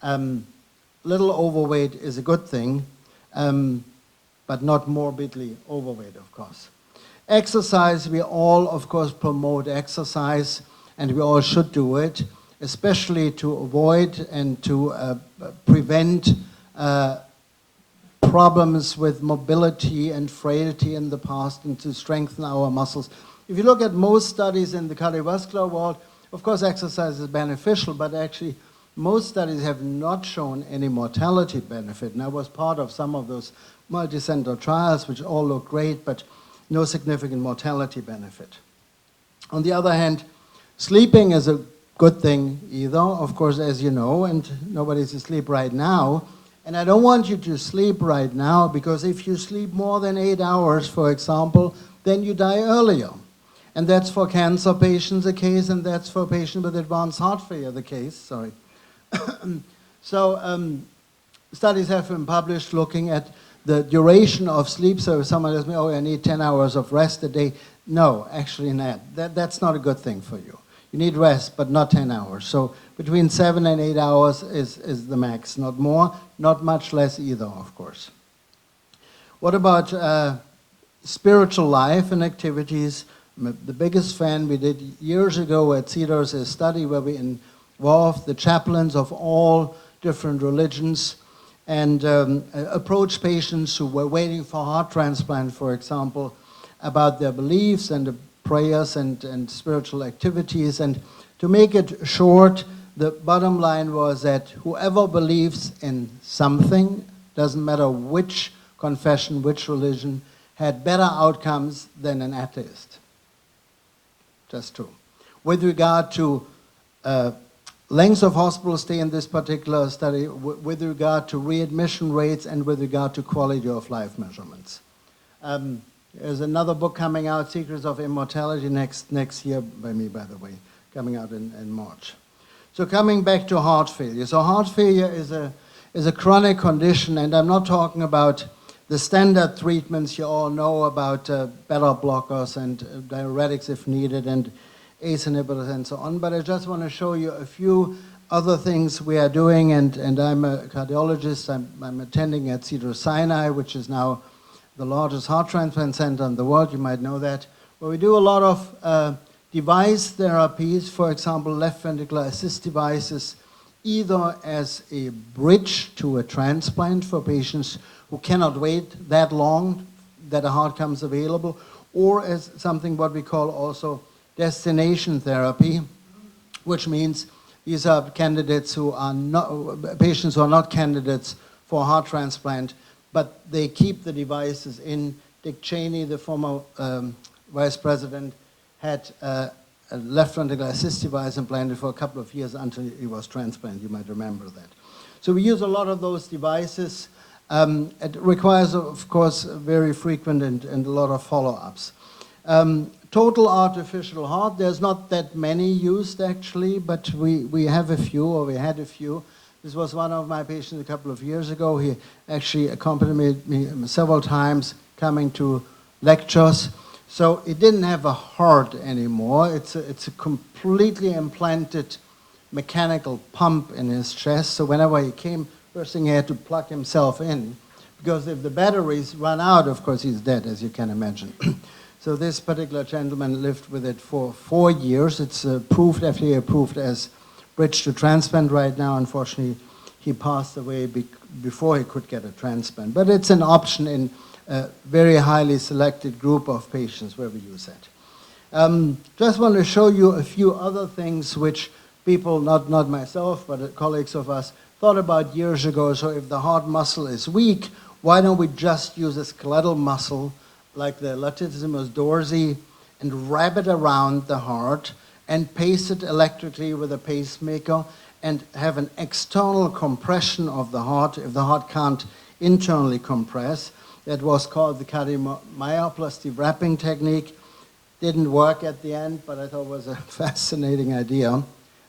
little overweight is a good thing, but not morbidly overweight, of course. Exercise, we all, of course, promote exercise, and we all should do it, especially to avoid and to prevent problems with mobility and frailty in the past and to strengthen our muscles. If you look at most studies in the cardiovascular world, of course exercise is beneficial, but actually most studies have not shown any mortality benefit. And I was part of some of those multi-center trials, which all look great, but no significant mortality benefit. On the other hand, sleeping is a good thing either, of course, as you know, and nobody's asleep right now. And I don't want you to sleep right now, because if you sleep more than 8 hours, for example, then you die earlier. And that's for cancer patients the case, and that's for patients with advanced heart failure the case, sorry. So studies have been published looking at the duration of sleep. So if someone tells me, oh, I need 10 hours of rest a day, no, actually not. That's not a good thing for you. You need rest, but not 10 hours. So between 7 and 8 hours is the max, not more, not much less either, of course. What about spiritual life and activities? The biggest fan we did years ago at Cedars is a study where we involved the chaplains of all different religions and approached patients who were waiting for heart transplant, for example, about their beliefs and the prayers and spiritual activities. And to make it short, the bottom line was that whoever believes in something, doesn't matter which confession, which religion, had better outcomes than an atheist. Just true. With regard to length of hospital stay in this particular study, with regard to readmission rates, and with regard to quality of life measurements. There's another book coming out, Secrets of Immortality, next year by me, by the way, coming out in March. So coming back to heart failure. So heart failure is a chronic condition, and I'm not talking about the standard treatments you all know about, beta blockers and diuretics if needed, and ACE inhibitors and so on, but I just want to show you a few other things we are doing, and I'm a cardiologist. I'm attending at Cedars-Sinai, which is now the largest heart transplant center in the world, you might know that, where we do a lot of device therapies, for example, left ventricular assist devices, either as a bridge to a transplant for patients who cannot wait that long that a heart comes available, or as something what we call also destination therapy, which means these are candidates who are not, patients who are not candidates for heart transplant, but they keep the devices in. Dick Cheney, the former vice president, had a left ventricular assist device implanted for a couple of years until he was transplanted. You might remember that. So we use a lot of those devices. It requires, of course, very frequent and a lot of follow-ups. Total artificial heart, there's not that many used actually, but we have a few, or we had a few. This was one of my patients a couple of years ago. He actually accompanied me several times coming to lectures. So it didn't have a heart anymore. It's a completely implanted mechanical pump in his chest. So whenever he came, first thing he had to plug himself in, because if the batteries run out, of course he's dead, as you can imagine. So this particular gentleman lived with it for 4 years. It's approved, FDA approved as bridge to transplant right now. Unfortunately, he passed away before he could get a transplant. But it's an option in very highly selected group of patients where we use that. Just want to show you a few other things which people, not myself, but colleagues of us, thought about years ago. So if the heart muscle is weak, why don't we just use a skeletal muscle like the latissimus dorsi and wrap it around the heart and pace it electrically with a pacemaker and have an external compression of the heart if the heart can't internally compress. That was called the cardiomyoplasty wrapping technique. Didn't work at the end, but I thought it was a fascinating idea.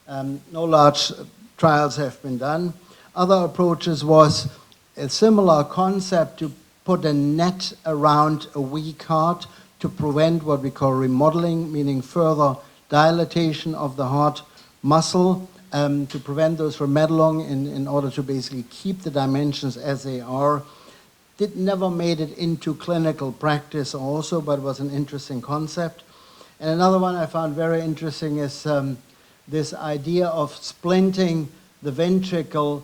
No large trials have been done. Other approaches was a similar concept to put a net around a weak heart to prevent what we call remodeling, meaning further dilatation of the heart muscle, to prevent those remodeling in order to basically keep the dimensions as they are. Never made it into clinical practice also, but was an interesting concept. And another one I found very interesting is this idea of splinting the ventricle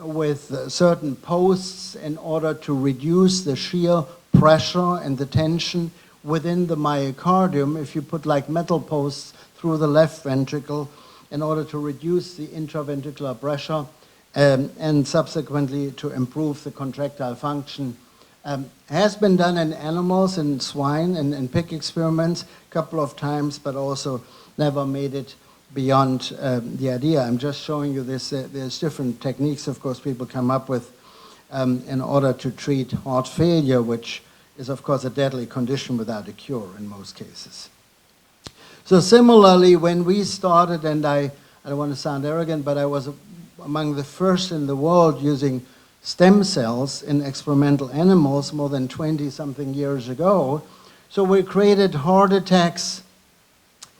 with certain posts in order to reduce the shear pressure and the tension within the myocardium. If you put like metal posts through the left ventricle in order to reduce the intraventricular pressure and subsequently to improve the contractile function. Has been done in animals, in swine, and pig experiments a couple of times, but also never made it beyond the idea. I'm just showing you this. There's different techniques, of course, people come up with in order to treat heart failure, which is, of course, a deadly condition without a cure in most cases. So similarly, when we started, and I don't want to sound arrogant, but I was among the first in the world using stem cells in experimental animals more than 20-something years ago. So we created heart attacks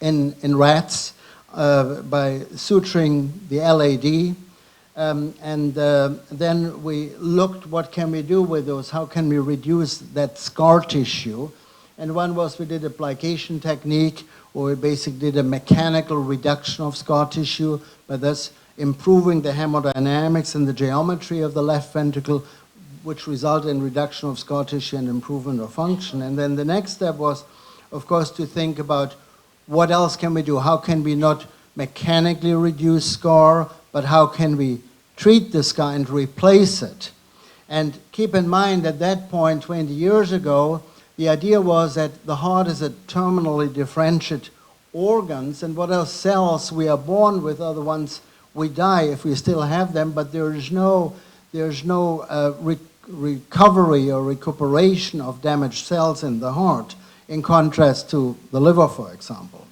in rats by suturing the LAD. Then we looked what can we do with those, how can we reduce that scar tissue. And one was we did a plication technique, or we basically did a mechanical reduction of scar tissue, but that's improving the hemodynamics and the geometry of the left ventricle, which resulted in reduction of scar tissue and improvement of function. And then the next step was, of course, to think about what else can we do? How can we not mechanically reduce scar, but how can we treat the scar and replace it? And keep in mind, at that point, 20 years ago, the idea was that the heart is a terminally differentiate organs, and what else cells we are born with are the ones we die if we still have them, but there's no recovery or recuperation of damaged cells in the heart, in contrast to the liver, for example.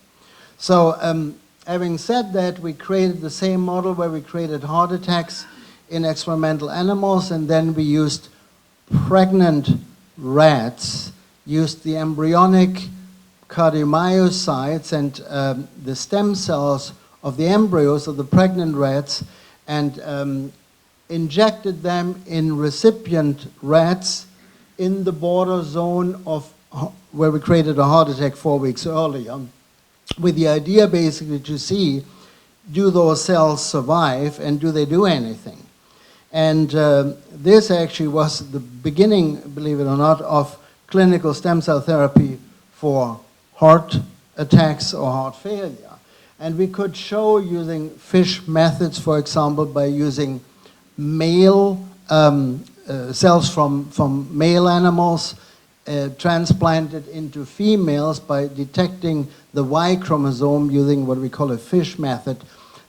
So having said that, we created the same model where we created heart attacks in experimental animals, and then we used pregnant rats, used the embryonic cardiomyocytes and the stem cells of the embryos of the pregnant rats, and injected them in recipient rats in the border zone of where we created a heart attack 4 weeks earlier, with the idea basically to see, do those cells survive and do they do anything? And this actually was the beginning, believe it or not, of clinical stem cell therapy for heart attacks or heart failure. And we could show using fish methods, for example, by using male cells from male animals transplanted into females by detecting the Y chromosome using what we call a fish method,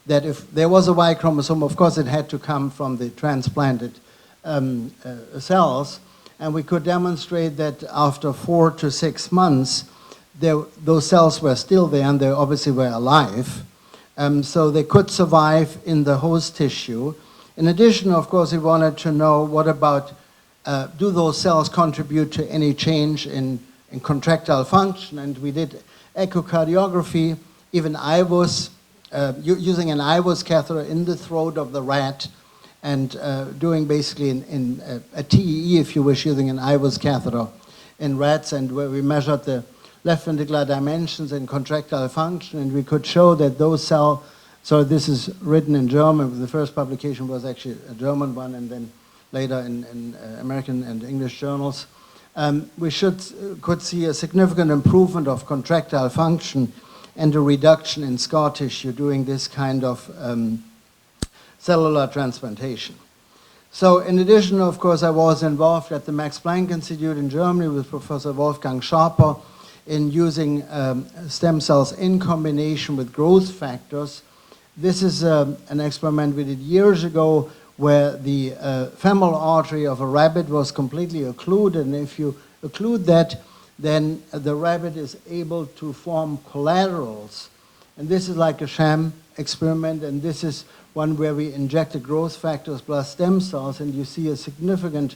that if there was a Y chromosome, of course it had to come from the transplanted cells, and we could demonstrate that after 4 to 6 months, those cells were still there and they obviously were alive. So they could survive in the host tissue. In addition, of course, we wanted to know what about, do those cells contribute to any change in contractile function? And we did echocardiography, even IVUS, using an IVUS catheter in the throat of the rat, and doing basically in a TEE, if you wish, using an IVUS catheter in rats, and where we measured the left ventricular dimensions and contractile function, and we could show that those cells, so this is written in German, the first publication was actually a German one, and then later in American and English journals, we could see a significant improvement of contractile function and a reduction in scar tissue doing this kind of cellular transplantation. So in addition, of course, I was involved at the Max Planck Institute in Germany with Professor Wolfgang Schaper in using stem cells in combination with growth factors. This is an experiment we did years ago where the femoral artery of a rabbit was completely occluded, and if you occlude that, then the rabbit is able to form collaterals. And this is like a sham experiment, and this is one where we injected growth factors plus stem cells, and you see a significant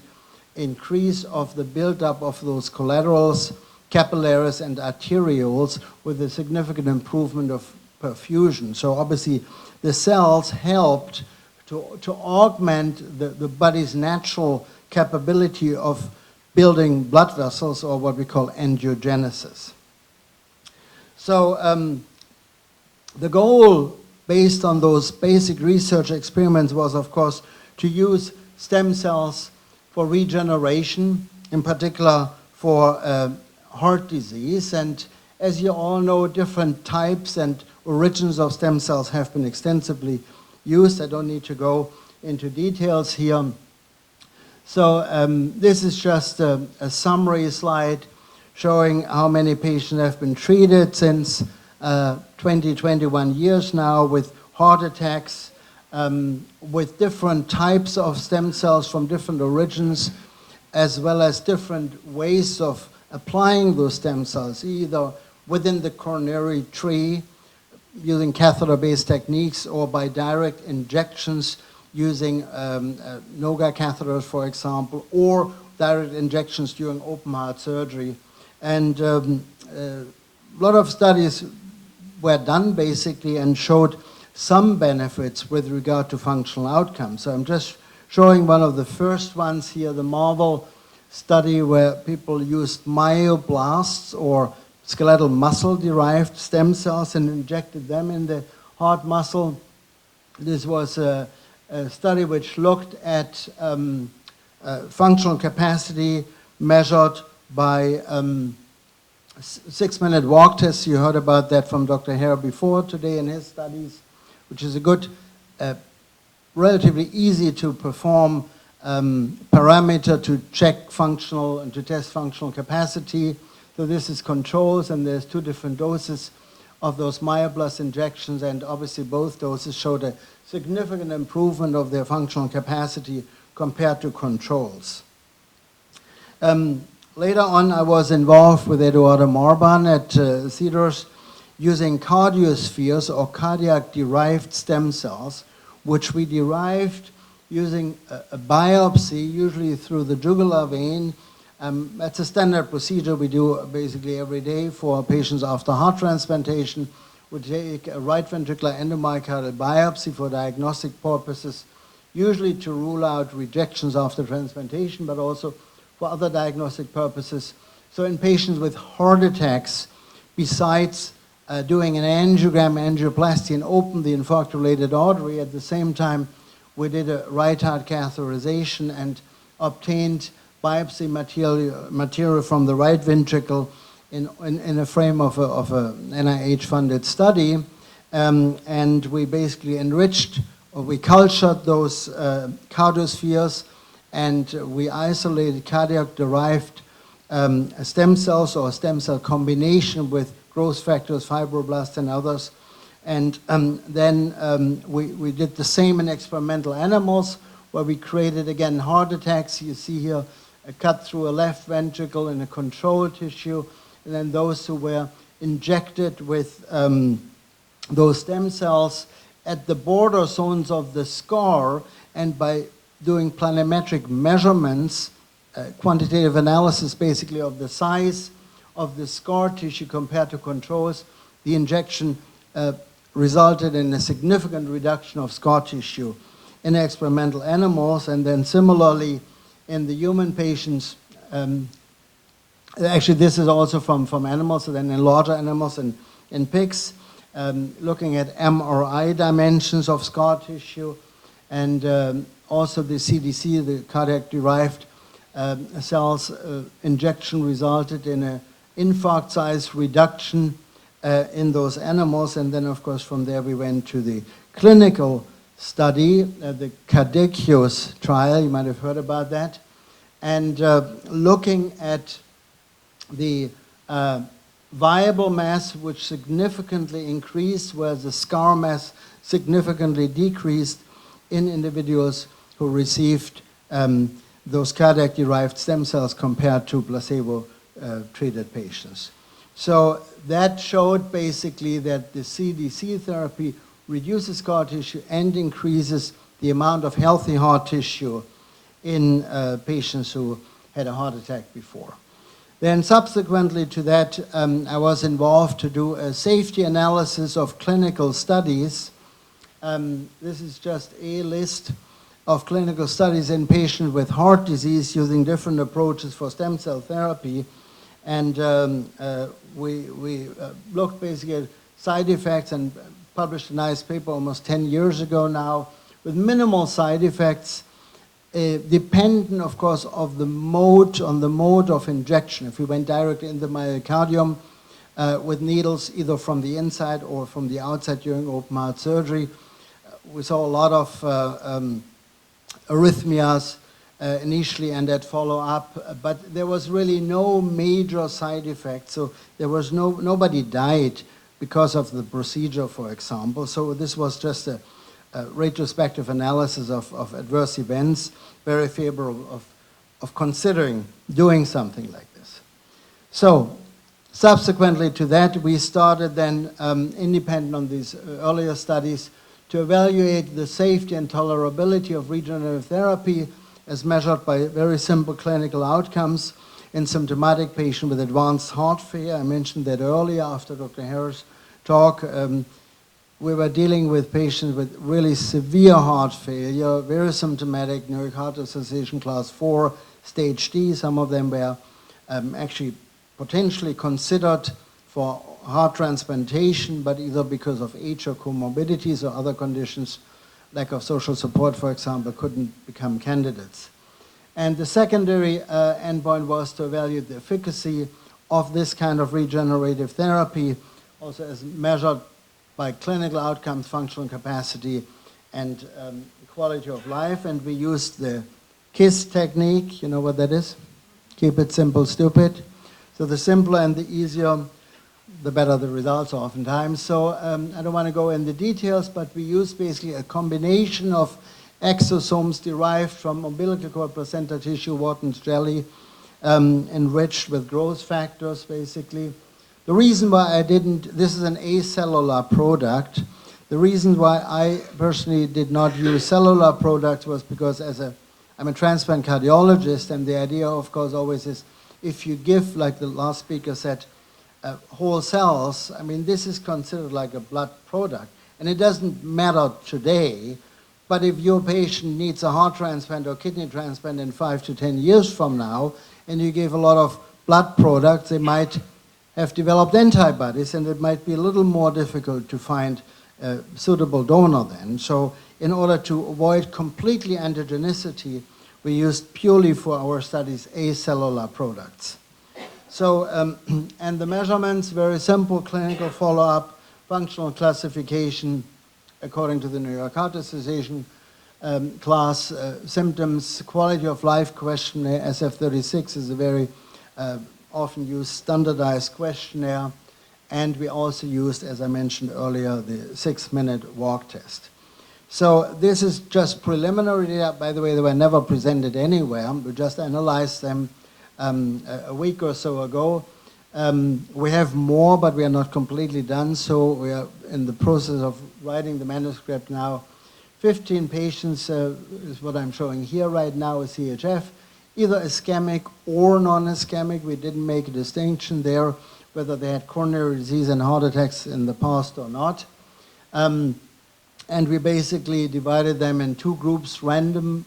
increase of the buildup of those collaterals, capillaries, and arterioles with a significant improvement of perfusion. So obviously the cells helped to augment the body's natural capability of building blood vessels, or what we call angiogenesis. So the goal based on those basic research experiments was, of course, to use stem cells for regeneration, in particular for heart disease. And as you all know, different types and origins of stem cells have been extensively used. I don't need to go into details here. So this is just a summary slide showing how many patients have been treated since 21 years now with heart attacks, with different types of stem cells from different origins, as well as different ways of applying those stem cells, either within the coronary tree using catheter-based techniques or by direct injections using NOGA catheters, for example, or direct injections during open heart surgery. And a lot of studies were done basically and showed some benefits with regard to functional outcomes. So I'm just showing one of the first ones here, the Marvel study where people used myoblasts or skeletal muscle-derived stem cells and injected them in the heart muscle. This was a study which looked at functional capacity measured by 6-minute walk test. You heard about that from Dr. Hare before today in his studies, which is a good, relatively easy to perform parameter to check functional and to test functional capacity. So this is controls, and there's 2 different doses of those myoblast injections, and obviously both doses showed a significant improvement of their functional capacity compared to controls. Later on, I was involved with Eduardo Marban at Cedars using cardiospheres or cardiac-derived stem cells, which we derived using a biopsy, usually through the jugular vein. That's a standard procedure we do basically every day for patients after heart transplantation. We take a right ventricular endomyocardial biopsy for diagnostic purposes, usually to rule out rejections after transplantation, but also for other diagnostic purposes. So in patients with heart attacks, besides doing an angiogram, angioplasty, and open the infarct-related artery, at the same time, we did a right heart catheterization and obtained biopsy material from the right ventricle in a frame of a NIH-funded study. And we basically enriched, or we cultured those cardiospheres, and we isolated cardiac-derived stem cells or stem cell combination with growth factors, fibroblasts, and others. And then we did the same in experimental animals, where we created, again, heart attacks. You see here a cut through a left ventricle in a control tissue, and then those who were injected with those stem cells at the border zones of the scar, and by doing planimetric measurements, quantitative analysis basically of the size of the scar tissue compared to controls, the injection resulted in a significant reduction of scar tissue in experimental animals. And then similarly in the human patients, actually this is also from animals, and then in larger animals and in pigs, looking at MRI dimensions of scar tissue, and also the CDC, the cardiac-derived cells injection resulted in an infarct size reduction in those animals. And then, of course, from there we went to the clinical study, the Cadencious trial. You might have heard about that. And looking at the viable mass, which significantly increased, whereas the scar mass significantly decreased in individuals who received those cardiac-derived stem cells compared to placebo-treated patients. So that showed basically that the CDC therapy reduces scar tissue and increases the amount of healthy heart tissue in patients who had a heart attack before. Then subsequently to that, I was involved to do a safety analysis of clinical studies. This is just a list of clinical studies in patients with heart disease using different approaches for stem cell therapy. And we looked basically at side effects and published a nice paper almost 10 years ago now with minimal side effects, dependent, of course, on the mode of injection. If we went directly in the myocardium with needles either from the inside or from the outside during open heart surgery, we saw a lot of arrhythmias initially and that follow up, but there was really no major side effects. So there was nobody died because of the procedure, for example. So this was just a retrospective analysis of adverse events, very favorable of considering doing something like this. So subsequently to that, we started then, independent on these earlier studies, to evaluate the safety and tolerability of regenerative therapy as measured by very simple clinical outcomes in symptomatic patients with advanced heart failure. I mentioned that earlier after Dr. Harris' talk. We were dealing with patients with really severe heart failure, very symptomatic, New York Heart Association class 4, stage D. Some of them were actually potentially considered for heart transplantation, but either because of age or comorbidities or other conditions, lack of social support, for example, couldn't become candidates. And the secondary endpoint was to evaluate the efficacy of this kind of regenerative therapy, also as measured by clinical outcomes, functional capacity, and quality of life. And we used the KISS technique. You know what that is? Keep it simple, stupid. So the simpler and the easier, the better the results oftentimes. So I don't want to go in the details, but we use basically a combination of exosomes derived from umbilical cord, placenta tissue, Wharton's jelly, enriched with growth factors, basically. The reason why I didn't, this is an acellular product. The reason why I personally did not use cellular products was because I'm a transplant cardiologist, and the idea, of course, always is if you give, like the last speaker said, whole cells, I mean, this is considered like a blood product. And it doesn't matter today, but if your patient needs a heart transplant or kidney transplant in 5 to 10 years from now, and you give a lot of blood products, they might have developed antibodies, and it might be a little more difficult to find a suitable donor then. So in order to avoid completely antigenicity, we used purely for our studies acellular products. So, and the measurements, very simple, clinical follow-up, functional classification, according to the New York Heart Association class, symptoms, quality of life questionnaire, SF-36 is a very often used standardized questionnaire, and we also used, as I mentioned earlier, the 6-minute walk test. So this is just preliminary data. By the way, they were never presented anywhere. We just analyzed them a week or so ago. We have more, but we are not completely done, so we are in the process of writing the manuscript now. 15 patients is what I'm showing here right now is CHF, either ischemic or non-ischemic. We didn't make a distinction there whether they had coronary disease and heart attacks in the past or not. And we basically divided them in 2 groups, random,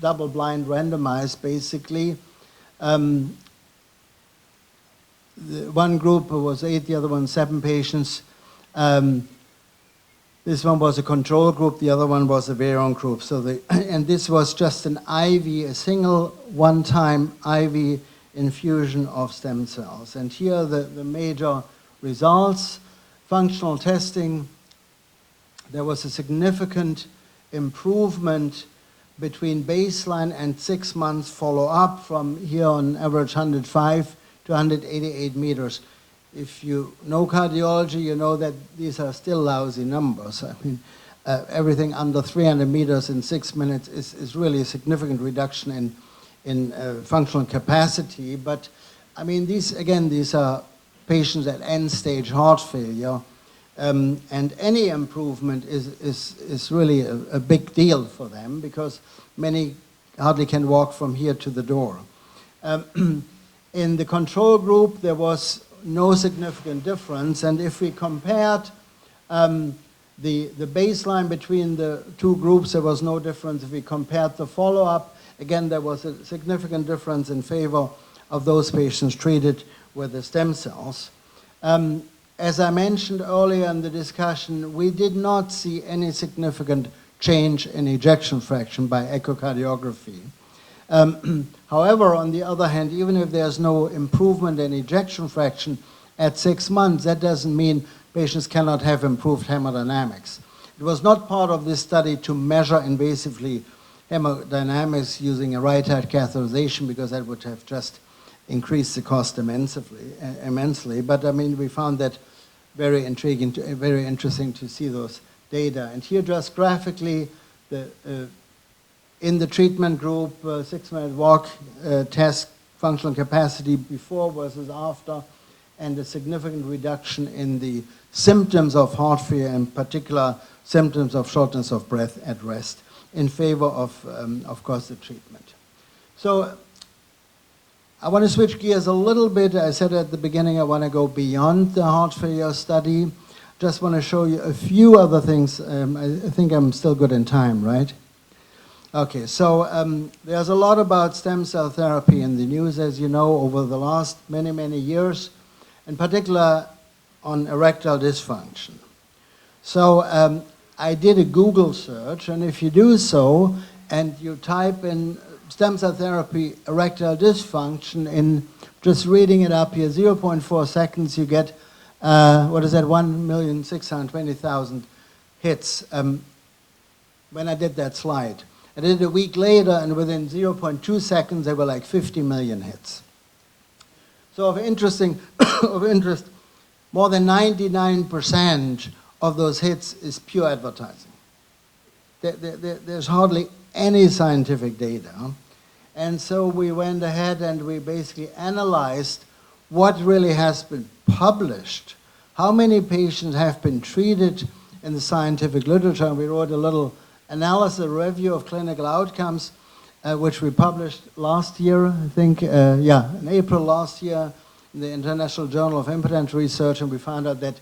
double-blind randomized, basically. The one group was 8, the other one 7 patients. This one was a control group, the other one was a Veron group. And this was just an IV, a single one-time IV infusion of stem cells. And here are the major results. Functional testing, there was a significant improvement between baseline and 6 months follow-up from here on average 105 to 188 meters. If you know cardiology, you know that these are still lousy numbers. I mean, everything under 300 meters in 6 minutes is really a significant reduction in functional capacity. But I mean, these are patients at end-stage heart failure. And any improvement is really a big deal for them because many hardly can walk from here to the door. In the control group, there was no significant difference. And if we compared the baseline between the two groups, there was no difference. If we compared the follow-up, again, there was a significant difference in favor of those patients treated with the stem cells. As I mentioned earlier in the discussion, we did not see any significant change in ejection fraction by echocardiography. However, on the other hand, even if there's no improvement in ejection fraction at 6 months, that doesn't mean patients cannot have improved hemodynamics. It was not part of this study to measure invasively hemodynamics using a right heart catheterization because that would have just increased the cost immensely. But I mean, we found that very intriguing, very interesting to see those data. And here just graphically, in the treatment group, 6-minute walk test functional capacity before versus after, and a significant reduction in the symptoms of heart failure, in particular symptoms of shortness of breath at rest, in favor of course, the treatment. So I want to switch gears a little bit. I said at the beginning I want to go beyond the heart failure study. Just want to show you a few other things. I think I'm still good in time, right? Okay, so there's a lot about stem cell therapy in the news, as you know, over the last many, many years, in particular on erectile dysfunction. So I did a Google search, and if you do so, and you type in stem cell therapy erectile dysfunction, in just reading it up here, 0.4 seconds, you get, 1,620,000 hits when I did that slide. I did it a week later, and within 0.2 seconds, there were like 50 million hits. So of interest, more than 99% of those hits is pure advertising. There's hardly any scientific data. And so we went ahead and we basically analyzed what really has been published, how many patients have been treated in the scientific literature, and we wrote a little analysis, a review of clinical outcomes, which we published last year, I think, in April last year, in the International Journal of Impotent Research, and we found out that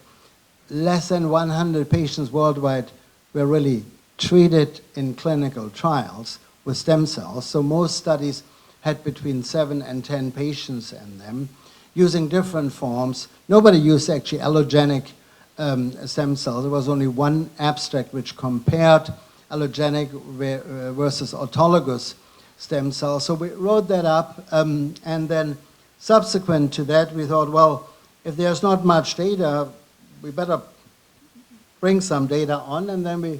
less than 100 patients worldwide were really treated in clinical trials with stem cells. So most studies had between 7 and 10 patients in them, using different forms. Nobody used actually allogenic stem cells. There was only one abstract which compared allogenic versus autologous stem cells. So we wrote that up, and then subsequent to that, we thought, well, if there's not much data, we better bring some data on, and then we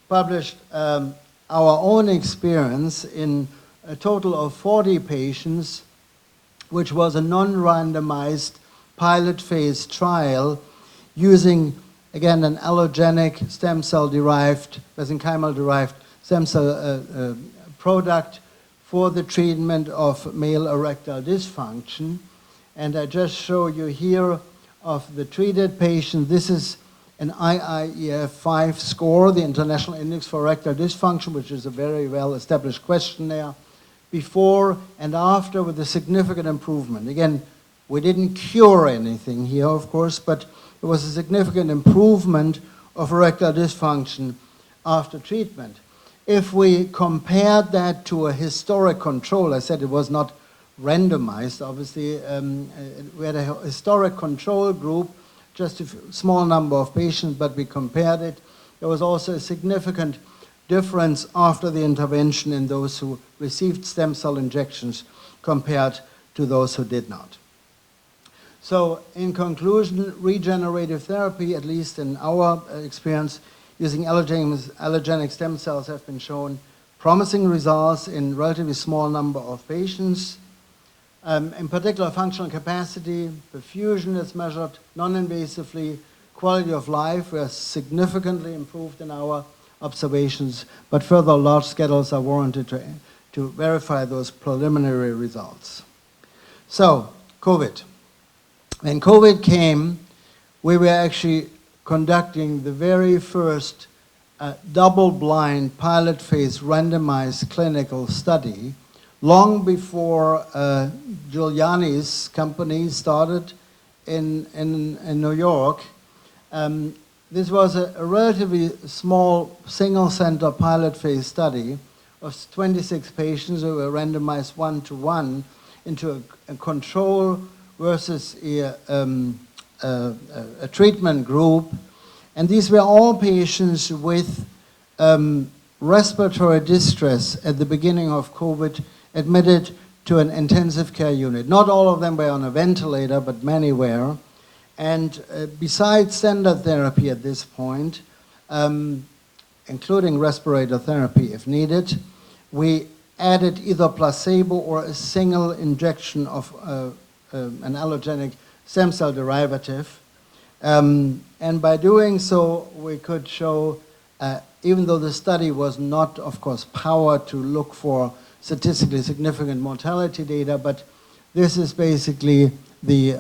published our own experience in a total of 40 patients, which was a non-randomized pilot phase trial using, again, an allogenic stem cell derived, mesenchymal derived stem cell product for the treatment of male erectile dysfunction. And I just show you here of the treated patient. This is an IIEF-5 score, the International Index for Erectile Dysfunction, which is a very well-established questionnaire, before and after, with a significant improvement. Again, we didn't cure anything here, of course, but there was a significant improvement of erectile dysfunction after treatment. If we compared that to a historic control, I said it was not randomized, obviously, we had a historic control group, just a small number of patients, but we compared it there was also a significant difference after the intervention in those who received stem cell injections compared to those who did not. So in conclusion, regenerative therapy, at least in our experience, using allogeneic stem cells have been shown promising results in relatively small number of patients. In particular, functional capacity, perfusion is measured non-invasively, quality of life were significantly improved in our observations, but further large scales are warranted to verify those preliminary results. So, COVID. When COVID came, we were actually conducting the very first double-blind pilot phase randomized clinical study long before Giuliani's company started in New York. This was a relatively small single-center pilot phase study of 26 patients who were randomized 1-to-1 into a control versus a treatment group. And these were all patients with respiratory distress at the beginning of COVID, admitted to an intensive care unit. Not all of them were on a ventilator, but many were. And besides standard therapy at this point, including respirator therapy if needed, we added either placebo or a single injection of an allogenic stem cell derivative. And by doing so, we could show, even though the study was not, of course, powered to look for statistically significant mortality data, but this is basically the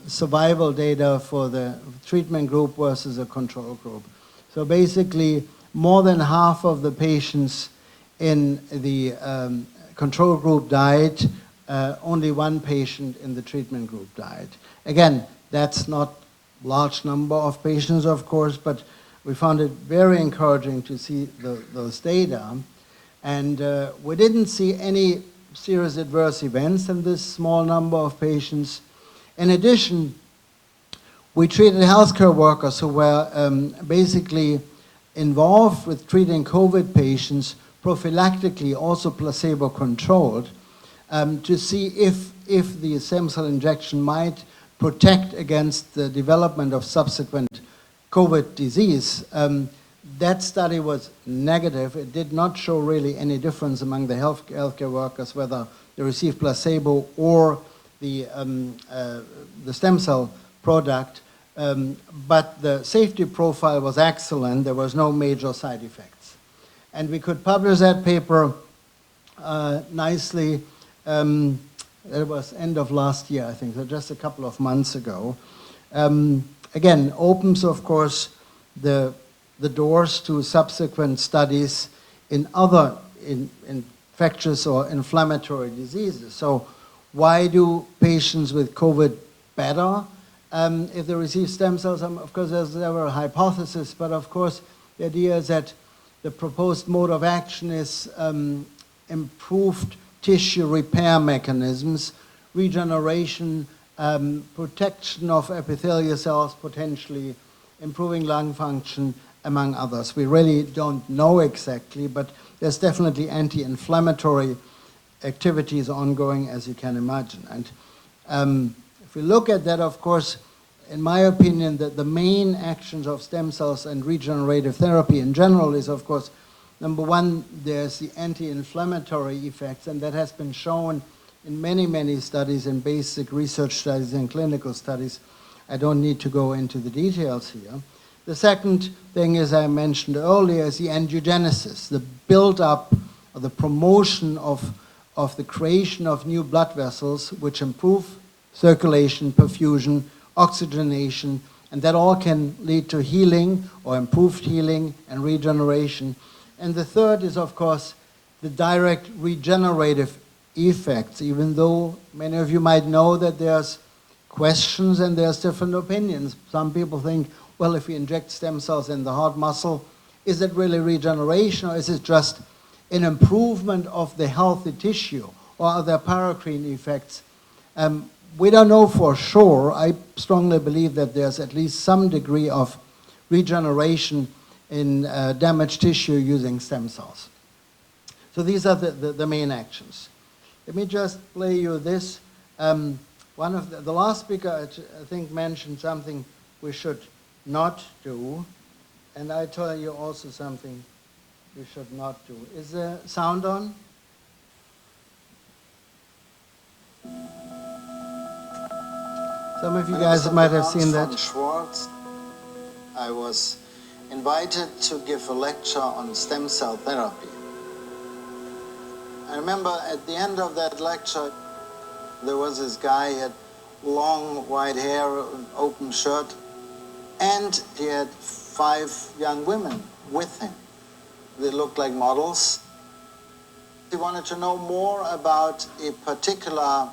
survival data for the treatment group versus a control group. So basically, more than half of the patients in the control group died. Only one patient in the treatment group died. Again, that's not a large number of patients, of course, but we found it very encouraging to see those data. And we didn't see any serious adverse events in this small number of patients. In addition, we treated healthcare workers who were basically involved with treating COVID patients prophylactically, also placebo-controlled, to see if the stem cell injection might protect against the development of subsequent COVID disease. That study was negative. It did not show really any difference among the healthcare workers, whether they received placebo or the stem cell product. But the safety profile was excellent. There was no major side effects. And we could publish that paper nicely. It was end of last year, I think, so just a couple of months ago. Again, opens, of course, the doors to subsequent studies in other infectious or inflammatory diseases. So why do patients with COVID better if they receive stem cells? Of course, there's several hypotheses, but of course, the idea is that the proposed mode of action is improved tissue repair mechanisms, regeneration, protection of epithelial cells, potentially improving lung function, among others. We really don't know exactly, but there's definitely anti-inflammatory activities ongoing, as you can imagine. And if we look at that, of course, in my opinion, that the main actions of stem cells and regenerative therapy in general is, of course, number one, there's the anti-inflammatory effects, and that has been shown in many, many studies, in basic research studies and clinical studies. I don't need to go into the details here. The second thing, as I mentioned earlier, is the angiogenesis, the build-up or the promotion of the creation of new blood vessels, which improve circulation, perfusion, oxygenation, and that all can lead to healing or improved healing and regeneration. And the third is, of course, the direct regenerative effects, even though many of you might know that there's questions and there's different opinions. Some people think, well, if we inject stem cells in the heart muscle, is it really regeneration, or is it just an improvement of the healthy tissue, or are there paracrine effects? We don't know for sure. I strongly believe that there's at least some degree of regeneration in damaged tissue using stem cells. So these are the main actions. Let me just play you this. One of the last speaker, I think, mentioned something we should not do, and I tell you also something we should not do. Is the sound on? Some of you guys might have seen that. Schwartz. I was invited to give a lecture on stem cell therapy. I remember at the end of that lecture, there was this guy, he had long white hair, open shirt, and he had 5 young women with him. They looked like models. He wanted to know more about a particular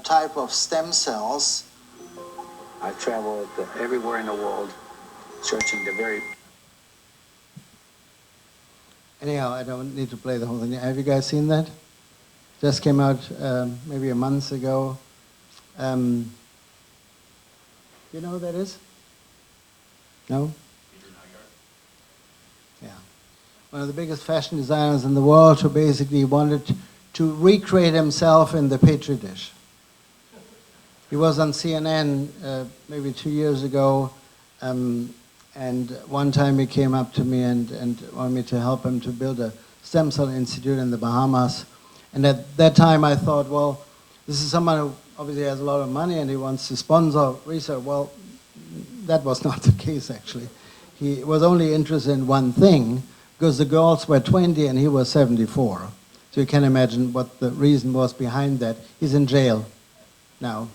type of stem cells. I've traveled everywhere in the world searching the very... Anyhow, I don't need to play the whole thing. Have you guys seen that? Just came out maybe a month ago. You know who that is? No? Yeah. One of the biggest fashion designers in the world who basically wanted to recreate himself in the Petri dish. He was on CNN maybe 2 years ago, and one time he came up to me and wanted me to help him to build a stem cell institute in the Bahamas. And at that time I thought, well, this is someone who obviously has a lot of money and he wants to sponsor research. Well, that was not the case actually. He was only interested in one thing, because the girls were 20 and he was 74. So you can imagine what the reason was behind that. He's in jail now.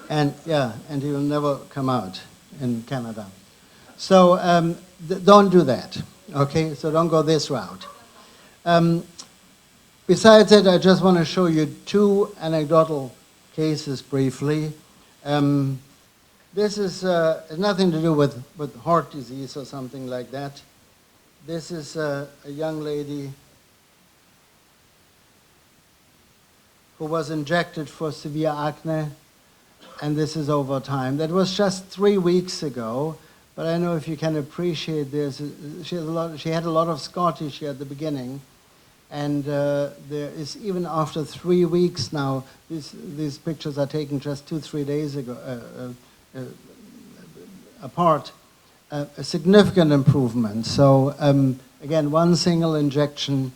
And yeah, and he will never come out in Canada. So don't do that, okay? So don't go this route. Besides that, I just want to show you 2 anecdotal cases briefly. This is has nothing to do with heart disease or something like that. This is a young lady who was injected for severe acne, and this is over time. That was just 3 weeks ago, but I know if you can appreciate this, she had a lot of scar tissue at the beginning, and there is, even after 3 weeks now, these pictures are taken just 2-3 days ago, apart, a significant improvement. So again, one single injection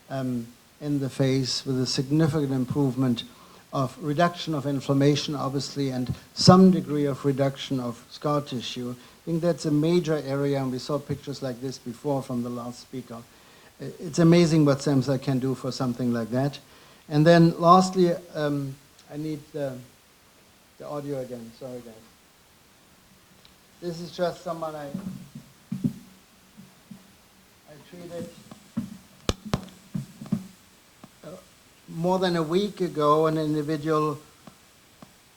in the face with a significant improvement of reduction of inflammation, obviously, and some degree of reduction of scar tissue. I think that's a major area, and we saw pictures like this before from the last speaker. It's amazing what stem cell can do for something like that. And then lastly, I need the audio again, sorry guys. This is just someone I treated more than a week ago, an individual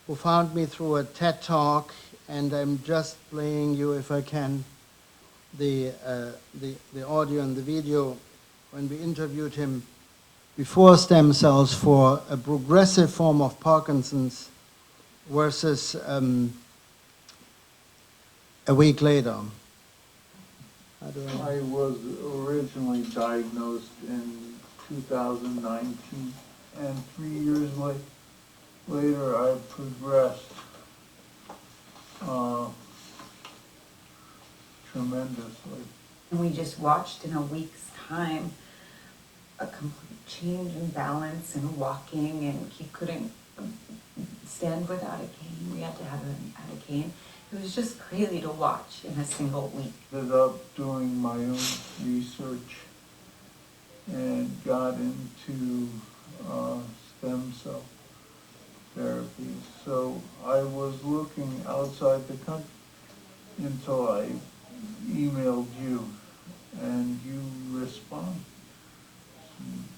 who found me through a TED Talk, and I'm just playing you, if I can, the audio and the video when we interviewed him before stem cells for a progressive form of Parkinson's versus a week later. I was originally diagnosed in 2019, and 3 years later I progressed tremendously. We just watched in a week's time a complete change in balance and walking, and he couldn't stand without a cane. We had to have him at a cane. It was just crazy to watch in a single week. Ended up doing my own research and got into stem cell therapy. So I was looking outside the country until I emailed you, and you responded,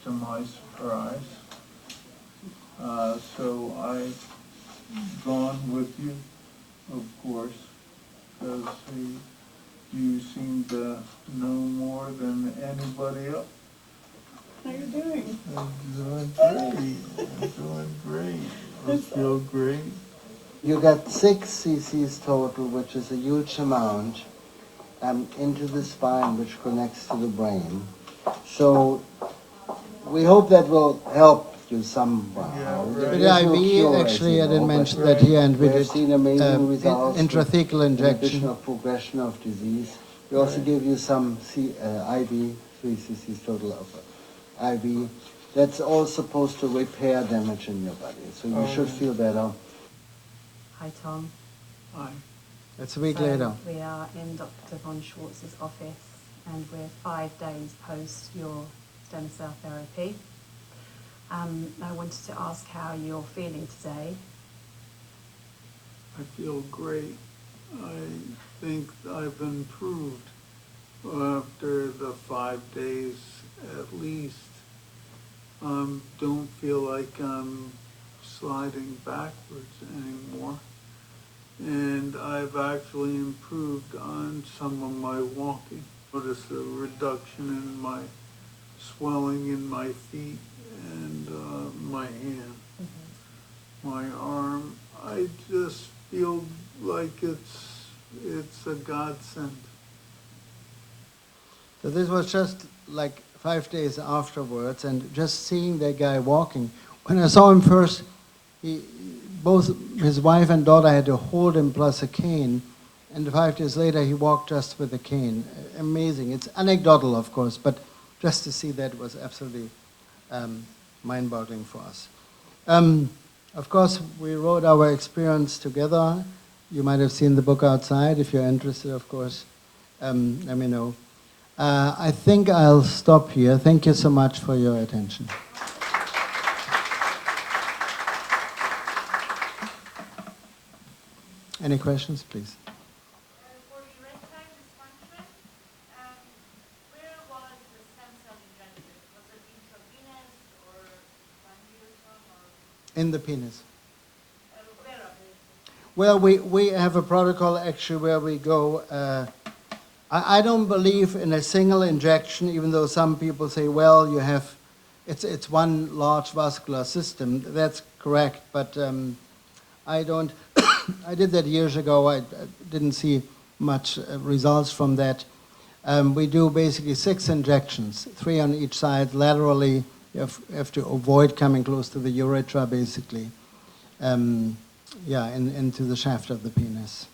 to my surprise. So I've gone with you, of course, because you seem to know more than anybody else. How are you doing? I'm doing great. I'm doing great. I feel great. You got 6 cc's total, which is a huge amount. into the spine, which connects to the brain. So we hope that will help you somehow. With IV, actually, I didn't mention that here, and we did seen amazing results intrathecal with injection. additional progression of disease. We also give you some IV, 3 cc's total of IV. That's all supposed to repair damage in your body, so you should feel better. Hi, Tom. Hi. That's a week So later. we are in Dr. von Schwartz's office, and we're 5 days post your stem cell therapy. I wanted to ask how you're feeling today. I feel great. I think I've improved after the 5 days at least. Don't feel like I'm sliding backwards anymore. And I've actually improved on some of my walking. Noticed a reduction in my swelling in my feet and my hand, my arm. I just feel like it's a godsend. So this was just like 5 days afterwards, and just seeing that guy walking. When I saw him first, both his wife and daughter had to hold him plus a cane, and 5 days later he walked just with a cane. Amazing. It's anecdotal, of course, but just to see that was absolutely mind-boggling for us. Of course, we wrote our experience together. You might have seen the book outside. If you're interested, of course, let me know. I think I'll stop here. Thank you so much for your attention. Any questions, please? For erectile dysfunction, where was the stem cell injected? Was it intravenous or or In the penis. where are they? Well, we have a protocol actually where we go. I don't believe in a single injection, even though some people say, well, you have, it's one large vascular system. That's correct, but I don't. I did that years ago. I didn't see much results from that. We do basically 6 injections, 3 on each side, laterally. You have to avoid coming close to the urethra, basically. Into the shaft of the penis.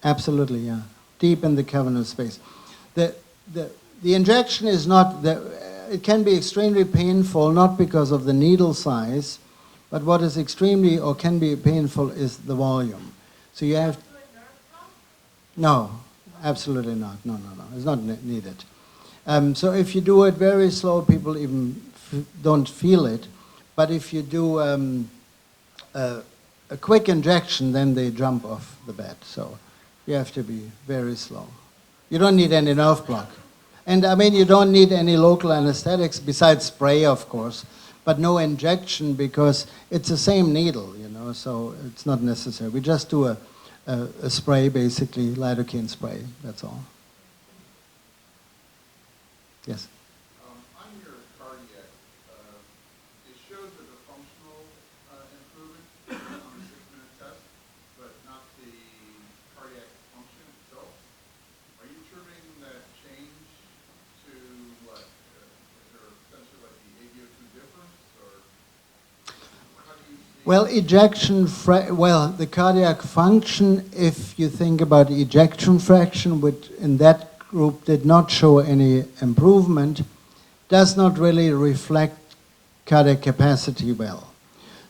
Absolutely, yeah. Deep in the cavernous space. The injection is not, it can be extremely painful, not because of the needle size, but what is extremely or can be painful is the volume. So you have... No, absolutely not. No. It's not needed. So if you do it very slow, people even don't feel it. But if you do a quick injection, then they jump off the bed. So you have to be very slow. You don't need any nerve block. And I mean, you don't need any local anesthetics besides spray, of course, but no injection because it's the same needle, so it's not necessary. We just do a spray, basically, lidocaine spray, that's all. Yes? On your cardiac, it shows that the functional improvement on the 6-minute test, but not the cardiac function itself. Are you attributing that change to what? Is there essentially like the ABO2 difference, or how do you see? Well, the cardiac function, if you think about ejection fraction, which in that group did not show any improvement, does not really reflect cardiac capacity well.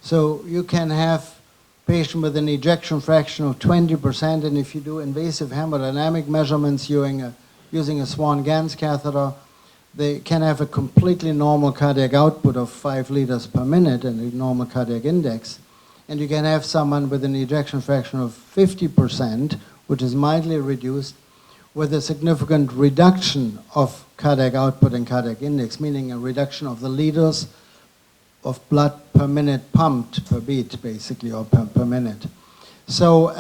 So you can have a patient with an ejection fraction of 20%, and if you do invasive hemodynamic measurements using a Swan-Ganz catheter, they can have a completely normal cardiac output of 5 liters per minute and a normal cardiac index. And you can have someone with an ejection fraction of 50%, which is mildly reduced, with a significant reduction of cardiac output and cardiac index, meaning a reduction of the liters of blood per minute pumped per beat, basically, or per minute. So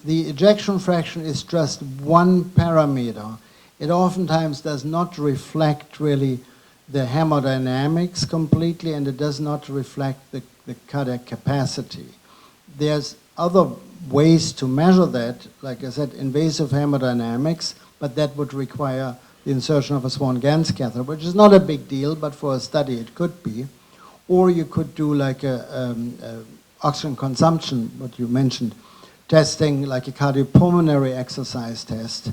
the ejection fraction is just one parameter. It oftentimes does not reflect really the hemodynamics completely, and it does not reflect the cardiac capacity. There's other ways to measure that, like I said, invasive hemodynamics, but that would require the insertion of a Swan-Ganz catheter, which is not a big deal, but for a study it could be. Or you could do like a oxygen consumption, what you mentioned, testing like a cardiopulmonary exercise test,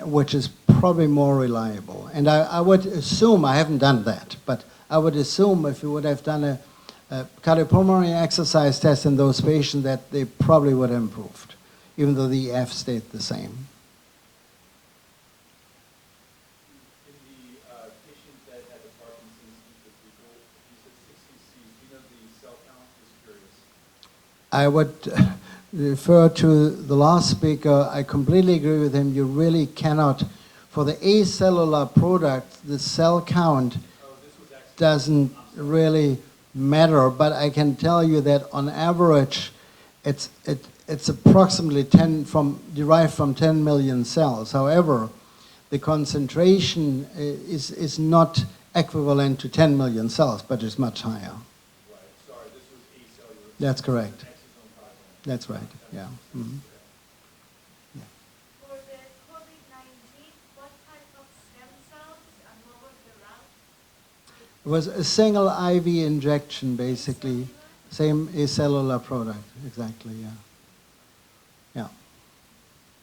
which is probably more reliable. And I would assume, I haven't done that, but I would assume if you would have done a cardiopulmonary exercise test in those patients that they probably would have improved, even though the EF stayed the same. In the patient that had the Parkinson's, you said 60 Cs. Do you know the cell count? Just curious. I would refer to the last speaker. I completely agree with him. You really cannot, for the acellular product, the cell count doesn't really matter, but I can tell you that on average, it's approximately derived from 10 million cells. However, the concentration is not equivalent to 10 million cells, but is much higher. Right. Sorry, this was acellular. That's correct. That's right, yeah. Mm-hmm. Yeah. For the COVID-19, what type of stem cells and what was the route? It was a single IV injection, basically. Same acellular product, exactly, yeah. Yeah.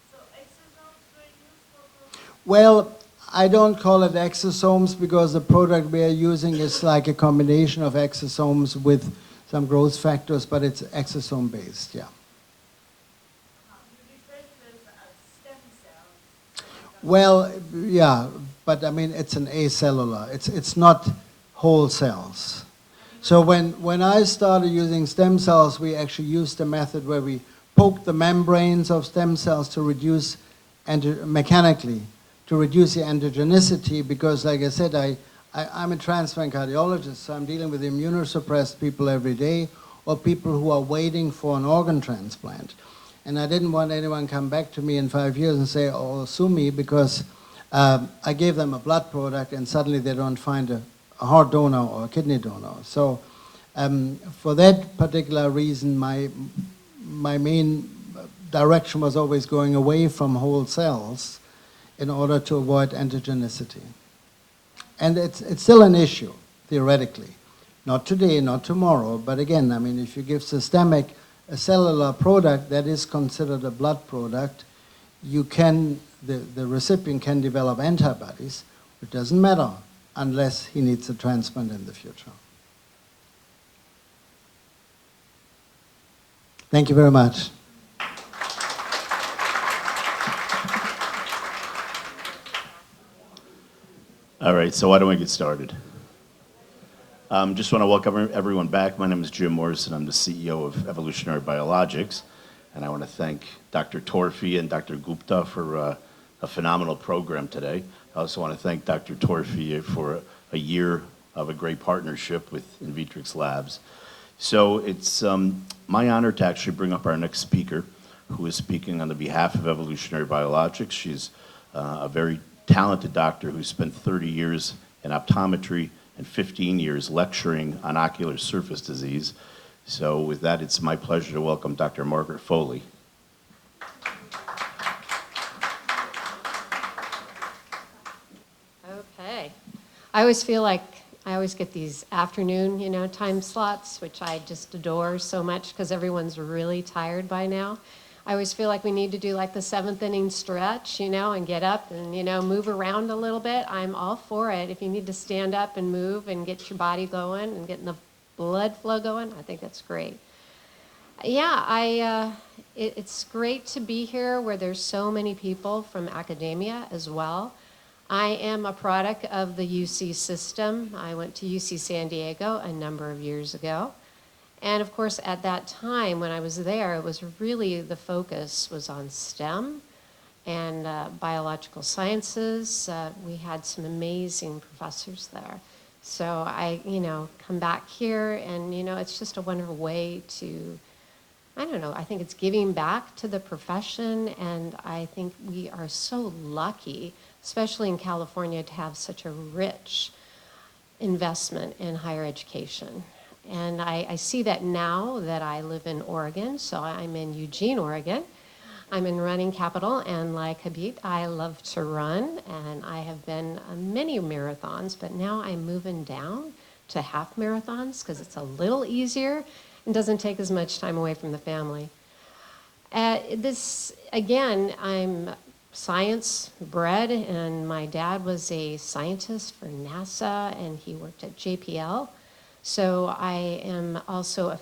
So exosomes were used for Well, I don't call it exosomes because the product we are using is like a combination of exosomes with some growth factors, but it's exosome-based, yeah. You refer to them as stem cells. Well, yeah, but I mean, it's an acellular. It's not whole cells. So when I started using stem cells, we actually used a method where we poke the membranes of stem cells to reduce, mechanically, to reduce the androgenicity because, like I said, I'm a transplant cardiologist, so I'm dealing with immunosuppressed people every day or people who are waiting for an organ transplant. And I didn't want anyone come back to me in 5 years and say, oh, sue me because I gave them a blood product and suddenly they don't find a heart donor or a kidney donor. So for that particular reason, my main direction was always going away from whole cells in order to avoid androgenicity. And it's still an issue, theoretically. Not today, not tomorrow, but again, I mean, if you give systemic a cellular product that is considered a blood product, you can, the recipient can develop antibodies. It doesn't matter unless he needs a transplant in the future. Thank you very much. All right, so why don't we get started? Just want to welcome everyone back. My name is Jim Morrison. I'm the CEO of Evolutionary Biologics. And I want to thank Dr. Torphy and Dr. Gupta for a phenomenal program today. I also want to thank Dr. Torphy for a year of a great partnership with INVITRX Labs. So it's my honor to actually bring up our next speaker, who is speaking on the behalf of Evolutionary Biologics. She's a very talented doctor who spent 30 years in optometry and 15 years lecturing on ocular surface disease. So with that, it's my pleasure to welcome Dr. Margaret Foley. Okay. I always feel like I always get these afternoon, time slots, which I just adore so much because everyone's really tired by now. I always feel like we need to do like the 7th inning stretch, and get up and, move around a little bit. I'm all for it. If you need to stand up and move and get your body going and getting the blood flow going, I think that's great. Yeah, it's great to be here where there's so many people from academia as well. I am a product of the UC system. I went to UC San Diego a number of years ago. And of course, at that time when I was there, it was really the focus was on STEM and biological sciences. We had some amazing professors there. So I, come back here and, it's just a wonderful way to, I think it's giving back to the profession. And I think we are so lucky, especially in California, to have such a rich investment in higher education. And I see that now that I live in Oregon, so I'm in Eugene, Oregon. I'm in running capital, and like Habib, I love to run, and I have been many marathons, but now I'm moving down to half marathons because it's a little easier and doesn't take as much time away from the family. Again, I'm science bred, and my dad was a scientist for NASA, and he worked at JPL. So I am also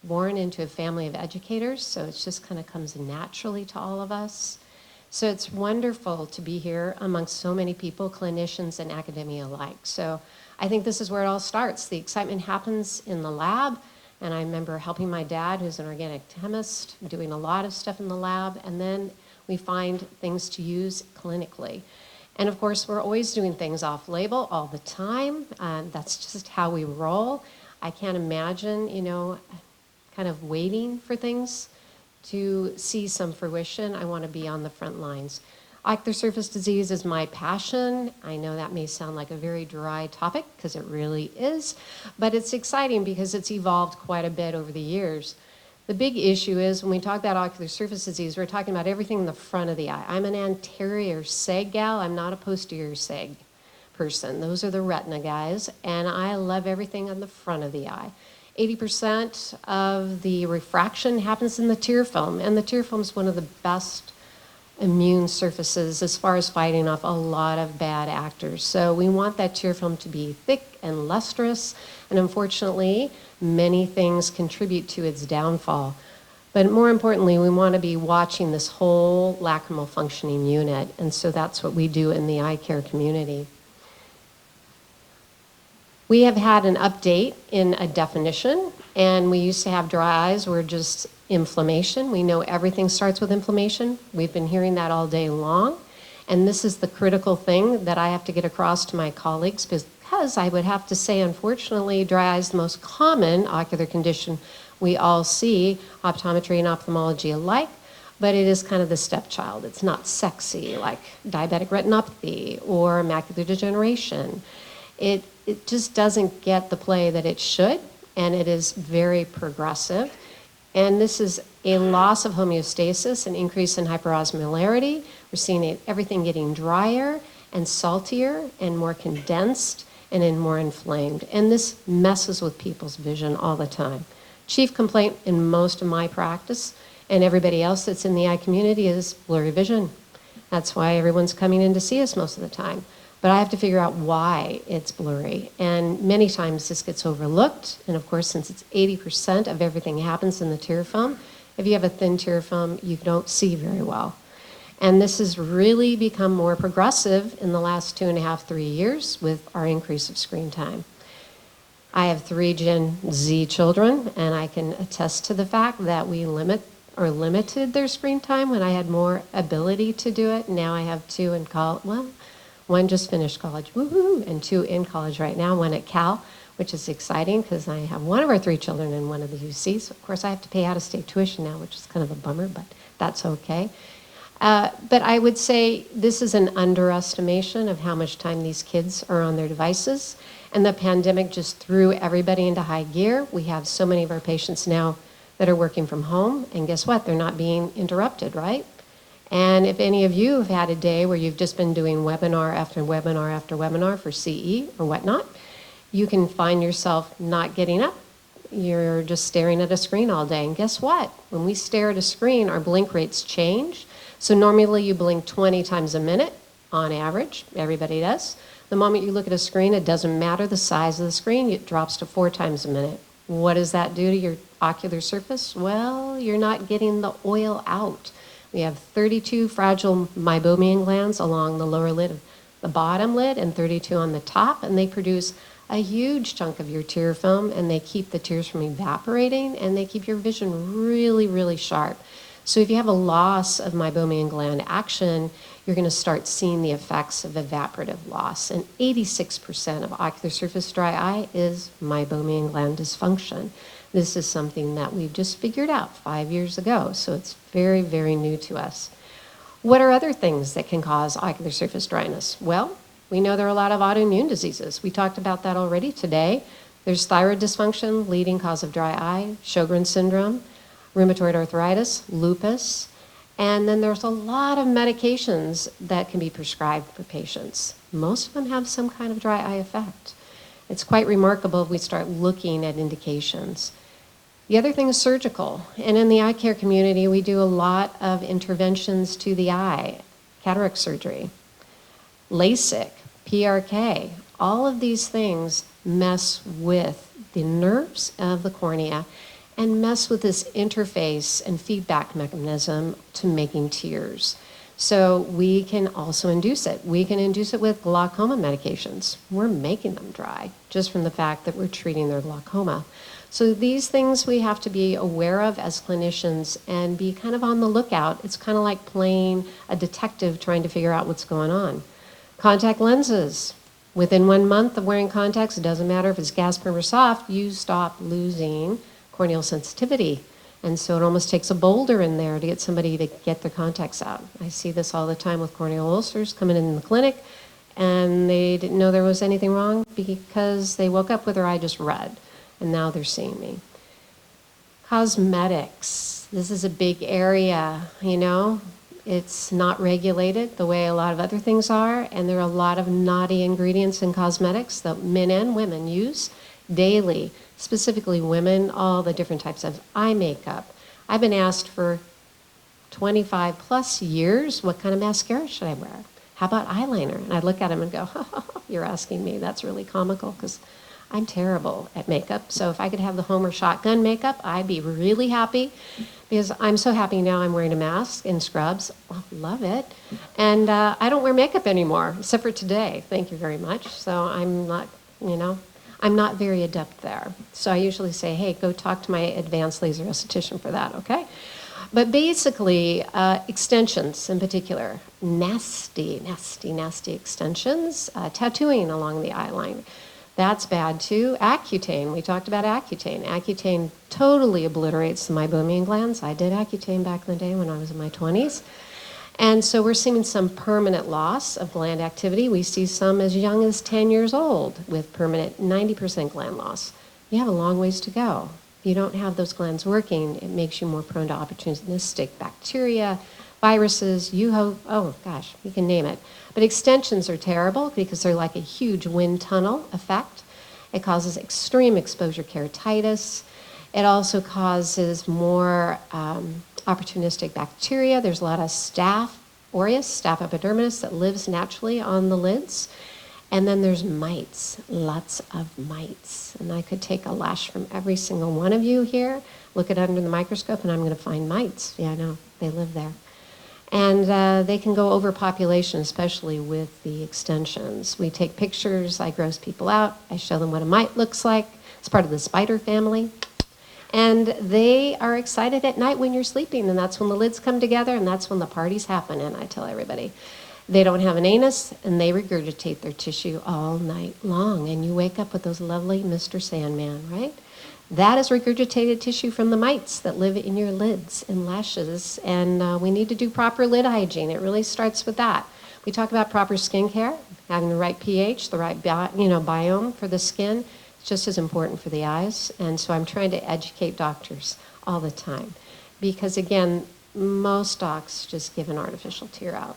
born into a family of educators, so it just kind of comes naturally to all of us. So it's wonderful to be here amongst so many people, clinicians and academia alike. So I think this is where it all starts. The excitement happens in the lab, and I remember helping my dad, who's an organic chemist, doing a lot of stuff in the lab, and then we find things to use clinically. And of course, we're always doing things off-label all the time. That's just how we roll. I can't imagine, kind of waiting for things to see some fruition. I want to be on the front lines. Ocular surface disease is my passion. I know that may sound like a very dry topic, because it really is, but it's exciting because it's evolved quite a bit over the years. The big issue is when we talk about ocular surface disease, we're talking about everything in the front of the eye. I'm an anterior seg gal. I'm not a posterior seg person. Those are the retina guys, and I love everything on the front of the eye. 80% of the refraction happens in the tear film, and the tear film is one of the best immune surfaces as far as fighting off a lot of bad actors. So we want that tear film to be thick and lustrous, and unfortunately, many things contribute to its downfall. But more importantly, we want to be watching this whole lacrimal functioning unit, and so that's what we do in the eye care community. We have had an update in a definition, and we used to have dry eyes were just inflammation. We know everything starts with inflammation. We've been hearing that all day long, and this is the critical thing that I have to get across to my colleagues, because I would have to say, unfortunately, dry eye is the most common ocular condition we all see, optometry and ophthalmology alike, but it is kind of the stepchild. It's not sexy like diabetic retinopathy or macular degeneration. It just doesn't get the play that it should, and it is very progressive. And this is a loss of homeostasis, an increase in hyperosmolarity. We're seeing everything getting drier and saltier and more condensed and more inflamed. And this messes with people's vision all the time. Chief complaint in most of my practice and everybody else that's in the eye community is blurry vision. That's why everyone's coming in to see us most of the time. But I have to figure out why it's blurry. And many times this gets overlooked. And of course, since it's 80% of everything happens in the tear film, if you have a thin tear film, you don't see very well. And this has really become more progressive in the last 2.5, 3 years with our increase of screen time. I have 3 Gen Z children, and I can attest to the fact that we limited their screen time when I had more ability to do it. Now I have 2 in college. Well, 1 just finished college, woohoo, and 2 in college right now, 1 at Cal, which is exciting because I have 1 of our 3 children in one of the UCs. Of course, I have to pay out-of-state tuition now, which is kind of a bummer, but that's okay. But I would say this is an underestimation of how much time these kids are on their devices. And the pandemic just threw everybody into high gear. We have so many of our patients now that are working from home, and guess what? They're not being interrupted, right? And if any of you have had a day where you've just been doing webinar after webinar after webinar for CE or whatnot, you can find yourself not getting up. You're just staring at a screen all day. And guess what? When we stare at a screen, our blink rates change. So normally you blink 20 times a minute on average. Everybody does. The moment you look at a screen, it doesn't matter the size of the screen, it drops to 4 times a minute. What does that do to your ocular surface? Well, you're not getting the oil out. We have 32 fragile meibomian glands along the lower lid of the bottom lid and 32 on the top, and they produce a huge chunk of your tear film, and they keep the tears from evaporating, and they keep your vision really, really sharp. So if you have a loss of meibomian gland action, you're going to start seeing the effects of evaporative loss. And 86% of ocular surface dry eye is meibomian gland dysfunction. This is something that we've just figured out 5 years ago, so it's very, very new to us. What are other things that can cause ocular surface dryness? Well, we know there are a lot of autoimmune diseases. We talked about that already today. There's thyroid dysfunction, leading cause of dry eye, Sjogren's syndrome, rheumatoid arthritis, lupus, and then there's a lot of medications that can be prescribed for patients. Most of them have some kind of dry eye effect. It's quite remarkable if we start looking at indications. The other thing is surgical, and in the eye care community, we do a lot of interventions to the eye, cataract surgery, LASIK, PRK. All of these things mess with the nerves of the cornea and mess with this interface and feedback mechanism to making tears. So we can also induce it. We can induce it with glaucoma medications. We're making them dry just from the fact that we're treating their glaucoma. So these things we have to be aware of as clinicians and be kind of on the lookout. It's kind of like playing a detective trying to figure out what's going on. Contact lenses. Within 1 month of wearing contacts, it doesn't matter if it's gas, perm, or soft, you stop losing corneal sensitivity. And so it almost takes a boulder in there to get somebody to get their contacts out. I see this all the time with corneal ulcers coming in the clinic, and they didn't know there was anything wrong because they woke up with their eye just red, and now they're seeing me. Cosmetics. This is a big area, you know. It's not regulated the way a lot of other things are, and there are a lot of naughty ingredients in cosmetics that men and women use daily, specifically women, all the different types of eye makeup. I've been asked for 25 plus years, what kind of mascara should I wear? How about eyeliner? And I'd look at him and go, oh, you're asking me. That's really comical because I'm terrible at makeup. So if I could have the Homer shotgun makeup, I'd be really happy because I'm so happy now I'm wearing a mask and scrubs. Oh, love it. And I don't wear makeup anymore, except for today. Thank you very much. So I'm not, you know, I'm not very adept there. So I usually say, hey, go talk to my advanced laser esthetician for that, okay? But basically, extensions in particular, nasty, nasty, nasty extensions, tattooing along the eye line. That's bad too. Accutane, we talked about Accutane. Accutane totally obliterates the meibomian glands. I did Accutane back in the day when I was in my 20s. And so we're seeing some permanent loss of gland activity. We see some as young as 10 years old with permanent 90% gland loss. You have a long ways to go. If you don't have those glands working, it makes you more prone to opportunistic bacteria, viruses, oh gosh, you can name it. But extensions are terrible because they're like a huge wind tunnel effect. It causes extreme exposure keratitis. It also causes more opportunistic bacteria. There's a lot of Staph aureus, Staph epidermidis, that lives naturally on the lids. And then there's mites, lots of mites. And I could take a lash from every single one of you here, look at it under the microscope, and I'm going to find mites. Yeah, I know, they live there. And they can go overpopulation, especially with the extensions. We take pictures, I gross people out, I show them what a mite looks like. It's part of the spider family. And they are excited at night when you're sleeping, and that's when the lids come together, and that's when the parties happen. And I tell everybody, they don't have an anus, and they regurgitate their tissue all night long. And you wake up with those lovely Mr. Sandman, right? That is regurgitated tissue from the mites that live in your lids and lashes. And we need to do proper lid hygiene. It really starts with that. We talk about proper skincare, having the right pH, the right biome for the skin. It's just as important for the eyes. And so I'm trying to educate doctors all the time. Because again, most docs just give an artificial tear out,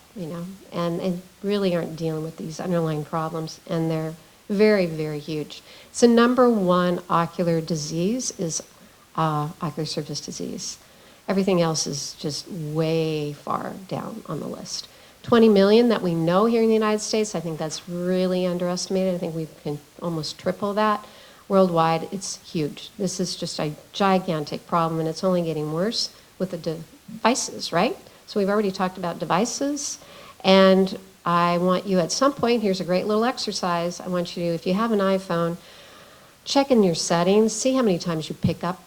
and really aren't dealing with these underlying problems. And they're very, very huge. So number one ocular disease is ocular surface disease. Everything else is just way far down on the list. 20 million that we know here in the United States, I think that's really underestimated. I think we can almost triple that. Worldwide, it's huge. This is just a gigantic problem, and it's only getting worse with the devices, right? So we've already talked about devices, and I want you at some point, here's a great little exercise. I want you to, if you have an iPhone, check in your settings, see how many times you pick up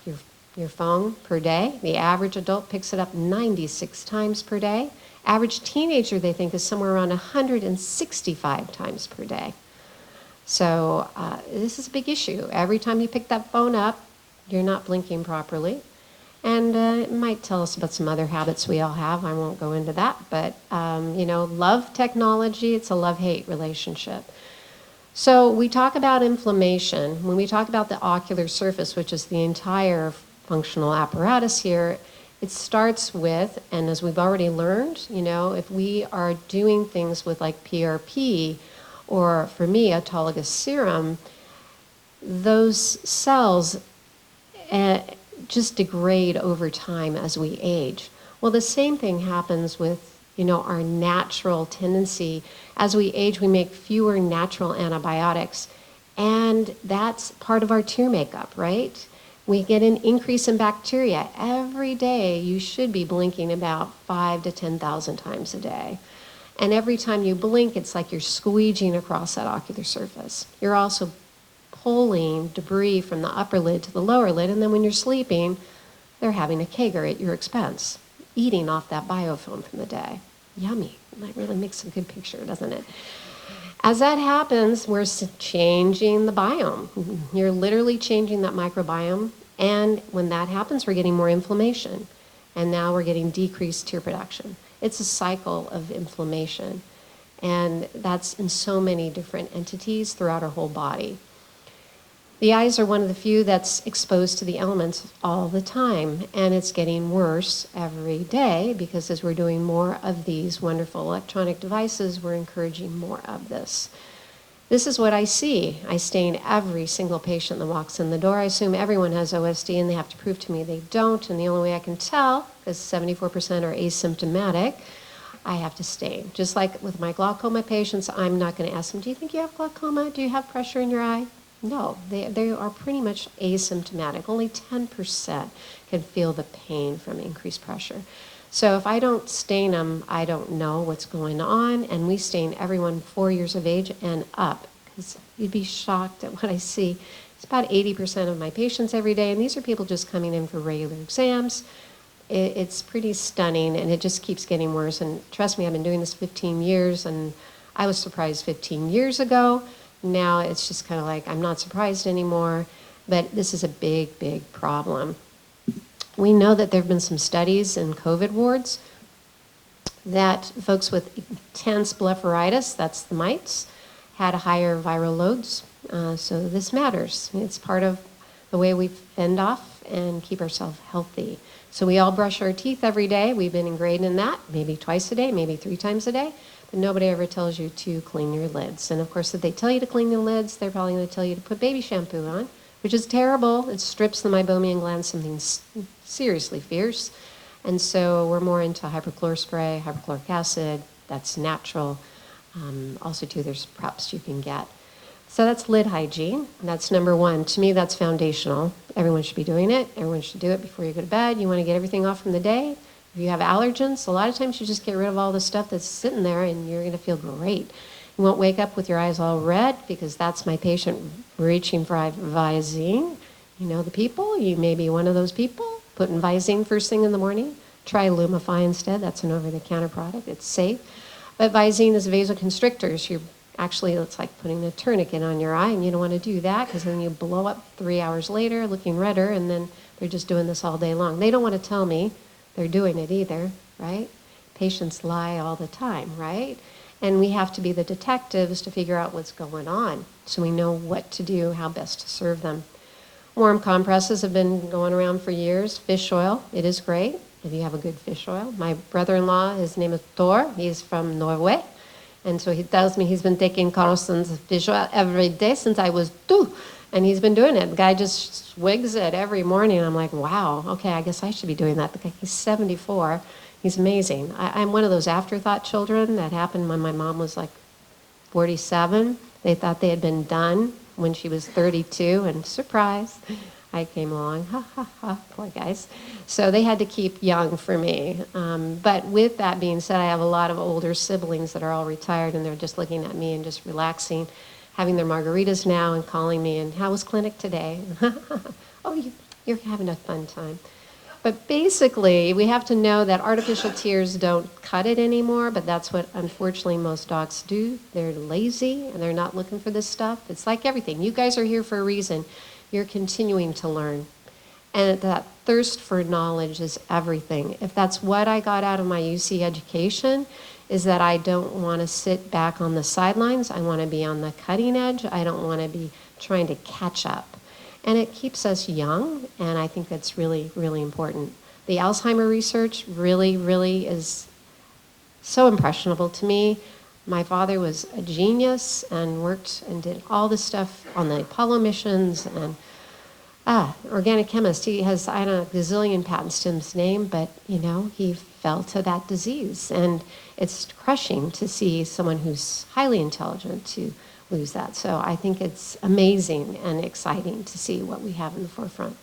your phone per day. The average adult picks it up 96 times per day. Average teenager, they think, is somewhere around 165 times per day. So this is a big issue. Every time you pick that phone up, you're not blinking properly. And it might tell us about some other habits we all have. I won't go into that. But, love technology, it's a love-hate relationship. So we talk about inflammation. When we talk about the ocular surface, which is the entire functional apparatus here, it starts with, and as we've already learned, you know, if we are doing things with like PRP, or for me, autologous serum, those cells just degrade over time as we age. Well, the same thing happens with, you know, our natural tendency. As we age, we make fewer natural antibiotics, and that's part of our tear makeup, right? We get an increase in bacteria. Every day, you should be blinking about 5,000 to 10,000 times a day. And every time you blink, it's like you're squeegeeing across that ocular surface. You're also pulling debris from the upper lid to the lower lid, and then when you're sleeping, they're having a kegger at your expense, eating off that biofilm from the day. Yummy. That really makes a good picture, doesn't it? As that happens, we're changing the biome. You're literally changing that microbiome, and when that happens, we're getting more inflammation, and now we're getting decreased tear production. It's a cycle of inflammation, and that's in so many different entities throughout our whole body. The eyes are one of the few that's exposed to the elements all the time, and it's getting worse every day because as we're doing more of these wonderful electronic devices, we're encouraging more of this. This is what I see. I stain every single patient that walks in the door. I assume everyone has OSD, and they have to prove to me they don't, and the only way I can tell, because 74% are asymptomatic, I have to stain. Just like with my glaucoma patients, I'm not going to ask them, do you think you have glaucoma? Do you have pressure in your eye? No, they are pretty much asymptomatic. Only 10% can feel the pain from increased pressure. So if I don't stain them, I don't know what's going on, and we stain everyone 4 years of age and up, because you'd be shocked at what I see. It's about 80% of my patients every day, and these are people just coming in for regular exams. It's pretty stunning, and it just keeps getting worse, and trust me, I've been doing this 15 years, and I was surprised 15 years ago. Now it's just kind of like, I'm not surprised anymore, but this is a big, big problem. We know that there have been some studies in COVID wards that folks with intense blepharitis, that's the mites, had higher viral loads. So this matters. It's part of the way we fend off and keep ourselves healthy. So we all brush our teeth every day. We've been ingrained in that, maybe twice a day, maybe 3 times a day. But nobody ever tells you to clean your lids. And of course, if they tell you to clean your lids, they're probably going to tell you to put baby shampoo on, which is terrible. It strips the meibomian gland, something seriously fierce. And so we're more into hypochlor spray, hypochloric acid. That's natural. Also, too, there's preps you can get. So that's lid hygiene. That's number one. To me, that's foundational. Everyone should be doing it. Everyone should do it before you go to bed. You want to get everything off from the day. If you have allergens, a lot of times you just get rid of all the stuff that's sitting there and you're going to feel great. You won't wake up with your eyes all red, because that's my patient reaching for Visine. You know the people. You may be one of those people putting Visine first thing in the morning. Try Lumify instead. That's an over-the-counter product. It's safe. But Visine is vasoconstrictors. It's like putting a tourniquet on your eye, and you don't want to do that, because then you blow up 3 hours later looking redder, and then they're just doing this all day long. They don't want to tell me they're doing it either, right? Patients lie all the time, right? And we have to be the detectives to figure out what's going on, so we know what to do, how best to serve them. Warm compresses have been going around for years. Fish oil, it is great if you have a good fish oil. My brother-in-law, his name is Thor. He's from Norway. And so he tells me he's been taking Carlson's fish oil every day since I was 2. And he's been doing it. The guy just swigs it every morning. I'm like, wow, okay, I guess I should be doing that. The guy, he's 74. He's amazing. I'm one of those afterthought children that happened when my mom was like 47. They thought they had been done when she was 32, and surprise, I came along. Ha, ha, ha, poor guys. So they had to keep young for me. But with that being said, I have a lot of older siblings that are all retired, and they're just looking at me and just relaxing, having their margaritas now and calling me, and how was clinic today? Oh, you're having a fun time. But basically, we have to know that artificial tears don't cut it anymore, but that's what, unfortunately, most docs do. They're lazy, and they're not looking for this stuff. It's like everything. You guys are here for a reason. You're continuing to learn. And that thirst for knowledge is everything. If that's what I got out of my UC education, is that I don't want to sit back on the sidelines. I want to be on the cutting edge. I don't want to be trying to catch up. And it keeps us young, and I think that's really, really important. The Alzheimer research really, really is so impressionable to me. My father was a genius and worked and did all this stuff on the Apollo missions, and organic chemist. He has, I don't know, a gazillion patents to his name, but he fell to that disease. And it's crushing to see someone who's highly intelligent to lose that. So I think it's amazing and exciting to see what we have in the forefront.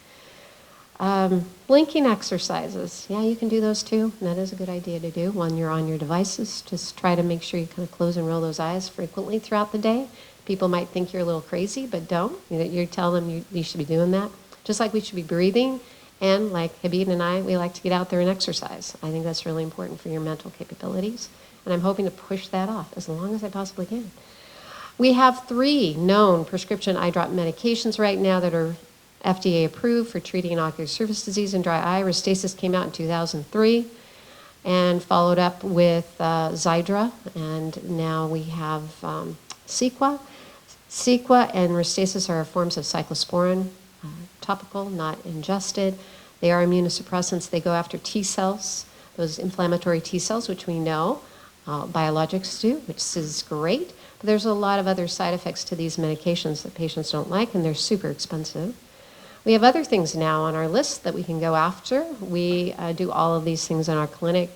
Blinking exercises. Yeah, you can do those too. That is a good idea to do when you're on your devices. Just try to make sure you kind of close and roll those eyes frequently throughout the day. People might think you're a little crazy, but don't. You tell them you should be doing that. Just like we should be breathing, and like Habib and I, we like to get out there and exercise. I think that's really important for your mental capabilities, and I'm hoping to push that off as long as I possibly can. We have 3 known prescription eye drop medications right now that are FDA approved for treating ocular surface disease and dry eye. Restasis came out in 2003 and followed up with Xiidra, and now we have Cequa. Cequa and Restasis are forms of cyclosporin, topical, not ingested. They are immunosuppressants. They go after T cells, those inflammatory T cells, which we know biologics do, which is great. But there's a lot of other side effects to these medications that patients don't like, and they're super expensive. We have other things now on our list that we can go after. We do all of these things in our clinic.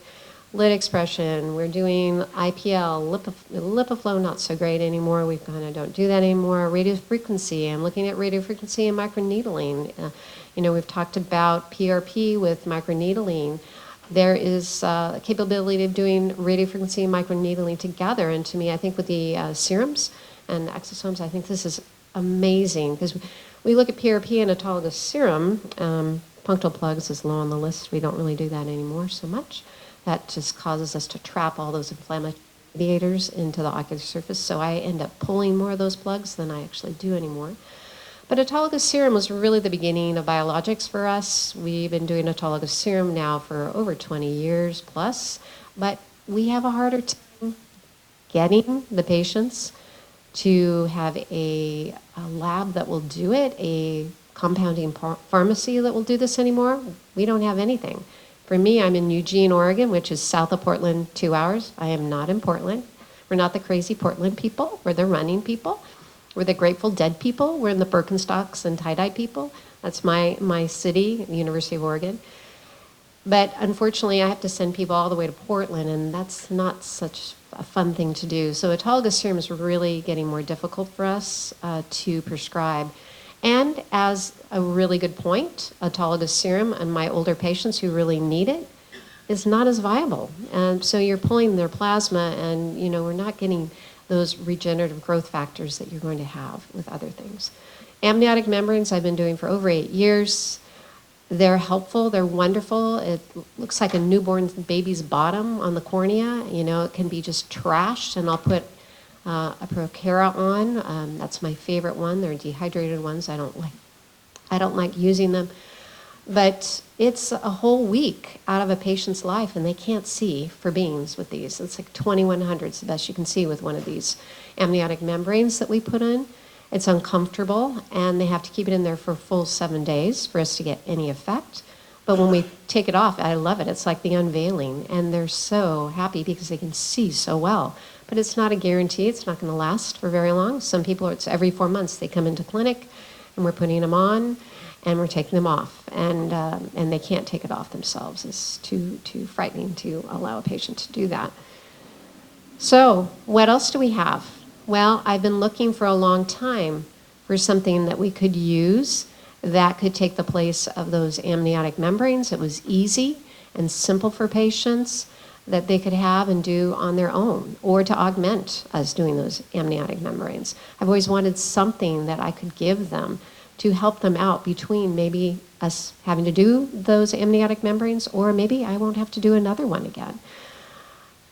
Lid expression, we're doing IPL, lipoflow, not so great anymore. We kind of don't do that anymore. Radiofrequency, I'm looking at radiofrequency and microneedling. We've talked about PRP with microneedling. There is a capability of doing radiofrequency and microneedling together. And to me, I think with the serums and exosomes, I think this is amazing because we look at PRP and autologous serum. Punctal plugs is low on the list. We don't really do that anymore so much. That just causes us to trap all those inflammatory mediators into the ocular surface. So I end up pulling more of those plugs than I actually do anymore. But autologous serum was really the beginning of biologics for us. We've been doing autologous serum now for over 20 years plus, but we have a harder time getting the patients to have a lab that will do it, a compounding pharmacy that will do this anymore. We don't have anything. For me, I'm in Eugene, Oregon, which is south of Portland, 2 hours. I am not in Portland. We're not the crazy Portland people. We're the running people. We're the Grateful Dead people. We're in the Birkenstocks and tie-dye people. That's my city, the University of Oregon. But unfortunately, I have to send people all the way to Portland, and that's not such a fun thing to do. So autologous serum is really getting more difficult for us to prescribe. And as a really good point, autologous serum in my older patients who really need it is not as viable. And so you're pulling their plasma and, we're not getting those regenerative growth factors that you're going to have with other things. Amniotic membranes I've been doing for over 8 years. They're helpful, they're wonderful. It looks like a newborn baby's bottom on the cornea. It can be just trashed, and I'll put a Procera on. That's my favorite one. They're dehydrated ones. I don't like using them. But it's a whole week out of a patient's life, and they can't see for beans with these. It's like 2100 is the best you can see with one of these amniotic membranes that we put in. It's uncomfortable, and they have to keep it in there for a full 7 days for us to get any effect. But when we take it off, I love it. It's like the unveiling, and they're so happy because they can see so well. But it's not a guarantee. It's not going to last for very long. Some people, it's every 4 months they come into clinic, and we're putting them on, and we're taking them off, and they can't take it off themselves. It's too frightening to allow a patient to do that. So what else do we have? Well, I've been looking for a long time for something that we could use that could take the place of those amniotic membranes. It was easy and simple for patients that they could have and do on their own, or to augment us doing those amniotic membranes. I've always wanted something that I could give them to help them out between maybe us having to do those amniotic membranes, or maybe I won't have to do another one again.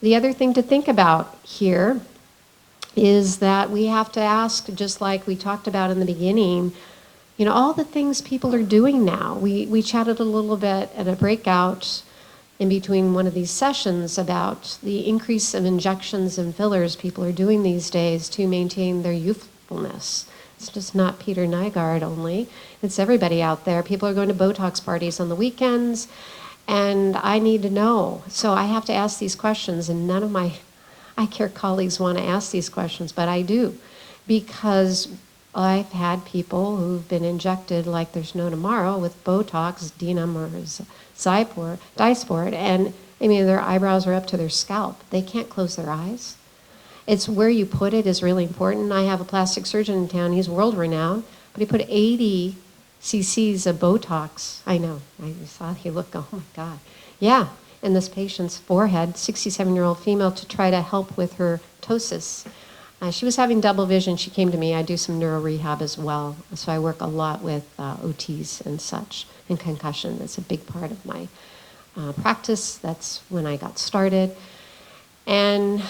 The other thing to think about here is that we have to ask, just like we talked about in the beginning, all the things people are doing now. We chatted a little bit at a breakout in between one of these sessions about the increase of injections and fillers people are doing these days to maintain their youthfulness. It's just not Peter Nygaard only. It's everybody out there. People are going to Botox parties on the weekends, and I need to know. So I have to ask these questions, and none of my eye care colleagues want to ask these questions, but I do, because I've had people who've been injected like there's no tomorrow with Botox, Denum, or Dysport, and I mean, their eyebrows are up to their scalp. They can't close their eyes. It's where you put it is really important. I have a plastic surgeon in town. He's world renowned, but he put 80 cc's of Botox. I know. I saw he looked, oh my God. Yeah, in this patient's forehead, 67-year-old female, to try to help with her ptosis. She was having double vision. She came to me. I do some neuro rehab as well. So I work a lot with OTs and such, and concussion. That's a big part of my practice. That's when I got started. And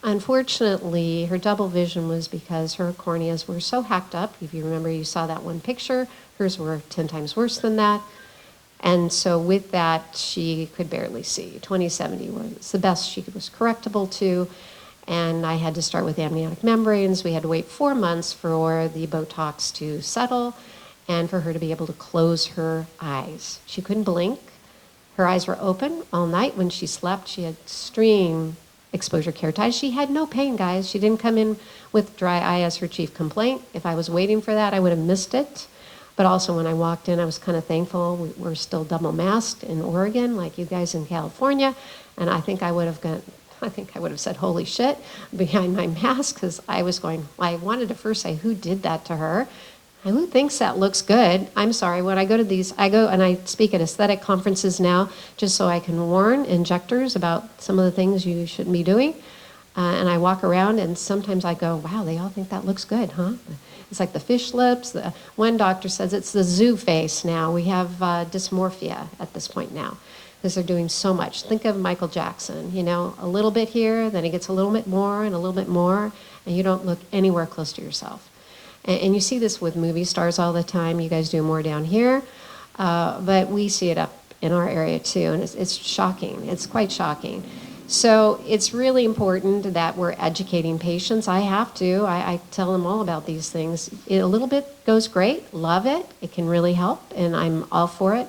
unfortunately, her double vision was because her corneas were so hacked up. If you remember, you saw that one picture. Hers were 10 times worse than that. And so with that, she could barely see. 20/70 was the best she was correctable to. And I had to start with amniotic membranes. We had to wait 4 months for the Botox to settle and for her to be able to close her eyes. She couldn't blink. Her eyes were open all night. When she slept, she had extreme exposure keratitis. She had no pain, guys. She didn't come in with dry eye as her chief complaint. If I was waiting for that, I would have missed it. But also when I walked in, I was kind of thankful. We're still double masked in Oregon, like you guys in California. And I think I would have said, holy shit, behind my mask, because I was going, I wanted to first say, who did that to her? Who thinks that looks good? I'm sorry, when I go to these, I go and I speak at aesthetic conferences now, just so I can warn injectors about some of the things you shouldn't be doing. And I walk around and sometimes I go, wow, they all think that looks good, huh? It's like the fish lips. One doctor says it's the zoo face now. We have dysmorphia at this point now, because they're doing so much. Think of Michael Jackson, you know, a little bit here, then he gets a little bit more and a little bit more, and you don't look anywhere close to yourself. And you see this with movie stars all the time. You guys do more down here, but we see it up in our area too, and it's shocking. It's quite shocking. So it's really important that we're educating patients. I have to. I tell them all about these things. A little bit goes great. Love it. It can really help, and I'm all for it.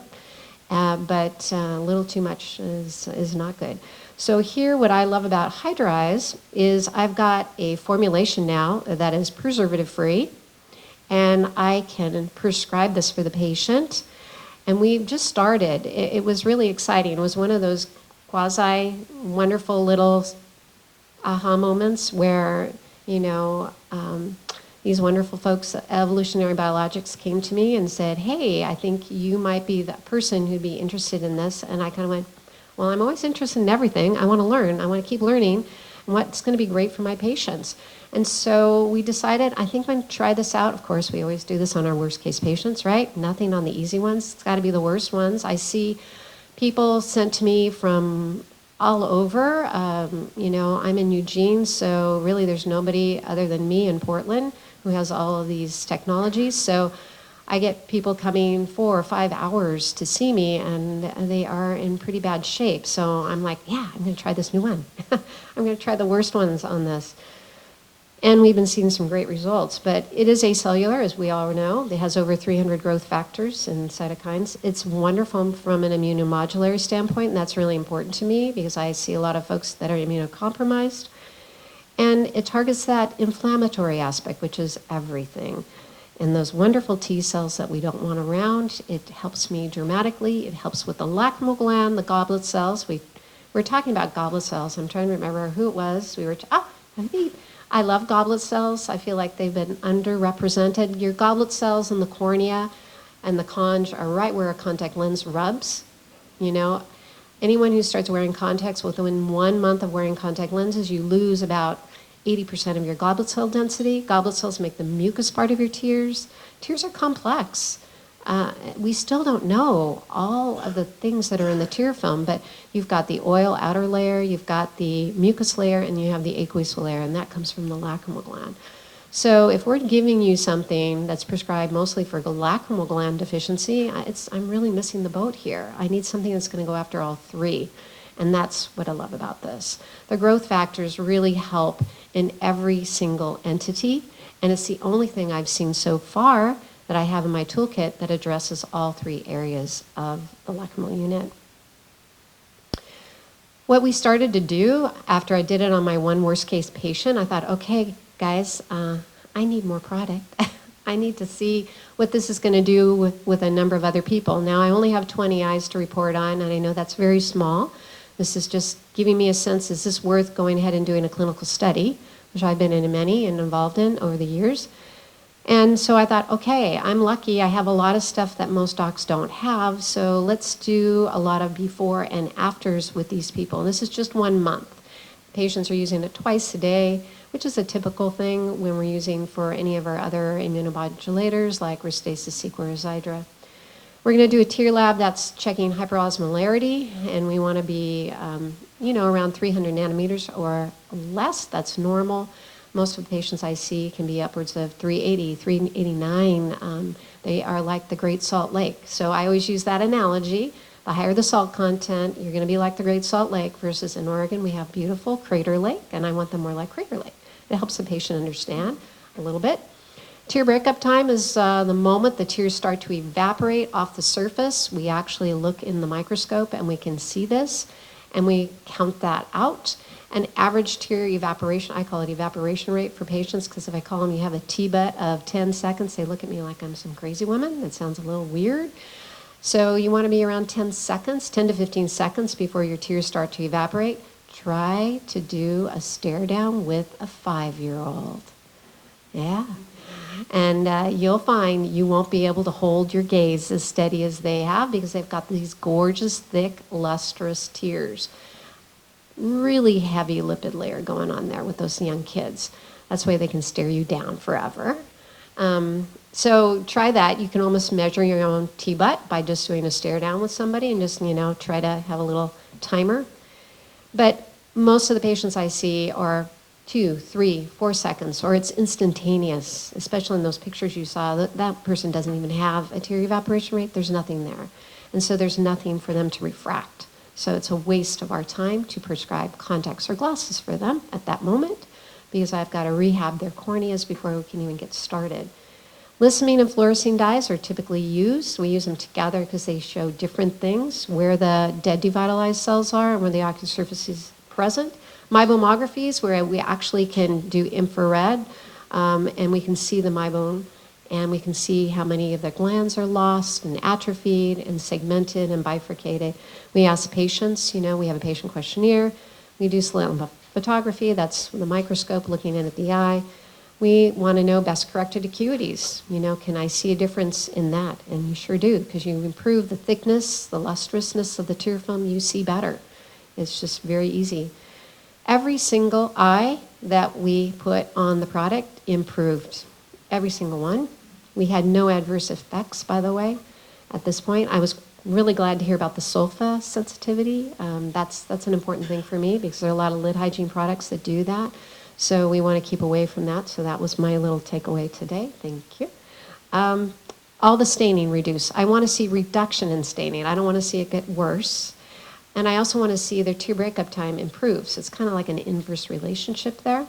But a little too much is not good. So here, what I love about Hydra-Eyes is I've got a formulation now that is preservative-free, and I can prescribe this for the patient. And we've just started. It was really exciting. It was one of those quasi-wonderful little aha moments where, you know, these wonderful folks at Evolutionary Biologics came to me and said, hey, I think you might be the person who'd be interested in this. And I kind of went, well, I'm always interested in everything. I want to learn. I want to keep learning what's going to be great for my patients. And so we decided, I think I'm going to try this out. Of course, we always do this on our worst case patients, right? Nothing on the easy ones. It's got to be the worst ones. I see people sent to me from all over. You know, I'm in Eugene, so really there's nobody other than me in Portland who has all of these technologies. So I get people coming 4 or 5 hours to see me, and they are in pretty bad shape. So I'm like, yeah, I'm going to try this new one. I'm going to try the worst ones on this. And we've been seeing some great results. But it is acellular, as we all know. It has over 300 growth factors and cytokines. It's wonderful from an immunomodulatory standpoint, and that's really important to me because I see a lot of folks that are immunocompromised. And it targets that inflammatory aspect, which is everything. And those wonderful T cells that we don't want around, it helps me dramatically. It helps with the lacrimal gland, the goblet cells. We're talking about goblet cells. I'm trying to remember who it was. I love goblet cells. I feel like they've been underrepresented. Your goblet cells in the cornea and the conj are right where a contact lens rubs. You know, anyone who starts wearing contacts within 1 month of wearing contact lenses, you lose about 80% of your goblet cell density. Goblet cells make the mucus part of your tears. Tears are complex. We still don't know all of the things that are in the tear film, but you've got the oil outer layer, you've got the mucus layer, and you have the aqueous layer, and that comes from the lacrimal gland. So if we're giving you something that's prescribed mostly for lacrimal gland deficiency, I'm really missing the boat here. I need something that's going to go after all three. And that's what I love about this. The growth factors really help in every single entity, and it's the only thing I've seen so far that I have in my toolkit that addresses all three areas of the lacrimal unit. What we started to do after I did it on my one worst case patient, I thought, okay, guys, I need more product. I need to see what this is going to do with a number of other people. Now, I only have 20 eyes to report on, and I know that's very small. This is just giving me a sense, is this worth going ahead and doing a clinical study, which I've been in many and involved in over the years. And so I thought, okay, I'm lucky. I have a lot of stuff that most docs don't have, so let's do a lot of before and afters with these people. And this is just 1 month. Patients are using it twice a day, which is a typical thing when we're using for any of our other immunomodulators like Restasis, Sequa, or Xiidra. We're going to do a tear lab that's checking hyperosmolarity, and we want to be, around 300 nanometers or less. That's normal. Most of the patients I see can be upwards of 380, 389. They are like the Great Salt Lake. So I always use that analogy. The higher the salt content, you're going to be like the Great Salt Lake versus in Oregon, we have beautiful Crater Lake, and I want them more like Crater Lake. It helps the patient understand a little bit. Tear breakup time is the moment the tears start to evaporate off the surface. We actually look in the microscope and we can see this, and we count that out. An average tear evaporation, I call it evaporation rate for patients, because if I call them you have a T-BUT of 10 seconds, they look at me like I'm some crazy woman. That sounds a little weird. So you want to be around 10 seconds, 10 to 15 seconds before your tears start to evaporate. Try to do a stare down with a 5-year-old. Yeah. And you'll find you won't be able to hold your gaze as steady as they have, because they've got these gorgeous, thick, lustrous tears. Really heavy lipid layer going on there with those young kids. That's why they can stare you down forever. So try that. You can almost measure your own T-BUT by just doing a stare down with somebody and just, try to have a little timer. But most of the patients I see are 2, 3, 4 seconds, or it's instantaneous, especially in those pictures you saw. That person doesn't even have a tear evaporation rate. There's nothing there. And so there's nothing for them to refract. So it's a waste of our time to prescribe contacts or glasses for them at that moment, because I've got to rehab their corneas before we can even get started. Lissamine and fluorescein dyes are typically used. We use them together because they show different things, where the dead devitalized cells are and where the ocular surface is present. Meibomography is where we actually can do infrared, and we can see the meibome, and we can see how many of the glands are lost and atrophied and segmented and bifurcated. We ask patients, we have a patient questionnaire. We do slit photography, that's the microscope looking in at the eye. We want to know best corrected acuities. Can I see a difference in that? And you sure do, because you improve the thickness, the lustrousness of the tear film, you see better. It's just very easy. Every single eye that we put on the product improved. Every single one. We had no adverse effects, by the way, at this point. I was really glad to hear about the sulfa sensitivity. That's an important thing for me, because there are a lot of lid hygiene products that do that. So we want to keep away from that. So that was my little takeaway today. Thank you. All the staining reduce. I want to see reduction in staining. I don't want to see it get worse. And I also want to see their tear breakup time improve. So it's kind of like an inverse relationship there.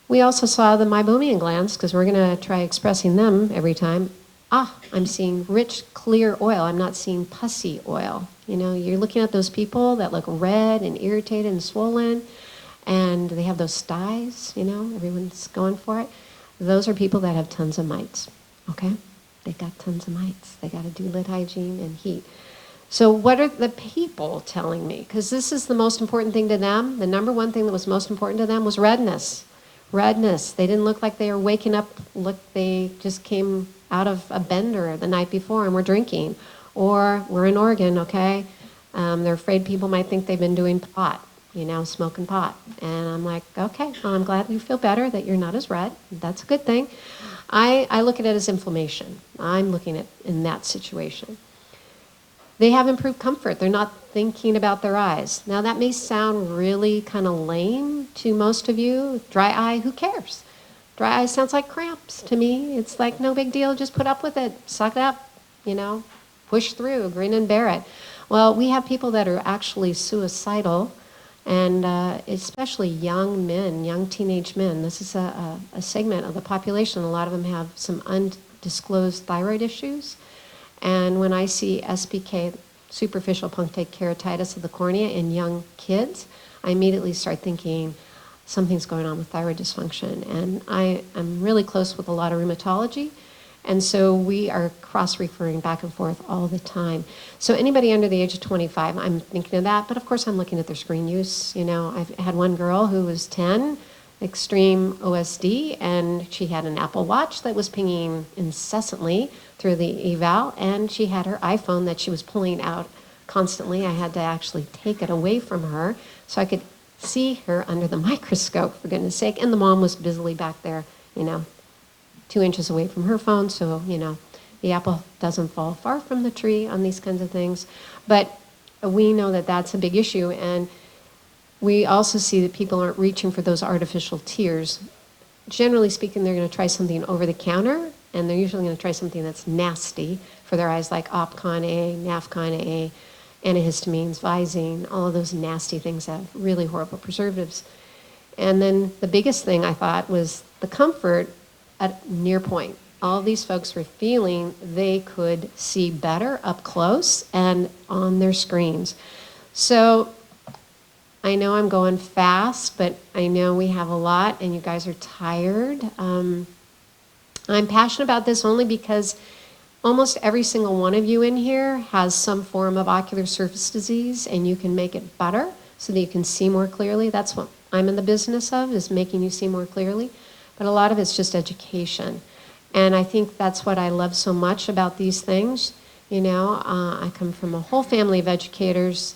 We also saw the meibomian glands, because we're going to try expressing them every time. I'm seeing rich, clear oil. I'm not seeing pussy oil. You're looking at those people that look red and irritated and swollen, and they have those styes, everyone's going for it. Those are people that have tons of mites, okay? They got tons of mites. They got to do lid hygiene and heat. So what are the people telling me? Because this is the most important thing to them. The number one thing that was most important to them was redness. Redness. They didn't look like they were waking up, they just came out of a bender the night before and were drinking. Or we're in Oregon, okay? They're afraid people might think they've been doing pot, smoking pot. And I'm like, okay, well, I'm glad you feel better, that you're not as red. That's a good thing. I look at it as inflammation. I'm looking at in that situation. They have improved comfort. They're not thinking about their eyes. Now that may sound really kind of lame to most of you. Dry eye, who cares? Dry eyes sounds like cramps to me. It's like no big deal, just put up with it, suck it up, you know, push through, grin and bear it. Well, we have people that are actually suicidal, and especially young men, young teenage men. This is a segment of the population. A lot of them have some undisclosed thyroid issues. And when I see SPK, superficial punctate keratitis of the cornea, in young kids, I immediately start thinking something's going on with thyroid dysfunction. And I am really close with a lot of rheumatology, and so we are cross-referring back and forth all the time. So anybody under the age of 25, I'm thinking of that, but of course I'm looking at their screen use. You know, I've had one girl who was 10, extreme OSD, and she had an Apple Watch that was pinging incessantly through the eval, and she had her iPhone that she was pulling out constantly. I had to actually take it away from her so I could see her under the microscope, for goodness sake, and the mom was busily back there, you know, 2 inches away from her phone, so, you know, the apple doesn't fall far from the tree on these kinds of things. But we know that that's a big issue, and we also see that people aren't reaching for those artificial tears. Generally speaking, they're going to try something over the counter, and they're usually going to try something that's nasty for their eyes, like Opcon A, Nafcon A, antihistamines, Visine, all of those nasty things have really horrible preservatives. And then the biggest thing I thought was the comfort at near point. All of these folks were feeling they could see better up close and on their screens. So I know I'm going fast, but I know we have a lot and you guys are tired. I'm passionate about this only because almost every single one of you in here has some form of ocular surface disease, and you can make it better so that you can see more clearly. That's what I'm in the business of, is making you see more clearly. But a lot of it's just education. And I think that's what I love so much about these things. You know, I come from a whole family of educators,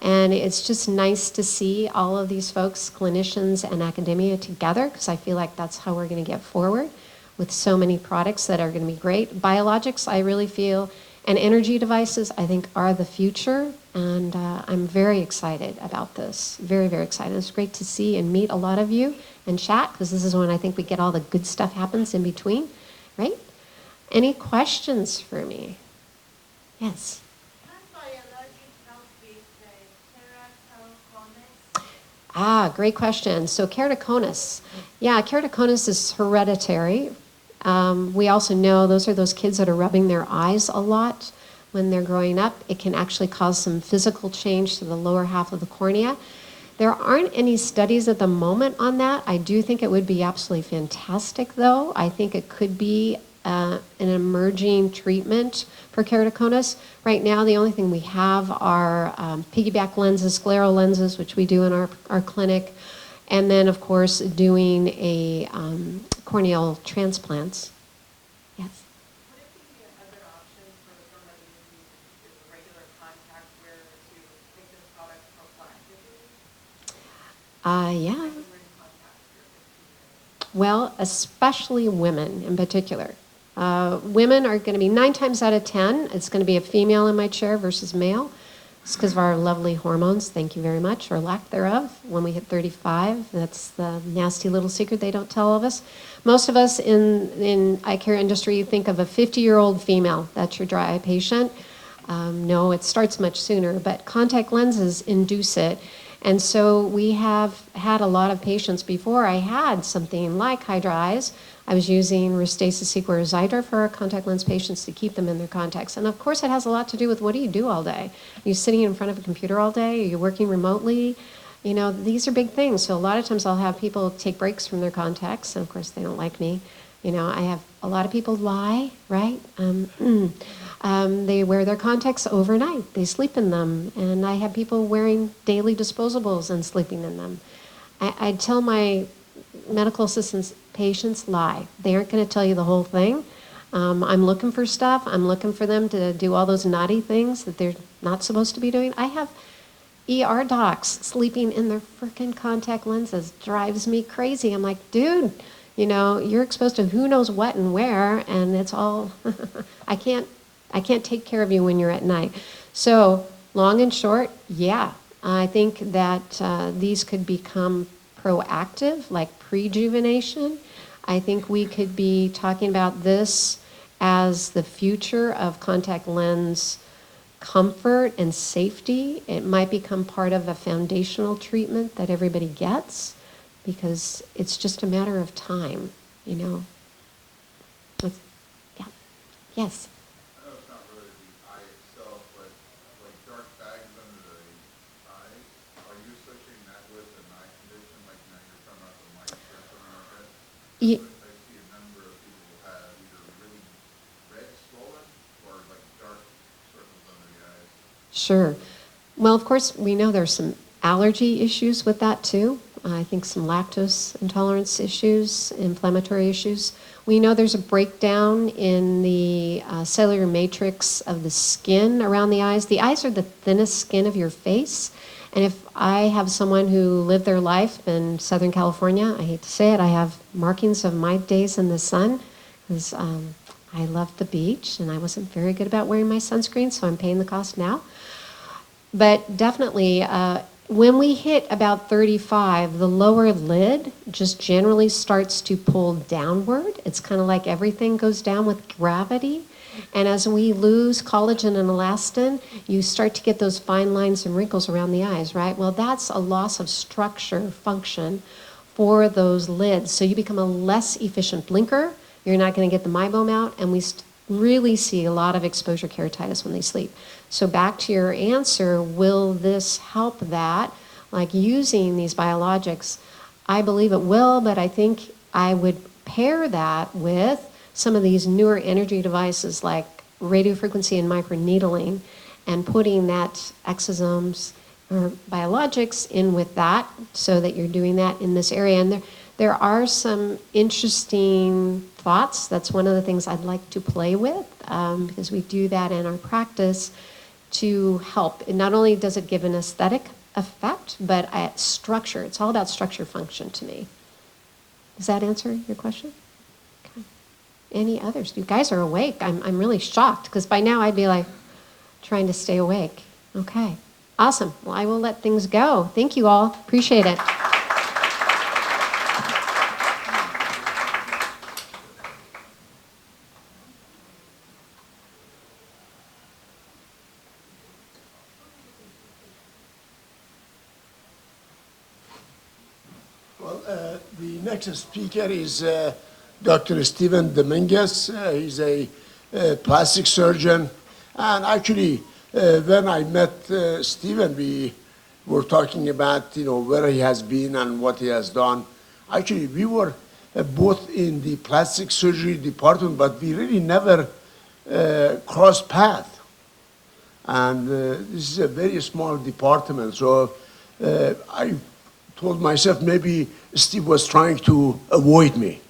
and it's just nice to see all of these folks, clinicians and academia, together, because I feel like that's how we're going to get forward with so many products that are going to be great. Biologics, I really feel, and energy devices, I think, are the future, and I'm very excited about this. Very, very excited. It's great to see and meet a lot of you and chat, because this is when I think we get all the good stuff happens in between, right? Any questions for me? Yes? Great question. So keratoconus. Yeah, keratoconus is hereditary. We also know those are those kids that are rubbing their eyes a lot when they're growing up. It can actually cause some physical change to the lower half of the cornea. There aren't any studies at the moment on that. I do think it would be absolutely fantastic, though. I think it could be an emerging treatment for keratoconus. Right now, the only thing we have are piggyback lenses, scleral lenses, which we do in our clinic, and then, of course, doing a corneal transplants. Yes? Would it be another option for somebody who is a regular contact wearer to take this product prophylactically? Yeah. Well, especially women in particular. Women are going to be 9 times out of 10, it's going to be a female in my chair versus male. It's because of our lovely hormones, thank you very much, or lack thereof. When we hit 35, that's the nasty little secret they don't tell of us. Most of us in eye care industry think of a 50-year-old female. That's your dry eye patient. No, it starts much sooner, but contact lenses induce it. And so we have had a lot of patients. Before I had something like hydra eyes, I was using Restasis Sequor Xiidra for our contact lens patients to keep them in their contacts. And of course it has a lot to do with what do you do all day? Are you sitting in front of a computer all day? Are you working remotely? You know, these are big things. So a lot of times I'll have people take breaks from their contacts, and of course they don't like me. You know, I have a lot of people lie, right? They wear their contacts overnight. They sleep in them. And I have people wearing daily disposables and sleeping in them. I tell my medical assistants, patients lie. They aren't going to tell you the whole thing. I'm looking for stuff. I'm looking for them to do all those naughty things that they're not supposed to be doing. I have ER docs sleeping in their freaking contact lenses. Drives me crazy. I'm like, dude, you know, you're exposed to who knows what and where, and it's all, I can't take care of you when you're at night. So long and short, yeah, I think that these could become proactive, like prejuvenation. I think we could be talking about this as the future of contact lens comfort and safety. It might become part of a foundational treatment that everybody gets because it's just a matter of time, you know. Yeah. Yes. I know it's not really the eye itself, but like dark bags under the eyes, are you associating that with an eye condition, like now you're talking about the mites or something like that? Ye- I see a number of people who have either really red swollen or like dark circles under the eyes. Sure. Well, of course, we know there's some allergy issues with that too. I think some lactose intolerance issues, inflammatory issues. We know there's a breakdown in the cellular matrix of the skin around the eyes. The eyes are the thinnest skin of your face. And if I have someone who lived their life in Southern California, I hate to say it, I have markings of my days in the sun because I loved the beach and I wasn't very good about wearing my sunscreen, so I'm paying the cost now. But definitely, when we hit about 35, the lower lid just generally starts to pull downward. It's kind of like everything goes down with gravity. And as we lose collagen and elastin, you start to get those fine lines and wrinkles around the eyes, right? Well, that's a loss of structure function for those lids. So you become a less efficient blinker. You're not going to get the meibomian out, and we really see a lot of exposure keratitis when they sleep. So back to your answer, will this help that? Like using these biologics, I believe it will, but I think I would pair that with some of these newer energy devices like radiofrequency and microneedling and putting that exosomes or biologics in with that so that you're doing that in this area. And there are some interesting thoughts. That's one of the things I'd like to play with because we do that in our practice to help. And not only does it give an aesthetic effect, but at structure. It's all about structure function to me. Does that answer your question? Okay. Any others? You guys are awake. I'm really shocked because by now I'd be like trying to stay awake. Okay. Awesome. Well, I will let things go. Thank you all. Appreciate it. The next speaker is Dr. Steven Dominguez. He's a plastic surgeon. And actually, when I met Steven, we were talking about, where he has been and what he has done. Actually, we were both in the plastic surgery department, but we really never crossed paths. And this is a very small department. So I told myself maybe Steve was trying to avoid me.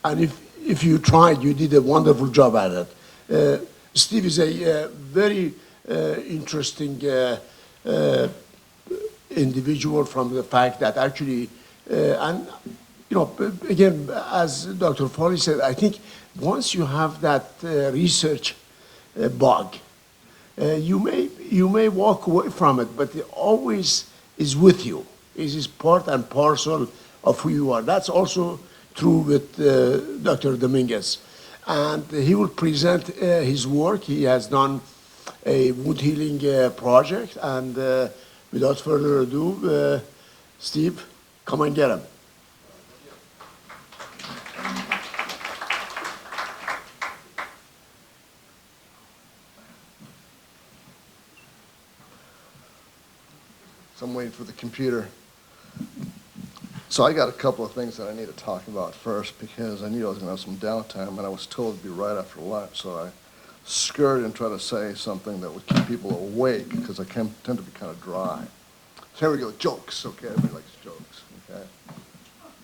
And if you tried, you did a wonderful job at it. Steve is a very interesting individual from the fact that actually, and again, as Dr. Foley said, I think once you have that research bug, you may walk away from it, but it always is with you. It is part and parcel of who you are. That's also true with Dr. Dominguez. And he will present his work. He has done a wound healing project. And without further ado, Steve, come and get him. So I'm waiting for the computer. So I got a couple of things that I need to talk about first because I knew I was going to have some downtime, and I was told it'd be right after lunch, so I scurried and tried to say something that would keep people awake because I tend to be kind of dry. So here we go, jokes, okay? Everybody likes jokes, okay?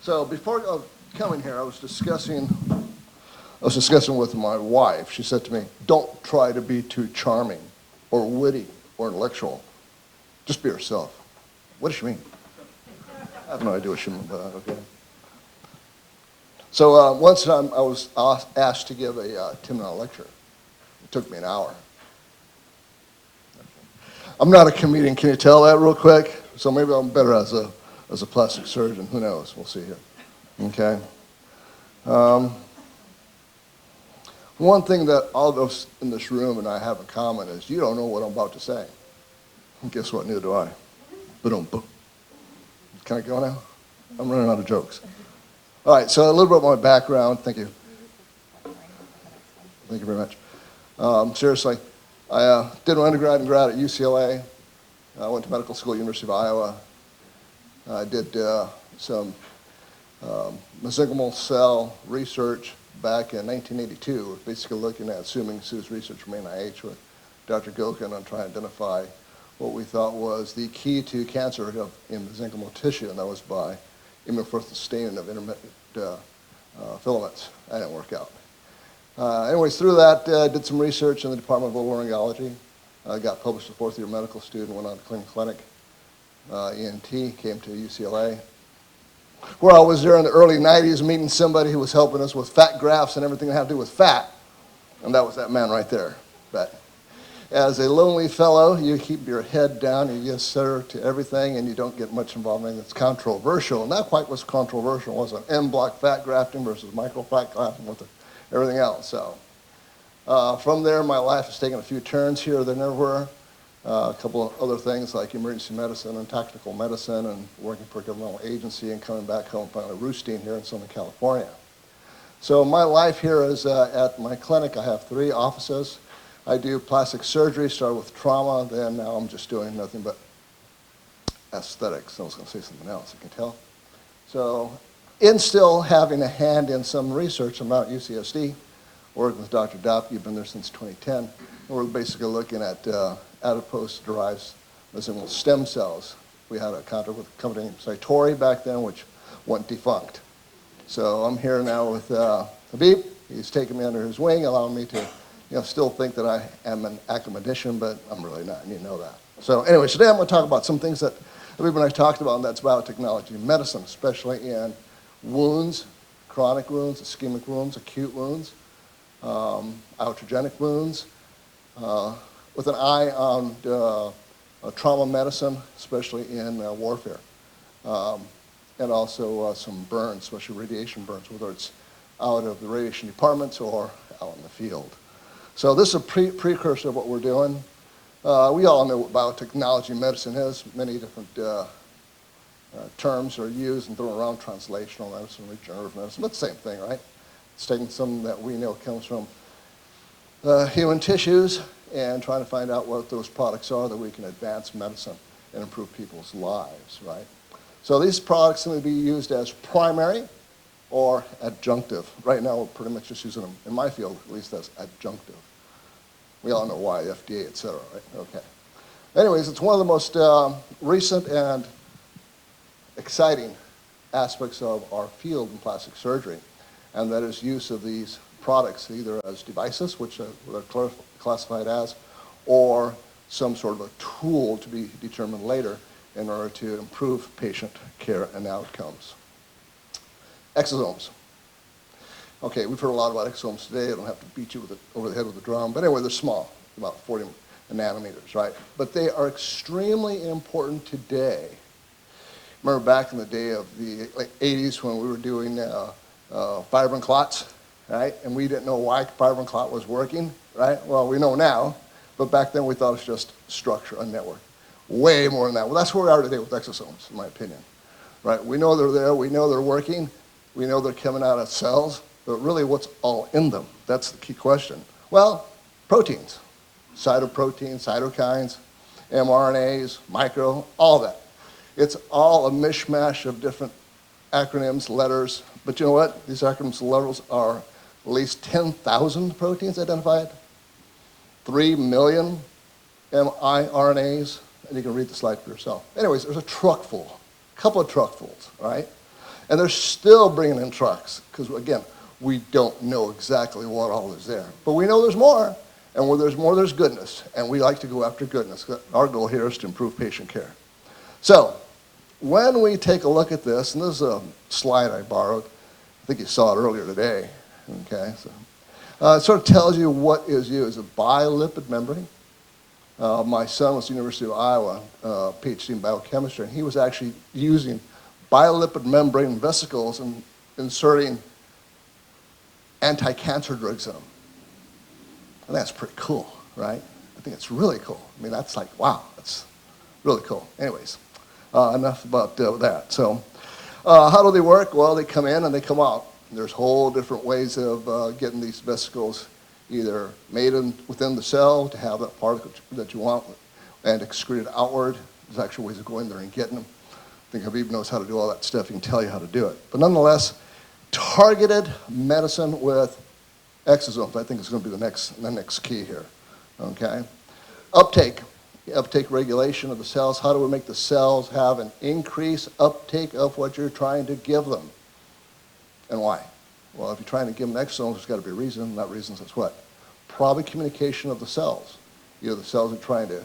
So before coming here, I was discussing with my wife. She said to me, don't try to be too charming or witty or intellectual. Just be yourself. What does she mean? I have no idea what she meant by that, okay? So once I was asked to give a 10-minute lecture. It took me an hour. I'm not a comedian, can you tell that real quick? So maybe I'm better as a plastic surgeon, who knows, we'll see here, okay? One thing that all of us in this room and I have in common is you don't know what I'm about to say. And guess what? Neither do I. Boom. Can I go now? I'm running out of jokes. All right, so a little bit of my background. Thank you. Thank you very much. Seriously, I did my undergrad and grad at UCLA. I went to medical school at University of Iowa. I did some mesenchymal cell research back in 1982, basically looking at Sue-Ming Su's research from NIH with Dr. Gilkin on trying to identify what we thought was the key to cancer in mesenchymal tissue, and that was by immunofluorescence staining of intermittent filaments. That didn't work out. Anyways, through that, did some research in the Department of Otolaryngology. Got published as a fourth-year medical student, went on to Cleveland Clinic. ENT, came to UCLA. Where I was there in the early 90s meeting somebody who was helping us with fat grafts and everything that had to do with fat. And that was that man right there. But as a lonely fellow, you keep your head down, you yes sir to everything, and you don't get much involvement that's controversial. And that quite was controversial. It was an M-block fat grafting versus micro fat grafting with everything else. So from there, my life has taken a few turns here, there, and everywhere. A couple of other things like emergency medicine and tactical medicine and working for a governmental agency and coming back home finally roosting here in Southern California. So my life here is at my clinic. I have 3 offices. I do plastic surgery, started with trauma, then now I'm just doing nothing but aesthetics. I was going to say something else, you can tell. So in still having a hand in some research, I'm out at UCSD, working with Dr. Dopp. You've been there since 2010. And we're basically looking at adipose-derived mesenchymal stem cells. We had a contract with a company named Cytori back then, which went defunct. So I'm here now with Habib. He's taken me under his wing, allowing me to still think that I am an academician, but I'm really not, and you know that. So anyway, today I'm going to talk about some things that Habib and I talked about, and that's biotechnology and medicine, especially in wounds, chronic wounds, ischemic wounds, acute wounds, iatrogenic wounds, with an eye on trauma medicine, especially in warfare, and also some burns, especially radiation burns, whether it's out of the radiation departments or out in the field. So this is a precursor of what we're doing. We all know what biotechnology medicine is. Many different terms are used and thrown around: translational medicine, regenerative medicine, but the same thing, right? It's taking something that we know comes from human tissues and trying to find out what those products are that we can advance medicine and improve people's lives, right? So these products can be used as primary or adjunctive. Right now, we're pretty much just using them, in my field, at least as adjunctive. We all know why, FDA, et cetera, right? Okay. Anyways, it's one of the most recent and exciting aspects of our field in plastic surgery, and that is use of these products either as devices, which they're classified as, or some sort of a tool to be determined later in order to improve patient care and outcomes. Exosomes. Okay, we've heard a lot about exosomes today. I don't have to beat you over the head with a drum, but anyway, they're small, about 40 nanometers, right? But they are extremely important today. Remember back in the day of the 80s when we were doing fibrin clots, right? And we didn't know why fibrin clot was working, right? Well, we know now, but back then we thought it was just structure, a network. Way more than that. Well, that's where we are today with exosomes, in my opinion, right? We know they're there, we know they're working, we know they're coming out of cells, but really what's all in them? That's the key question. Well, proteins, cytoproteins, cytokines, mRNAs, micro, all that. It's all a mishmash of different acronyms, letters, but you know what? These acronyms and letters are at least 10,000 proteins identified, 3 million mRNAs, and you can read the slide for yourself. Anyways, there's a truckful, a couple of truckfuls, right? And they're still bringing in trucks, because again, we don't know exactly what all is there. But we know there's more, and where there's more, there's goodness, and we like to go after goodness. Our goal here is to improve patient care. So, when we take a look at this, and this is a slide I borrowed, I think you saw it earlier today, okay? So, it sort of tells you what is used, a bilipid membrane. My son was at the University of Iowa, PhD in biochemistry, and he was actually using bilipid membrane vesicles and inserting anti-cancer drugs in them. I think that's pretty cool, right? I think it's really cool. I mean, that's like, wow, that's really cool. Anyways, enough about that. So how do they work? Well, they come in and they come out. There's whole different ways of getting these vesicles either made within the cell to have that particle that you want and excreted outward. There's actual ways of going there and getting them. I think Habib knows how to do all that stuff. He can tell you how to do it. But nonetheless, targeted medicine with exosomes, I think is going to be the next key here. Okay? Uptake regulation of the cells. How do we make the cells have an increased uptake of what you're trying to give them? And why? Well, if you're trying to give them exosomes, there's got to be a reason. And that reason is what? Probably communication of the cells. Either the cells are trying to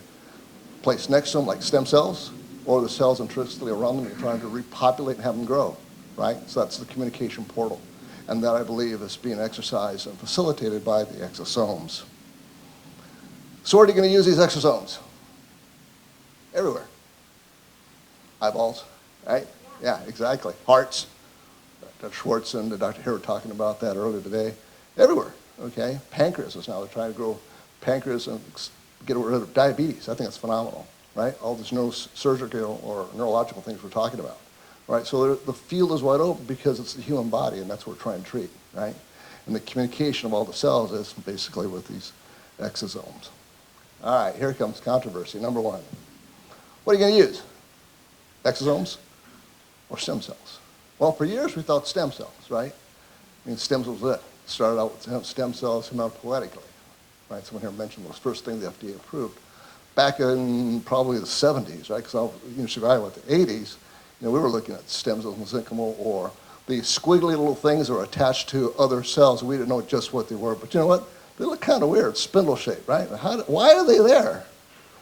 place next to them, like stem cells, or the cells intrinsically around them, you're trying to repopulate and have them grow, right? So that's the communication portal. And that, I believe, is being exercised and facilitated by the exosomes. So where are you going to use these exosomes? Everywhere. Eyeballs, right? Yeah, exactly. Hearts. Dr. Schwartz and Dr. Hare were talking about that earlier today. Everywhere, okay? Pancreas is now, they're trying to grow pancreas and get rid of diabetes. I think that's phenomenal, right? All these neurosurgical or neurological things we're talking about, right? So the field is wide open because it's the human body, and that's what we're trying to treat, right? And the communication of all the cells is basically with these exosomes. All right, here comes controversy. Number one. What are you going to use? Exosomes or stem cells? Well, for years we thought stem cells, right? I mean, stem cells was it. Started out with stem cells hematopoietically, right? Someone here mentioned the first thing the FDA approved back in probably the 70s, right? Because I was at the University of Iowa in the 80s. We were looking at stem cells, mesenchymal, or the squiggly little things that are attached to other cells. We didn't know just what they were, but you know what? They look kind of weird, spindle shaped, right? Why are they there?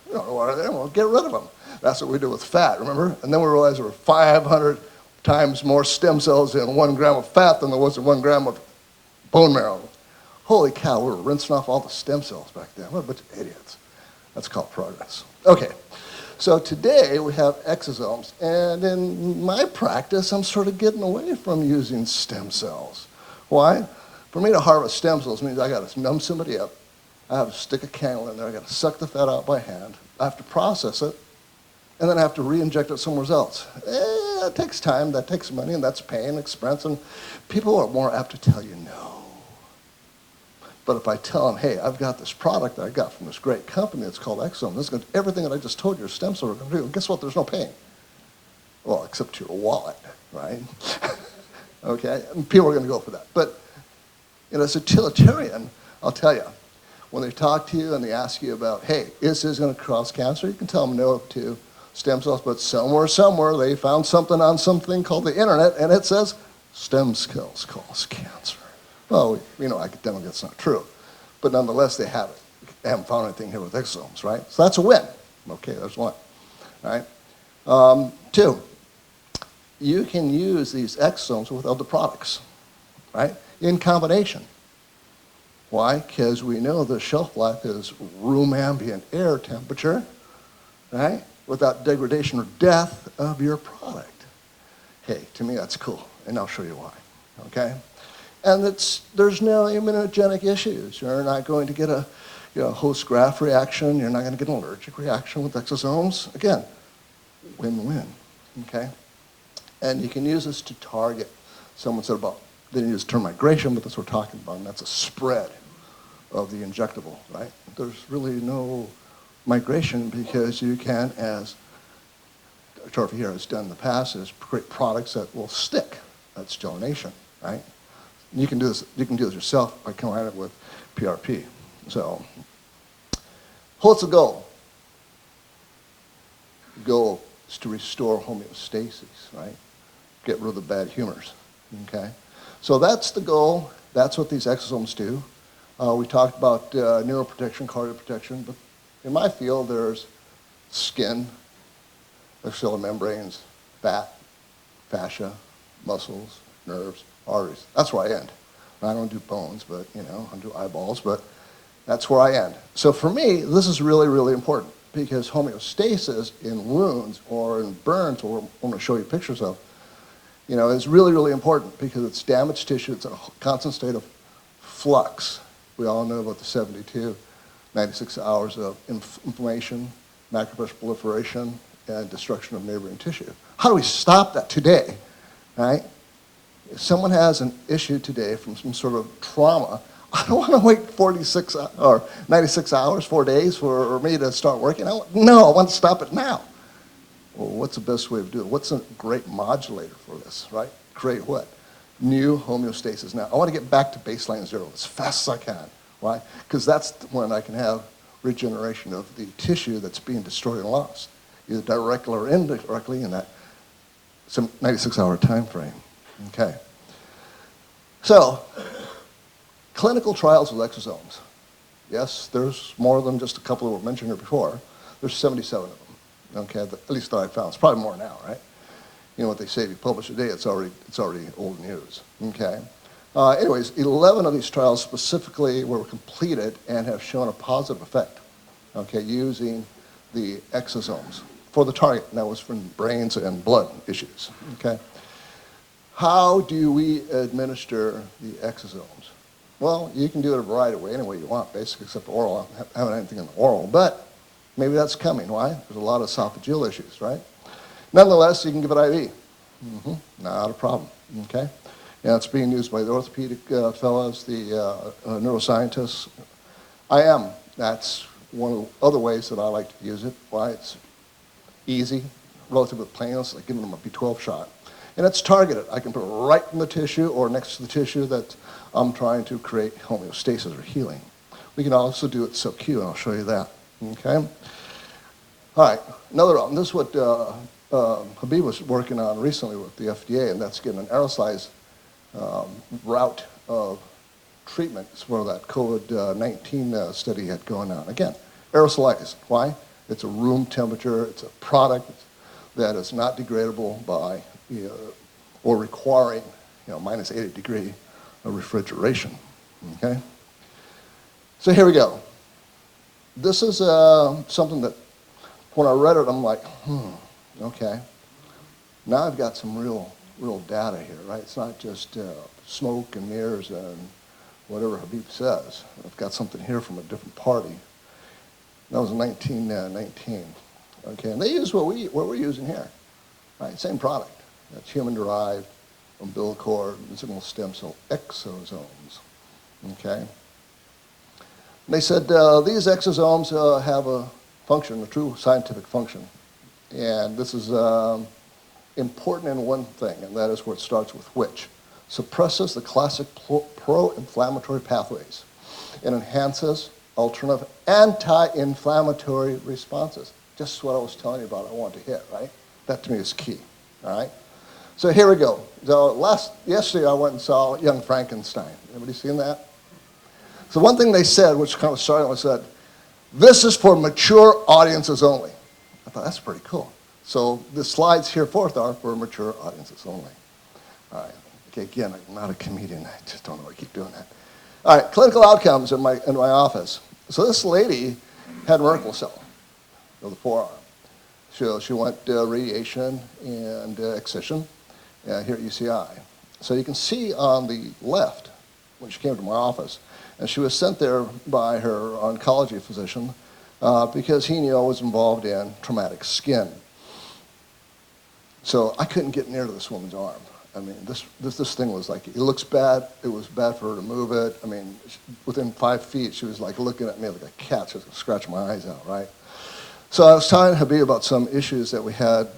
We don't know why they're there. Well, get rid of them. That's what we did with fat, remember? And then we realized there were 500 times more stem cells in 1 gram of fat than there was in 1 gram of bone marrow. Holy cow, we were rinsing off all the stem cells back then. What a bunch of idiots. That's called progress. Okay, so today we have exosomes, and in my practice, I'm sort of getting away from using stem cells. Why? For me to harvest stem cells means I got to numb somebody up, I have to stick a cannula in there, I got to suck the fat out by hand, I have to process it, and then I have to re-inject it somewhere else. That takes time, that takes money, and that's pain, expense, and people are more apt to tell you no. But if I tell them, hey, I've got this product that I got from this great company that's called Exome, this is going to, everything that I just told you your stem cells are going to do, guess what, there's no pain. Well, except your wallet, right? Okay, and people are going to go for that. But as a utilitarian, I'll tell you, when they talk to you and they ask you about, hey, is this going to cause cancer? You can tell them no to stem cells, but somewhere they found something on something called the internet, and it says stem cells cause cancer. Well, academically that's not true, but nonetheless they haven't found anything here with exosomes, right? So that's a win. Okay, there's one, right? 2, you can use these exosomes with other products, right? In combination. Why? Because we know the shelf life is room ambient air temperature, right? Without degradation or death of your product. Hey, to me that's cool, and I'll show you why, okay? And there's no immunogenic issues. You're not going to get a host graft reaction. You're not going to get an allergic reaction with exosomes. Again, win-win, okay? And you can use this to target. Someone said about, they didn't use the term migration, but that's what we're talking about, and that's a spread of the injectable, right? There's really no migration because you can, as Atrophy here has done in the past, is create products that will stick. That's gelination, right? You can do this yourself by combining it with PRP. So, what's the goal? The goal is to restore homeostasis, right? Get rid of the bad humors, okay? So that's the goal. That's what these exosomes do. We talked about neuroprotection, cardioprotection, but in my field there's skin, extracellular membranes, fat, fascia, muscles, nerves, arteries. That's where I end. I don't do bones, but I do eyeballs, but that's where I end. So for me, this is really, really important because homeostasis in wounds or in burns, or I'm going to show you pictures of, is really, really important because it's damaged tissue. It's in a constant state of flux. We all know about the 72, 96 hours of inflammation, macrophage proliferation, and destruction of neighboring tissue. How do we stop that today, right? If someone has an issue today from some sort of trauma, I don't want to wait 46 or 96 hours, 4 days for me to start working. No, I want to stop it now. Well, what's the best way of doing it? What's a great modulator for this, right? Create what? New homeostasis. Now, I want to get back to baseline zero as fast as I can. Why? Because that's when I can have regeneration of the tissue that's being destroyed and lost, either directly or indirectly in that 96-hour time frame. Okay. So, clinical trials with exosomes. Yes, there's more than just a couple that were mentioned here before. There's 77 of them. Okay, at least that I found. It's probably more now, right? You know what they say, if you publish a day, it's already old news. Okay. Anyways, 11 of these trials specifically were completed and have shown a positive effect, okay, using the exosomes for the target. And that was from brains and blood issues, okay? How do we administer the exosomes? Well, you can do it a variety of ways, any way you want, basically, except oral. I don't have anything in the oral, but maybe that's coming. Why? There's a lot of esophageal issues, right? Nonetheless, you can give it IV. Not a problem, okay? And it's being used by the orthopedic fellows, the neuroscientists. That's one of the other ways that I like to use it. Why? It's easy, relatively painless, like giving them a B12 shot. And it's targeted. I can put it right in the tissue or next to the tissue that I'm trying to create homeostasis or healing. We can also do it SoCal, and I'll show you that, okay? All right, another one. This is what Habib was working on recently with the FDA, and that's getting an aerosolized route of treatments for that COVID-19 study had going on. Again, aerosolized. Why? It's a room temperature. It's a product that is not degradable by or requiring minus 80 degree refrigeration. Okay. So here we go. This is something that when I read it, I'm like, okay. Now I've got some real data here, right? It's not just smoke and mirrors and whatever Habib says. I've got something here from a different party. That was in 1919. Okay, and they use what we're using here, right? Same product. That's human-derived umbilical cord, mesenchymal stem cell exosomes. Okay. And they said these exosomes have a function, a true scientific function, and this is important in one thing, and that is where it starts with which. Suppresses the classic pro-inflammatory pathways and enhances alternative anti-inflammatory responses. Just what I was telling you about I want to hit, right? That to me is key, all right? So here we go. So yesterday I went and saw Young Frankenstein. Anybody seen that? So one thing they said, which kind of started, was that this is for mature audiences only. I thought that's pretty cool. So the slides here forth are for mature audiences only. All right. Okay, again, I'm not a comedian. I just don't know why I keep doing that. All right, clinical outcomes in my office. So this lady had Merkel cell of the forearm. So she went radiation and excision here at UCI. So you can see on the left, when she came to my office, and she was sent there by her oncology physician because he knew I was involved in traumatic skin. So I couldn't get near to this woman's arm. I mean, this thing was like, it looks bad. It was bad for her to move it. I mean, within 5 feet, she was like looking at me like a cat. She was going to scratch my eyes out, right? So I was telling Habib about some issues that we had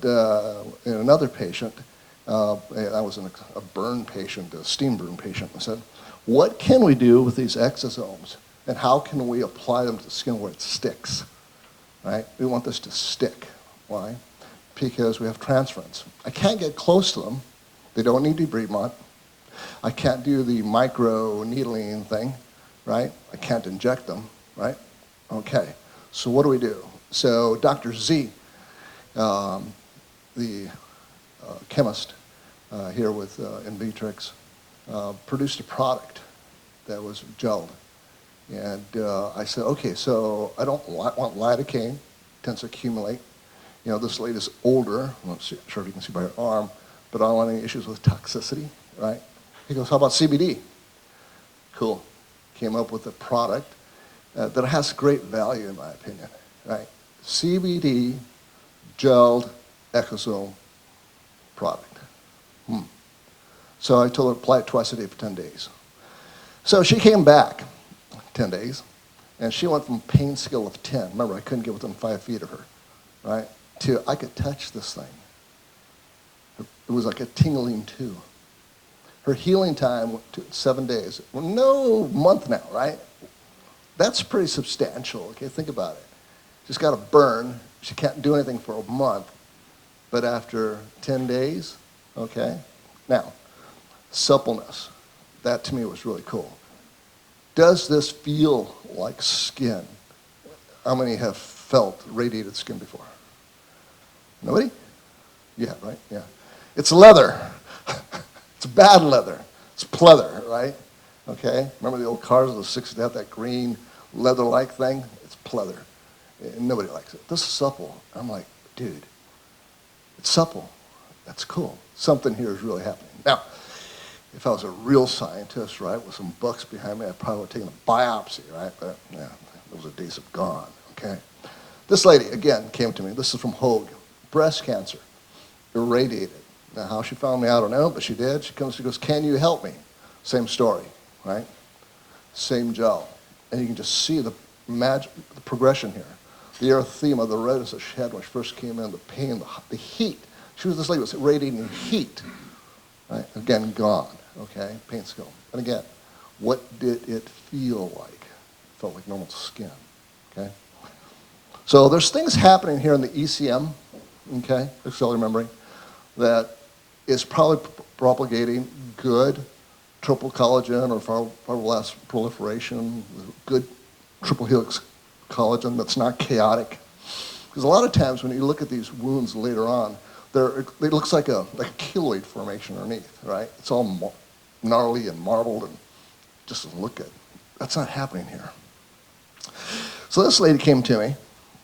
in another patient. I was in a burn patient, a steam burn patient. I said, what can we do with these exosomes? And how can we apply them to the skin where it sticks, right? We want this to stick. Why? Because we have transference. I can't get close to them. They don't need debridement. I can't do the micro needling thing, right? I can't inject them, right? Okay, so what do we do? So Dr. Z, the chemist here with INVITRX, produced a product that was gelled. And I said, okay, so I don't want lidocaine, tends to accumulate. You know, this lady's older, I'm not sure if you can see by her arm, but I don't want any issues with toxicity, right? He goes, how about CBD? Cool. came up with a product that has great value, in my opinion, right? CBD gelled exosome product. So I told her to apply it twice a day for 10 days. So she came back 10 days, and she went from pain scale of 10, remember I couldn't get within 5 feet of her, right, to I could touch this thing. It was like a tingling too. Her healing time went to 7 days. Well, no month now, right? That's pretty substantial, okay? Think about it. She's got a burn. She can't do anything for a month. But after 10 days, okay? Now, suppleness. That to me was really cool. Does this feel like skin? How many have felt radiated skin before? Nobody? Yeah, right? Yeah. It's leather. It's bad leather. It's pleather, right? Okay? Remember the old cars of the 60s that had that green leather-like thing? It's pleather. And nobody likes it. This is supple. I'm like, dude, it's supple. That's cool. Something here is really happening. Now, if I was a real scientist, right, with some bucks behind me, I probably would have taken a biopsy, right? But yeah, those days have gone, okay? This lady, again, came to me. This is from Hogue. Breast cancer, irradiated. Now, how she found me, I don't know, but she did. She goes, can you help me? Same story, right? Same gel. And you can just see the progression here. The erythema, the redness that she had when she first came in, the pain, the heat. This lady was radiating heat. Right? Again, gone, okay? Pain skill. And again, what did it feel like? It felt like normal skin, okay? So there's things happening here in the ECM, okay, cellular memory, that is probably propagating good triple collagen or fibroblast proliferation, good triple helix collagen that's not chaotic. Because a lot of times when you look at these wounds later on, it looks like a keloid formation underneath, right? It's all gnarly and marbled and just doesn't look good. That's not happening here. So this lady came to me,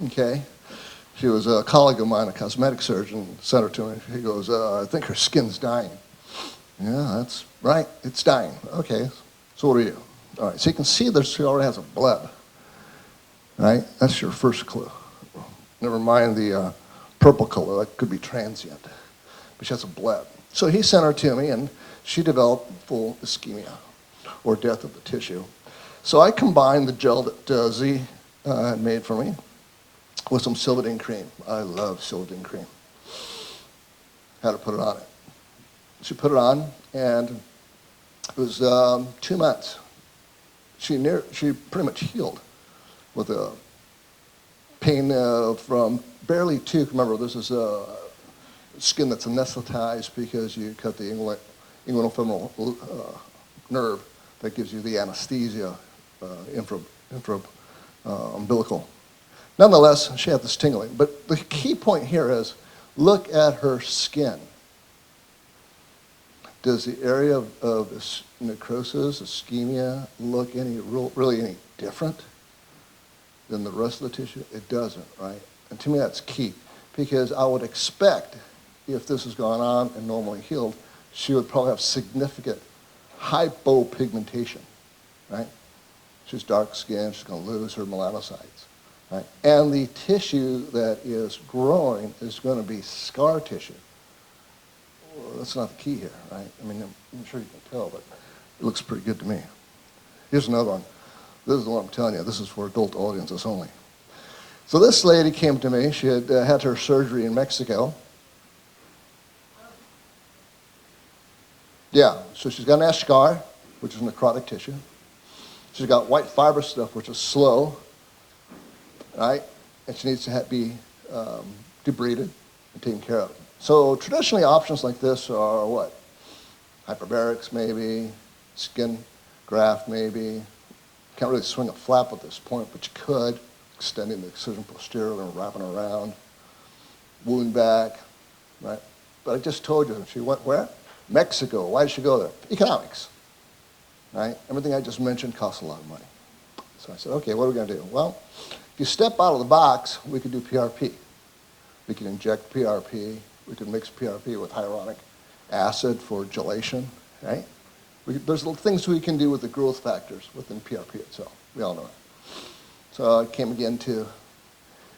okay? She was a colleague of mine, a cosmetic surgeon, sent her to me. He goes, I think her skin's dying. Yeah, that's right, it's dying. Okay, so what do you do? All right, so you can see that she already has a bleb, right? That's your first clue. Never mind the purple color, that could be transient, but she has a bleb. So he sent her to me, and she developed full ischemia, or death of the tissue. So I combined the gel that Z had made for me with some Silvadene cream. I love Silvadene cream. Had to put it on it. She put it on, and it was 2 months. She pretty much healed with a pain from barely to, remember, this is skin that's anesthetized because you cut the inguinal-femoral nerve that gives you the anesthesia, umbilical. Nonetheless, she had this tingling. But the key point here is, look at her skin. Does the area of necrosis, ischemia, look really any different than the rest of the tissue? It doesn't, right? And to me, that's key, because I would expect, if this has gone on and normally healed, she would probably have significant hypopigmentation, right? She's dark skinned, she's going to lose her melanocytes, right? And the tissue that is growing is going to be scar tissue. Well, that's not the key here, right? I mean, I'm sure you can tell, but it looks pretty good to me. Here's another one. This is the one I'm telling you. This is for adult audiences only. So this lady came to me. She had had her surgery in Mexico. Yeah, so she's got an eschar, which is necrotic tissue. She's got white fiber stuff, which is slow, right? And she needs to be debrided and taken care of. So traditionally, options like this are what? Hyperbarics, maybe. Skin graft, maybe. Can't really swing a flap at this point, but you could, extending the excision posterior and wrapping around. Wound back, right? But I just told you, she went where? Mexico. Why did she go there? Economics, right? Everything I just mentioned costs a lot of money. So I said, okay, what are we going to do? Well, if you step out of the box, we could do PRP. We could inject PRP. We could mix PRP with hyaluronic acid for gelation, right? There's things we can do with the growth factors within PRP itself. We all know that. So I came again to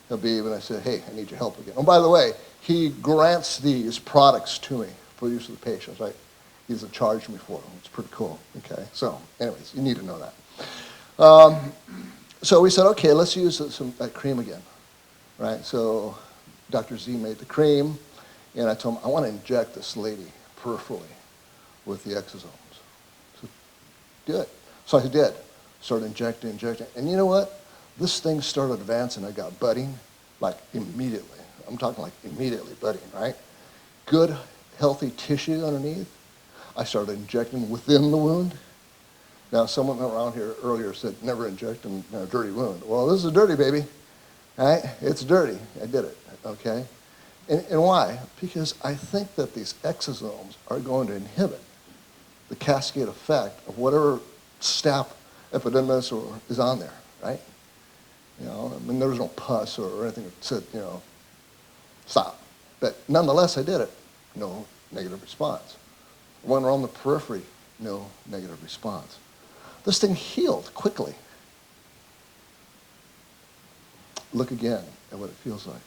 Habib and I said, hey, I need your help again. Oh, by the way, he grants these products to me for use of the patients, right? He doesn't charge me for them. It's pretty cool, okay? So anyways, you need to know that. So we said, okay, let's use that cream again, right? So Dr. Z made the cream, and I told him, I want to inject this lady peripherally with the exosomes. So do it. So I did. Started injecting. And you know what? This thing started advancing. I got budding, like immediately. I'm talking like immediately budding, right? Good, healthy tissue underneath. I started injecting within the wound. Now, someone around here earlier said, never inject in a dirty wound. Well, this is dirty, baby. Right? It's dirty. I did it, okay? And why? Because I think that these exosomes are going to inhibit the cascade effect of whatever staph epidermis or is on there, right? You know, I mean, there was no pus or anything that said, you know, stop. But nonetheless, I did it. No negative response. Went around the periphery, no negative response. This thing healed quickly. Look again at what it feels like.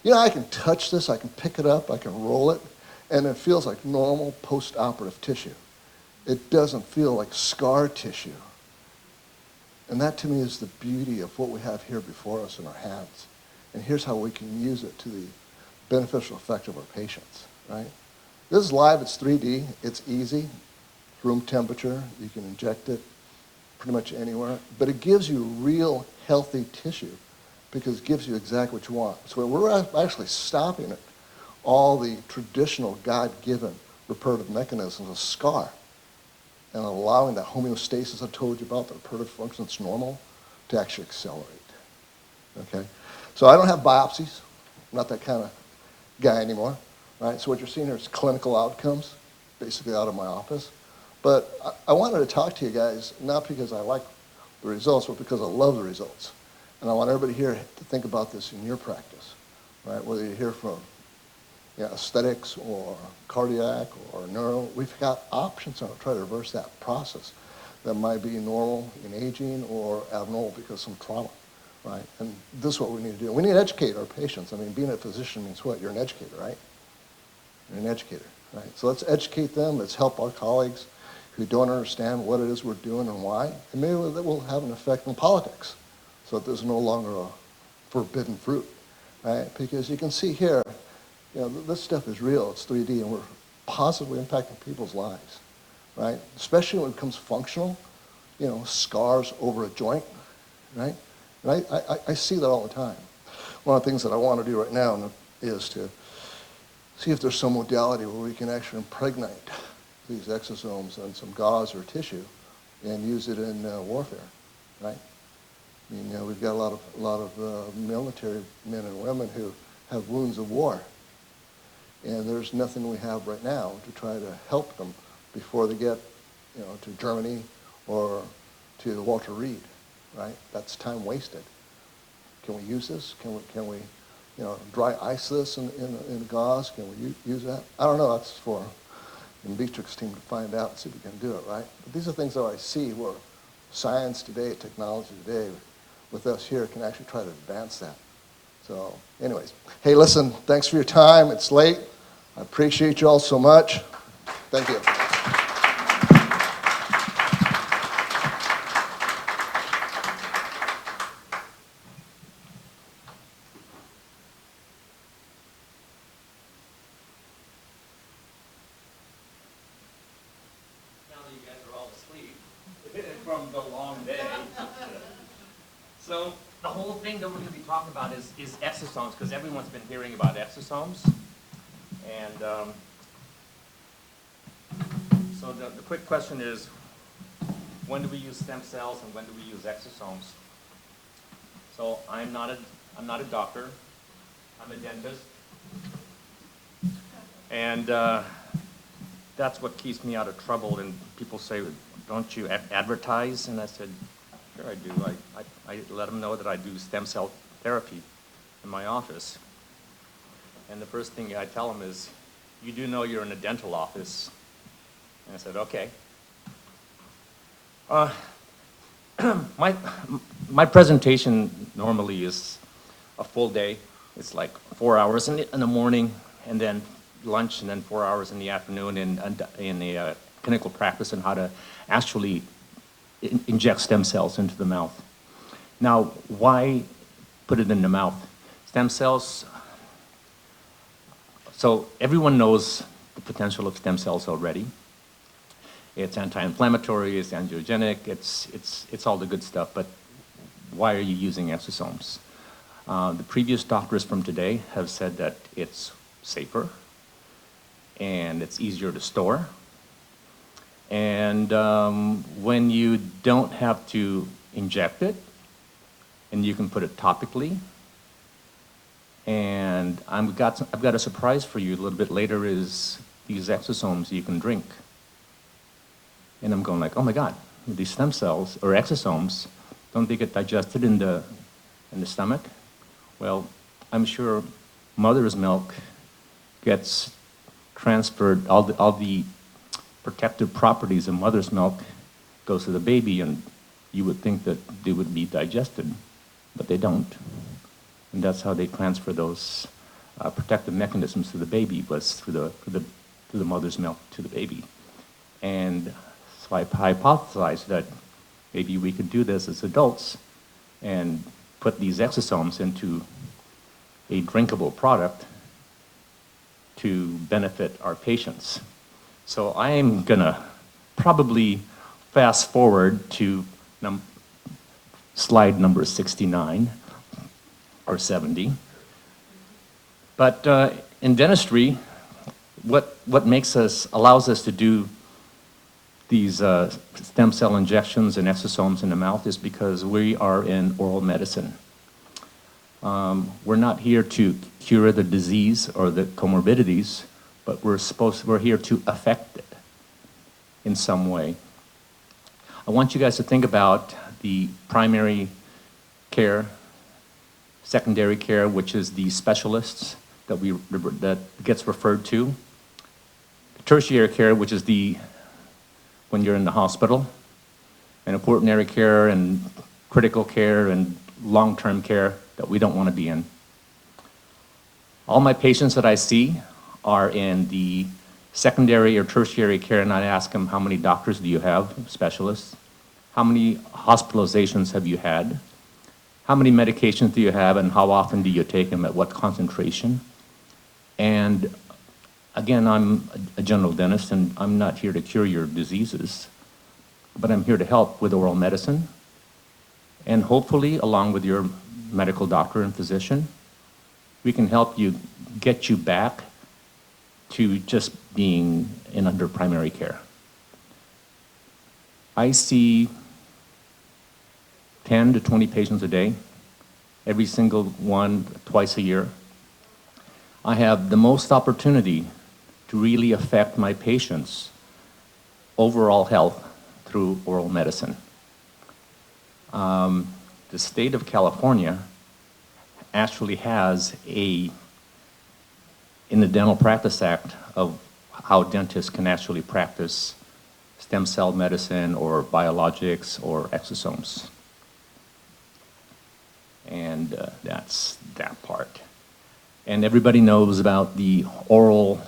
You know, I can touch this, I can pick it up, I can roll it, and it feels like normal post-operative tissue. It doesn't feel like scar tissue. And that to me is the beauty of what we have here before us in our hands. And here's how we can use it to the beneficial effect of our patients, right? This is live, it's 3D, it's easy, room temperature, you can inject it pretty much anywhere, but it gives you real healthy tissue because it gives you exactly what you want. So we're actually stopping it, all the traditional God-given reparative mechanisms of scar and allowing that homeostasis I told you about, the reparative function that's normal, to actually accelerate, okay? So I don't have biopsies, I'm not that kind of guy anymore, right? So what you're seeing here is clinical outcomes, basically out of my office. But I wanted to talk to you guys, not because I like the results, but because I love the results. And I want everybody here to think about this in your practice, right? Whether you're here from aesthetics or cardiac or neuro, we've got options on to try to reverse that process that might be normal in aging or abnormal because of some trauma, right? And this is what we need to do. We need to educate our patients. I mean, being a physician means what? You're an educator, right? You're an educator, right? So let's educate them. Let's help our colleagues who don't understand what it is we're doing and why. And maybe that will have an effect on politics so that there's no longer a forbidden fruit, right? Because you can see here, you know, this stuff is real. It's 3D, and we're positively impacting people's lives, right? Especially when it becomes functional, you know, scars over a joint, right? And I see that all the time. One of the things that I want to do right now is to see if there's some modality where we can actually impregnate these exosomes on some gauze or tissue and use it in warfare, right? I mean, you know, we've got a lot of military men and women who have wounds of war. And there's nothing we have right now to try to help them before they get, you know, to Germany or to Walter Reed, right? That's time wasted. Can we use this? Can we, you know, dry ice this in gauze? Can we use that? I don't know. That's for the INVITRX team to find out and see if we can do it, right? But these are things that I see where science today, technology today, with us here can actually try to advance that. So anyways, hey, listen, thanks for your time. It's late. I appreciate you all so much. Thank you. Now that you guys are all asleep from the long day. So the whole thing that we're going to be talking about is exosomes, because everyone's been hearing about exosomes. And so the quick question is, when do we use stem cells and when do we use exosomes? So I'm not a doctor. I'm a dentist. And that's what keeps me out of trouble. And people say, don't you advertise? And I said, sure I do. I let them know that I do stem cell therapy in my office. And the first thing I tell them is, you do know you're in a dental office. And I said, okay. My presentation normally is a full day. It's like 4 hours in the morning, and then lunch, and then 4 hours in the afternoon in a clinical practice on how to actually inject stem cells into the mouth. Now, why put it in the mouth? Stem cells, so everyone knows the potential of stem cells already. It's anti-inflammatory, it's angiogenic, it's all the good stuff, but why are you using exosomes? The previous doctors from today have said that it's safer, and it's easier to store. And when you don't have to inject it, and you can put it topically, and I've got a surprise for you a little bit later, is these exosomes you can drink. And I'm going like, oh my God, these stem cells or exosomes, don't they get digested in the stomach? Well, I'm sure mother's milk gets transferred, all the protective properties of mother's milk goes to the baby, and you would think that they would be digested, but they don't. And that's how they transfer those protective mechanisms to the baby, was through the mother's milk to the baby. And so I hypothesized that maybe we could do this as adults and put these exosomes into a drinkable product to benefit our patients. So I'm gonna probably fast forward to slide number 69 or 70. But in dentistry, what allows us to do these stem cell injections and exosomes in the mouth is because we are in oral medicine. We're not here to cure the disease or the comorbidities, but we're here to affect it in some way. I want you guys to think about the primary care, secondary care, which is the specialists that gets referred to, tertiary care, which is when you're in the hospital, and quaternary care and critical care and long-term care that we don't want to be in. All my patients that I see are in the secondary or tertiary care, and I ask them, how many doctors do you have, specialists? How many hospitalizations have you had? How many medications do you have, and how often do you take them, at what concentration? And again, I'm a general dentist, and I'm not here to cure your diseases, but I'm here to help with oral medicine, and hopefully, along with your medical doctor and physician, we can help you, get you back to just being under primary care. I see 10 to 20 patients a day, every single one twice a year. I have the most opportunity to really affect my patients' overall health through oral medicine. The state of California actually has in the Dental Practice Act of how dentists can actually practice stem cell medicine or biologics or exosomes. And that's that part. And everybody knows about the oral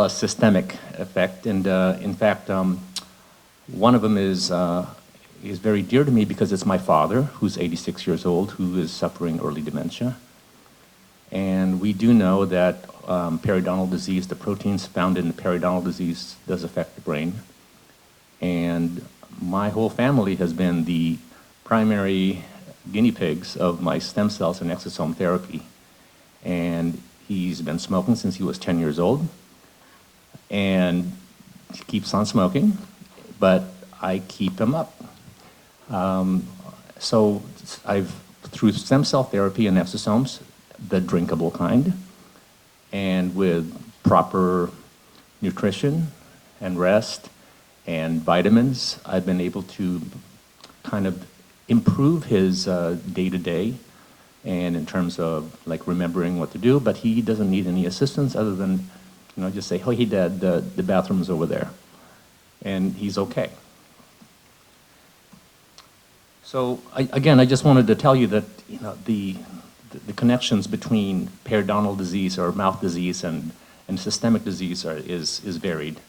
systemic effect. And in fact, one of them is very dear to me because it's my father, who's 86 years old, who is suffering early dementia. And we do know that periodontal disease, the proteins found in the periodontal disease, does affect the brain. And my whole family has been the primary guinea pigs of my stem cells and exosome therapy. And he's been smoking since he was 10 years old, and he keeps on smoking, but I keep him up. So through stem cell therapy and exosomes, the drinkable kind, and with proper nutrition and rest and vitamins, I've been able to kind of improve his day-to-day, and in terms of like remembering what to do, but he doesn't need any assistance other than, just say, oh, hey, Dad, the bathroom's over there. and he's okay. So again, I just wanted to tell you that the connections between periodontal disease or mouth disease and systemic disease is varied.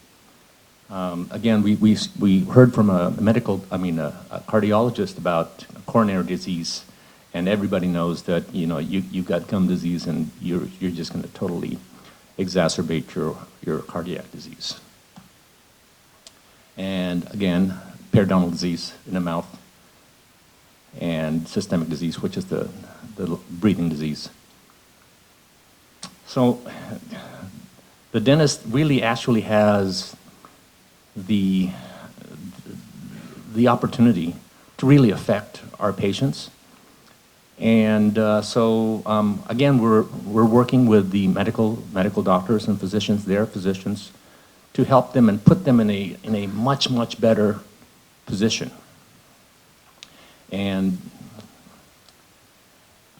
Again, we heard from a cardiologist about coronary disease, and everybody knows that you've got gum disease and you're just going to totally exacerbate your cardiac disease. And again, periodontal disease in the mouth, and systemic disease, which is the breathing disease. So the dentist really actually has the opportunity to really affect our patients. And again, we're working with the medical doctors and physicians, their physicians, to help them and put them in a much better position. And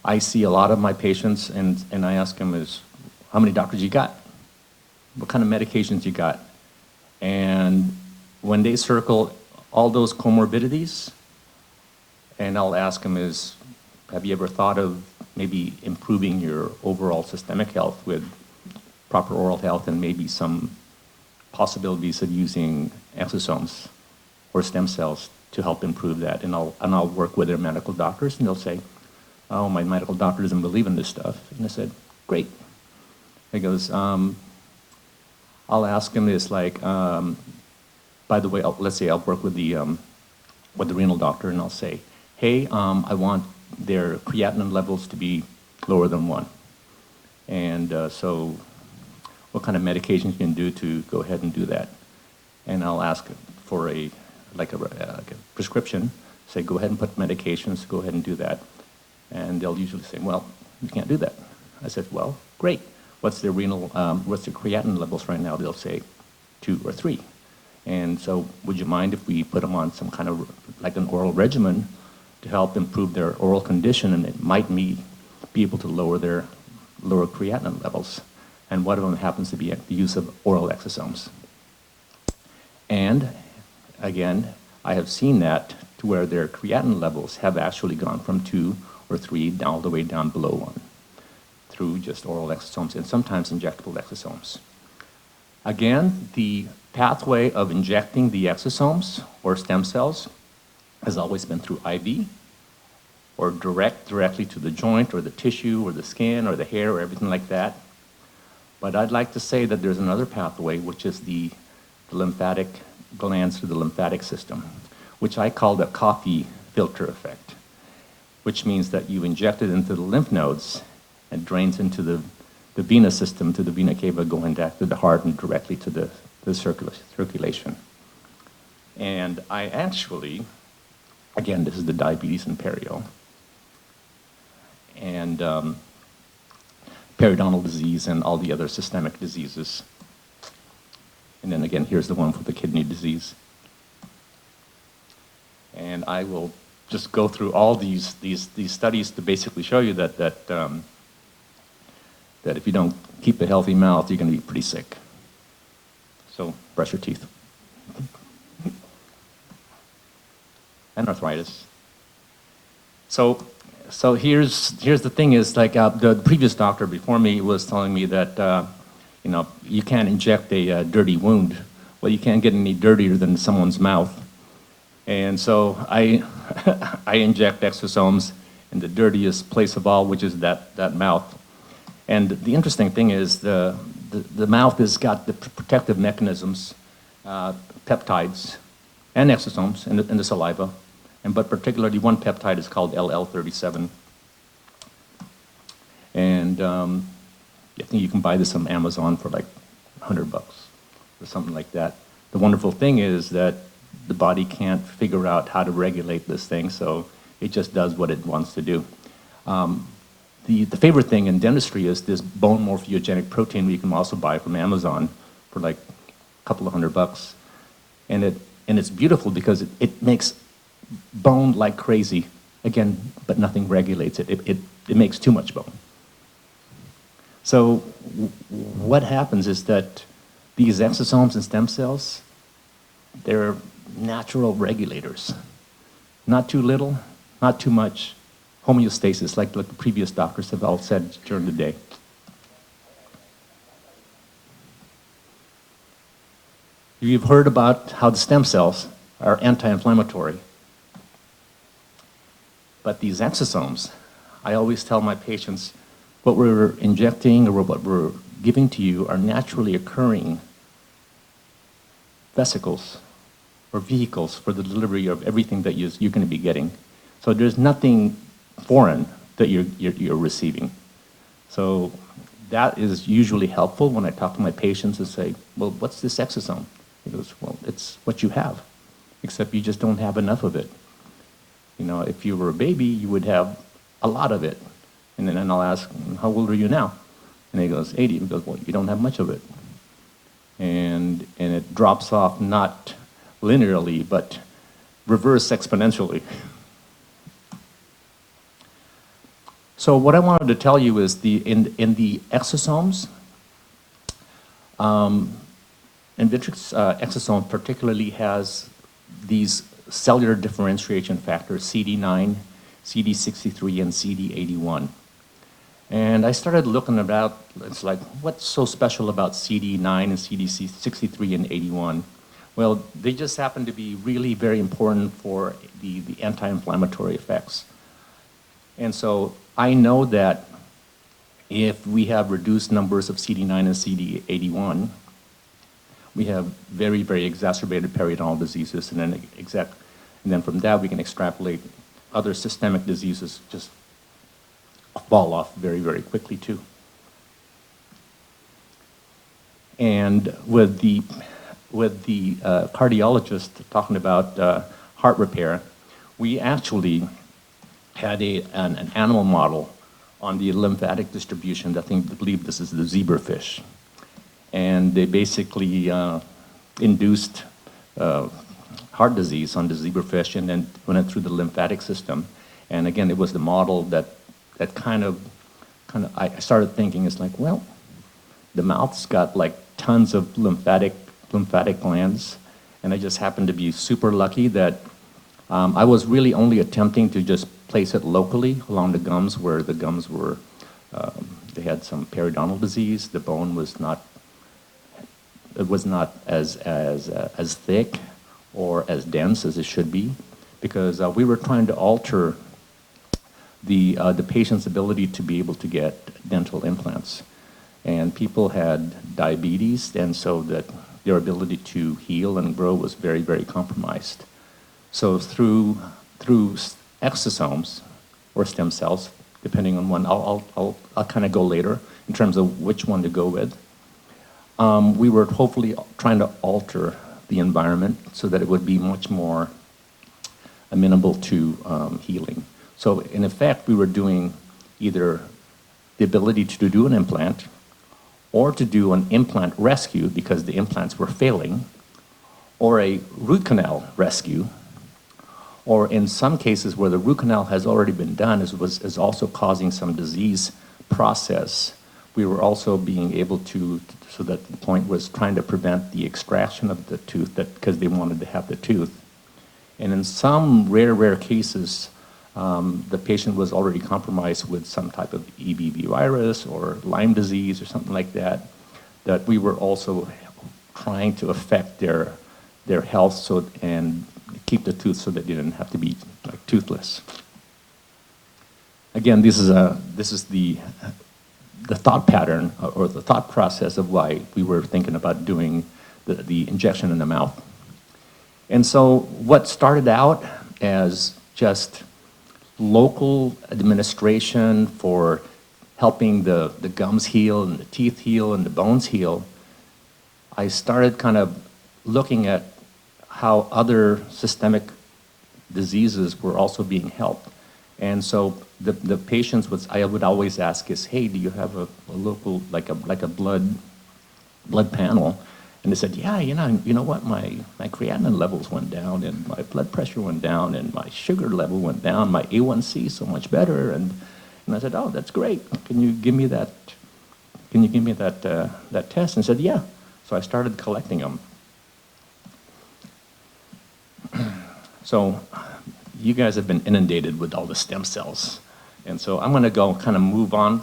I see a lot of my patients, and I ask them how many doctors you got? What kind of medications you got? And when they circle all those comorbidities, and I'll ask them have you ever thought of maybe improving your overall systemic health with proper oral health and maybe some possibilities of using exosomes or stem cells to help improve that? And I'll work with their medical doctors, and they'll say, oh, my medical doctor doesn't believe in this stuff. And I said, great. He goes, I'll ask him by the way, let's say I'll work with the renal doctor, and I'll say, hey, I want their creatinine levels to be lower than 1. And so what kind of medications you can do to go ahead and do that? And I'll ask for a prescription, say, go ahead and put medications, go ahead and do that. And they'll usually say, well, you can't do that. I said, well, great. What's their creatinine levels right now? They'll say 2 or 3. And so would you mind if we put them on some kind of like an oral regimen to help improve their oral condition, and it might be able to lower creatinine levels? And one of them happens to be the use of oral exosomes. And again, I have seen that to where their creatinine levels have actually gone from 2 or 3 all the way down below 1 through just oral exosomes and sometimes injectable exosomes. Again, the pathway of injecting the exosomes or stem cells has always been through IV or directly to the joint or the tissue or the skin or the hair or everything like that. But I'd like to say that there's another pathway, which is the lymphatic glands through the lymphatic system, which I call the coffee filter effect, which means that you inject it into the lymph nodes and drains into the venous system, to the vena cava, going back to the heart and directly to the circulation. And I actually, again, this is the diabetes and perio, and periodontal disease and all the other systemic diseases. And then again, here's the one for the kidney disease. And I will just go through all these studies to basically show you that if you don't keep a healthy mouth, you're going to be pretty sick. So brush your teeth. And arthritis. So here's the thing is, like the previous doctor before me was telling me that you can't inject a dirty wound. Well, you can't get any dirtier than someone's mouth. And so I inject exosomes in the dirtiest place of all, which is that mouth. And the interesting thing is the mouth has got the protective mechanisms, peptides and exosomes in the saliva, but particularly one peptide is called LL37. And I think you can buy this on Amazon for like $100 or something like that. The wonderful thing is that the body can't figure out how to regulate this thing, so it just does what it wants to do. The favorite thing in dentistry is this bone morphogenic protein we can also buy from Amazon for like a couple of $100. And it's beautiful because it makes bone like crazy, again, but nothing regulates it. It makes too much bone. So what happens is that these exosomes and stem cells they're natural regulators. Not too little, not too much, homeostasis, like the previous doctors have all said during the day. You've heard about how the stem cells are anti-inflammatory. But these exosomes, I always tell my patients, what we're injecting or what we're giving to you are naturally occurring vesicles or vehicles for the delivery of everything that you're going to be getting. So there's nothing foreign that you're receiving. So that is usually helpful when I talk to my patients and say, well, what's this exosome? He goes, well, it's what you have, except you just don't have enough of it. You know, if you were a baby, you would have a lot of it. And then I'll ask, how old are you now? And he goes, 80. He goes, well, you don't have much of it. And it drops off not linearly, but reverse exponentially. So what I wanted to tell you is in the exosomes, INVITRX exosome particularly has these cellular differentiation factors, CD9, CD63, and CD81. And I started looking about, it's like, what's so special about CD9 and CD63 and 81? Well, they just happen to be really very important for the anti-inflammatory effects. And so I know that if we have reduced numbers of CD9 and CD81, we have very, very exacerbated periodontal diseases, and then from that we can extrapolate other systemic diseases just fall off very, very quickly too. And with the cardiologist talking about heart repair, we actually had an animal model on the lymphatic distribution. I believe this is the zebrafish. And they basically induced heart disease on the zebrafish and then went through the lymphatic system. And again, it was the model that kind of I started thinking, it's like, well, the mouth's got like tons of lymphatic glands, and I just happened to be super lucky that I was really only attempting to just place it locally along the gums where the gums were, they had some periodontal disease, the bone was not as thick or as dense as it should be, because we were trying to alter the patient's ability to be able to get dental implants. And people had diabetes, and so that their ability to heal and grow was very, very compromised. So through exosomes or stem cells, depending on one, I'll kind of go later in terms of which one to go with. We were hopefully trying to alter the environment so that it would be much more amenable to healing. So in effect, we were doing either the ability to do an implant or to do an implant rescue because the implants were failing, or a root canal rescue, or in some cases where the root canal has already been done is also causing some disease process. We were also being able to, so that the point was trying to prevent the extraction of the tooth because they wanted to have the tooth. And in some rare cases, the patient was already compromised with some type of EBV virus or Lyme disease or something like that, that we were also trying to affect their health and keep the tooth so that they didn't have to be like toothless. Again, this is the thought pattern or the thought process of why we were thinking about doing the injection in the mouth. And so what started out as just local administration for helping the gums heal and the teeth heal and the bones heal, I started kind of looking at how other systemic diseases were also being helped. And so the patients I would always ask is, hey, do you have a local, like a blood panel? And they said, yeah, you know what, my creatinine levels went down, and my blood pressure went down, and my sugar level went down, my A1C so much better. And I said, oh, that's great. Can you give me that? Can you give me that test? And said, yeah. So I started collecting them. So you guys have been inundated with all the stem cells. And so I'm going to go kind of move on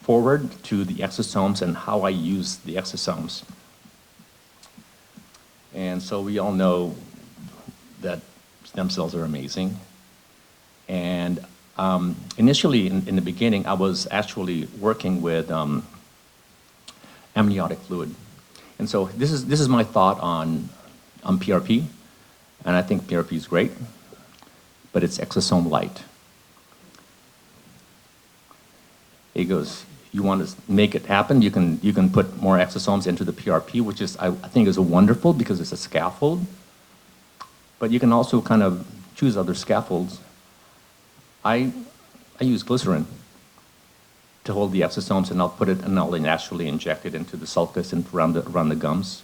forward to the exosomes and how I use the exosomes. And so we all know that stem cells are amazing. And initially, in the beginning, I was actually working with amniotic fluid. And so this is my thought on PRP. And I think PRP is great, but it's exosome light. He goes, you want to make it happen, you can put more exosomes into the PRP, which is, I think is wonderful because it's a scaffold. But you can also kind of choose other scaffolds. I use glycerin to hold the exosomes, and I'll put it and I'll naturally inject it into the sulcus and around the gums,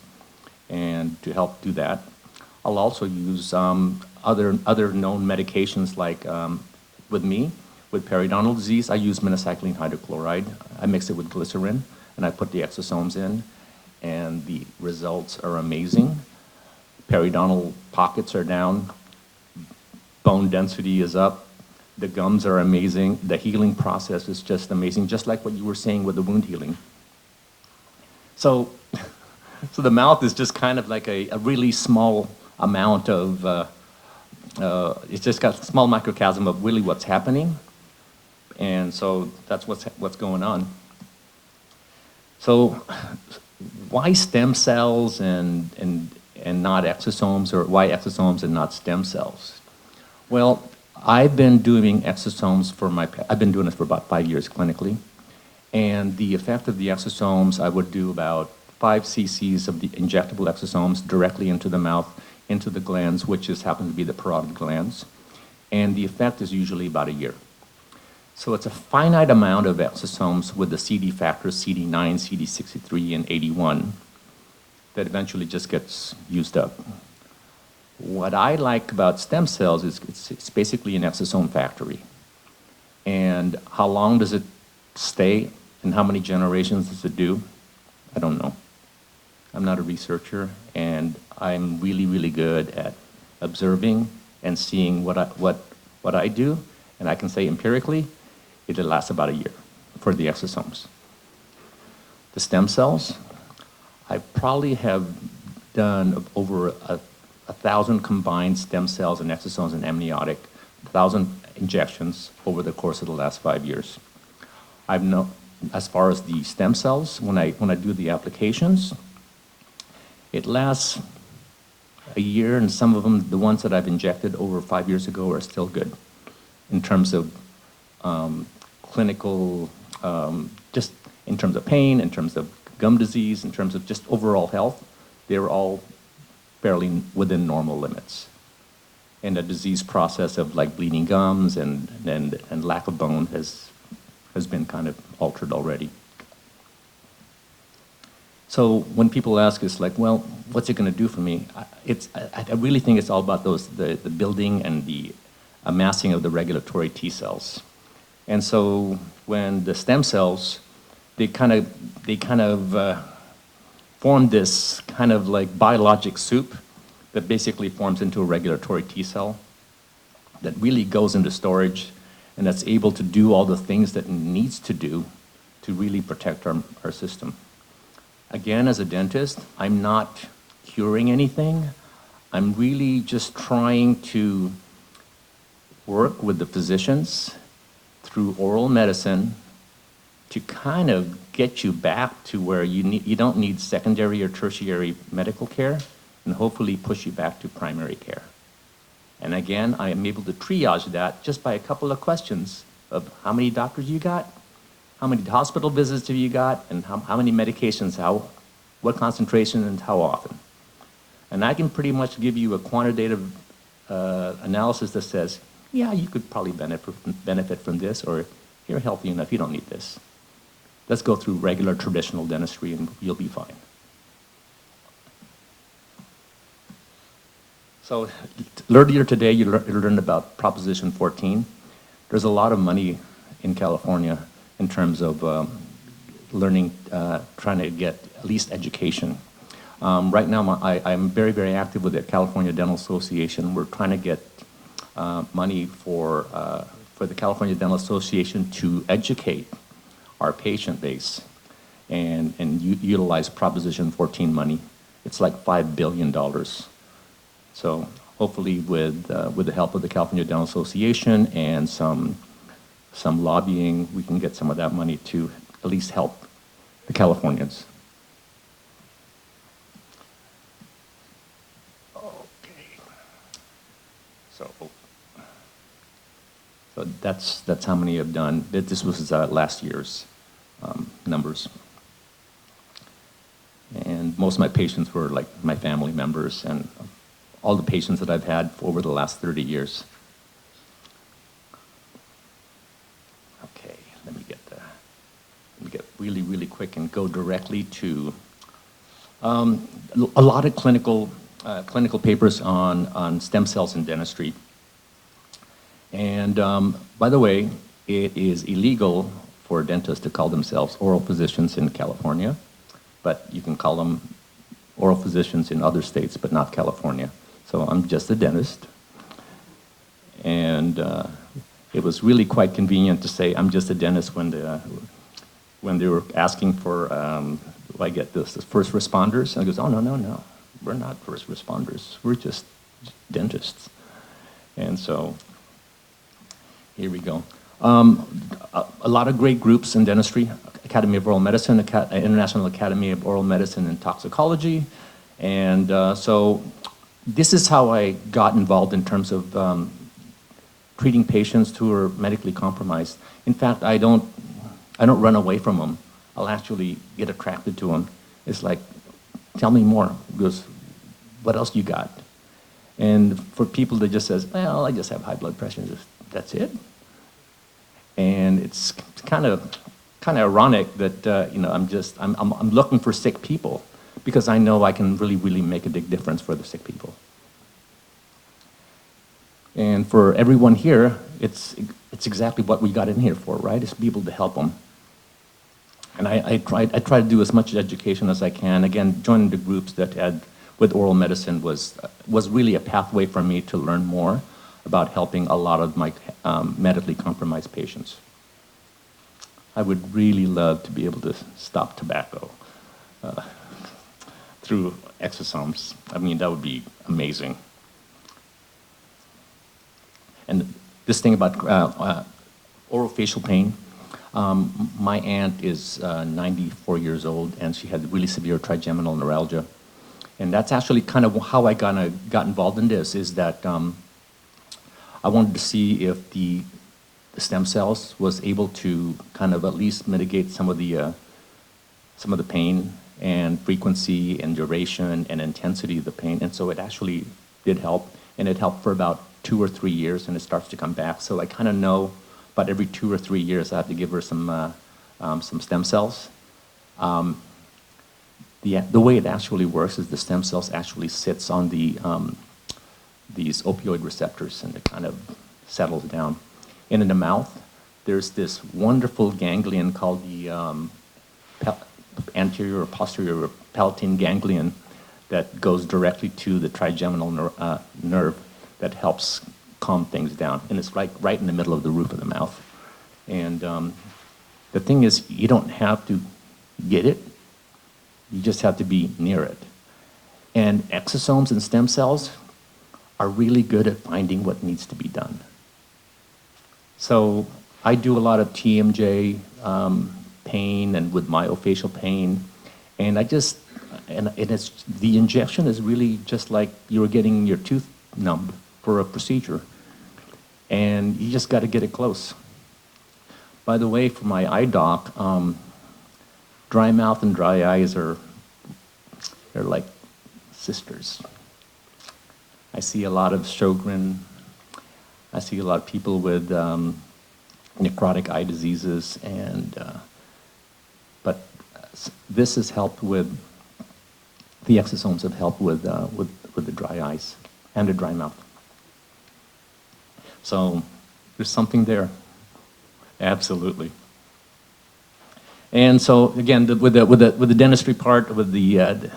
and to help do that. I'll also use other known medications like with me. With periodontal disease, I use minocycline hydrochloride. I mix it with glycerin, and I put the exosomes in, and the results are amazing. Periodontal pockets are down, bone density is up, the gums are amazing, the healing process is just amazing, just like what you were saying with the wound healing. So the mouth is just kind of like a really small amount of, it's just got a small microcosm of really what's happening. And so that's what's going on. So why stem cells and not exosomes, or why exosomes and not stem cells? Well, I've been doing exosomes I've been doing this for about 5 years clinically. And the effect of the exosomes, I would do about 5 cc's of the injectable exosomes directly into the mouth, into the glands, which happen to be the parotid glands. And the effect is usually about a year. So it's a finite amount of exosomes with the CD factors, CD9, CD63, and 81, that eventually just gets used up. What I like about stem cells is it's basically an exosome factory. And how long does it stay, and how many generations does it do? I don't know. I'm not a researcher, and I'm really, really good at observing and seeing what I do, and I can say empirically, it lasts about a year for the exosomes. The stem cells, I probably have done over 1,000 combined stem cells and exosomes and amniotic, 1,000 injections over the course of the last 5 years. I've known, as far as the stem cells, when I do the applications, it lasts a year, and some of them, the ones that I've injected over 5 years ago, are still good in terms of clinical, just in terms of pain, in terms of gum disease, in terms of just overall health. They're all fairly within normal limits. And the disease process of like bleeding gums and lack of bone has been kind of altered already. So when people ask us like, well, what's it going to do for me? I really think it's all about the building and the amassing of the regulatory T cells. And so when the stem cells, they kind of form this kind of like biologic soup that basically forms into a regulatory T cell that really goes into storage, and that's able to do all the things that it needs to do to really protect our system. Again, as a dentist, I'm not curing anything. I'm really just trying to work with the physicians through oral medicine to kind of get you back to where you don't need secondary or tertiary medical care, and hopefully push you back to primary care. And again, I am able to triage that just by a couple of questions of how many doctors you got, how many hospital visits have you got, and how many medications, what concentration and how often. And I can pretty much give you a quantitative analysis that says, yeah, you could probably benefit from this, or you're healthy enough, you don't need this. Let's go through regular traditional dentistry and you'll be fine. So earlier today, you learned about Proposition 14. There's a lot of money in California in terms of learning, trying to get at least education. Right now, I'm very, very active with the California Dental Association. We're trying to get money for the California Dental Association to educate our patient base and utilize Proposition 14 money. It's like $5 billion. So hopefully with the help of the California Dental Association and some lobbying, we can get some of that money to at least help the Californians. So that's how many have done. This was last year's numbers. And most of my patients were like my family members and all the patients that I've had over the last 30 years. Okay, let me get really, really quick and go directly to a lot of clinical papers on stem cells in dentistry. And by the way, it is illegal for dentists to call themselves oral physicians in California, but you can call them oral physicians in other states, but not California. So I'm just a dentist. And it was really quite convenient to say I'm just a dentist when they were asking for, do I get this, the first responders? And I goes, oh, no, we're not first responders. We're just dentists. And so here we go. A lot of great groups in dentistry, Academy of Oral Medicine, International Academy of Oral Medicine and Toxicology. And so this is how I got involved in terms of treating patients who are medically compromised. In fact, I don't run away from them. I'll actually get attracted to them. It's like, tell me more. Because what else you got? And for people that just says, well, I just have high blood pressure, that's it. And it's kind of ironic that I'm looking for sick people because I know I can really, really make a big difference for the sick people. And for everyone here, it's exactly what we got in here for, right? It's to be able to help them. And I try to do as much education as I can. Again, joining the groups that had with oral medicine was really a pathway for me to learn more about helping a lot of my medically compromised patients. I would really love to be able to stop tobacco through exosomes. I mean, that would be amazing. And this thing about orofacial pain, my aunt is 94 years old and she had really severe trigeminal neuralgia. And that's actually kind of how I got involved in this, is that I wanted to see if the stem cells was able to kind of at least mitigate some of the pain and frequency and duration and intensity of the pain. And so it actually did help, and it helped for about 2 or 3 years, and it starts to come back. So I kind of know about every 2 or 3 years I have to give her some stem cells. The way it actually works is the stem cells actually sits on these opioid receptors, and it kind of settles down. And in the mouth, there's this wonderful ganglion called the anterior or posterior palatine ganglion that goes directly to the trigeminal nerve that helps calm things down. And it's right in the middle of the roof of the mouth. And the thing is, you don't have to get it. You just have to be near it. And exosomes and stem cells are really good at finding what needs to be done. So I do a lot of TMJ pain and with myofascial pain, and it's the injection is really just like you were getting your tooth numbed for a procedure, and you just got to get it close. By the way, for my eye doc, dry mouth and dry eyes they're like sisters. I see a lot of Sjogren. I see a lot of people with necrotic eye diseases, but this has helped with, the exosomes have helped with the dry eyes and the dry mouth. So there's something there, absolutely. And so again, with the dentistry part, with the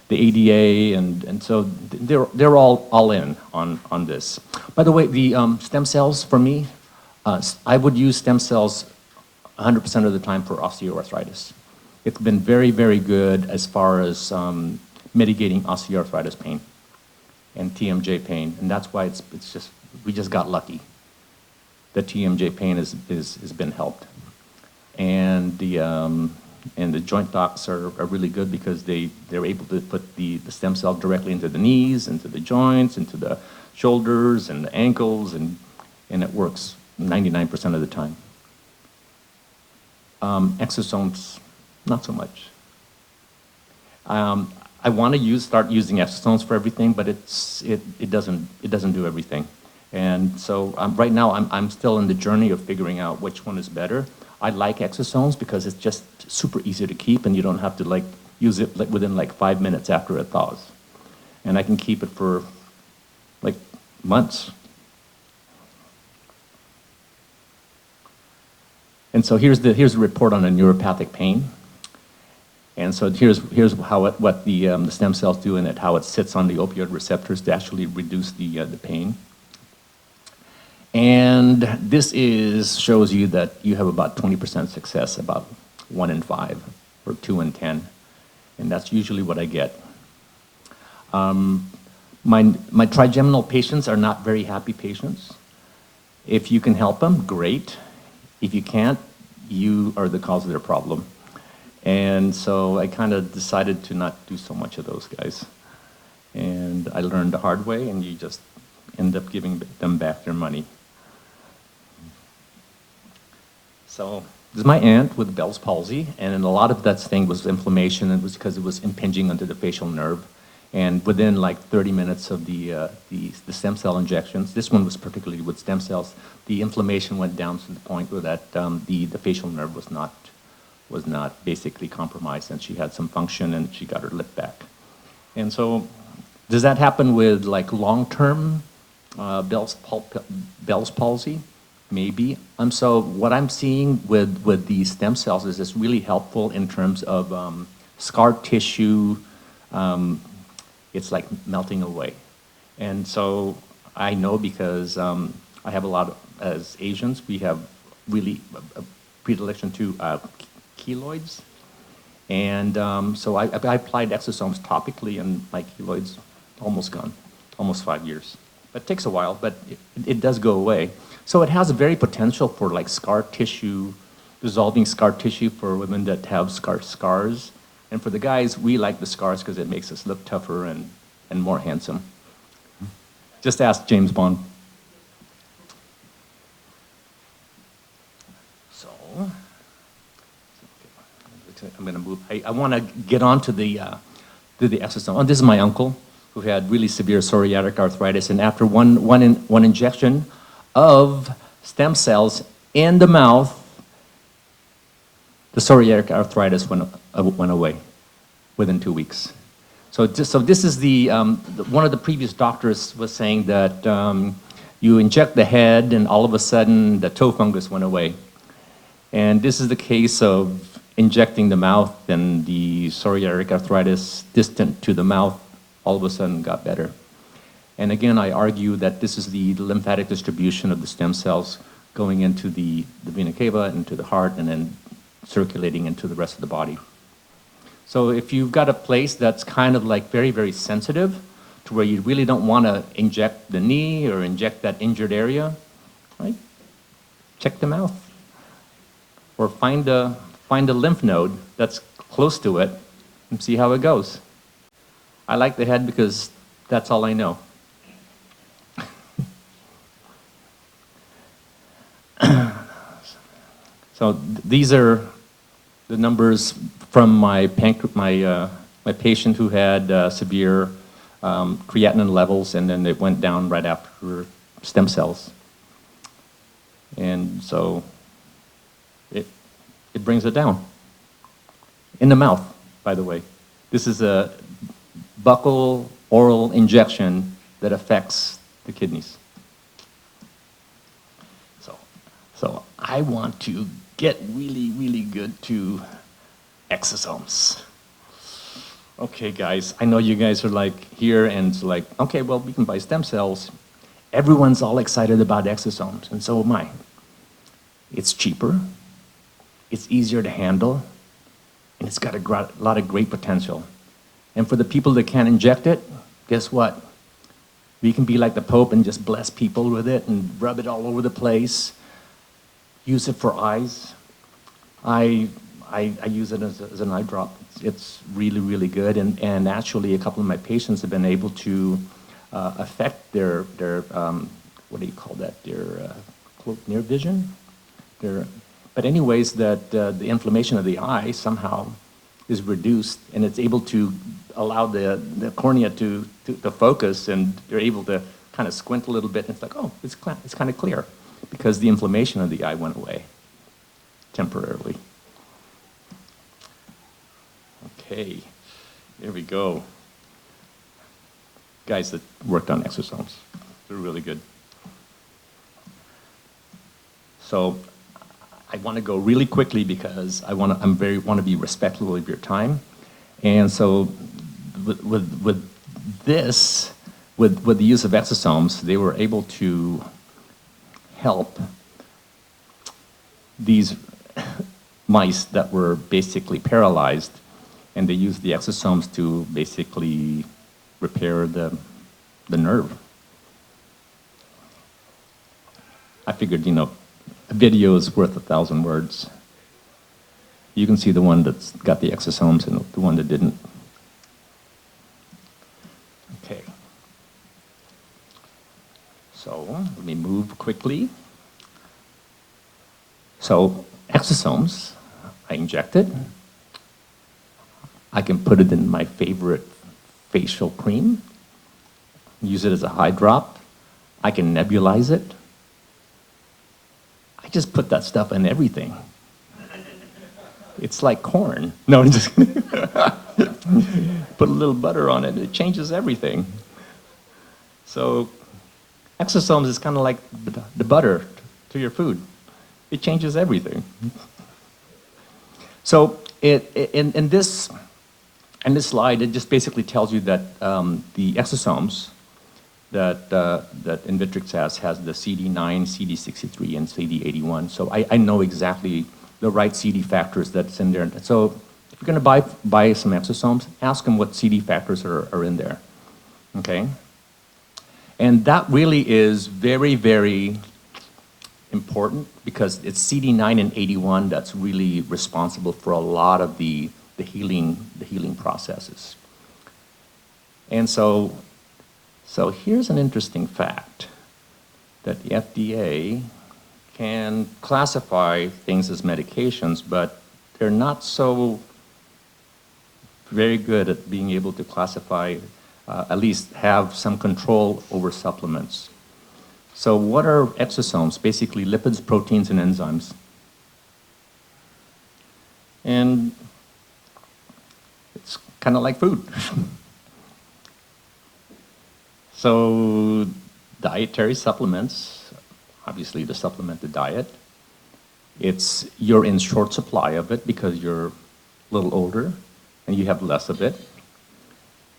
the ADA, and so they're all in on this. By the way, the stem cells for me, I would use stem cells 100% of the time for osteoarthritis. It's been very, very good as far as mitigating osteoarthritis pain and TMJ pain, and that's why we just got lucky. The TMJ pain has been helped, and the joint docs are really good because they're able to put the stem cell directly into the knees, into the joints, into the shoulders and the ankles, and it works 99% of the time. Exosomes, not so much. I want to start using exosomes for everything, but it doesn't do everything. And so right now I'm still in the journey of figuring out which one is better. I like exosomes because it's just super easy to keep, and you don't have to use it within 5 minutes after it thaws. And I can keep it for months. And so here's the report on a neuropathic pain. And so here's what the stem cells do in it, how it sits on the opioid receptors to actually reduce the pain. And this shows you that you have about 20% success, about 1 in 5 or 2 in 10, and that's usually what I get. My trigeminal patients are not very happy patients. If you can help them, great. If you can't, you are the cause of their problem. And so I kind of decided to not do so much of those guys. And I learned the hard way, and you just end up giving them back their money. So this is my aunt with Bell's palsy, and a lot of that thing was inflammation. It was because it was impinging onto the facial nerve. And within 30 minutes of the stem cell injections, this one was particularly with stem cells, the inflammation went down to the point where that the facial nerve was not basically compromised, and she had some function, and she got her lip back. And so, does that happen with long-term Bell's palsy? Maybe. So what I'm seeing with these stem cells is it's really helpful in terms of scar tissue. It's like melting away. And so I know because I have a lot of, as Asians, we have really a predilection to keloids. And so I applied exosomes topically, and my keloids almost gone, almost 5 years. But it takes a while, but it does go away. So it has a very potential for scar tissue, dissolving scar tissue for women that have scars. And for the guys, we like the scars because it makes us look tougher and more handsome. Just ask James Bond. So, I'm going to move. I want to get on to the exosome. Oh, this is my uncle who had really severe psoriatic arthritis, and after one injection of stem cells in the mouth, the psoriatic arthritis went away within 2 weeks. So this is one of the previous doctors was saying that you inject the head, and all of a sudden the toe fungus went away. And this is the case of injecting the mouth, and the psoriatic arthritis distant to the mouth all of a sudden got better. And again, I argue that this is the lymphatic distribution of the stem cells going into the vena cava, into the heart, and then circulating into the rest of the body. So if you've got a place that's kind of very, very sensitive to where you really don't want to inject the knee or inject that injured area, right? Check the mouth. Or find a lymph node that's close to it and see how it goes. I like the head because that's all I know. So these are the numbers from my patient who had severe creatinine levels, and then it went down right after stem cells. And so it brings it down. In the mouth, by the way. This is a buccal oral injection that affects the kidneys. So I want to get really, really good to exosomes. Okay, guys, I know you guys are like here and it's like, okay, well, we can buy stem cells. Everyone's all excited about exosomes, and so am I. It's cheaper, it's easier to handle, and it's got a lot of great potential. And for the people that can't inject it, guess what? We can be like the Pope and just bless people with it and rub it all over the place. Use it for eyes. I use it as an eye drop. It's really, really good. And actually, a couple of my patients have been able to affect their what do you call that? Their near vision. But anyways, that the inflammation of the eye somehow is reduced, and it's able to allow the cornea to focus, and they're able to kind of squint a little bit, and it's like, oh, it's kind of clear, because the inflammation of the eye went away temporarily. Okay, there we go. Guys that worked on exosomes, they're really good. So I want to go really quickly because I want to be respectful of your time, and so with the use of exosomes, they were able to help these mice that were basically paralyzed, and they used the exosomes to basically repair the nerve. I figured, you know, a video is worth 1,000 words. You can see the one that's got the exosomes and the one that didn't. Okay. So let me move quickly. So exosomes, I inject it. I can put it in my favorite facial cream, use it as a eye drop. I can nebulize it. I just put that stuff in everything. It's like corn. No, just put a little butter on it. It changes everything. So exosomes is kind of like the butter to your food. It changes everything. So in this slide, it just basically tells you that the exosomes that INVITRX has the CD9, CD63, and CD81. So I know exactly the right CD factors that's in there. So if you're going to buy some exosomes, ask them what CD factors are in there, okay? And that really is very, very important because it's CD9 and 81 that's really responsible for a lot of the healing processes. And so here's an interesting fact that the FDA can classify things as medications, but they're not so very good at being able to classify, at least have some control over supplements. So what are exosomes? Basically lipids, proteins, and enzymes. And it's kind of like food. So dietary supplements, obviously to supplement the diet. You're in short supply of it because you're a little older and you have less of it.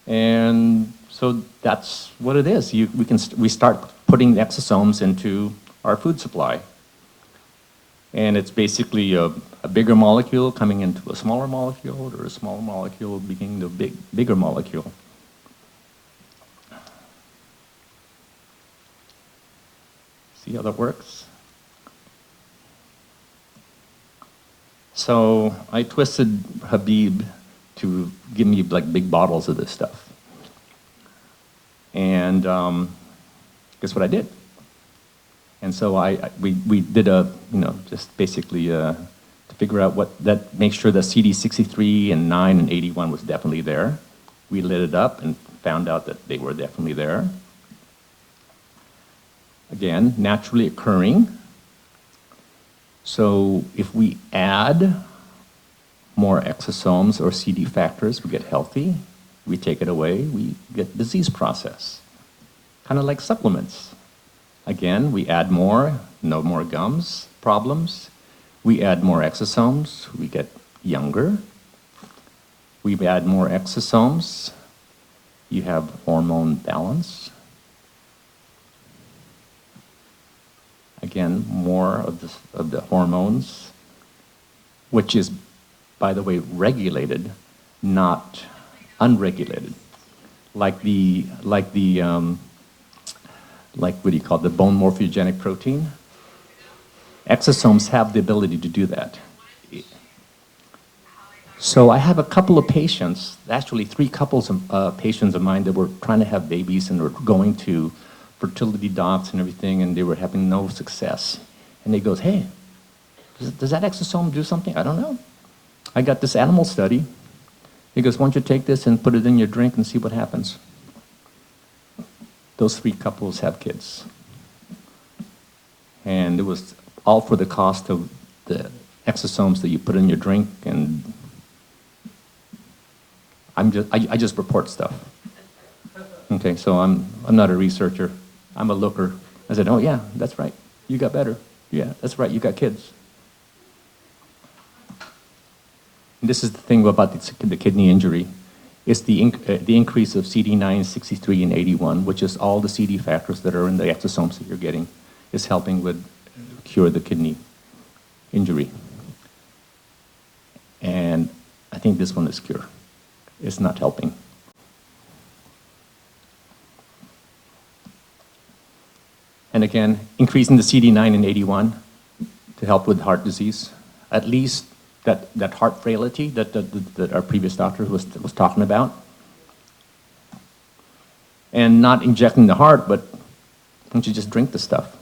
And so that's what it is. We start putting exosomes into our food supply. And it's basically a bigger molecule coming into a smaller molecule, or a smaller molecule becoming the bigger molecule. See how that works? So I twisted Habib to give me like big bottles of this stuff. And guess what I did? And so we did just basically to figure out make sure that CD63 and 9 and 81 was definitely there. We lit it up and found out that they were definitely there. Again, naturally occurring. So if we add more exosomes or CD factors, we get healthy. We take it away, we get disease process. Kind of like supplements. Again, we add more, no more gums problems. We add more exosomes, we get younger. we add more exosomes, you have hormone balance. Again, more of the hormones, which is, by the way, regulated, not unregulated. Like what do you call it, the bone morphogenic protein. Exosomes have the ability to do that. So I have a couple of patients, actually 3 couples of patients of mine that were trying to have babies and were going to fertility docs and everything, and they were having no success. And he goes, hey, does that exosome do something? I don't know. I got this animal study. He goes, why don't you take this and put it in your drink and see what happens? Those 3 couples have kids. And it was all for the cost of the exosomes that you put in your drink, and I just report stuff. Okay, so I'm not a researcher. I'm a looker. I said, oh yeah, that's right. You got better. Yeah, that's right. You got kids. And this is the thing about the kidney injury. It's the increase of CD9, 63, and 81, which is all the CD factors that are in the exosomes that you're getting, is helping with cure the kidney injury. And I think this one is cure. It's not helping. And again, increasing the CD9 and 81 to help with heart disease, at least that heart frailty that our previous doctor was talking about. And not injecting the heart, but why don't you just drink the stuff?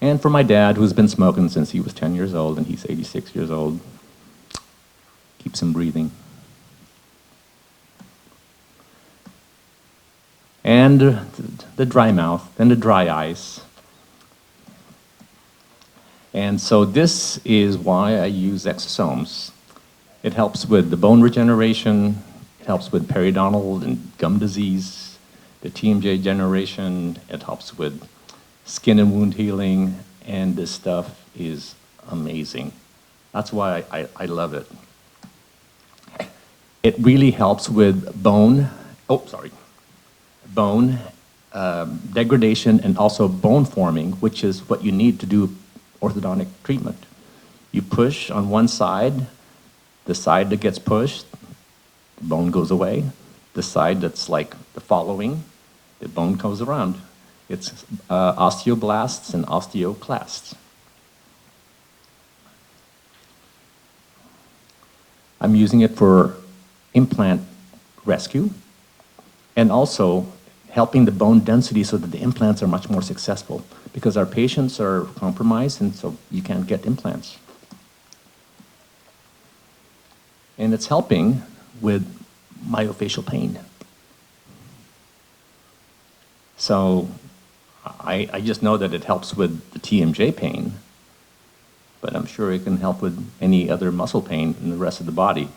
And for my dad, who's been smoking since he was 10 years old, and he's 86 years old, keeps him breathing. And the dry mouth, and the dry eyes. And so this is why I use exosomes. It helps with the bone regeneration, it helps with periodontal and gum disease, the TMJ generation, it helps with skin and wound healing, and this stuff is amazing. That's why I love it. It really helps with bone degradation and also bone forming, which is what you need to do orthodontic treatment. You push on one side, the side that gets pushed, the bone goes away. The side that's like the following, the bone goes around. It's osteoblasts and osteoclasts. I'm using it for implant rescue and also helping the bone density so that the implants are much more successful, because our patients are compromised and so you can't get implants. And it's helping with myofascial pain. So I just know that it helps with the TMJ pain, but I'm sure it can help with any other muscle pain in the rest of the body.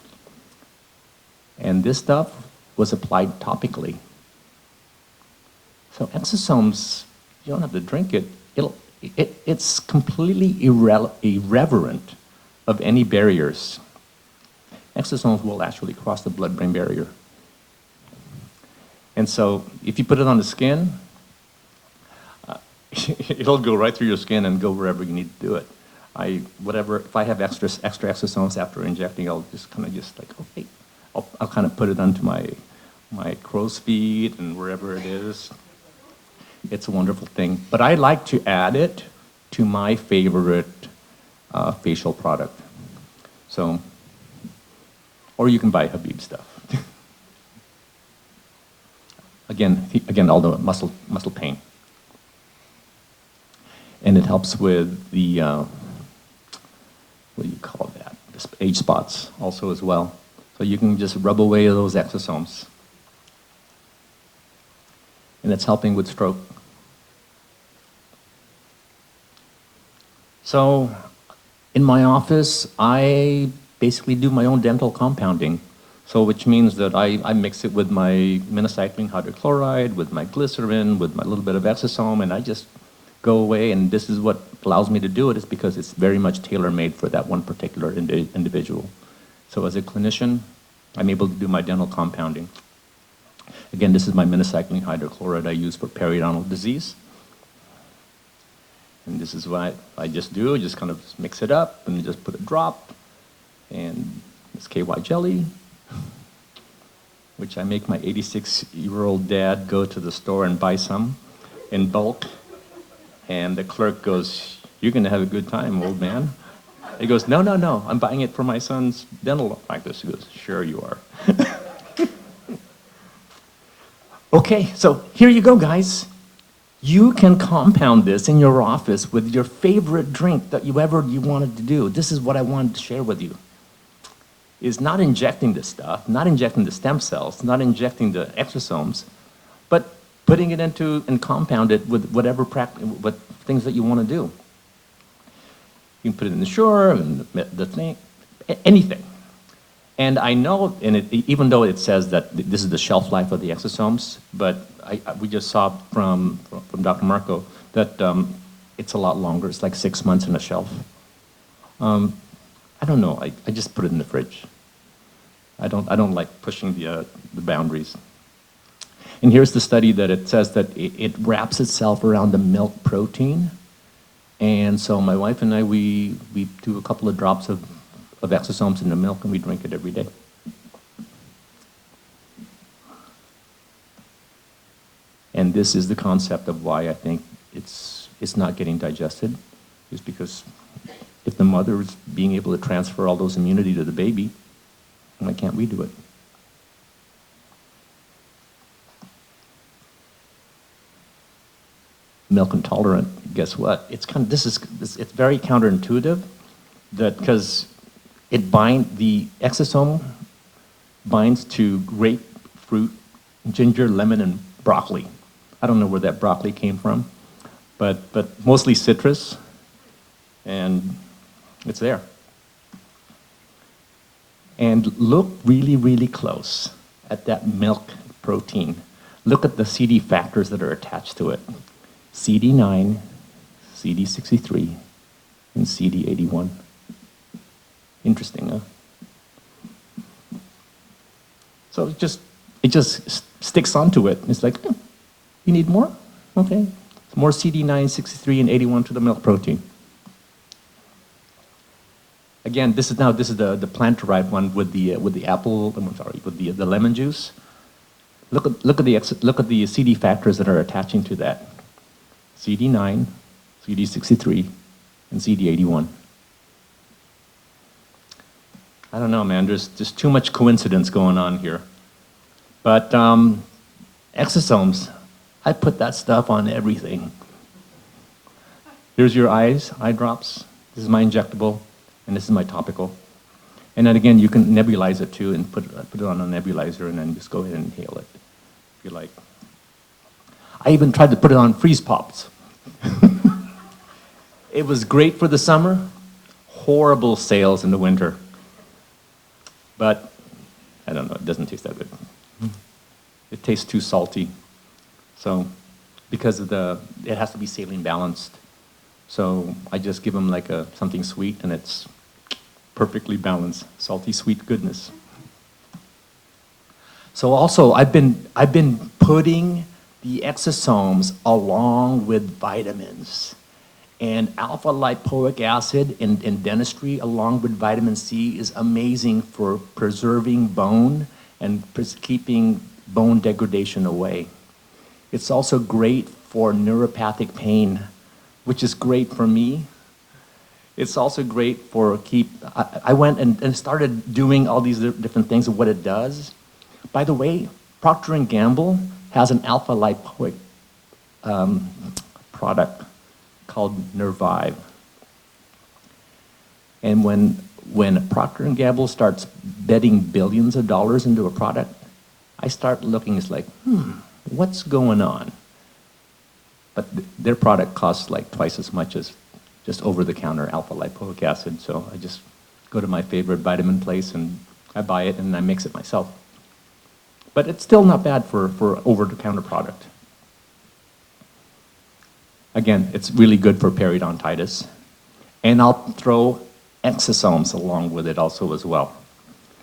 And this stuff was applied topically. So exosomes, you don't have to drink it. It's completely irreverent of any barriers. Exosomes will actually cross the blood-brain barrier. And so if you put it on the skin, it'll go right through your skin and go wherever you need to do it. If I have extra exosomes after injecting, I'll just kind of like, okay, I'll kind of put it onto my crow's feet and wherever it is. It's a wonderful thing. But I like to add it to my favorite facial product. So, or you can buy Habib stuff. Again, all the muscle pain. And it helps with the, what do you call that? The age spots also as well. So you can just rub away those exosomes. And it's helping with stroke. So in my office, I basically do my own dental compounding. So which means that I mix it with my minocycline hydrochloride, with my glycerin, with my little bit of exosome, and I just go away, and this is what allows me to do it, is because it's very much tailor-made for that one particular individual. So as a clinician, I'm able to do my dental compounding. Again, this is my minocycline hydrochloride I use for periodontal disease. And this is what I just do, just kind of mix it up and just put a drop. And this KY jelly, which I make my 86-year-old dad go to the store and buy some in bulk. And the clerk goes, "You're gonna have a good time, old man." He goes, "No, no, no, I'm buying it for my son's dental practice." He goes, "Sure you are." Okay, so here you go, guys. You can compound this in your office with your favorite drink that you wanted to do. This is what I wanted to share with you. Is not injecting this stuff, not injecting the stem cells, not injecting the exosomes, but putting it into and compound it with what things that you want to do. You can put it in the Sure, and the thing, anything. And I know, even though it says that this is the shelf life of the exosomes, but we just saw from Dr. Marco that it's a lot longer. It's like 6 months in a shelf. I don't know. I just put it in the fridge. I don't like pushing the boundaries. And here's the study that it says that it wraps itself around the milk protein. And so my wife and I, we do a couple of drops of exosomes in the milk, and we drink it every day. And this is the concept of why I think it's not getting digested, is because if the mother is being able to transfer all those immunity to the baby, why can't we do it? Milk intolerant, guess what? It's it's very counterintuitive, that because the exosome binds to grapefruit, ginger, lemon, and broccoli. I don't know where that broccoli came from, but mostly citrus, and it's there. And look really, really close at that milk protein. Look at the CD factors that are attached to it. CD9, CD63, and CD81. Interesting, huh? So it just sticks onto it. It's like, you need more? Okay. More CD9, 63, and 81 to the milk protein. Again, this is the plant-derived one with the apple. I'm sorry, with the lemon juice. Look at the CD factors that are attaching to that. CD9, CD63, and CD81. I don't know, man. There's just too much coincidence going on here. But exosomes, I put that stuff on everything. Here's your eye drops. This is my injectable, and this is my topical. And then again, you can nebulize it too, and put it on a nebulizer, and then just go ahead and inhale it, if you like. I even tried to put it on freeze pops. It was great for the summer, horrible sales in the winter. But I don't know, it doesn't taste that good. It tastes too salty. So, because of it has to be saline balanced. So I just give them like something sweet, and it's perfectly balanced, salty, sweet goodness. So also, I've been putting the exosomes along with vitamins. And alpha lipoic acid in dentistry along with vitamin C is amazing for preserving bone and keeping bone degradation away. It's also great for neuropathic pain, which is great for me. It's also great for I went and started doing all these different things of what it does. By the way, Procter & Gamble has an alpha lipoic product called Nervive. And when Procter & Gamble starts betting billions of dollars into a product, I start looking, it's like, what's going on? But their product costs like twice as much as just over-the-counter alpha lipoic acid, so I just go to my favorite vitamin place and I buy it and I mix it myself. But it's still not bad for over-the-counter product. Again, it's really good for periodontitis. And I'll throw exosomes along with it also as well.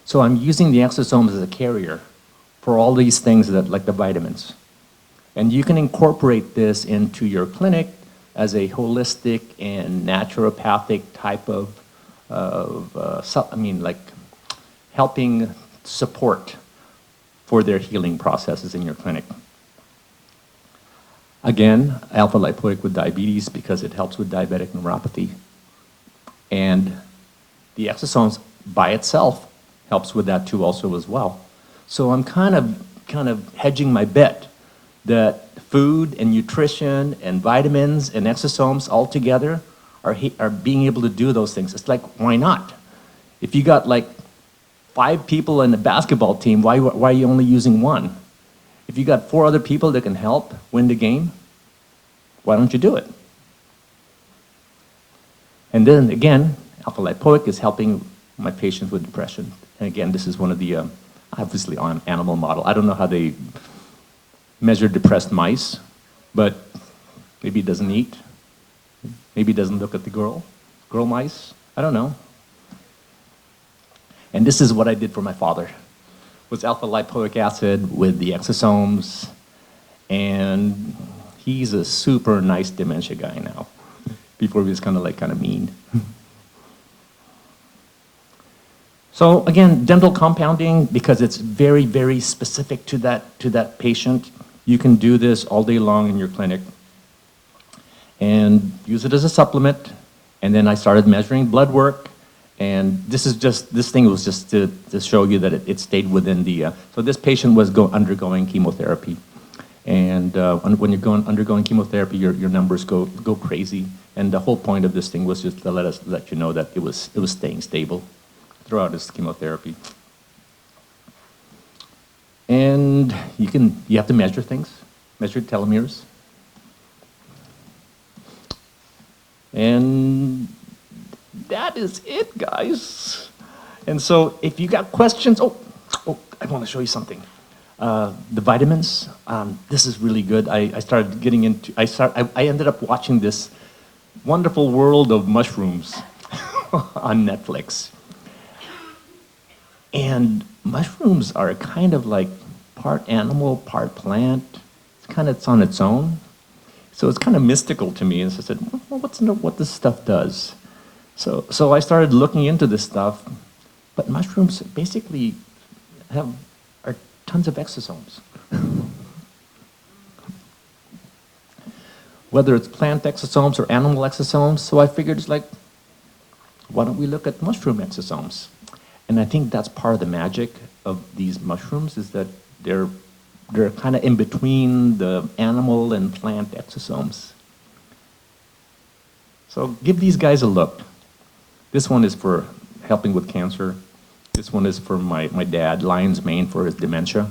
So I'm using the exosomes as a carrier for all these things that, like the vitamins. And you can incorporate this into your clinic as a holistic and naturopathic type of like helping support for their healing processes in your clinic. Again, alpha lipoic with diabetes because it helps with diabetic neuropathy. And the exosomes by itself helps with that too also as well. So I'm kind of hedging my bet that food and nutrition and vitamins and exosomes all together are being able to do those things. It's like, why not? If you got like 5 people in the basketball team, why are you only using one? If you got 4 other people that can help win the game, why don't you do it? And then again, alpha lipoic is helping my patients with depression. And again, this is one of the, obviously on animal model. I don't know how they measure depressed mice, but maybe it doesn't eat. Maybe it doesn't look at the girl mice. I don't know. And this is what I did for my father, was alpha lipoic acid with the exosomes, and he's a super nice dementia guy now. Before he was kind of mean. So again, dental compounding, because it's very, very specific to that patient, you can do this all day long in your clinic and use it as a supplement. And then I started measuring blood work. And this thing was just to show you that it stayed within the, so this patient was undergoing chemotherapy. And when you're undergoing chemotherapy, your numbers go crazy. And the whole point of this thing was just to let you know that it was staying stable throughout his chemotherapy. And you have to measure things, measure telomeres. And that is it, guys. And so if you got questions, I want to show you something. The vitamins, this is really good. I started getting into, I ended up watching this Wonderful World of Mushrooms on Netflix. And mushrooms are kind of like part animal, part plant. It's on its own. So it's kind of mystical to me. And so I said, well, what this stuff does? So I started looking into this stuff. But mushrooms basically are tons of exosomes. Whether it's plant exosomes or animal exosomes. So I figured it's like, why don't we look at mushroom exosomes? And I think that's part of the magic of these mushrooms, is that they're kind of in between the animal and plant exosomes. So give these guys a look. This one is for helping with cancer. This one is for my dad, lion's mane, for his dementia.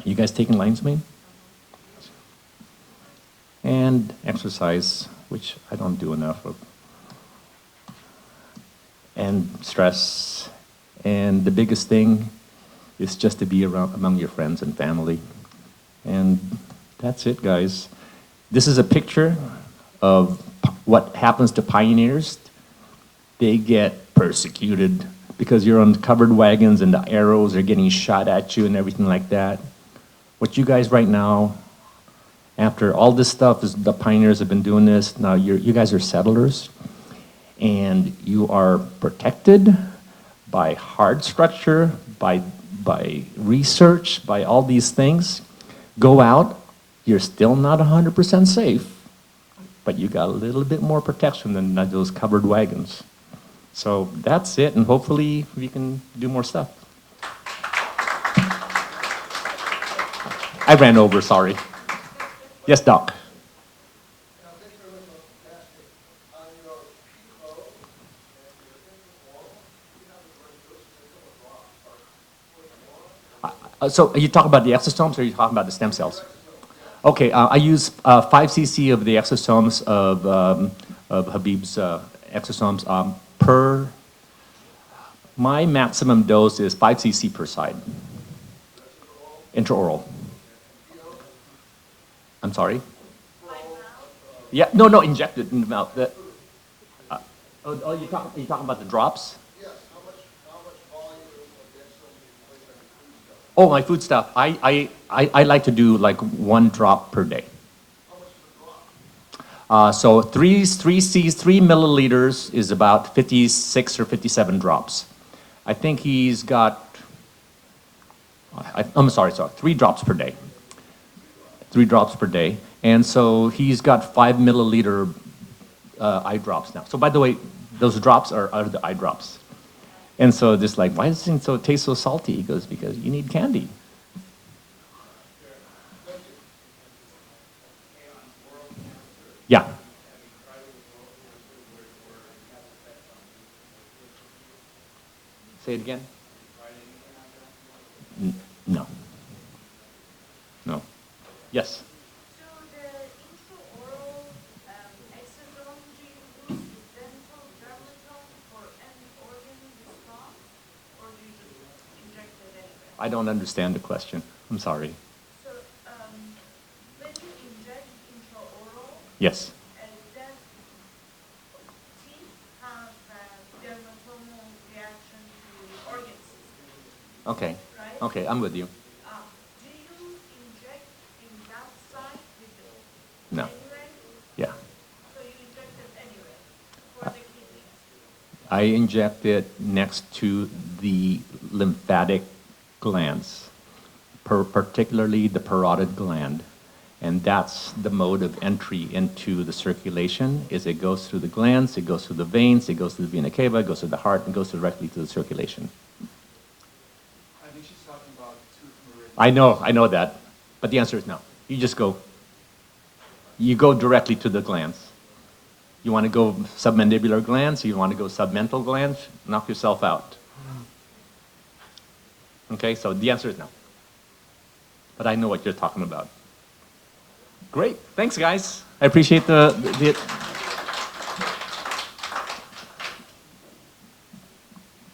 You guys taking lion's mane? And exercise, which I don't do enough of. And stress. And the biggest thing is just to be among your friends and family. And that's it, guys. This is a picture of what happens to pioneers. They get persecuted because you're on covered wagons and the arrows are getting shot at you and everything like that. What you guys right now, after all this stuff, the pioneers have been doing this, now you guys are settlers, and you are protected by hard structure, by research, by all these things. Go out, you're still not 100% safe, but you got a little bit more protection than those covered wagons. So that's it, and hopefully we can do more stuff. I ran over, sorry. Yes, Doc. So are you talking about the exosomes, or are you talking about the stem cells? Okay, I use 5 cc of the exosomes of Habib's exosomes per. My maximum dose is 5 cc per side. Intraoral. I'm sorry? Yeah, no, injected in the mouth. You're talking about the drops? Yes, how much volume? Oh, my food stuff. I like to do like 1 drop per day. So 3 milliliters is about 56 or 57 drops. I think he's got, I'm sorry, 3 drops per day. 3 drops per day. And so he's got 5 milliliter eye drops now. So by the way, those drops are the eye drops. And so just like, why does this thing taste so salty? He goes, because you need candy. Yeah. Say it again. No. No. Yes. So the intraoral exosome, do you use dental dermatome for any organ response, or do you just inject it anywhere? I don't understand the question. I'm sorry. So when you inject intraoral, Yes. then teeth have dermatomal reaction to organ system. Okay. Right? Okay, I'm with you. Do you inject in that side with the No. anywhere? Yeah. So you inject it anywhere for the kidney? I inject it next to the lymphatic glands, particularly the parotid gland. And that's the mode of entry into the circulation, is it goes through the glands, it goes through the veins, it goes through the vena cava, it goes to the heart, and goes directly to the circulation. I think she's talking about tooth meridian. I know that, but the answer is no. You go directly to the glands. You want to go submandibular glands, you want to go submental glands, knock yourself out. Okay, so the answer is no. But I know what you're talking about. Great, thanks guys. I appreciate the